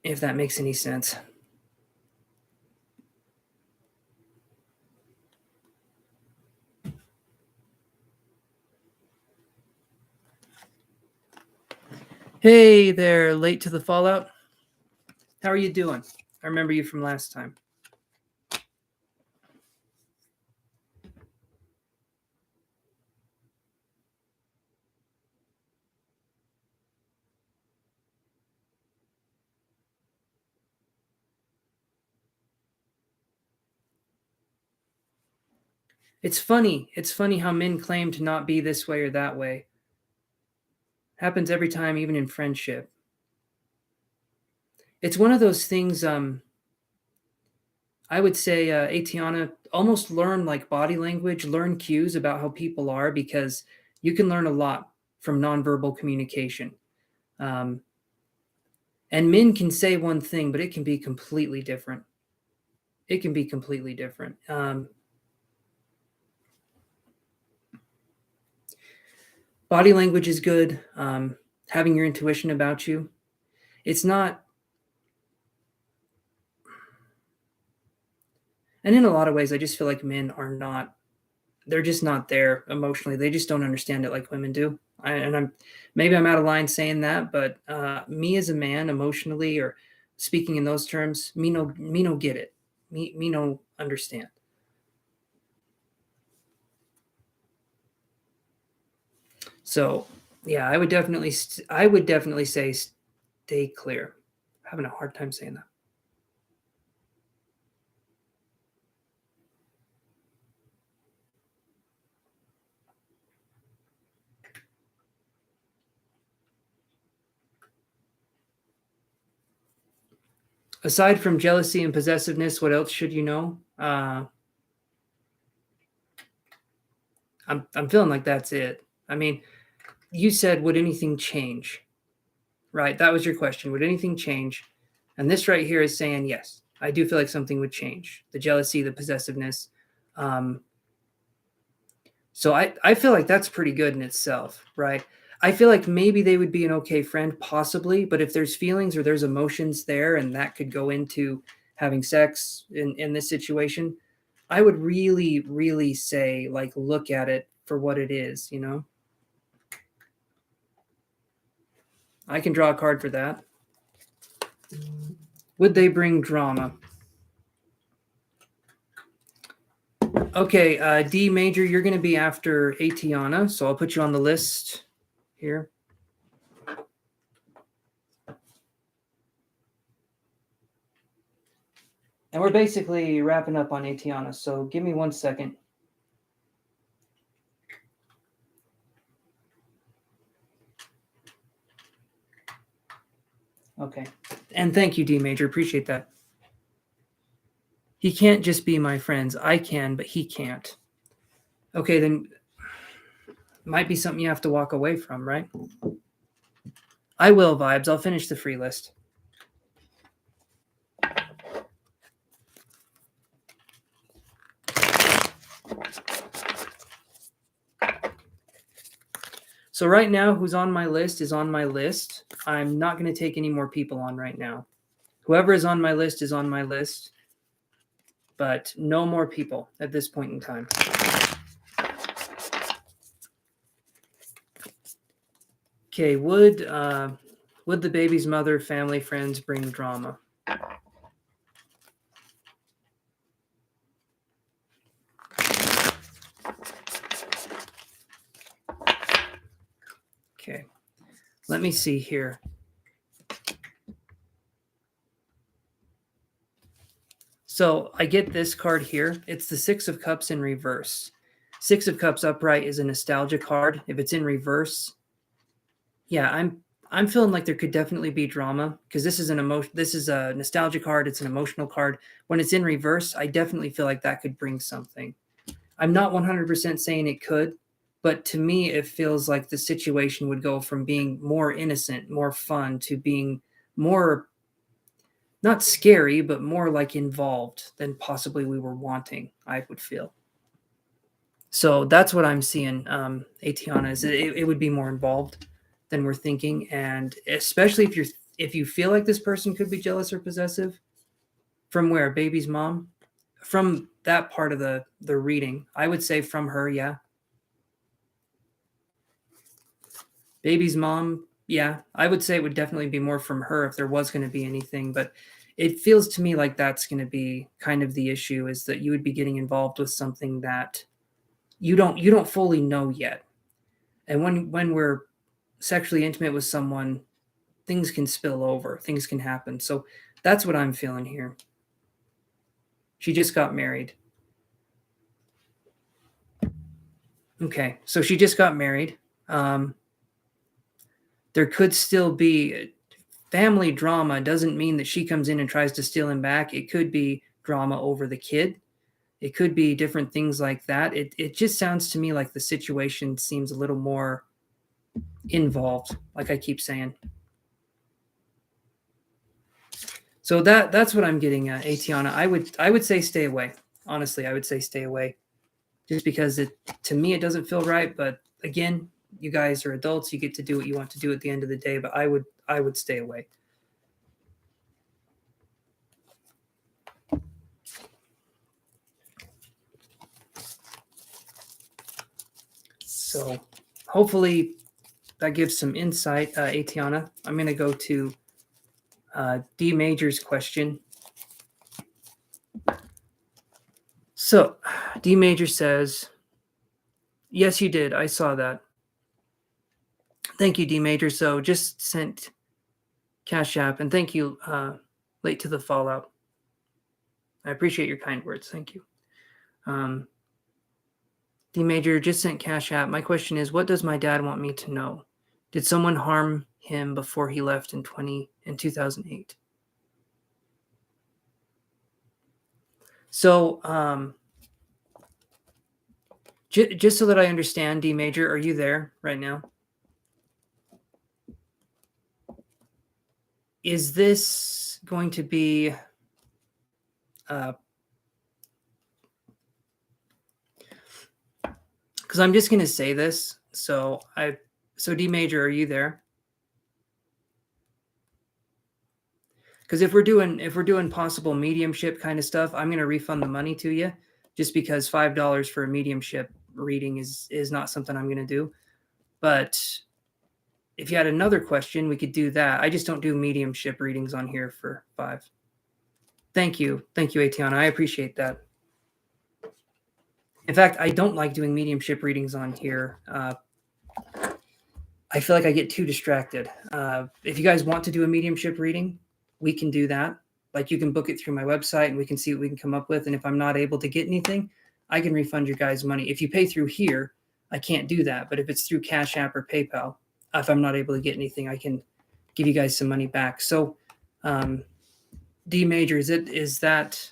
if that makes any sense. Hey there, late to the fallout. How are you doing? I remember you from last time. It's funny. It's funny how men claim to not be this way or that way. Happens every time, even in friendship. It's one of those things. I would say, Atiana, almost learn like body language, learn cues about how people are, because you can learn a lot from nonverbal communication. Um, and men can say one thing, but it can be completely different. It can be completely different. Body language is good. Having your intuition about you. It's not, and in a lot of ways, I just feel like men are not, they're just not there emotionally. They just don't understand it like women do. And maybe I'm out of line saying that, but me as a man, emotionally, or speaking in those terms, me no get it. Me no understand. So yeah, I would definitely say stay clear. I'm having a hard time saying that. Aside from jealousy and possessiveness, what else should you know? I'm feeling like that's it. I mean, you said, would anything change? Right? That was your question. Would anything change? And this right here is saying yes. I do feel like something would change. The jealousy, the possessiveness. Um, so I feel like that's pretty good in itself, right? I feel like maybe they would be an okay friend, possibly, but if there's feelings or there's emotions there, and that could go into having sex in this situation, I would really, really say, like, look at it for what it is, you know? I can draw a card for that. Would they bring drama? Okay, D major, you're going to be after Atiana, so I'll put you on the list here. And we're basically wrapping up on Atiana, so give me 1 second. Okay. And thank you, D major. Appreciate that. He can't just be my friends. I can, but he can't. Okay, then might be something you have to walk away from, right? I will, vibes. I'll finish the free list. So right now, who's on my list is on my list. I'm not going to take any more people on right now. Whoever is on my list is on my list, but no more people at this point in time. Okay, would the baby's mother, family, friends bring drama? Okay, let me see here. So I get this card here. It's the Six of Cups in reverse. Six of Cups upright is a nostalgia card. If it's in reverse, yeah, I'm feeling like there could definitely be drama, because this is an emotion. This is a nostalgia card. It's an emotional card. When it's in reverse, I definitely feel like that could bring something. I'm not 100% saying it could, but to me, it feels like the situation would go from being more innocent, more fun, to being more, not scary, but more like involved than possibly we were wanting, I would feel. So that's what I'm seeing, Atiana, is it would be more involved than we're thinking. And especially if you feel like this person could be jealous or possessive, from where? Baby's mom? From that part of the reading, I would say from her, yeah. Baby's mom, yeah, I would say it would definitely be more from her if there was going to be anything. But it feels to me like that's going to be kind of the issue, is that you would be getting involved with something that you don't fully know yet. And when we're sexually intimate with someone, things can spill over, things can happen. So that's what I'm feeling here. She just got married. Okay, so she just got married. There could still be family drama. Doesn't mean that she comes in and tries to steal him back. It could be drama over the kid. It could be different things like that. It just sounds to me like the situation seems a little more involved, like I keep saying. So that's what I'm getting at, Atiana. I would say stay away. Honestly, I would say stay away. Just because to me it doesn't feel right, but again, you guys are adults, you get to do what you want to do at the end of the day, but I would stay away. So hopefully that gives some insight, Atiana. I'm going to go to D Major's question. So D Major says, yes, you did. I saw that. Thank you, D Major. So just sent Cashapp, and thank you, Late to the Fallout. I appreciate your kind words. Thank you. D Major just sent Cashapp. My question is, what does my dad want me to know? Did someone harm him before he left in 2008? So, just so that I understand, D Major, are you there right now? Is this going to be because I'm just going to say this. So D Major, are you there? Because if we're doing possible mediumship kind of stuff, I'm going to refund the money to you, just because $5 for a mediumship reading is not something I'm going to do. But if you had another question, we could do that. I just don't do mediumship readings on here for $5. Thank you, Atiana. I appreciate that. In fact, I don't like doing mediumship readings on here. I feel like I get too distracted. If you guys want to do a mediumship reading, we can do that. Like, you can book it through my website and we can see what we can come up with. And if I'm not able to get anything, I can refund your guys' money. If you pay through here, I can't do that. But if it's through Cash App or PayPal, if I'm not able to get anything, I can give you guys some money back. So, D Major, is that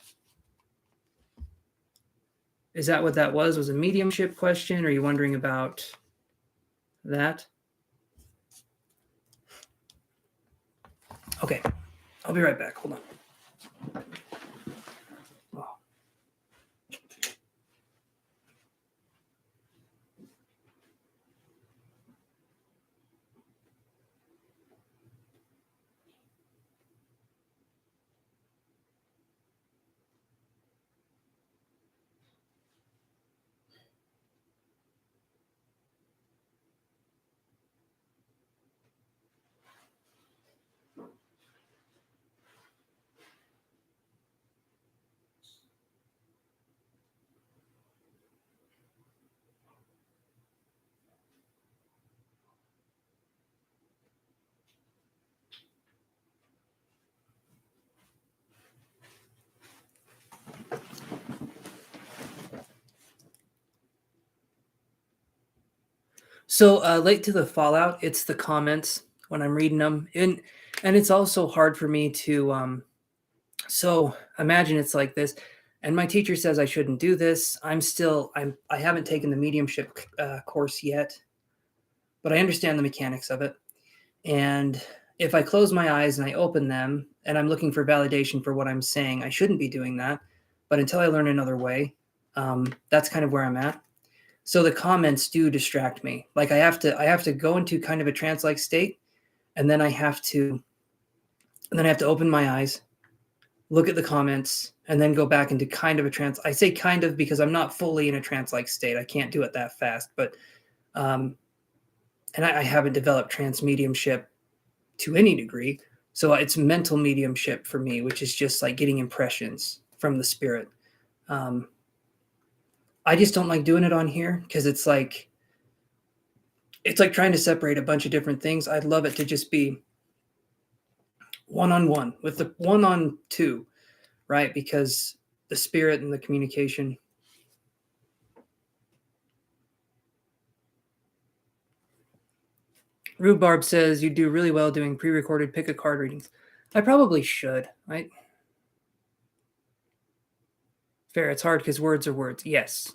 what that was? Was a mediumship question? Or are you wondering about that? Okay, I'll be right back. Hold on. So Late to the Fallout, it's the comments when I'm reading them, and it's also hard for me to. So imagine it's like this, and my teacher says I shouldn't do this. I haven't taken the mediumship course yet, but I understand the mechanics of it. And if I close my eyes and I open them, and I'm looking for validation for what I'm saying, I shouldn't be doing that. But until I learn another way, that's kind of where I'm at. So the comments do distract me. Like, I have to go into kind of a trance-like state, and then I have to open my eyes, look at the comments, and then go back into kind of a trance. I say kind of because I'm not fully in a trance-like state. I can't do it that fast, but and I haven't developed trance mediumship to any degree. So it's mental mediumship for me, which is just like getting impressions from the spirit. I just don't like doing it on here because it's like trying to separate a bunch of different things. I'd love it to just be one-on-one with the one-on-two, right? Because the spirit and the communication. Rhubarb says you do really well doing pre-recorded pick a card readings. I probably should. Fair. It's hard because words are words. Yes.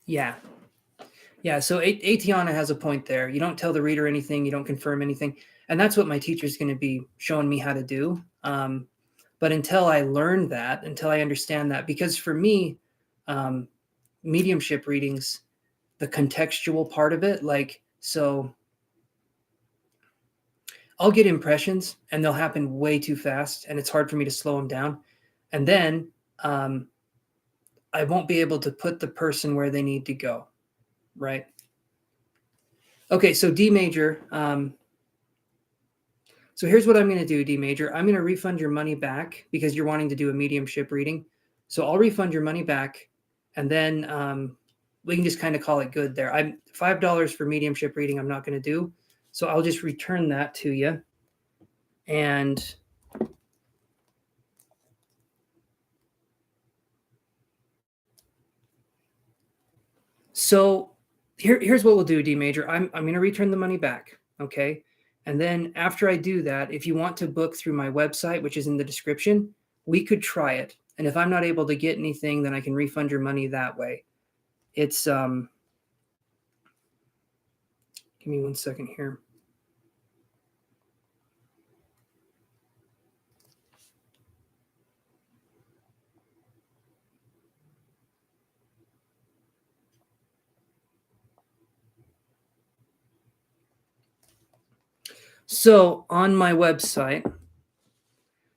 Yeah. Yeah. So Atiana has a point there. You don't tell the reader anything. You don't confirm anything. And that's what my teacher's going to be showing me how to do. But until I learn that, until I understand that, because for me, mediumship readings, the contextual part of it, so I'll get impressions and they'll happen way too fast and it's hard for me to slow them down. And then I won't be able to put the person where they need to go, right? Okay, so D major. So here's what I'm going to do, D major. I'm going to refund your money back because you're wanting to do a mediumship reading. So I'll refund your money back, and then we can just kind of call it good there. I'm $5 for mediumship reading. I'm not going to do. So I'll just return that to you. And so here's what we'll do, D major. I'm going to return the money back. Okay. And then after I do that, if you want to book through my website, which is in the description, we could try it. And if I'm not able to get anything, then I can refund your money that way. It's give me 1 second here. So on my website,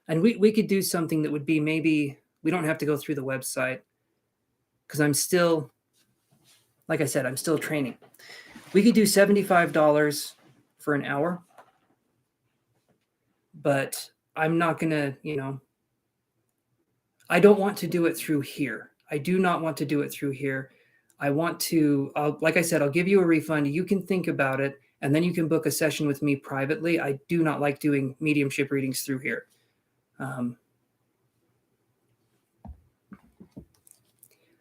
and we could do something that would be, maybe we don't have to go through the website because I'm still, like I said, I'm still training. We could do $75 for an hour, but I'm not going to, I don't want to do it through here. I do not want to do it through here. I want to, like I said, I'll give you a refund. You can think about it, and then you can book a session with me privately. I do not like doing mediumship readings through here.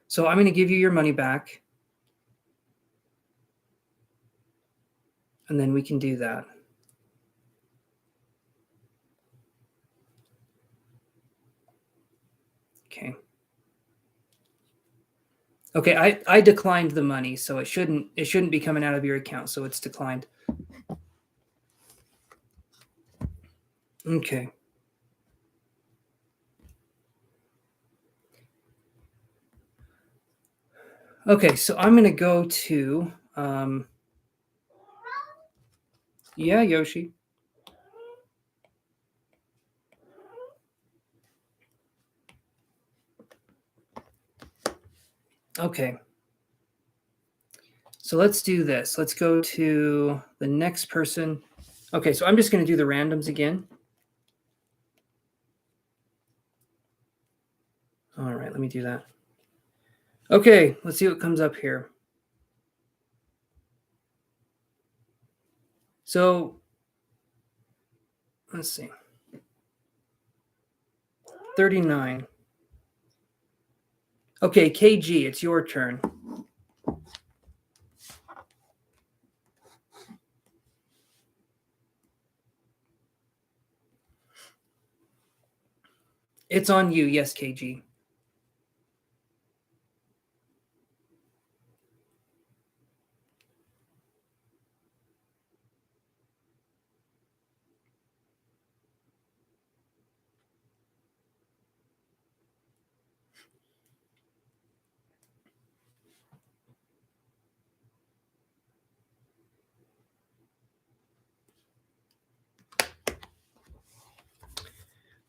So I'm going to give you your money back, and then we can do that. Okay. Okay, I declined the money, so it shouldn't be coming out of your account, so it's declined. Okay. Okay, so I'm going to go to yeah, Yoshi. Okay. So let's do this. Let's go to the next person. Okay, so I'm just going to do the randoms again. All right, let me do that. Okay, let's see what comes up here. So let's see. 39. Okay, KG, it's your turn. It's on you. Yes, KG.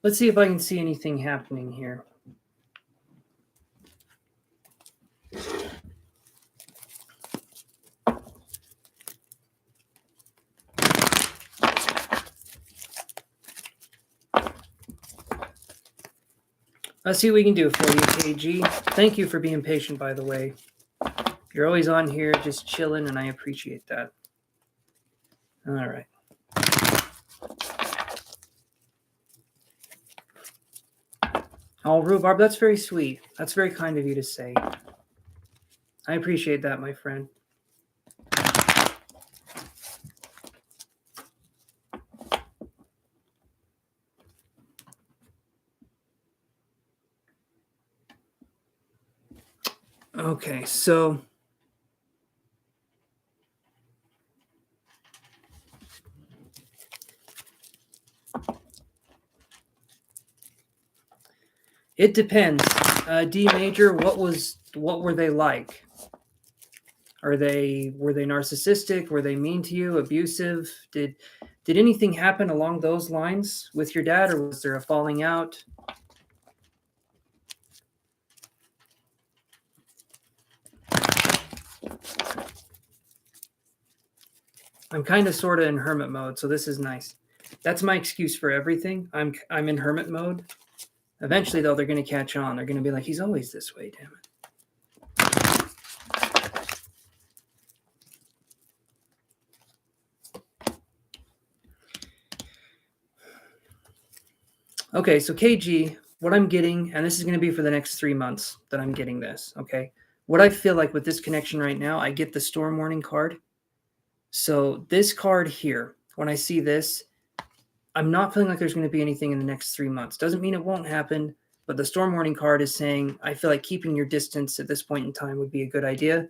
Let's see if I can see anything happening here. Let's see what we can do for you, KG. Thank you for being patient, by the way. You're always on here just chilling, and I appreciate that. All right. Oh, Rhubarb, that's very sweet. That's very kind of you to say. I appreciate that, my friend. Okay, so it depends. D major, what were they like? Were they narcissistic? Were they mean to you? Abusive? Did anything happen along those lines with your dad, or was there a falling out? I'm kind of sort of in hermit mode, so this is nice. That's my excuse for everything. I'm in hermit mode. Eventually, though, they're going to catch on. They're going to be like, he's always this way, damn it. Okay, so KG, what I'm getting, and this is going to be for the next 3 months that I'm getting this, okay? What I feel like with this connection right now, I get the storm warning card. So this card here, when I see this, I'm not feeling like there's going to be anything in the next 3 months. Doesn't mean it won't happen, but the storm warning card is saying, I feel like keeping your distance at this point in time would be a good idea.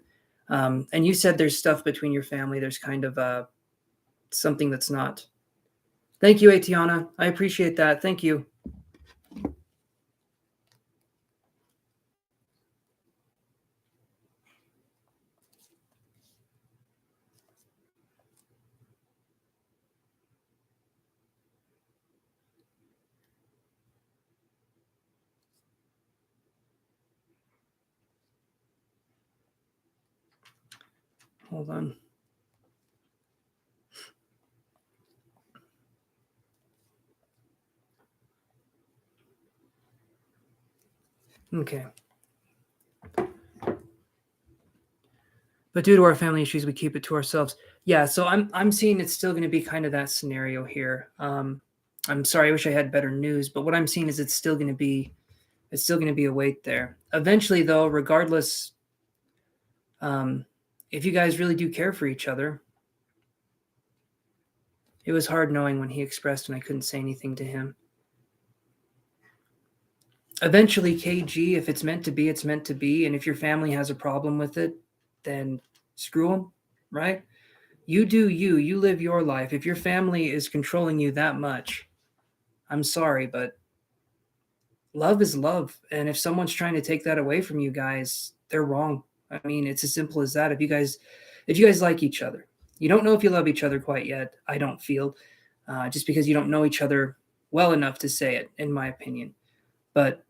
And you said there's stuff between your family. There's kind of something that's not. Thank you, Atiana. I appreciate that. Thank you. Hold on. Okay. But due to our family issues, we keep it to ourselves. Yeah, so I'm seeing it's still going to be kind of that scenario here. I'm sorry, I wish I had better news, but what I'm seeing is it's still going to be a wait there. Eventually, though, regardless, if you guys really do care for each other, it was hard knowing when he expressed and I couldn't say anything to him. Eventually, KG, if it's meant to be, it's meant to be. And if your family has a problem with it, then screw them, right? You do you. You live your life. If your family is controlling you that much, I'm sorry, but love is love. And if someone's trying to take that away from you guys, they're wrong. I mean, it's as simple as that. If you guys like each other, you don't know if you love each other quite yet. I don't feel, just because you don't know each other well enough to say it, in my opinion. But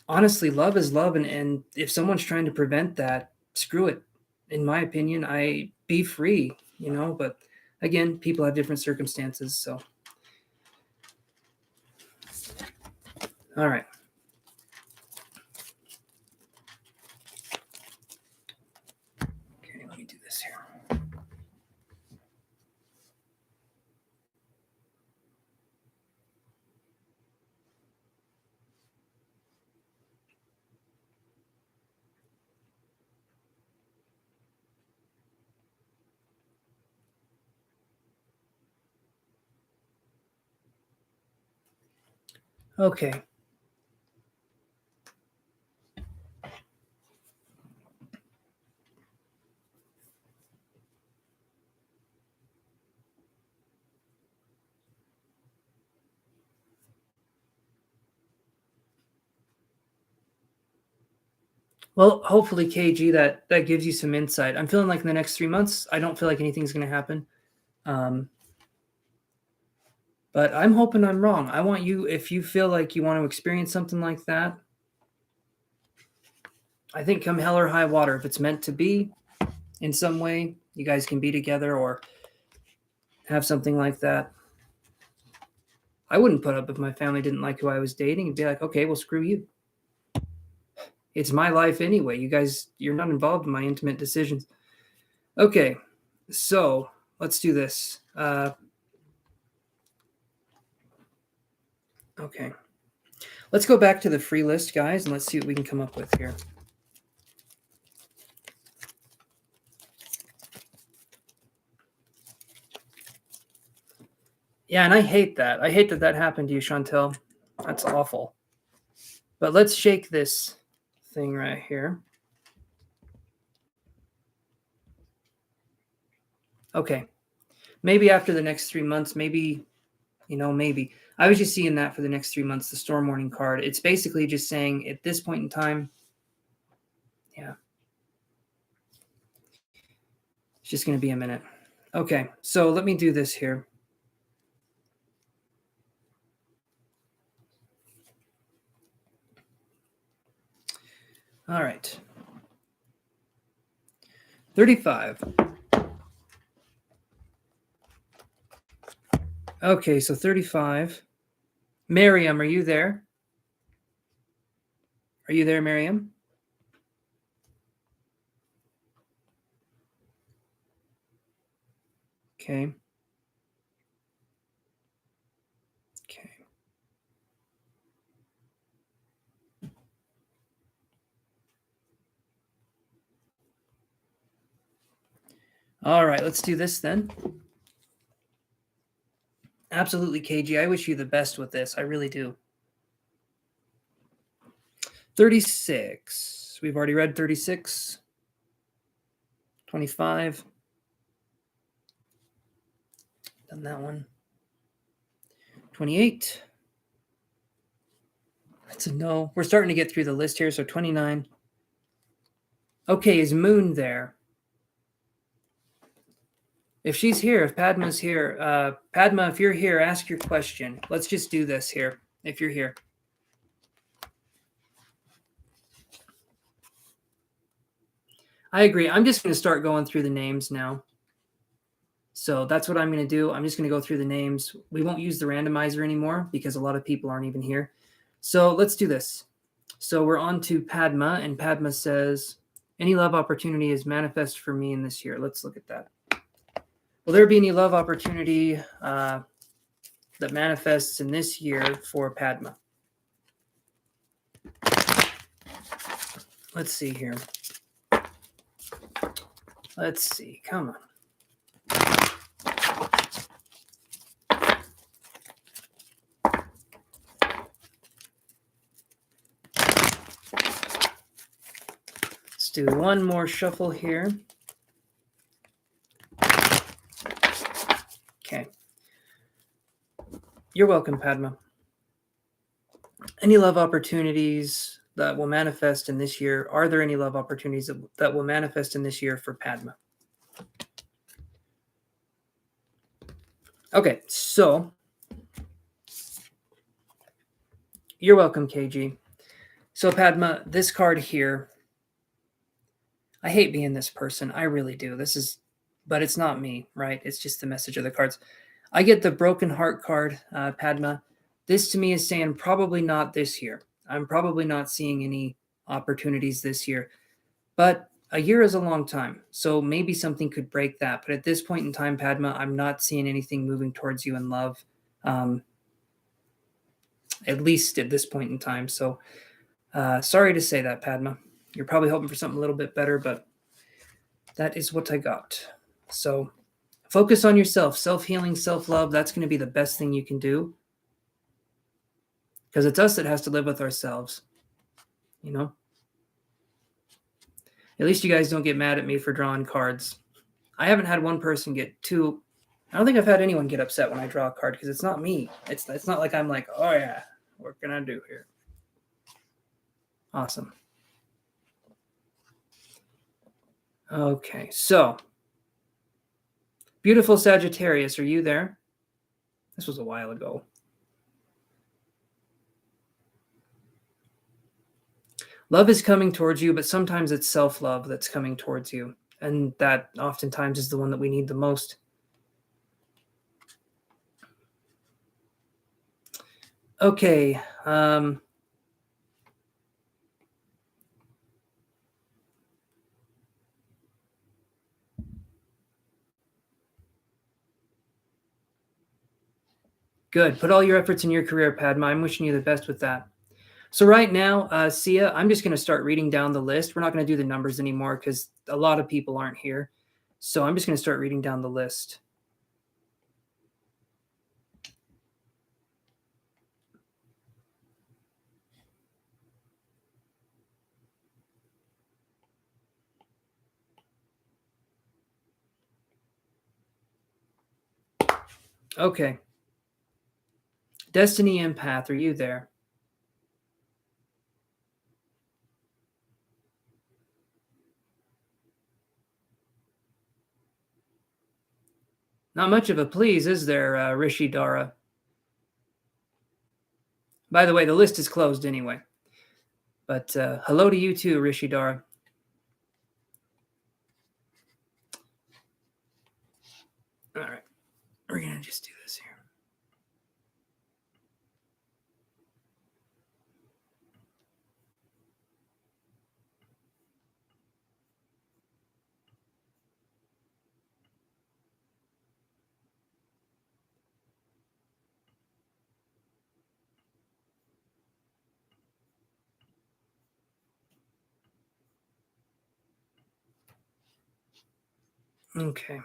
honestly, love is love, and if someone's trying to prevent that, screw it. In my opinion, I be free, but again, people have different circumstances, so all right. Okay, let me do this here. Okay. Well, hopefully, KG, that gives you some insight. I'm feeling like in the next 3 months, I don't feel like anything's going to happen. But I'm hoping I'm wrong. I want you, if you feel like you want to experience something like that, I think come hell or high water, if it's meant to be in some way, you guys can be together or have something like that. I wouldn't put up if my family didn't like who I was dating and be like, okay, well, screw you. It's my life anyway. You guys, you're not involved in my intimate decisions. Okay, so let's do this. Okay. Let's go back to the free list, guys, and let's see what we can come up with here. Yeah, and I hate that. I hate that that happened to you, Chantel. That's awful. But let's shake this thing right here. Okay. Maybe after the next 3 months, maybe, maybe. I was just seeing that for the next 3 months, the storm warning card. It's basically just saying at this point in time, yeah, it's just going to be a minute. Okay, so let me do this here. All right. 35. Okay, so 35. Miriam, are you there? Are you there, Miriam? Okay. Okay. All right, let's do this then. Absolutely, KG. I wish you the best with this. I really do. 36. We've already read 36. 25. Done that one. 28. That's a no. We're starting to get through the list here. So 29. Okay, is Moon there? If she's here, if Padma's here, Padma, if you're here, ask your question. Let's just do this here, if you're here. I agree. I'm just going to start going through the names now. So that's what I'm going to do. I'm just going to go through the names. We won't use the randomizer anymore because a lot of people aren't even here. So let's do this. So we're on to Padma, and Padma says, any love opportunity is manifest for me in this year. Let's look at that. Will there be any love opportunity that manifests in this year for Padma? Let's see here. Let's see. Come on. Let's do one more shuffle here. Okay. You're welcome, Padma. Any love opportunities that will manifest in this year? Are there any love opportunities that will manifest in this year for Padma? Okay, so you're welcome, KG. So Padma, this card here, I hate being this person. I really do. But it's not me, right? It's just the message of the cards. I get the broken heart card, Padma. This to me is saying probably not this year. I'm probably not seeing any opportunities this year. But a year is a long time. So maybe something could break that. But at this point in time, Padma, I'm not seeing anything moving towards you in love. At least at this point in time. So sorry to say that, Padma. You're probably hoping for something a little bit better, but that is what I got. So focus on yourself, self-healing, self-love. That's going to be the best thing you can do. Because it's us that has to live with ourselves. You know? At least you guys don't get mad at me for drawing cards. I haven't had one person get too... I don't think I've had anyone get upset when I draw a card because it's not me. It's not like I'm like, oh yeah, what can I do here? Awesome. Okay, so beautiful Sagittarius, are you there? This was a while ago. Love is coming towards you, but sometimes it's self-love that's coming towards you. And that oftentimes is the one that we need the most. Okay. Good. Put all your efforts in your career, Padma. I'm wishing you the best with that. So right now, Sia, I'm just going to start reading down the list. We're not going to do the numbers anymore because a lot of people aren't here. So I'm just going to start reading down the list. Okay. Destiny Empath, are you there? Not much of a please, is there, Rishi Dara? By the way, the list is closed anyway. But hello to you too, Rishi Dara. All right. We're going to just do this here. Okay.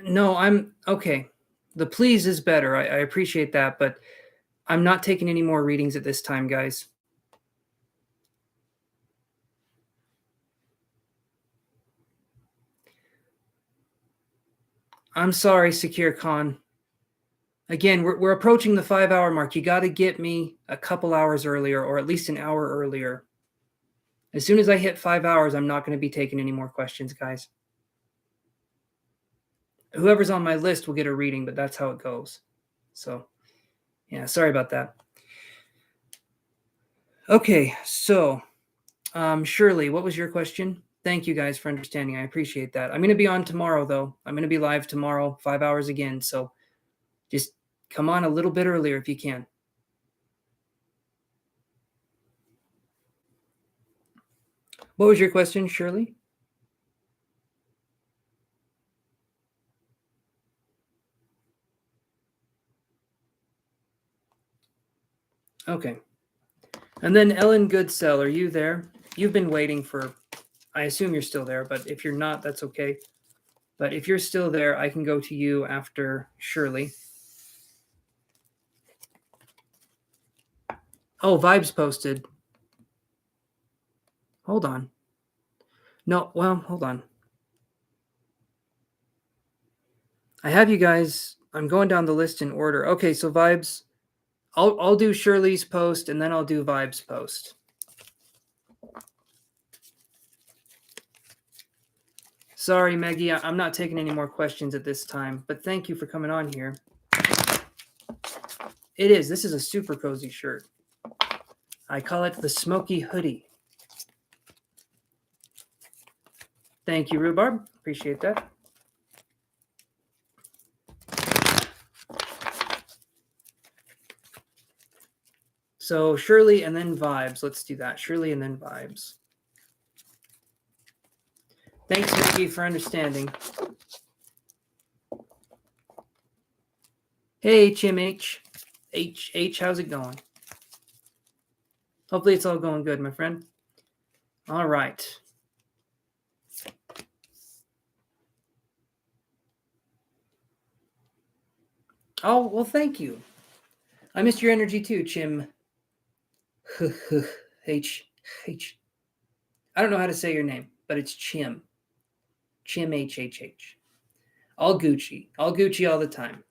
No, I'm okay. The please is better. I appreciate that, but I'm not taking any more readings at this time, guys. I'm sorry, Secure Khan. Again, we're approaching the 5-hour mark. You got to get me a couple hours earlier, or at least an hour earlier. As soon as I hit 5 hours, I'm not going to be taking any more questions, guys. Whoever's on my list will get a reading, but that's how it goes. So, yeah, sorry about that. Okay, so Shirley, what was your question? Thank you guys for understanding. I appreciate that. I'm going to be on tomorrow, though. I'm going to be live tomorrow, 5 hours again. So just come on a little bit earlier if you can. What was your question, Shirley? Okay. And then Ellen Goodsell, are you there? You've been waiting for, I assume you're still there, but if you're not, that's okay. But if you're still there, I can go to you after Shirley. Oh, Vibes posted. Hold on. No, well, hold on. I have you guys. I'm going down the list in order. Okay, so Vibes. I'll do Shirley's post and then I'll do Vibes' post. Sorry, Maggie, I'm not taking any more questions at this time, but thank you for coming on here. It is. This is a super cozy shirt. I call it the Smoky Hoodie. Thank you, Rhubarb. Appreciate that. So Shirley and then Vibes. Let's do that. Shirley and then Vibes. Thanks, Maggie, for understanding. Hey, Chim H. H, how's it going? Hopefully it's all going good, my friend. All right. Oh, well, thank you. I missed your energy too, Chim. H. I don't know how to say your name, but it's Chim. Chim H. All Gucci. All Gucci all the time.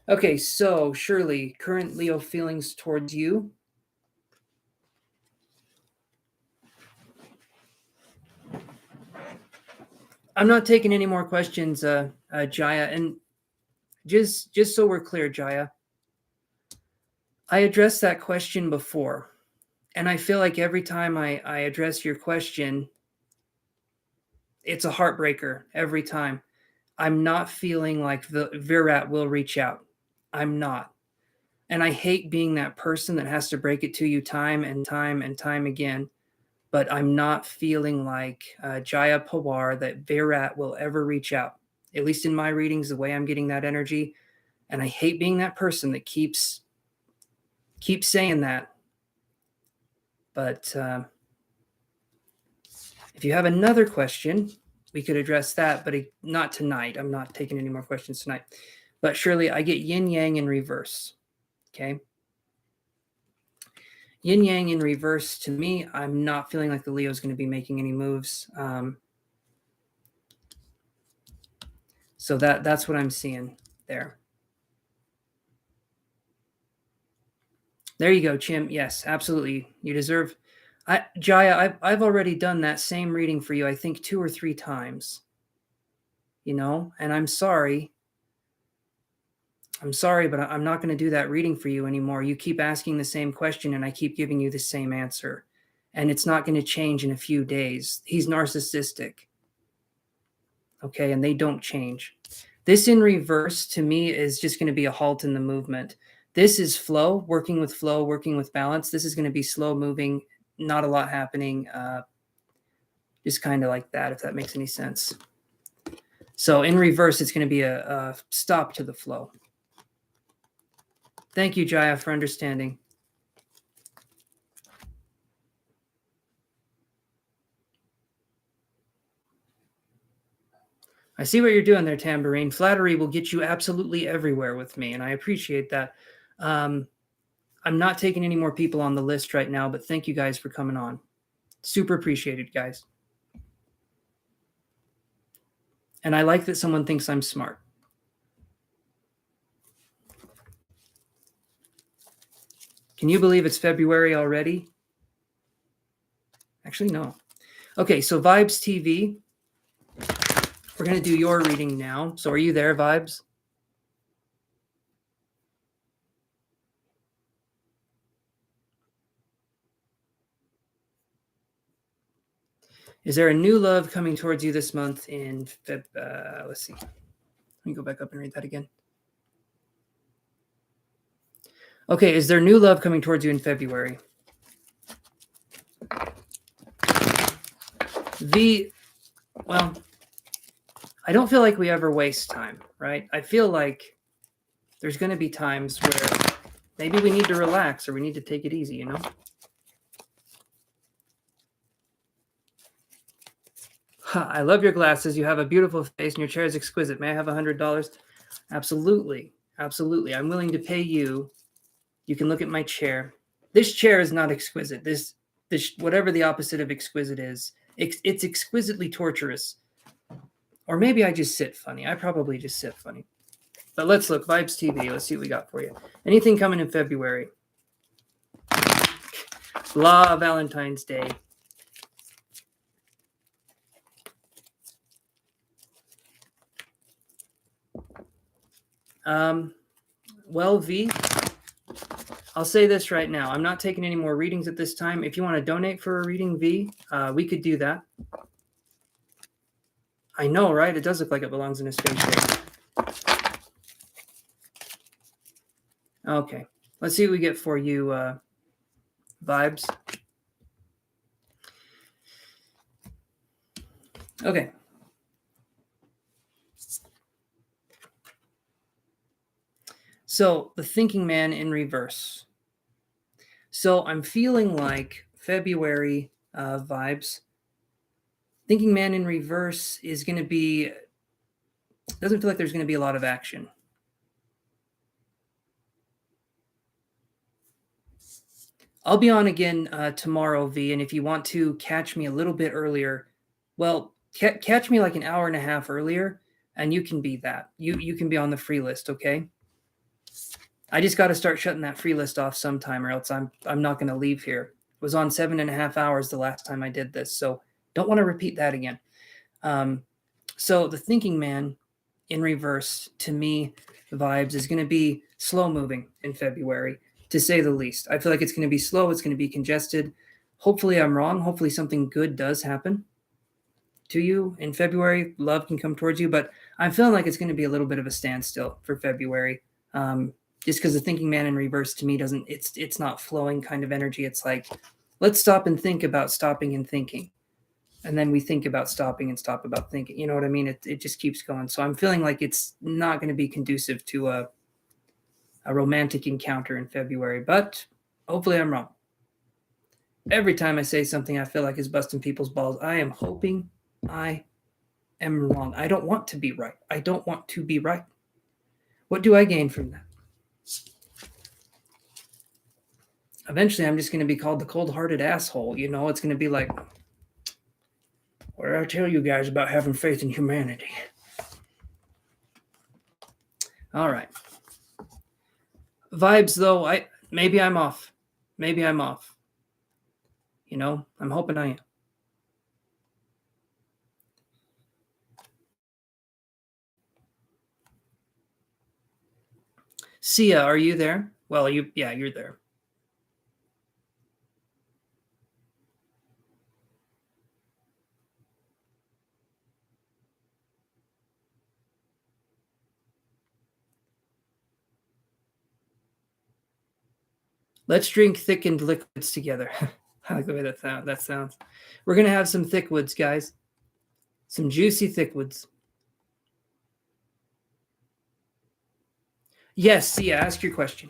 Okay, so Shirley, current Leo feelings towards you. I'm not taking any more questions, Jaya. And just so we're clear, Jaya, I addressed that question before. And I feel like every time I address your question, it's a heartbreaker every time. I'm not feeling like the Virat will reach out. I'm not. And I hate being that person that has to break it to you time and time and time again. But I'm not feeling like Jaya Pawar that Virat will ever reach out. At least in my readings, the way I'm getting that energy. And I hate being that person that keeps saying that. But if you have another question, we could address that, but not tonight. I'm not taking any more questions tonight. But Shirley, I get yin yang in reverse. Okay. Yin yang in reverse to me, I'm not feeling like the Leo is going to be making any moves. So that's what I'm seeing there. There you go, Chim. Yes, absolutely. You deserve. Jaya, I've already done that same reading for you. I think 2 or 3 times. And I'm sorry. I'm sorry, but I'm not going to do that reading for you anymore. You keep asking the same question, and I keep giving you the same answer, and it's not going to change in a few days. He's narcissistic. Okay, and they don't change. This in reverse to me is just going to be a halt in the movement. This is flow, working with balance. This is going to be slow moving, not a lot happening, just kind of like that, if that makes any sense. So in reverse, it's going to be a stop to the flow. Thank you, Jaya, for understanding. I see what you're doing there, Tambourine. Flattery will get you absolutely everywhere with me, and I appreciate that. I'm not taking any more people on the list right now, but thank you guys for coming on. Super appreciated, guys. And I like that someone thinks I'm smart. Can you believe it's February already? Actually, no. Okay, so Vibes TV. We're going to do your reading now. So are you there, Vibes? Is there a new love coming towards you this month in let's see. Let me go back up and read that again. Okay, is there new love coming towards you in February? Well, I don't feel like we ever waste time, right? I feel like there's going to be times where maybe we need to relax or we need to take it easy, I love your glasses. You have a beautiful face and your chair is exquisite. May I have $100? Absolutely. Absolutely. I'm willing to pay you. You can look at my chair. This chair is not exquisite. This whatever the opposite of exquisite is, it's exquisitely torturous. Or maybe I just sit funny. I probably just sit funny. But let's look. Vibes TV. Let's see what we got for you. Anything coming in February? Blah, Valentine's Day. Well, V, I'll say this right now. I'm not taking any more readings at this time. If you want to donate for a reading, V, we could do that. I know, right? It does look like it belongs in a spaceship. Okay. Let's see what we get for you, Vibes. Okay. So the thinking man in reverse. So I'm feeling like February vibes. Thinking man in reverse is going to be, doesn't feel like there's going to be a lot of action. I'll be on again tomorrow, V, and if you want to catch me a little bit earlier, well, catch me like an hour and a half earlier, and you can be that. You can be on the free list, okay? I just got to start shutting that free list off sometime, or else I'm not going to leave here. It was on 7.5 hours the last time I did this, so don't want to repeat that again. So the thinking man in reverse, to me, the vibes is going to be slow moving in February, to say the least. I feel like it's going to be slow. It's going to be congested. Hopefully I'm wrong. Hopefully something good does happen to you in February. Love can come towards you, but I'm feeling like it's going to be a little bit of a standstill for February. Just because the thinking man in reverse to me it's not flowing kind of energy. It's like, let's stop and think about stopping and thinking. And then we think about stopping and stop about thinking. You know what I mean? It just keeps going. So I'm feeling like it's not going to be conducive to a romantic encounter in February, but hopefully I'm wrong. Every time I say something I feel like is busting people's balls, I am hoping I am wrong. I don't want to be right. I don't want to be right. What do I gain from that? Eventually, I'm just going to be called the cold-hearted asshole. It's going to be like, what did I tell you guys about having faith in humanity? All right. Vibes, though, maybe I'm off. Maybe I'm off. You know, I'm hoping I am. Sia, are you there? Well, yeah, you're there. Let's drink thickened liquids together. I like the way that sounds. We're gonna have some thick woods, guys. Some juicy thick woods. Yes, Sia, ask your question.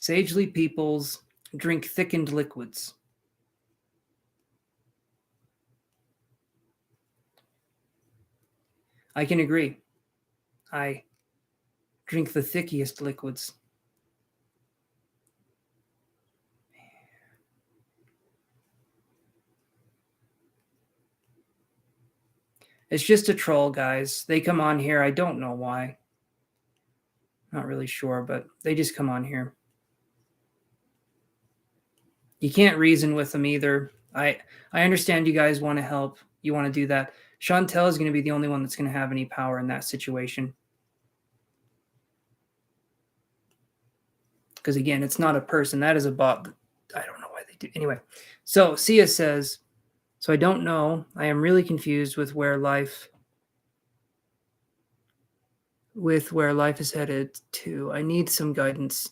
Sagely peoples drink thickened liquids. I can agree. I drink the thickiest liquids. It's just a troll, guys. They come on here. I don't know why. Not really sure, but they just come on here. You can't reason with them either. I understand you guys want to help. You want to do that. Chantel is going to be the only one that's going to have any power in that situation. Because again, it's not a person. That is a bot. I don't know why they do. Anyway, so Sia says, so I don't know. I am really confused with where life is headed to. I need some guidance,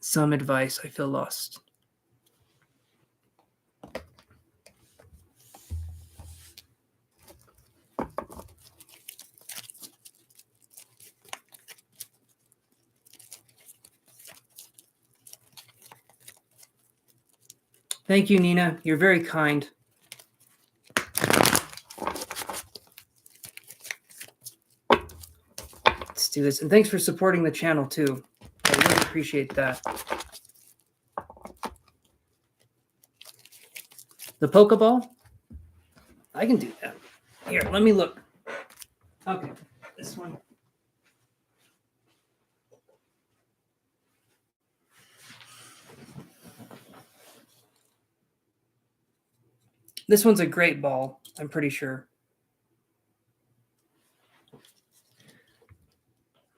some advice. I feel lost. Thank you, Nina. You're very kind. Let's do this. And thanks for supporting the channel, too. I really appreciate that. The Pokeball? I can do that. Here, let me look. Okay, this one. This one's a great ball, I'm pretty sure.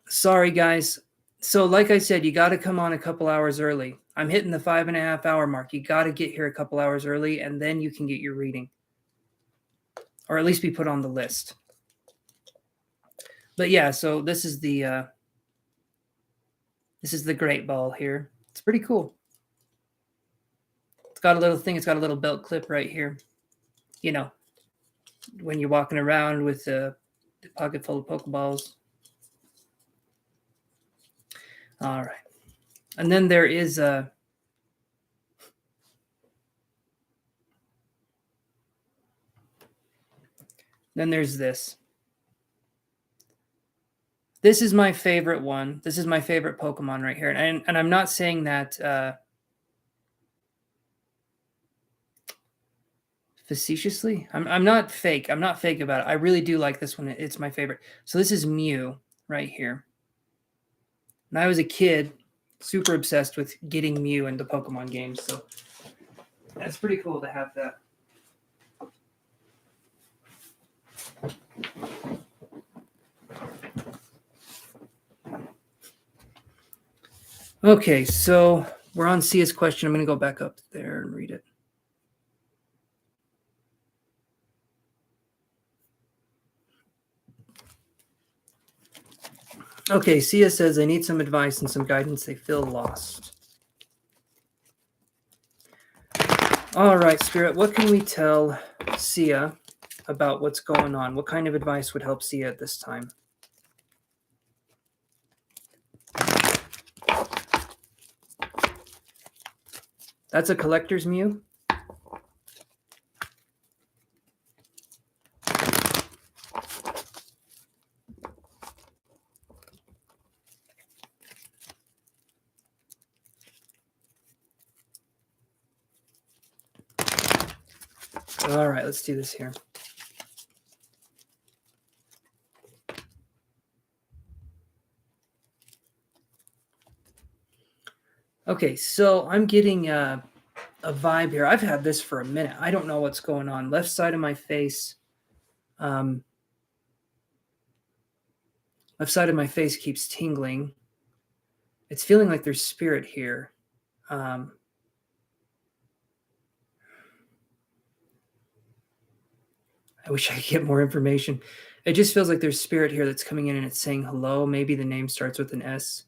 Sorry, guys. So, like I said, you got to come on a couple hours early. I'm hitting the 5.5 hour mark. You got to get here a couple hours early, and then you can get your reading, or at least be put on the list. But yeah, so this is the great ball here. It's pretty cool. It's got a little thing. It's got a little belt clip right here. You know, when you're walking around with a pocket full of Pokeballs. All right. And then there is a then there's this. This is my favorite one. This is my favorite Pokemon right here. And I'm not saying that facetiously. I'm not fake. I'm not fake about it. I really do like this one. It's my favorite. So this is Mew right here. When I was a kid, super obsessed with getting Mew into Pokemon games. So that's pretty cool to have that. Okay, so we're on Sia's question. I'm going to go back up there and read it. Okay, Sia says, I need some advice and some guidance. They feel lost. All right, Spirit, what can we tell Sia about what's going on? What kind of advice would help Sia at this time? That's a collector's Mew? All right, let's do this here. Okay, so I'm getting a vibe here. I've had this for a minute. I don't know what's going on. Left side of my face, left side of my face keeps tingling. It's feeling like there's spirit here. I wish I could get more information. It just feels like there's spirit here that's coming in and it's saying hello. Maybe the name starts with an S.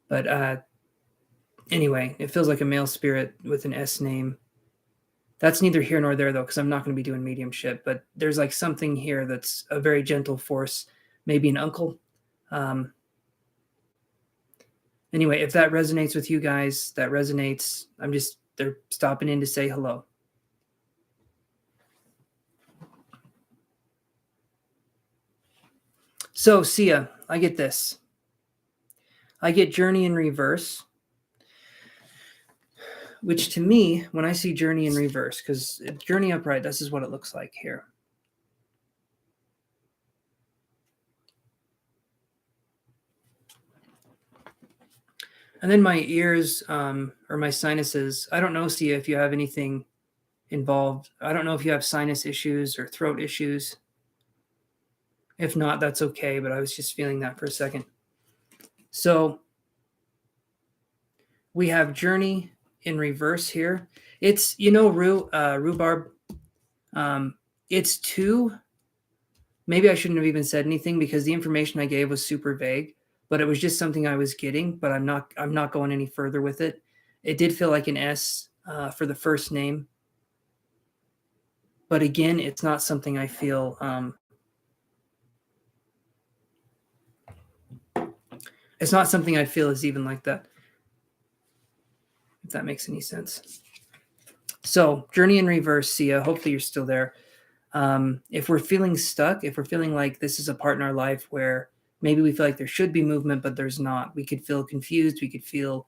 But anyway, it feels like a male spirit with an S name. That's neither here nor there, though, because I'm not going to be doing mediumship. But there's like something here that's a very gentle force, maybe an uncle. Anyway, if that resonates with you guys, that resonates. They're stopping in to say hello. So, Sia, I get this. I get journey in reverse, which to me, when I see journey in reverse, because journey upright, this is what it looks like here. And then my ears or my sinuses, I don't know, Sia, if you have anything involved. I don't know if you have sinus issues or throat issues. If not, that's okay, but I was just feeling that for a second. So we have journey in reverse here. It's, rhubarb. It's 2. Maybe I shouldn't have even said anything because the information I gave was super vague, but it was just something I was getting, but I'm not going any further with it. It did feel like an S for the first name. But again, it's not something I feel it's not something I feel is even like that, if that makes any sense. So journey in reverse, Sia, hopefully you're still there. If we're feeling stuck, if we're feeling like this is a part in our life where maybe we feel like there should be movement, but there's not, we could feel confused. We could feel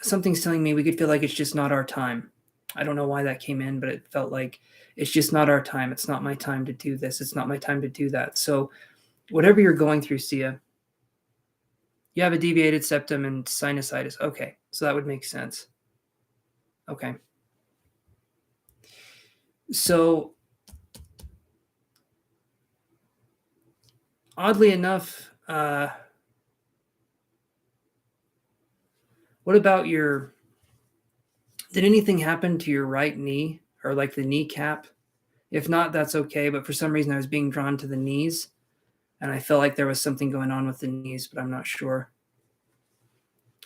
something's telling me we could feel like it's just not our time. I don't know why that came in, but it felt like it's just not our time. It's not my time to do this. It's not my time to do that. So whatever you're going through, Sia, you have a deviated septum and sinusitis. Okay, so that would make sense. Okay. So oddly enough, what about did anything happen to your right knee or like the kneecap? If not, that's okay. But for some reason, I was being drawn to the knees and I felt like there was something going on with the knees, but I'm not sure.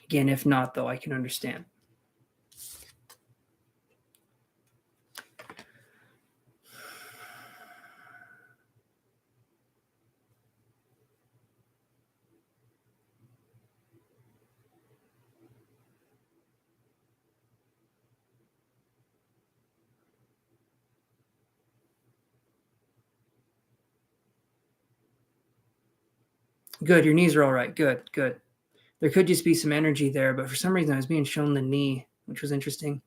Again, if not, though, I can understand. Good. Your knees are all right. Good. Good. There could just be some energy there, but for some reason I was being shown the knee, which was interesting.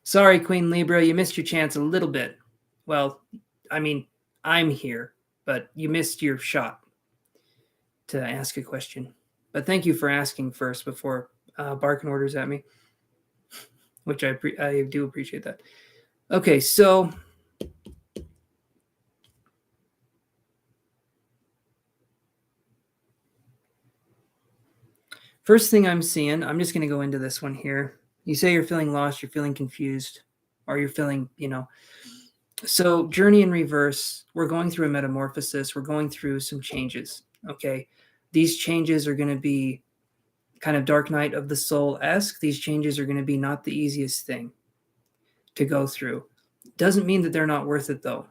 Sorry, Queen Libra, you missed your chance a little bit. Well, I mean, I'm here, but you missed your shot to ask a question. But thank you for asking first before barking orders at me, which I do appreciate that. Okay, so first thing I'm seeing, I'm just going to go into this one here. You say you're feeling lost, you're feeling confused, or you're feeling, So journey in reverse, we're going through a metamorphosis. We're going through some changes, okay? These changes are going to be kind of Dark Night of the Soul-esque. These changes are going to be not the easiest thing to go through. Doesn't mean that they're not worth it, though.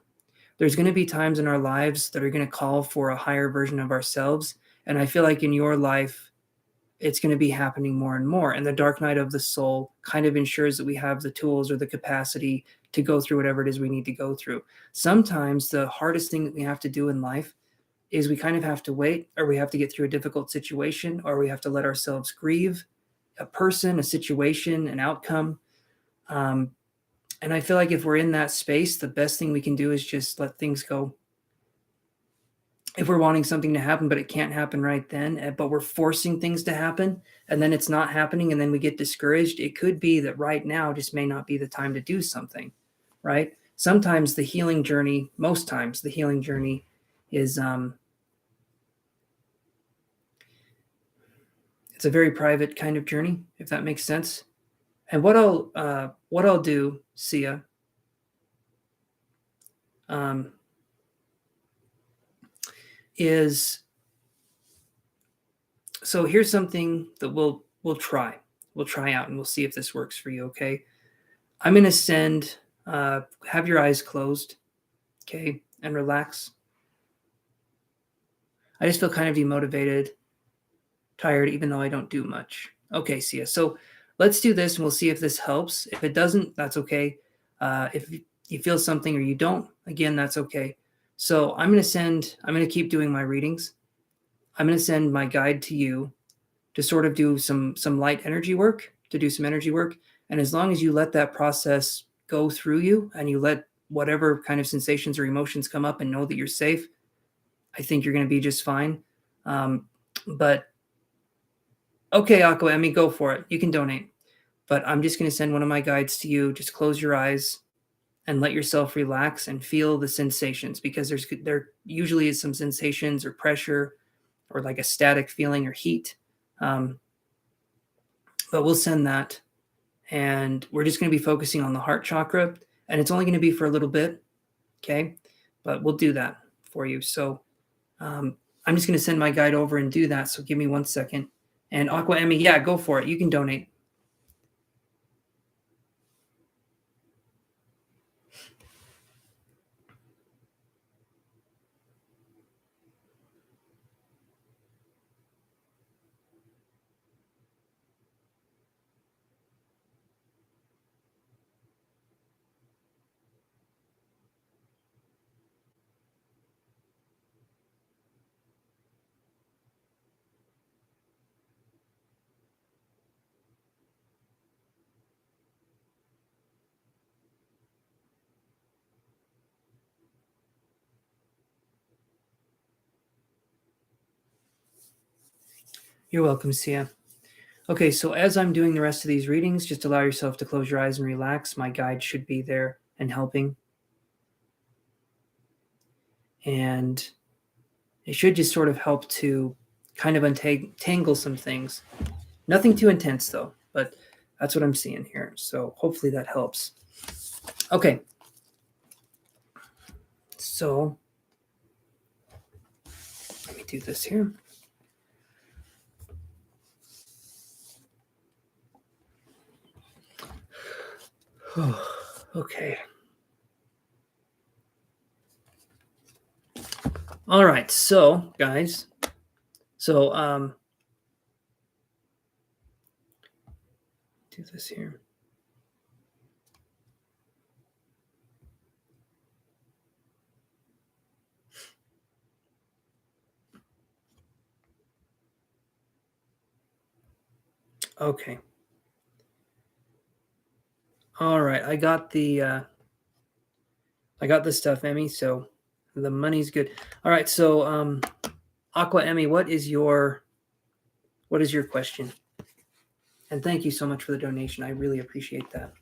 There's going to be times in our lives that are going to call for a higher version of ourselves, and I feel like in your life, it's going to be happening more and more. And the Dark Night of the Soul kind of ensures that we have the tools or the capacity to go through whatever it is we need to go through. Sometimes the hardest thing that we have to do in life is we kind of have to wait, or we have to get through a difficult situation, or we have to let ourselves grieve a person, a situation, an outcome. And I feel like if we're in that space, the best thing we can do is just let things go. If we're wanting something to happen, but it can't happen right then, but we're forcing things to happen, and then it's not happening, and then we get discouraged, it could be that right now just may not be the time to do something, right? Sometimes the healing journey, most times the healing journey is it's a very private kind of journey, if that makes sense. And what I'll do, Sia, is, so here's something that we'll try. We'll try out and we'll see if this works for you, okay? I'm going to send, have your eyes closed, okay, and relax. I just feel kind of demotivated, tired, even though I don't do much. Okay, Sia, so let's do this and we'll see if this helps. If it doesn't, that's okay. If you feel something or you don't, again, that's okay. So I'm going to keep doing my readings. I'm going to send my guide to you to sort of do some light energy work, And as long as you let that process go through you and you let whatever kind of sensations or emotions come up and know that you're safe, I think you're going to be just fine. But okay, Aqua, go for it. You can donate. But I'm just going to send one of my guides to you. Just close your eyes and let yourself relax and feel the sensations, because there usually is some sensations or pressure or like a static feeling or heat. But we'll send that. And we're just going to be focusing on the heart chakra. And it's only going to be for a little bit. Okay. But we'll do that for you. So I'm just going to send my guide over and do that. So give me 1 second. And Aqua Emmy, yeah, go for it. You can donate. You're welcome, Sia. Okay, so as I'm doing the rest of these readings, just allow yourself to close your eyes and relax. My guide should be there and helping. And it should just sort of help to kind of untangle some things. Nothing too intense, though, but that's what I'm seeing here. So hopefully that helps. Okay. So let me do this here. Okay. All right. So, guys, do this here. Okay. All right. I got the stuff, Emmy. So the money's good. All right. So, Aqua Emmy, what is your question? And thank you so much for the donation. I really appreciate that.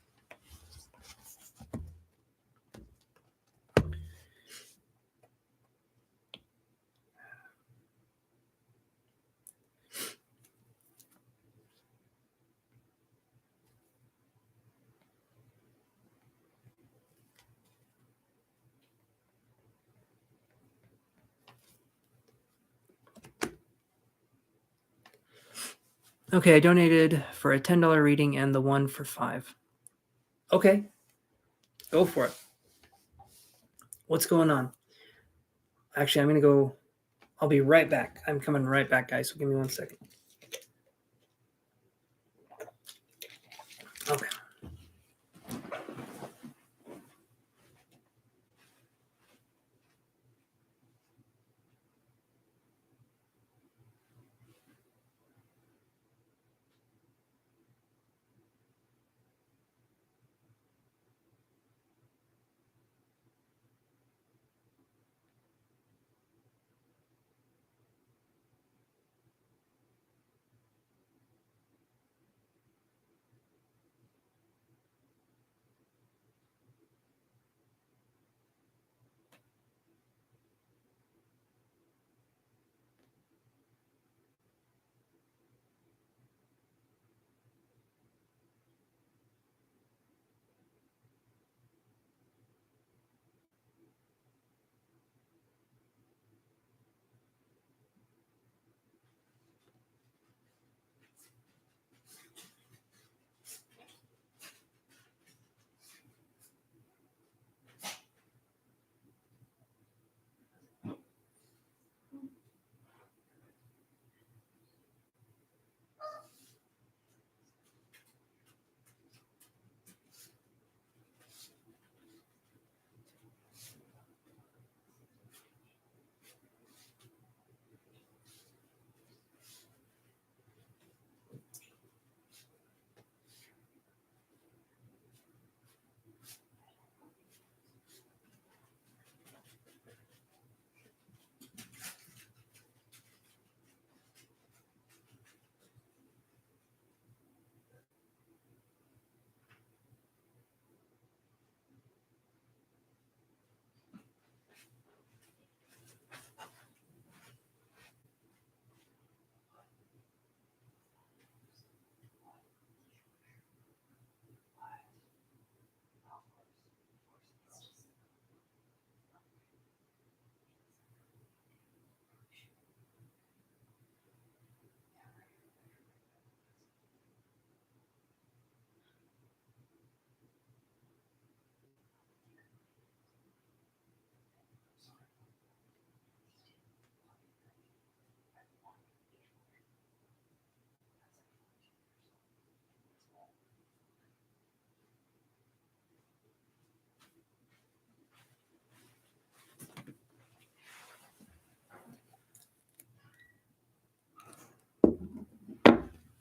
Okay, I donated for a $10 reading and the one for $5. Okay, go for it. What's going on? Actually, I'm going to go. I'll be right back. I'm coming right back, guys. So give me 1 second. Okay.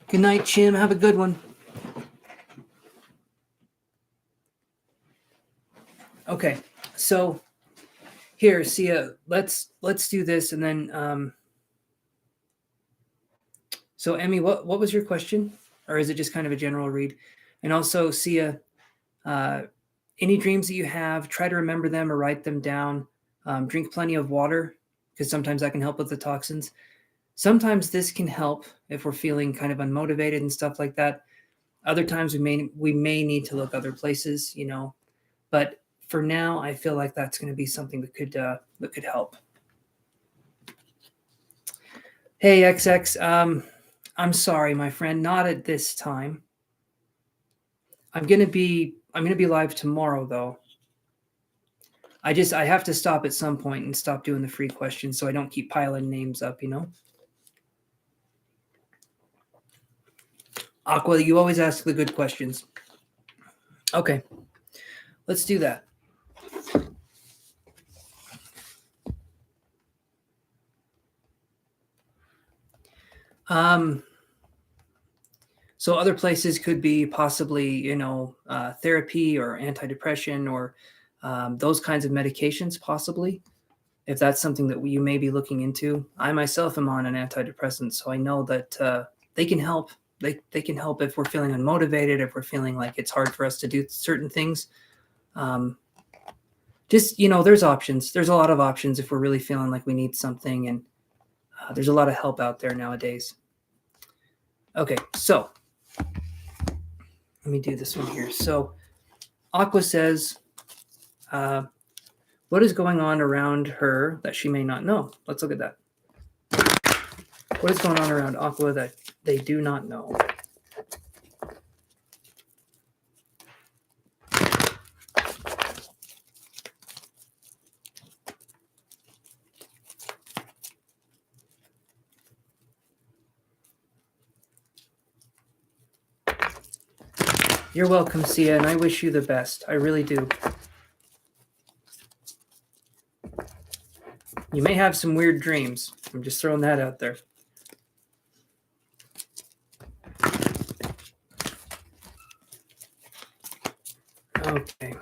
Good night, Chim. Have a good one. Okay, so here, Sia, let's do this, and then so Emmy, what was your question, or is it just kind of a general read? And also, Sia, any dreams that you have, try to remember them or write them down. Drink plenty of water because sometimes that can help with the toxins. Sometimes this can help if we're feeling kind of unmotivated and stuff like that. Other times we may need to look other places, But for now, I feel like that's going to be something that could help. Hey XX, I'm sorry, my friend, not at this time. I'm gonna be live tomorrow though. I have to stop at some point and stop doing the free questions so I don't keep piling names up, Aqua, you always ask the good questions. Okay, let's do that. So other places could be possibly, therapy or antidepressant or those kinds of medications, possibly, if that's something that you may be looking into. I myself am on an antidepressant, so I know that they can help. They can help if we're feeling unmotivated, if we're feeling like it's hard for us to do certain things. There's options. There's a lot of options if we're really feeling like we need something, and there's a lot of help out there nowadays. Okay, so let me do this one here. So Aqua says, what is going on around her that she may not know? Let's look at that. What is going on around Aqua that they do not know? You're welcome, Sia, and I wish you the best. I really do. You may have some weird dreams. I'm just throwing that out there. Okay.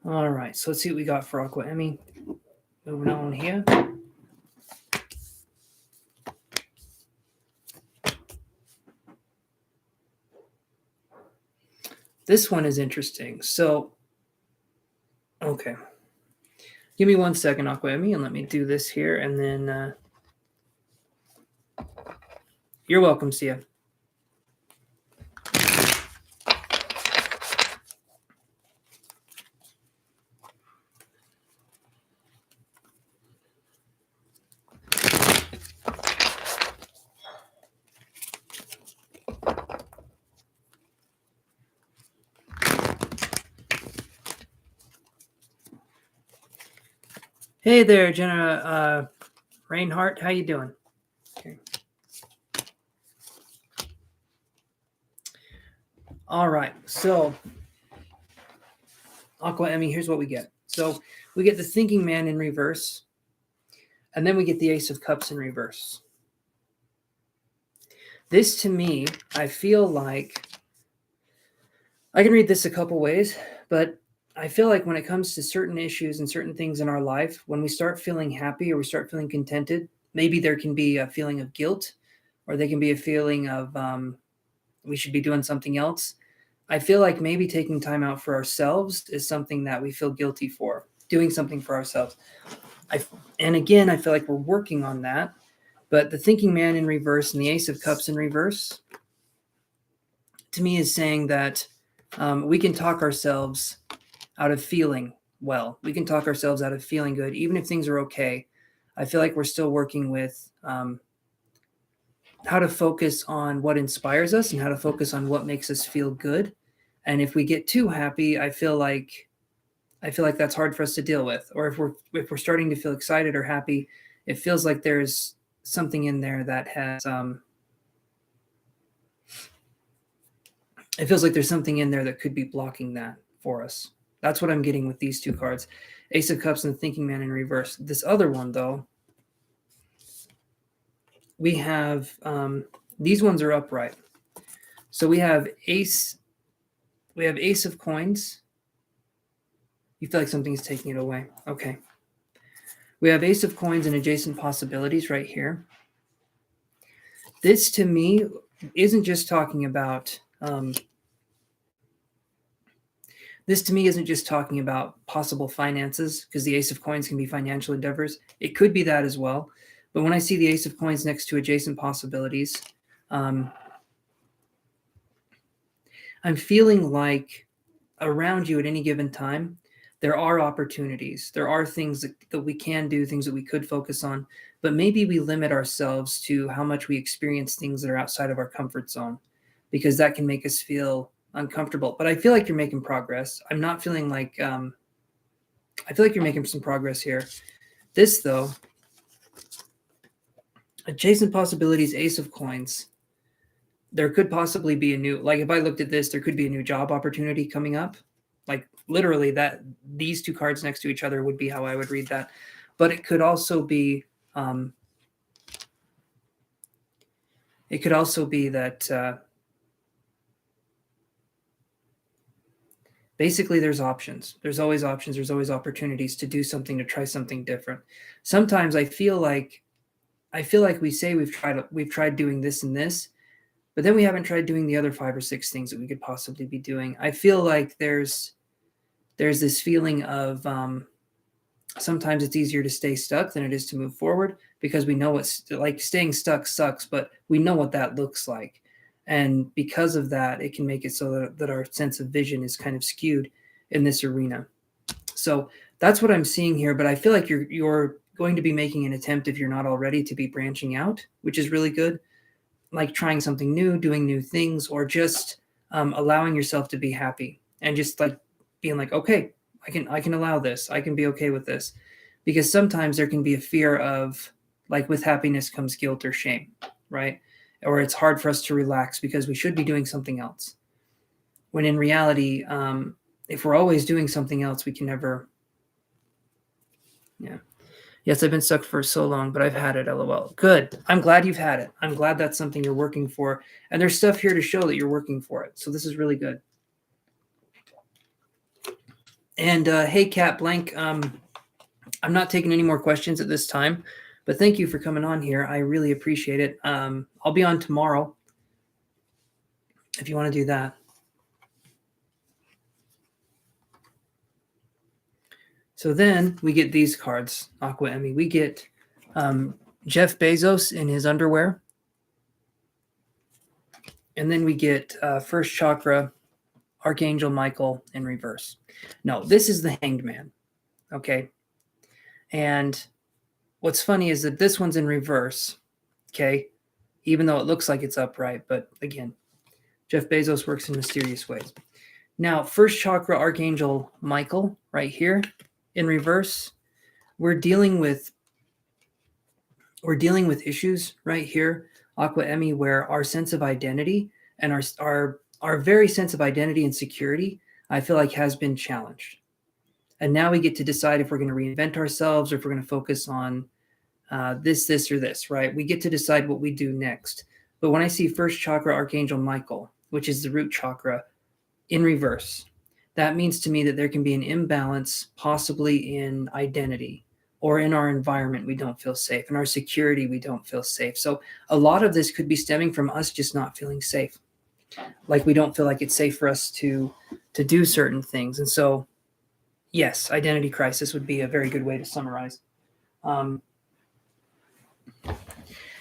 All right, so let's see what we got for Aqua Emmy. Moving on here. This one is interesting. So, okay. Give me 1 second, Aqua Emmy, and let me do this here, and then you're welcome, Sia. Hey there, Jenna Reinhardt. How you doing? Okay. All right. So, Aqua Emmy, here's what we get. So we get the Thinking Man in reverse, and then we get the Ace of Cups in reverse. This, to me, I feel like I can read this a couple ways, but I feel like when it comes to certain issues and certain things in our life, when we start feeling happy or we start feeling contented, maybe there can be a feeling of guilt, or there can be a feeling of we should be doing something else. I feel like maybe taking time out for ourselves is something that we feel guilty for, doing something for ourselves. And again, I feel like we're working on that. But the Thinking Man in reverse and the Ace of Cups in reverse, to me, is saying that we can talk ourselves out of feeling well. We can talk ourselves out of feeling good, even if things are okay. I feel like we're still working with how to focus on what inspires us and how to focus on what makes us feel good. And if we get too happy, I feel like that's hard for us to deal with. Or if we're starting to feel excited or happy, it feels like there's something in there that has it feels like there's something in there that could be blocking that for us. That's what I'm getting with these two cards. Ace of Cups and the Thinking Man in reverse. This other one, though, we have, these ones are upright. So we have Ace of Coins. You feel like something's taking it away. Okay. We have Ace of Coins and Adjacent Possibilities right here. This, to me, isn't just talking about possible finances, because the Ace of Coins can be financial endeavors. It could be that as well. But when I see the Ace of Coins next to Adjacent Possibilities, I'm feeling like around you at any given time, there are opportunities. There are things that we can do, things that we could focus on, but maybe we limit ourselves to how much we experience things that are outside of our comfort zone, because that can make us feel uncomfortable. But I feel like you're making progress. I'm not feeling like, I feel like you're making some progress here. This, though, Adjacent Possibilities, Ace of Coins. There could possibly be a new, like if I looked at this, there could be a new job opportunity coming up. Like literally that these two cards next to each other would be how I would read that. But it could also be that basically there's options. There's always options. There's always opportunities to do something, to try something different. Sometimes I feel like we say we've tried doing this and this, but then we haven't tried doing the other 5 or 6 things that we could possibly be doing. I feel like there's this feeling of sometimes it's easier to stay stuck than it is to move forward, because we know what's like staying stuck sucks, but we know what that looks like. And because of that, it can make it so that our sense of vision is kind of skewed in this arena. So that's what I'm seeing here. But I feel like you're going to be making an attempt, if you're not already, to be branching out, which is really good. Like trying something new, doing new things, or just allowing yourself to be happy and just like being like, okay, I can allow this. I can be okay with this. Because sometimes there can be a fear of, like, with happiness comes guilt or shame, right? Or it's hard for us to relax because we should be doing something else. When in reality, if we're always doing something else, we can never. Yeah. Yes, I've been stuck for so long, but I've had it, LOL. Good. I'm glad you've had it. I'm glad that's something you're working for. And there's stuff here to show that you're working for it. So this is really good. And hey, Cat Blank, I'm not taking any more questions at this time, but thank you for coming on here. I really appreciate it. I'll be on tomorrow if you want to do that. So then we get these cards, Aqua Emmy. We get Jeff Bezos in his underwear. And then we get First Chakra, Archangel Michael in reverse. No, this is the Hanged Man. Okay. And what's funny is that this one's in reverse. Okay. Even though it looks like it's upright. But again, Jeff Bezos works in mysterious ways. Now, First Chakra, Archangel Michael right here in reverse. We're dealing with issues right here, Aqua Emmy, where our sense of identity and our very sense of identity and security, I feel like, has been challenged. And now we get to decide if we're going to reinvent ourselves or if we're going to focus on this, or this, right? We get to decide what we do next. But when I see First Chakra, Archangel Michael, which is the root chakra, in reverse, that means to me that there can be an imbalance, possibly in identity, or in our environment we don't feel safe, in our security we don't feel safe. So a lot of this could be stemming from us just not feeling safe. Like we don't feel like it's safe for us to do certain things. And so, yes, identity crisis would be a very good way to summarize.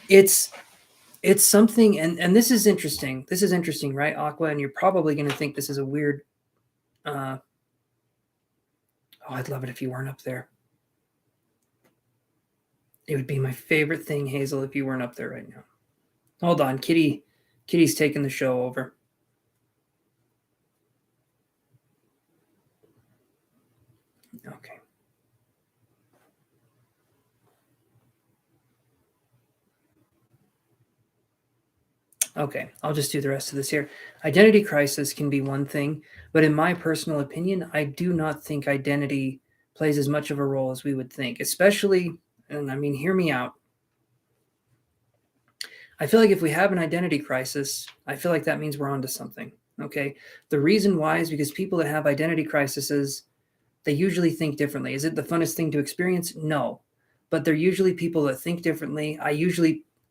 It's something, and this is interesting. This is interesting, right, Aqua? And you're probably going to think this is a weird. Oh, I'd love it if you weren't up there. It would be my favorite thing, Hazel, if you weren't up there right now. Hold on, Kitty's taking the show over. Okay. Okay, I'll just do the rest of this here. Identity crisis can be one thing, but in my personal opinion, I do not think identity plays as much of a role as we would think, especially, and I mean, hear me out. I feel like if we have an identity crisis, I feel like that means we're onto something. Okay. The reason why is because people that have identity crises, they usually think differently. Is it the funnest thing to experience? No. But they're usually people that think differently.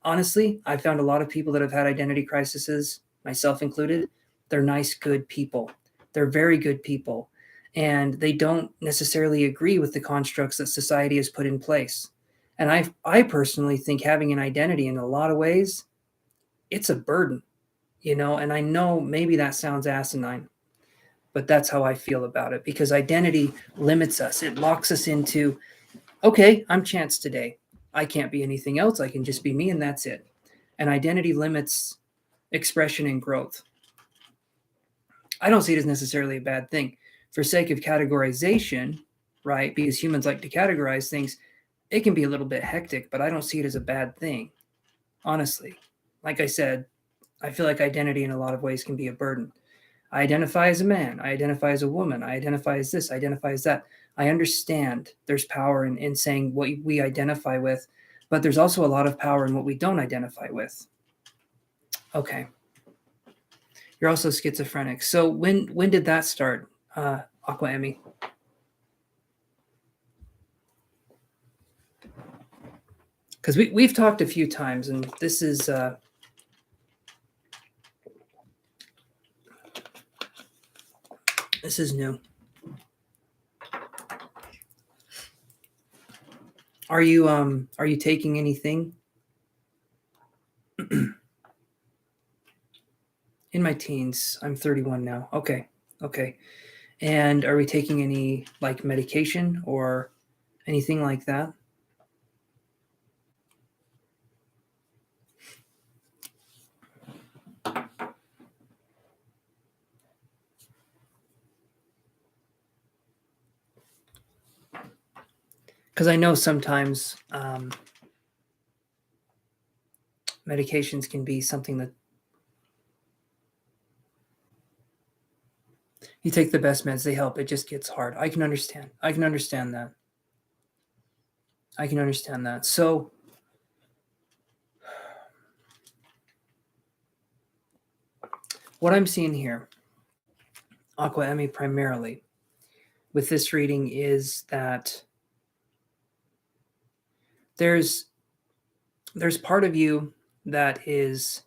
Honestly, I've found a lot of people that have had identity crises, myself included. They're nice, good people. They're very good people. And they don't necessarily agree with the constructs that society has put in place. And I personally think having an identity in a lot of ways, it's a burden, and I know maybe that sounds asinine, but that's how I feel about it, because identity limits us. It locks us into, okay, I'm Chance today. I can't be anything else. I can just be me, and that's it. And identity limits expression and growth. I don't see it as necessarily a bad thing. For sake of categorization, right, because humans like to categorize things, it can be a little bit hectic, but I don't see it as a bad thing, honestly. Like I said, I feel like identity in a lot of ways can be a burden. I identify as a man. I identify as a woman. I identify as this. I identify as that. I understand there's power in saying what we identify with, but there's also a lot of power in what we don't identify with. Okay. You're also schizophrenic. So when did that start, Aqua Emmy? Because we've talked a few times, and this is new. Are you taking anything? In my teens. I'm 31 now. Okay. And are we taking any like medication or anything like that? Because I know sometimes medications can be something that you take the best meds, they help. It just gets hard. I can understand that. So what I'm seeing here, Aqua Emmy, primarily with this reading, is that there's part of you that is,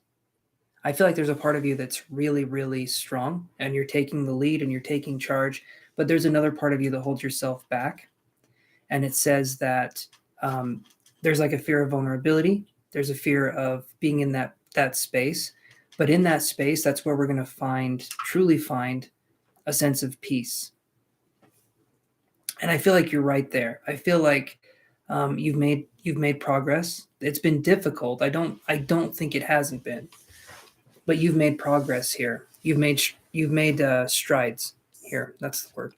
I feel like there's a part of you that's really, really strong, and you're taking the lead and you're taking charge, but there's another part of you that holds yourself back. And it says that there's like a fear of vulnerability. There's a fear of being in that space. But in that space, that's where we're going to truly find a sense of peace. And I feel like you're right there. I feel like you've made progress. It's been difficult. I don't think it hasn't been, but you've made progress here. You've made strides here. That's the word.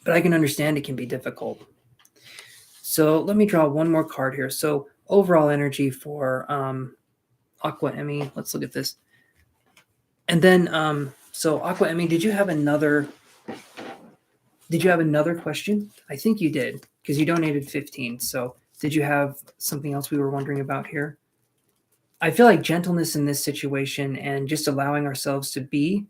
But I can understand it can be difficult. So let me draw one more card here. So overall energy for Aqua Emmy. Let's look at this. And then, so Aqua Emmy, did you have another question? I think you did, because you donated 15. So did you have something else we were wondering about here? I feel like gentleness in this situation and just allowing ourselves to be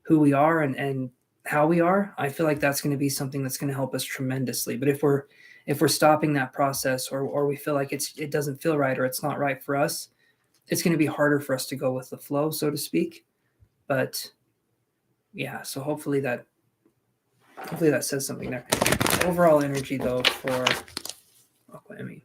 who we are and how we are, I feel like that's going to be something that's going to help us tremendously. But if we're stopping that process, or we feel like it doesn't feel right, or it's not right for us, it's going to be harder for us to go with the flow, so to speak. But yeah, so hopefully that says something there. Overall energy, though, for Aqua Emmy.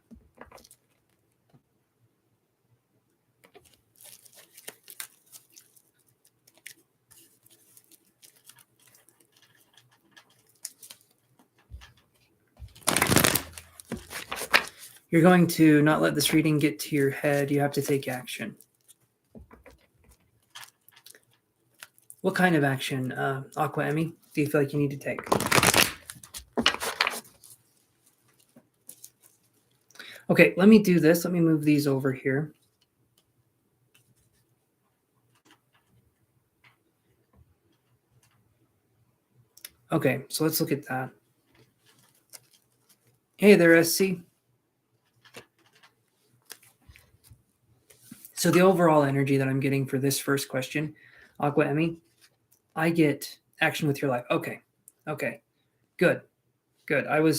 You're going to not let this reading get to your head. You have to take action. What kind of action, Aqua Emmy, do you feel like you need to take? Okay, let me do this. Let me move these over here. Okay, so let's look at that. Hey there, SC. So the overall energy that I'm getting for this first question, Aqua Emmy, I get action with your life. Okay. Good. I'm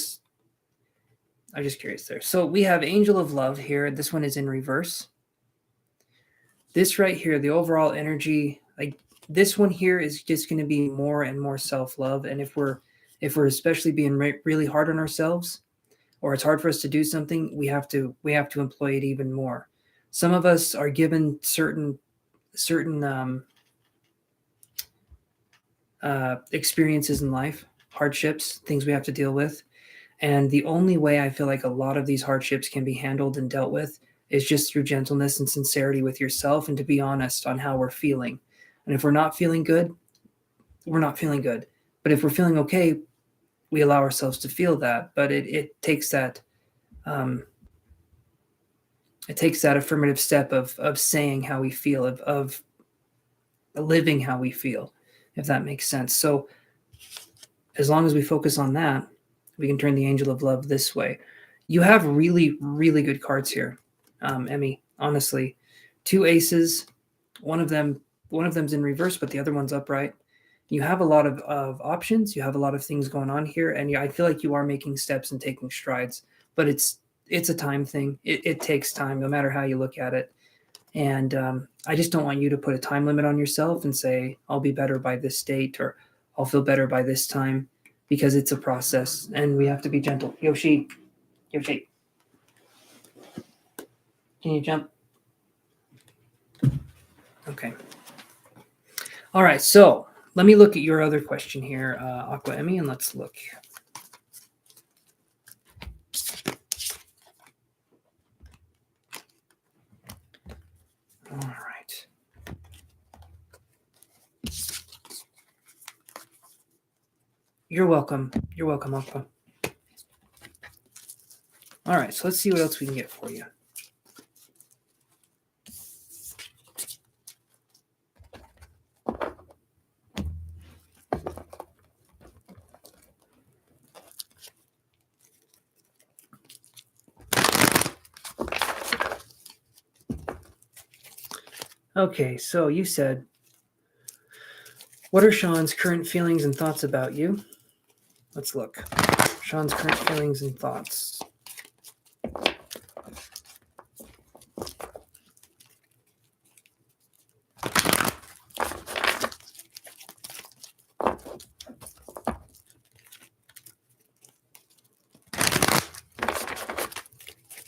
just curious there. So we have Angel of Love here. This one is in reverse. This right here, the overall energy, like this one here is just going to be more and more self-love. And if we're especially being really hard on ourselves, or it's hard for us to do something, we have to employ it even more. Some of us are given certain experiences in life, hardships, things we have to deal with. And the only way I feel like a lot of these hardships can be handled and dealt with is just through gentleness and sincerity with yourself, and to be honest on how we're feeling. And if we're not feeling good, we're not feeling good. But if we're feeling okay, we allow ourselves to feel that. But it takes that affirmative step of saying how we feel, of living how we feel, if that makes sense. So as long as we focus on that, we can turn the Angel of Love this way. You have really, really good cards here, Emmy. Honestly, 2 aces. One of them's in reverse, but the other one's upright. You have a lot of options. You have a lot of things going on here, and I feel like you are making steps and taking strides. But it's a time thing. It takes time, no matter how you look at it. And I just don't want you to put a time limit on yourself and say, I'll be better by this date, or I'll feel better by this time, because it's a process and we have to be gentle. Yoshi, can you jump? Okay. All right. So let me look at your other question here, Aqua Emmy, and let's look. All right. You're welcome, Aqua. All right. So let's see what else we can get for you. Okay, so you said, what are Sean's current feelings and thoughts about you? Let's look. Sean's current feelings and thoughts.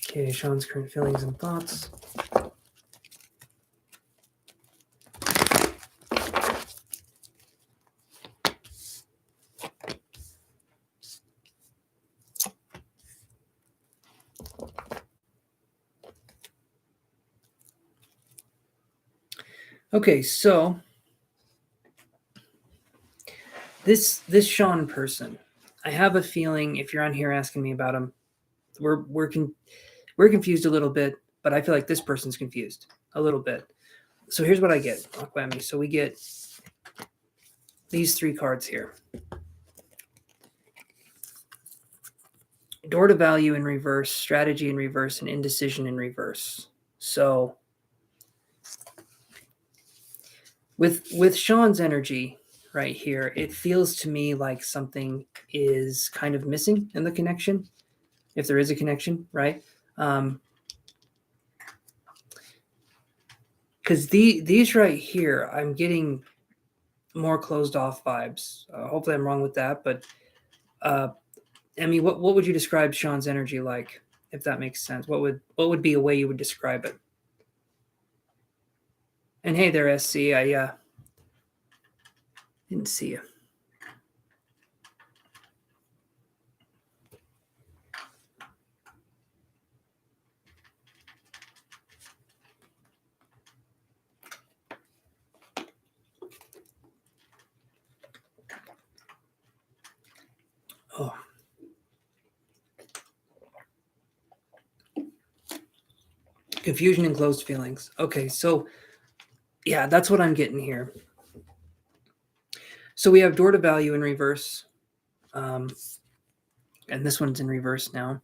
Okay, Sean's current feelings and thoughts. Okay, so this Sean person, I have a feeling if you're on here asking me about him, we're confused a little bit, but I feel like this person's confused a little bit. So here's what I get, Aquami. So we get these 3 cards here. Door to Value in reverse, Strategy in reverse, and Indecision in reverse. So with Sean's energy right here, it feels to me like something is kind of missing in the connection, if there is a connection, right? Because these right here, I'm getting more closed off vibes. Hopefully I'm wrong with that, but Emmy, what would you describe Sean's energy like, if that makes sense? What would be a way you would describe it? And hey there, SC, I didn't see you. Oh. Confusion and closed feelings. Okay, so yeah, that's what I'm getting here. So we have Door to Value in reverse. And this one's in reverse now.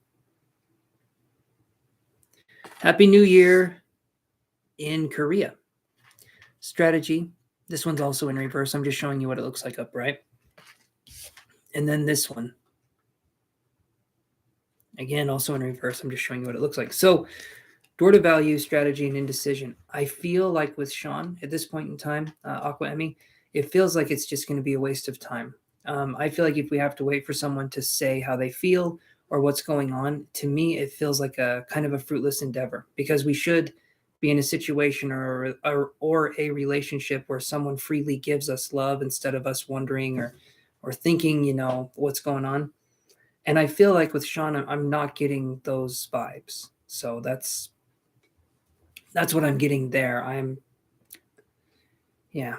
Happy New Year in Korea. Strategy. This one's also in reverse. I'm just showing you what it looks like upright. And then this one. Again, also in reverse. I'm just showing you what it looks like. So, door to value, strategy, and indecision. I feel like with Sean at this point in time, Aqua Emmy, it feels like it's just going to be a waste of time. I feel like if we have to wait for someone to say how they feel or what's going on, to me, it feels like a kind of a fruitless endeavor, because we should be in a situation or a relationship where someone freely gives us love instead of us wondering or thinking, what's going on. And I feel like with Sean, I'm not getting those vibes. So that's what I'm getting there. Yeah.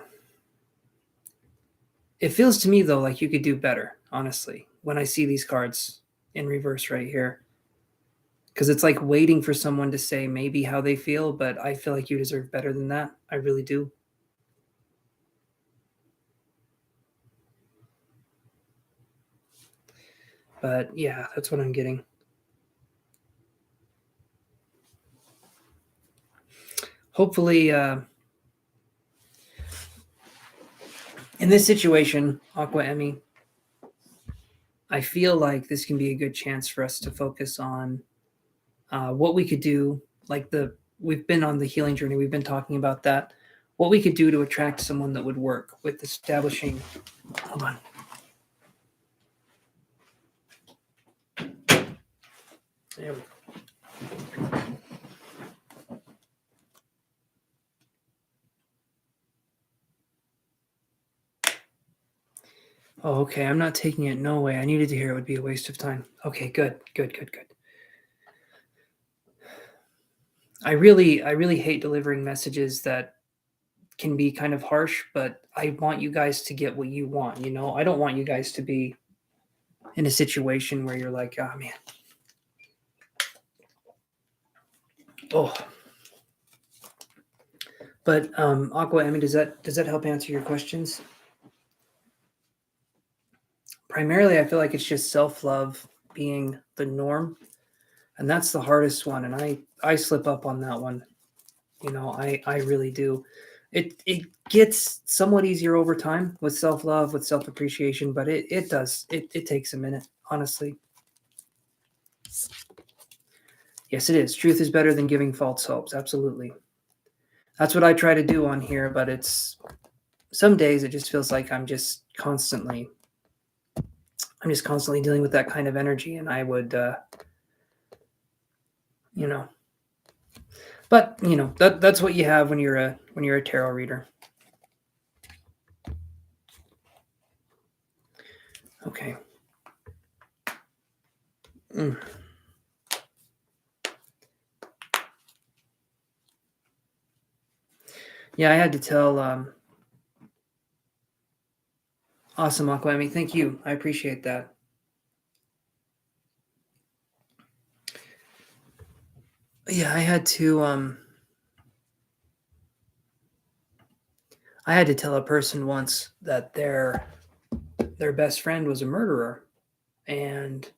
It feels to me, though, like you could do better, honestly, when I see these cards in reverse right here. Because it's like waiting for someone to say maybe how they feel, but I feel like you deserve better than that. I really do. But yeah, that's what I'm getting. Hopefully, in this situation, Aqua Emmy, I feel like this can be a good chance for us to focus on what we could do. We've been on the healing journey. We've been talking about that. What we could do to attract someone that would work with establishing. Hold on. There we go. Oh, okay. I'm not taking it. No way. I needed to hear it would be a waste of time. Okay, good. I really hate delivering messages that can be kind of harsh, but I want you guys to get what you want, I don't want you guys to be in a situation where you're like, oh man. Oh. But Aqua Emmy, does that help answer your questions? Primarily, I feel like it's just self-love being the norm, and that's the hardest one, and I slip up on that one. I really do. It gets somewhat easier over time with self-love, with self-appreciation, but it does. It takes a minute, honestly. Yes, it is. Truth is better than giving false hopes. Absolutely. That's what I try to do on here, but it's some days it just feels like I'm just constantly dealing with that kind of energy, and I would but that's what you have when you're a tarot reader. Okay. Yeah, I had to tell awesome, Aqua Emmy. Thank you. I appreciate that. Yeah, I had to tell a person once that their best friend was a murderer, and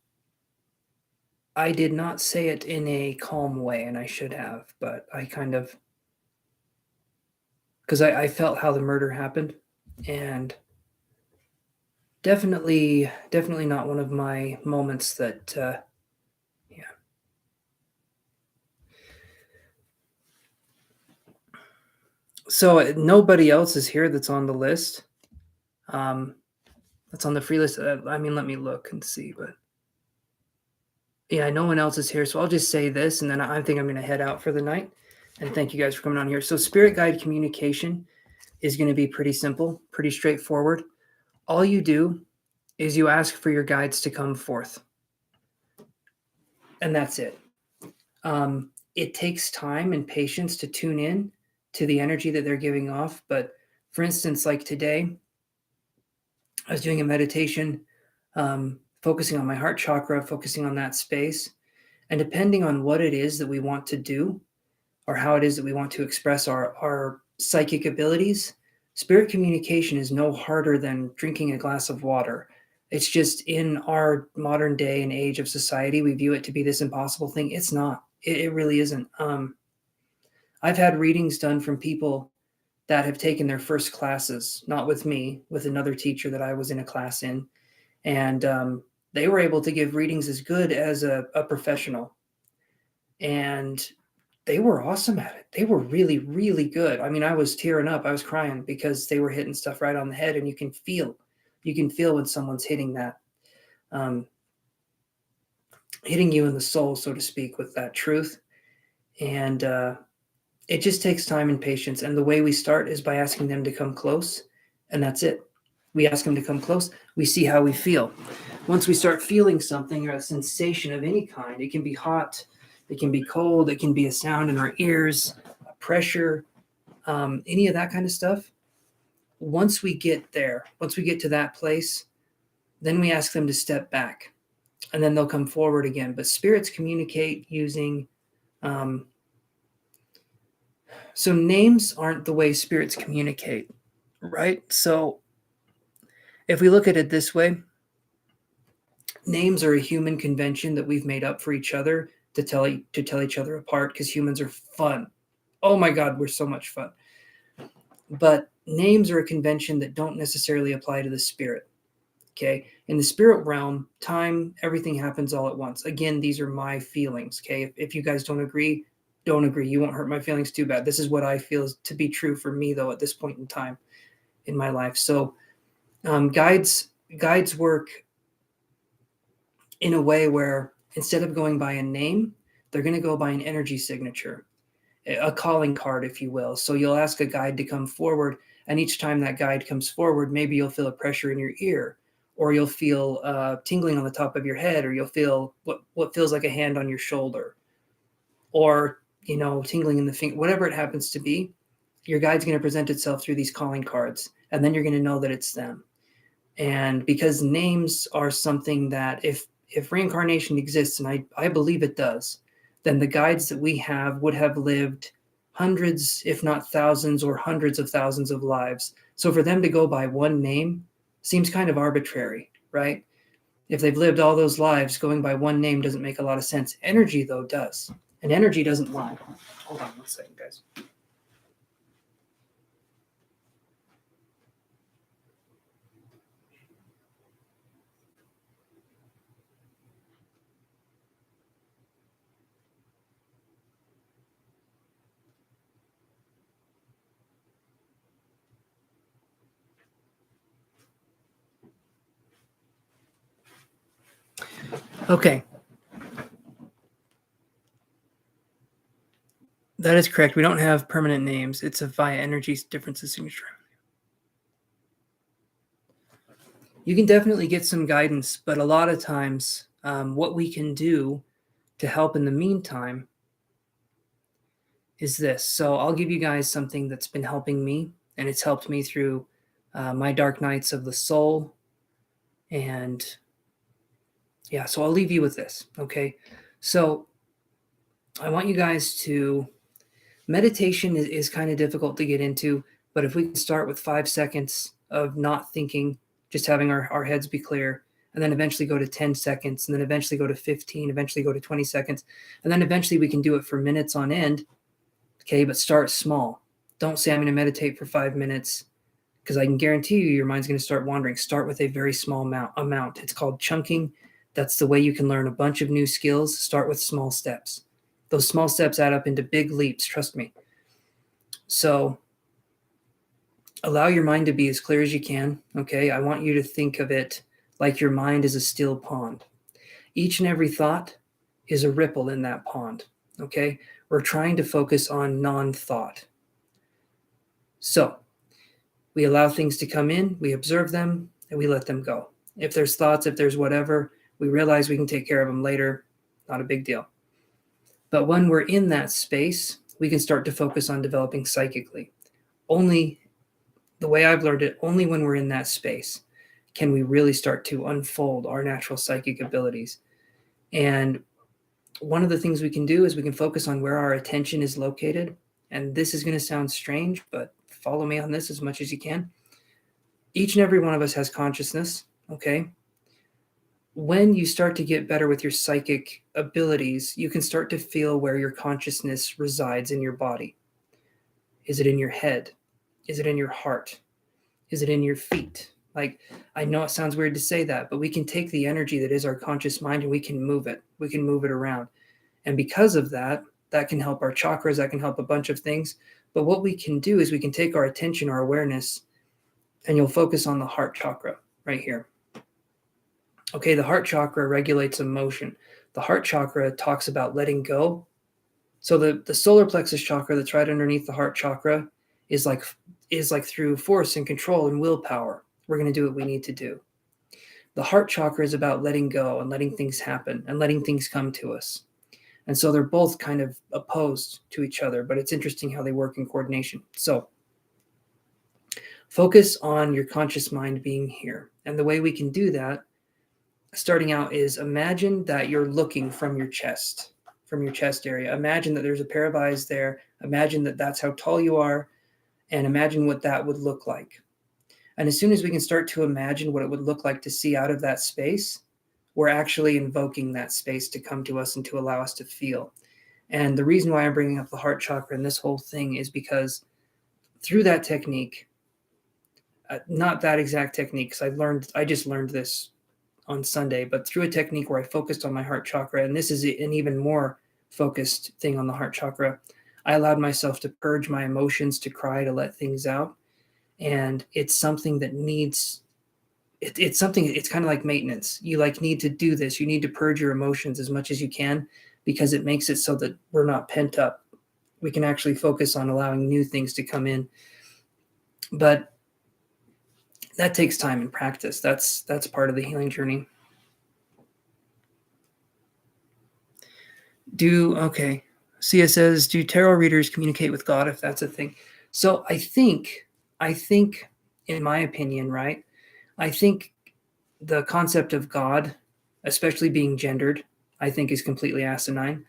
I did not say it in a calm way, and I should have, but I kind of, because I felt how the murder happened, and definitely not one of my moments that yeah. So nobody else is here that's on the list. That's on the free list. I mean, let me look and see, but yeah, no one else is here. So I'll just say this, and then I think I'm going to head out for the night. And thank you guys for coming on here. So spirit guide communication is going to be pretty simple, pretty straightforward. All you do is you ask for your guides to come forth, and that's it. It takes time and patience to tune in to the energy that they're giving off. But for instance, like today, I was doing a meditation, focusing on my heart chakra, focusing on that space. And depending on what it is that we want to do or how it is that we want to express our psychic abilities, spirit communication is no harder than drinking a glass of water. It's just in our modern day and age of society, we view it to be this impossible thing. It's not. It really isn't. I've had readings done from people that have taken their first classes, not with me, with another teacher that I was in a class in. And they were able to give readings as good as a professional. And they were awesome at it. They were really, really good. I mean, I was tearing up. I was crying because they were hitting stuff right on the head, and you can feel when someone's hitting that, hitting you in the soul, so to speak, with that truth. And it just takes time and patience. And the way we start is by asking them to come close, and that's it. We ask them to come close. We see how we feel. Once we start feeling something or a sensation of any kind, it can be hot, it can be cold, it can be a sound in our ears, a pressure, any of that kind of stuff. Once we get there, once we get to that place, then we ask them to step back, and then they'll come forward again. But spirits communicate using, so names aren't the way spirits communicate, right? So if we look at it this way, names are a human convention that we've made up for each other to tell each other apart, because humans are fun. Oh my God, we're so much fun. But names are a convention that don't necessarily apply to the spirit. Okay. In the spirit realm, time, everything happens all at once. Again, these are my feelings. Okay. If you guys don't agree, don't agree. You won't hurt my feelings too bad. This is what I feel is to be true for me, though, at this point in time in my life. So guides work in a way where instead of going by a name, they're going to go by an energy signature, a calling card, if you will. So you'll ask a guide to come forward, and each time that guide comes forward, maybe you'll feel a pressure in your ear, or you'll feel tingling on the top of your head, or you'll feel what feels like a hand on your shoulder, or tingling in the finger, whatever it happens to be. Your guide's going to present itself through these calling cards, and then you're going to know that it's them. And because names are something that if reincarnation exists, and I believe it does, then the guides that we have would have lived hundreds, if not thousands or hundreds of thousands of lives. So for them to go by one name seems kind of arbitrary, right? If they've lived all those lives, going by one name doesn't make a lot of sense. Energy, though, does. And energy doesn't lie. Hold on one second, guys. Okay. That is correct. We don't have permanent names. It's a via energy differences signature. You can definitely get some guidance, but a lot of times what we can do to help in the meantime is this. So I'll give you guys something that's been helping me, and it's helped me through my dark nights of the soul. And yeah, so I'll leave you with this. Okay. So I want you guys to, meditation is kind of difficult to get into, but if we can start with 5 seconds of not thinking, just having our heads be clear, and then eventually go to 10 seconds, and then eventually go to 15, eventually go to 20 seconds, and then eventually we can do it for minutes on end. Okay, but start small. Don't say I'm going to meditate for 5 minutes, because I can guarantee you your mind's going to start wandering. Start with a very small amount. It's called chunking. That's the way you can learn a bunch of new skills. Start with small steps. Those small steps add up into big leaps, trust me. So allow your mind to be as clear as you can, okay? I want you to think of it like your mind is a still pond. Each and every thought is a ripple in that pond, okay? We're trying to focus on non-thought. So we allow things to come in, we observe them, and we let them go. If there's thoughts, if there's whatever, we realize we can take care of them later. Not a big deal. But when we're in that space, we can start to focus on developing psychically. Only, the way I've learned it, only when we're in that space can we really start to unfold our natural psychic abilities. And one of the things we can do is we can focus on where our attention is located. And this is going to sound strange, but follow me on this as much as you can. Each and every one of us has consciousness, okay? when you start to get better with your psychic abilities, you can start to feel where your consciousness resides in your body. Is it in your head? Is it in your heart? Is it in your feet? Like, I know it sounds weird to say that, but we can take the energy that is our conscious mind and we can move it. We can move it around. And because of that, that can help our chakras, that can help a bunch of things. But what we can do is we can take our attention, our awareness, and you'll focus on the heart chakra right here. Okay, the heart chakra regulates emotion. The heart chakra talks about letting go. So the solar plexus chakra that's right underneath the heart chakra is like through force and control and willpower. We're going to do what we need to do. The heart chakra is about letting go and letting things happen and letting things come to us. And so they're both kind of opposed to each other, but it's interesting how they work in coordination. So focus on your conscious mind being here. And the way we can do that, starting out, is imagine that you're looking from your chest area. Imagine that there's a pair of eyes there. Imagine that that's how tall you are, and imagine what that would look like. And as soon as we can start to imagine what it would look like to see out of that space, we're actually invoking that space to come to us and to allow us to feel. And the reason why I'm bringing up the heart chakra in this whole thing is because through that technique, not that exact technique, because I just learned this on Sunday, but through a technique where I focused on my heart chakra, and this is an even more focused thing on the heart chakra, I allowed myself to purge my emotions, to cry, to let things out. And it's something that needs, it's something, it's kind of like maintenance. You need to do this. You need to purge your emotions as much as you can, because it makes it so that we're not pent up. We can actually focus on allowing new things to come in. But that takes time and practice. That's part of the healing journey. Okay. Sia says, do tarot readers communicate with God, if that's a thing? So I think, in my opinion, right, I think the concept of God, especially being gendered, I think is completely asinine.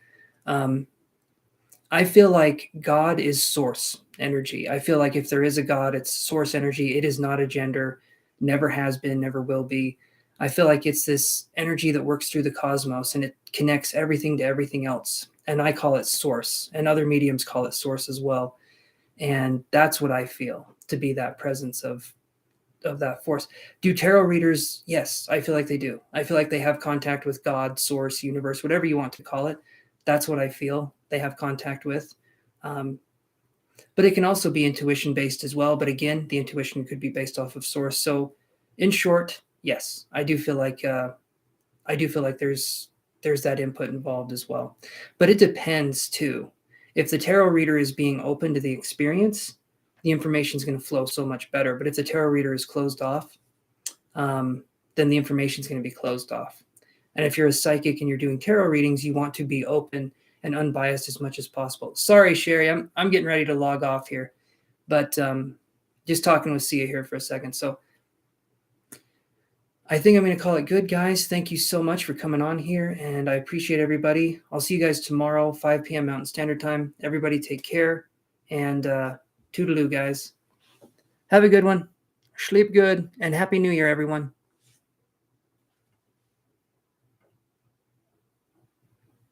I feel like God is source energy. I feel like if there is a God, it's source energy. It is not a gender, never has been, never will be. I feel like it's this energy that works through the cosmos and it connects everything to everything else. And I call it source, and other mediums call it source as well. And that's what I feel to be that presence of that force. Do tarot readers? Yes, I feel like they do. I feel like they have contact with God, source, universe, whatever you want to call it. That's what I feel they have contact with. But it can also be intuition based as well. But again, the intuition could be based off of source. So in short, yes, I do feel like there's that input involved as well. But it depends too. If the tarot reader is being open to the experience, the information is going to flow so much better. But if the tarot reader is closed off, then the information is going to be closed off. And if you're a psychic and you're doing tarot readings, you want to be open and unbiased as much as possible. Sorry, Sherry, I'm getting ready to log off here, but just talking with Sia here for a second. So I think I'm going to call it good, guys. Thank you so much for coming on here, and I appreciate everybody. I'll see you guys tomorrow, 5 p.m. Mountain Standard Time. Everybody take care, and toodaloo, guys. Have a good one. Sleep good, and Happy New Year, everyone.